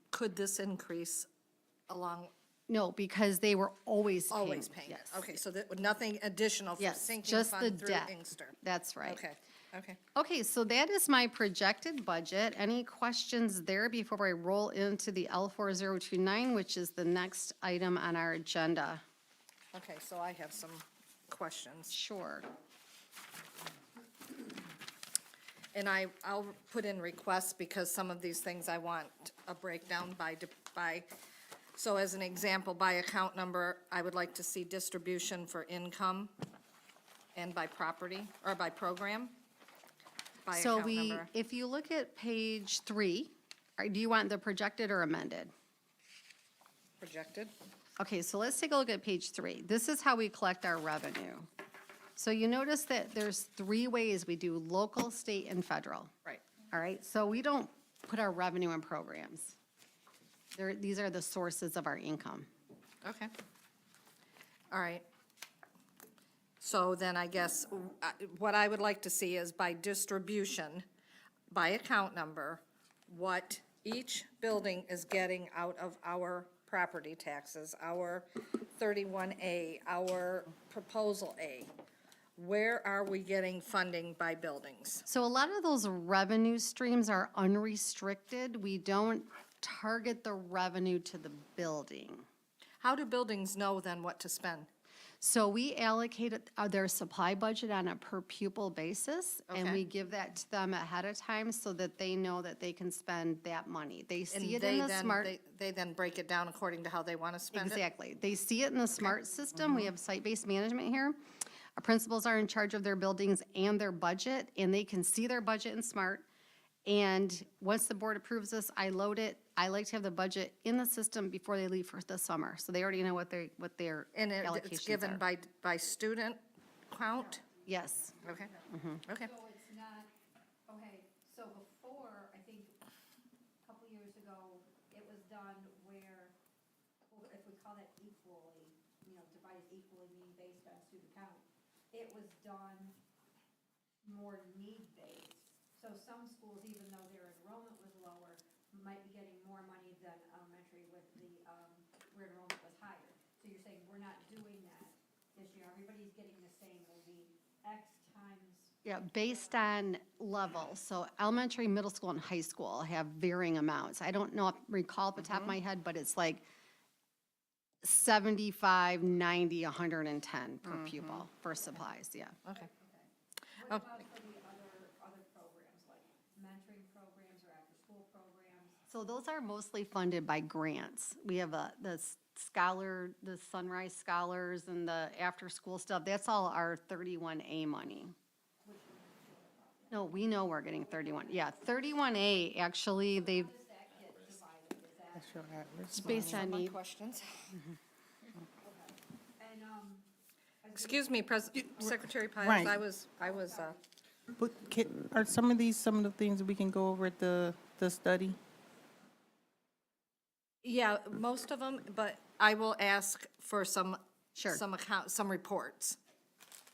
B: could this increase along?
O: No, because they were always paying.
B: Always paying?
O: Yes.
B: Okay, so nothing additional for
O: Yes,
B: sinking
O: just the
B: fund through
O: debt.
B: Inkster?
O: That's right.
B: Okay, okay.
O: Okay, so that is my projected budget. Any questions there before I roll into the L4029, which is the next item on our agenda?
B: Okay, so I have some questions.
O: Sure.
B: And I'll put in requests because some of these things I want a breakdown by, so as an example, by account number, I would like to see distribution for income and by property, or by program, by
O: So
B: account number.
O: if you look at page 3, do you want the projected or amended?
B: Projected?
O: Okay, so let's take a look at page 3. This is how we collect our revenue. So you notice that there's 3 ways we do local, state, and federal.
B: Right.
O: All right, so we don't put our revenue in programs. These are the sources of our income.
B: Okay. All right. So then I guess what I would like to see is by distribution, by account number, what each building is getting out of our property taxes, our 31A, our proposal A. Where are we getting funding by buildings?
O: So a lot of those revenue streams are unrestricted. We don't target the revenue to the building.
B: How do buildings know then what to spend?
O: So we allocate their supply budget on a per pupil basis, and
B: Okay.
O: we give that to them ahead of time so that they know that they can spend that money. They see
B: And
O: it in the smart.
B: they then break it down according to how they want to spend it?
O: Exactly. They see it in the SMART system. We have site-based management here. Our principals are in charge of their buildings and their budget, and they can see their budget in SMART. And once the board approves this, I load it. I like to have the budget in the system before they leave for the summer, so they already know what their
B: And
O: allocations
B: it's given
O: are.
B: by student count?
O: Yes.
B: Okay, okay.
C: So it's not, okay, so before, I think, a couple years ago, it was done where, well, if we call that equally, divided equally, meaning based on student count, it was done more need-based. So some schools, even though their enrollment was lower, might be getting more money than elementary with where enrollment was higher. So you're saying we're not doing that this year, everybody's getting the same, it'll be X times.
O: Yeah, based on level. So elementary, middle school, and high school have varying amounts. I don't recall at the top of my head, but it's like 75, 90, 110 per pupil for supplies, yeah.
B: Okay.
O: So those are mostly funded by grants. We have the the Sunrise Scholars and the after-school stuff. That's all our 31A money. No, we know we're getting 31. Yeah, 31A, actually, they've, it's based on need.
B: Questions? Excuse me, Secretary Piles,
A: Right.
B: I was,
A: But are some of the things that we can go over at the study?
B: yeah, most of them, but I will ask for some
O: Sure.
B: some reports,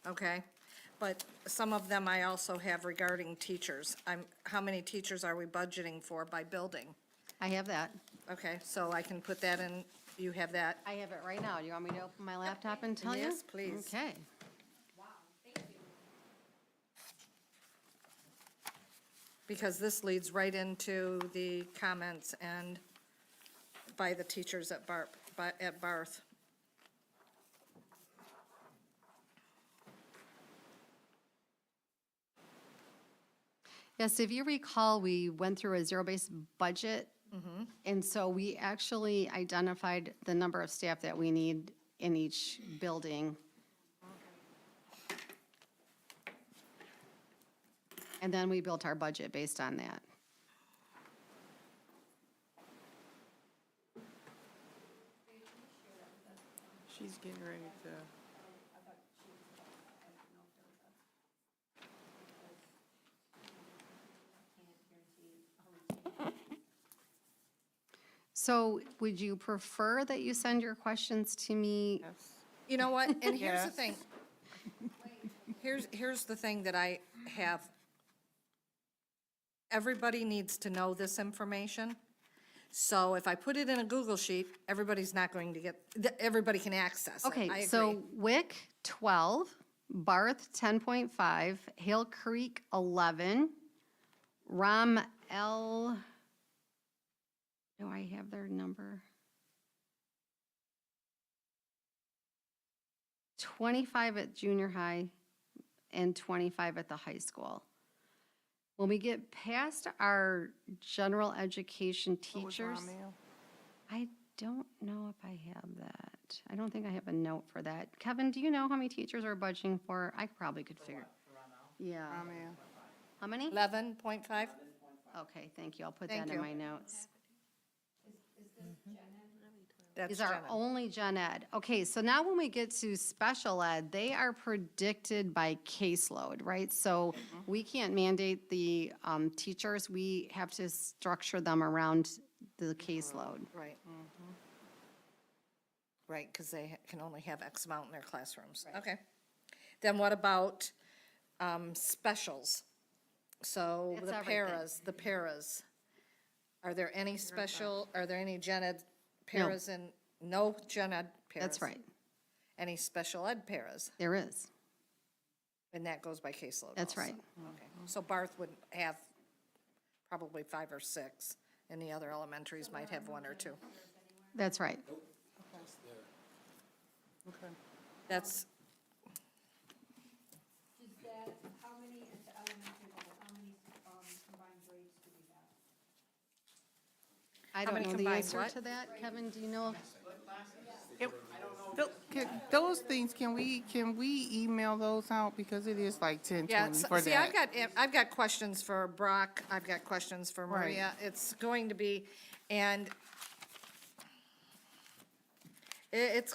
B: okay? But some of them I also have regarding teachers. How many teachers are we budgeting for by building?
O: I have that.
B: Okay, so I can put that in, you have that?
O: I have it right now. Do you want me to open my laptop and tell you?
B: Yes, please.
O: Okay.
B: Because this leads right into the comments and by the teachers at Barth.
O: Yes, if you recall, we went through a zero-based budget. And so we actually identified the number of staff that we need in each building. And then we built our budget based on that.
A: She's getting ready to.
O: So would you prefer that you send your questions to me?
B: You know what, and here's the
A: Yes.
B: thing. Here's the thing that I have. Everybody needs to know this information. So if I put it in a Google Sheet, everybody's not going to everybody can access it. I
O: Okay,
B: agree.
O: so Wick, 12, Barth, 10.5, Hale Creek, 11, Rom L, do I have their number? 25 at junior high and 25 at the high school. When we get past our general education teachers, I don't know if I have that. I don't think I have a note for that. Kevin, do you know how many teachers are budgeting for? I probably could figure. Yeah. How many?
B: 11.5?
O: Okay, thank you. I'll put
B: Thank
O: that in
B: you.
O: my notes.
B: That's
O: These are
B: Jenna.
O: only gen ed. Okay, so now when we get to special ed, they are predicted by caseload, right? So we can't mandate the teachers. We have to structure them around the caseload.
B: Right. Right, because they can only have X amount in their classrooms. Okay. Then what about specials? So
O: It's
B: the
O: everything.
B: paras. Are there any are there any gen ed paras and, no gen ed paras?
O: That's right.
B: Any special ed paras?
O: There is.
B: And that goes by caseload
O: That's
B: also?
O: right.
B: Okay. So Barth would have probably 5 or 6, and the other elementaries might have 1 or 2.
O: That's right.
B: That's,
C: How many at the elementary level, how many combined grades do we have?
O: I
B: How
O: don't
B: many
O: know the
B: combined
O: answer
B: what?
O: to that. Kevin, do you know?
A: Those things, can we email those out, because it is like 10,
B: yeah,
A: 20 for
B: see,
A: that.
B: I've got questions for Brock, I've got questions for
A: Right.
B: Maria. It's going to be, and it's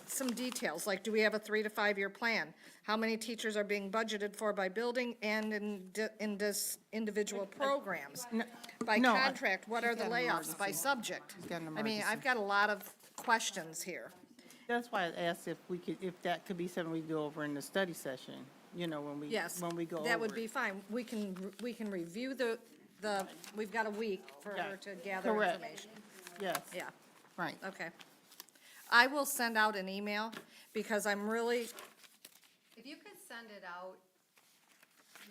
B: some details, like, do we have a 3 to 5 year plan? How many teachers are being budgeted for by building and in this individual programs? By
A: no,
B: contract, what
A: she's
B: are the
A: got an
B: layoffs by
A: emergency.
B: subject?
A: She's got an
B: I mean,
A: emergency.
B: I've got a lot of questions here.
A: That's why I asked if that could be something we go over in the study session, when we,
B: Yes.
A: when we go over
B: That would
A: it.
B: be fine. We can review we've got a week for her
A: Yeah.
B: to gather
A: Correct.
B: information.
A: Yes,
B: Yeah,
A: right.
B: okay. I will send out an email because I'm really,
O: If you could send it out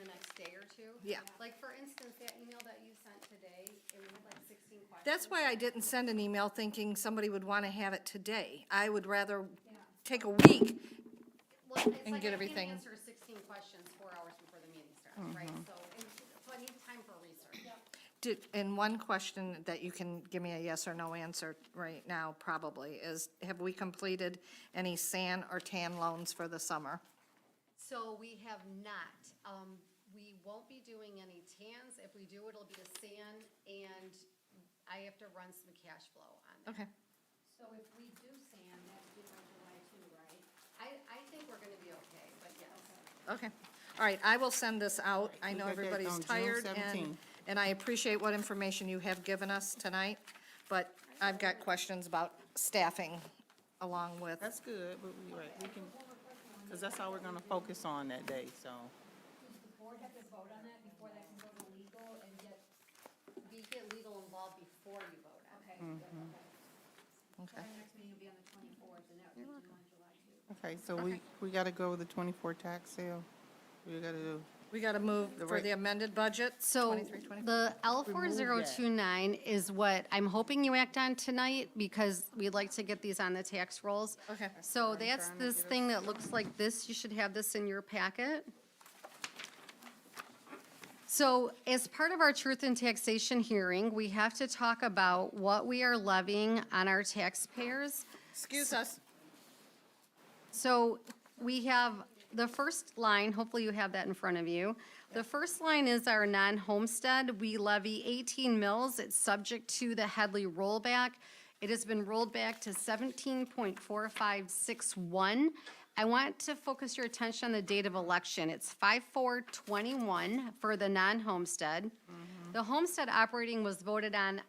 O: the next day or two.
B: Yeah.
O: Like, for instance, that email that you sent today, it was like 16 questions.
B: That's why I didn't send an email thinking somebody would want to have it today. I would rather take a week.
O: Well, it's
B: and
O: like
B: get
O: I
B: everything.
O: can't answer 16 questions 4 hours before the meeting starts, right? So I need time for research.
B: And one question that you can give me a yes or no answer right now probably is, have we completed any SAN or TAN loans for the summer?
O: So we have not. We won't be doing any TANs. If we do, it'll be a SAN, and I have to run some cash flow on that.
B: Okay.
O: So if we do SAN, that's due by July 2, right? I think we're gonna be okay, but yes.
B: Okay. All right, I will send this out. I know
A: got that
B: everybody's
A: on June
B: tired,
A: 17.
B: and I appreciate what information you have given us tonight, but I've got questions about staffing along with.
A: That's good, but we can, because that's all we're gonna focus on that day, so.
O: Does the board have to vote on that before that can go to legal and get legal involved before you vote on it? Okay.
B: Okay.
O: Our next meeting will be on the 24th, and that would be due on July 2.
A: Okay, so we gotta go with the 24 tax sale. We gotta do.
B: We got to move for
A: right-
B: the amended budget,
O: So
B: 23, 24?
O: the L4029 is what I'm hoping you act on tonight, because we'd like to get these on the tax rolls.
B: Okay.
O: So that's this thing that looks like this. You should have this in your packet. So as part of our truth in taxation hearing, we have to talk about what we are levying on our taxpayers.
B: Excuse us.
O: So we have the first line, hopefully you have that in front of you. The first line is our non-homestead. We levy 18 mills. It's subject to the Headley rollback. It has been rolled back to 17.4561. I want to focus your attention on the date of election. It's 5/4/21 for the non-homestead. The homestead operating was voted on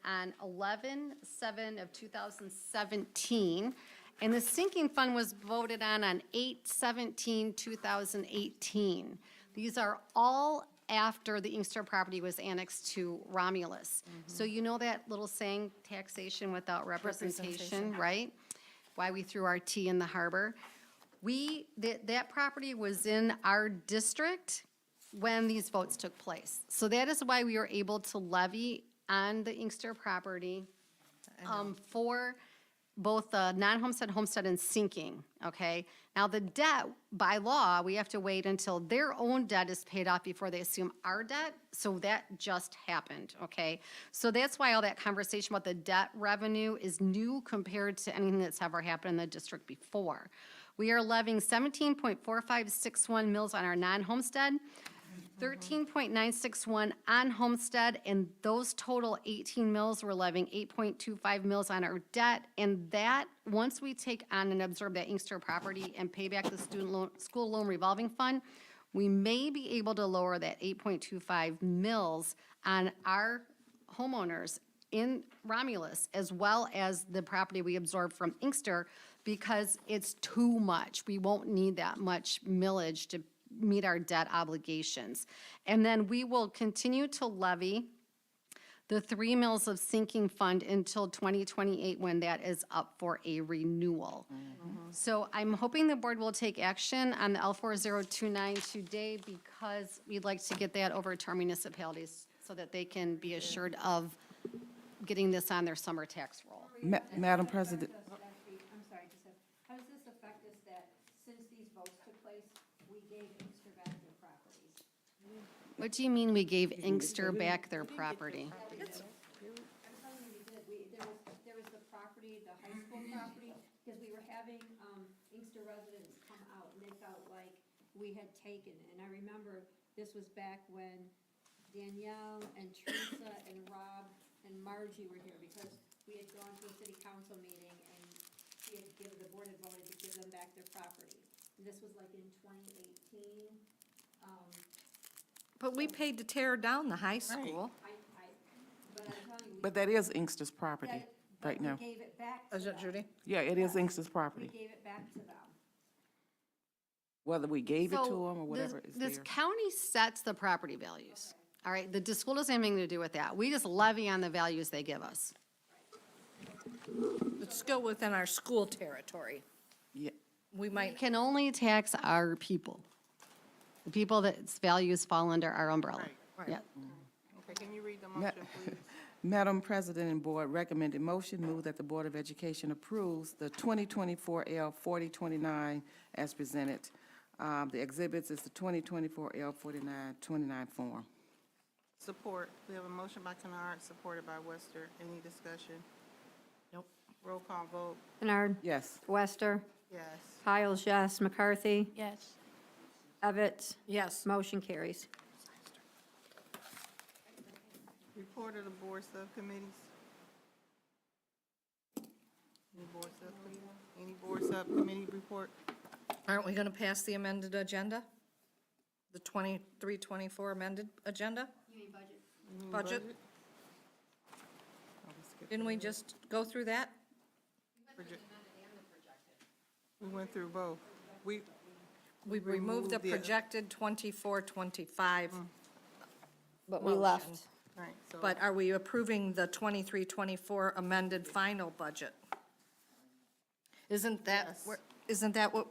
O: 11/7 of 2017. And the sinking fund was voted on 8/17/2018. These are all after the Inkster property was annexed to Romulus. So you know that little saying, taxation without representation, right? Why we threw our tea in the harbor. That property was in our district when these votes took place. So that is why we were able to levy on the Inkster property for both the non-homestead, homestead, and sinking, okay? Now, the debt, by law, we have to wait until their own debt is paid off before they assume our debt, so that just happened, okay? So that's why all that conversation about the debt revenue is new compared to anything that's ever happened in the district before. We are levying 17.4561 mills on our non-homestead, 13.961 on homestead, and those total 18 mills, we're levying 8.25 mills on our debt. And that, once we take on and absorb that Inkster property and pay back the school loan revolving fund, we may be able to lower that 8.25 mills on our homeowners in Romulus, as well as the property we absorbed from Inkster, because it's too much. We won't need that much millage to meet our debt obligations. And then we will continue to levy the 3 mills of sinking fund until 2028, when that is up for a renewal. So I'm hoping the board will take action on the L4029 today, because we'd like to get that over to our municipalities so that they can be assured of getting this on their summer tax roll.
I: Madam President.
C: I'm sorry, how does this affect us that since these votes took place, we gave Inkster back their properties?
O: What do you mean we gave Inkster back their property?
C: I'm telling you, we did. There was the property, the high school property, because we were having, Inkster residents come out, and they felt like we had taken it. And I remember this was back when Danielle and Teresa and Rob and Margie were here, because we had gone to a city council meeting, and the board had voted to give them back their property. And this was like in 2018.
B: But we paid to tear down the high school.
C: But I'm telling you,
I: But that is Inkster's property
C: but
I: right
C: we
I: now.
C: gave it back to
B: Is it
C: them.
B: Judy?
I: Yeah, it is Inkster's
C: We
I: property.
C: gave it back to them.
I: Whether we gave it to
O: So
I: them or whatever is
O: this
I: there.
O: county sets the property values. All right, the school doesn't have anything to do with that. We just levy on the values they give us.
B: It's still within our school territory.
I: Yeah.
B: We
O: We
B: might,
O: can only tax our people. The people that's values fall under our umbrella.
A: Right.
O: Yeah.
A: Okay, can you read the motion, please?
I: Madam President and Board, recommended motion, move that the Board of Education approves the 2024 L 4029 as presented. The exhibits is the 2024 L 4929 form.
A: Support. We have a motion by Kennard, supported by Wester. Any discussion? Nope. Roll call vote.
C: Kennard.
I: Yes.
C: Wester.
A: Yes.
C: Piles, yes. McCarthy.
U: Yes.
C: Evans.
B: Yes.
C: Motion carries.
A: Report of the board subcommittees. Any board subcommittee report?
B: Aren't we going to pass the amended agenda? The 23-24 amended agenda? Budget? Didn't we just go through that?
A: We went through both. We
B: removed the
A: removed the-
B: projected 24-25.
A: But we
B: motion.
A: left. Right, so.
B: But are we approving the 23-24 amended final budget? Isn't that, isn't that what,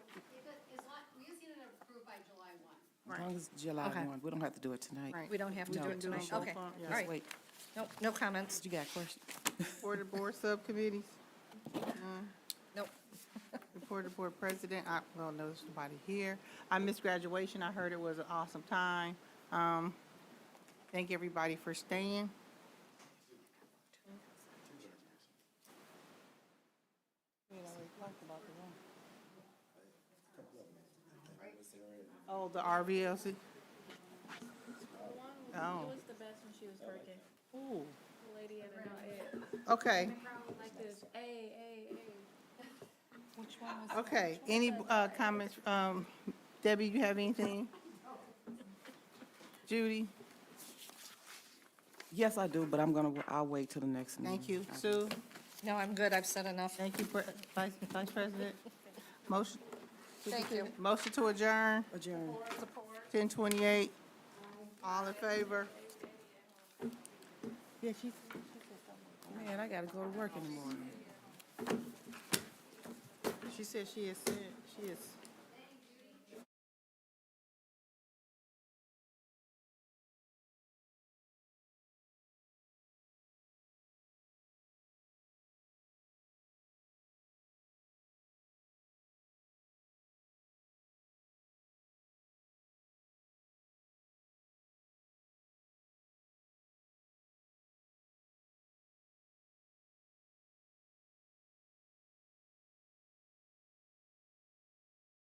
I: As long as July
B: Okay.
I: 1, we don't have to do it tonight.
A: Right.
B: we don't have to
I: No,
B: do it tonight?
I: no.
B: Okay, all
I: Just
B: right.
I: wait.
B: Nope, no comments.
I: You got questions?
A: Report of board subcommittees.
B: Nope.
A: Report of board president. Well, there's nobody here. I missed graduation. I heard it was an awesome time. Thank everybody for staying. Oh, the RVLC? Oh.
L: the best when she was working.
A: Ooh.
L: The lady at the
A: Okay,
L: like this, A.
B: Which one was?
A: okay. Any comments? Debbie, you have anything? Judy?
I: Yes, I do, but I'll wait till the next meeting.
A: Thank you. Sue?
B: No, I'm good, I've said enough.
A: Thank you, Vice President. Motion?
B: Thank you.
A: Motion to adjourn,
I: Adjourn.
A: 10:28. All in favor?
I: Yeah, she said something. Man, I gotta go to work in the morning.
A: She said she is.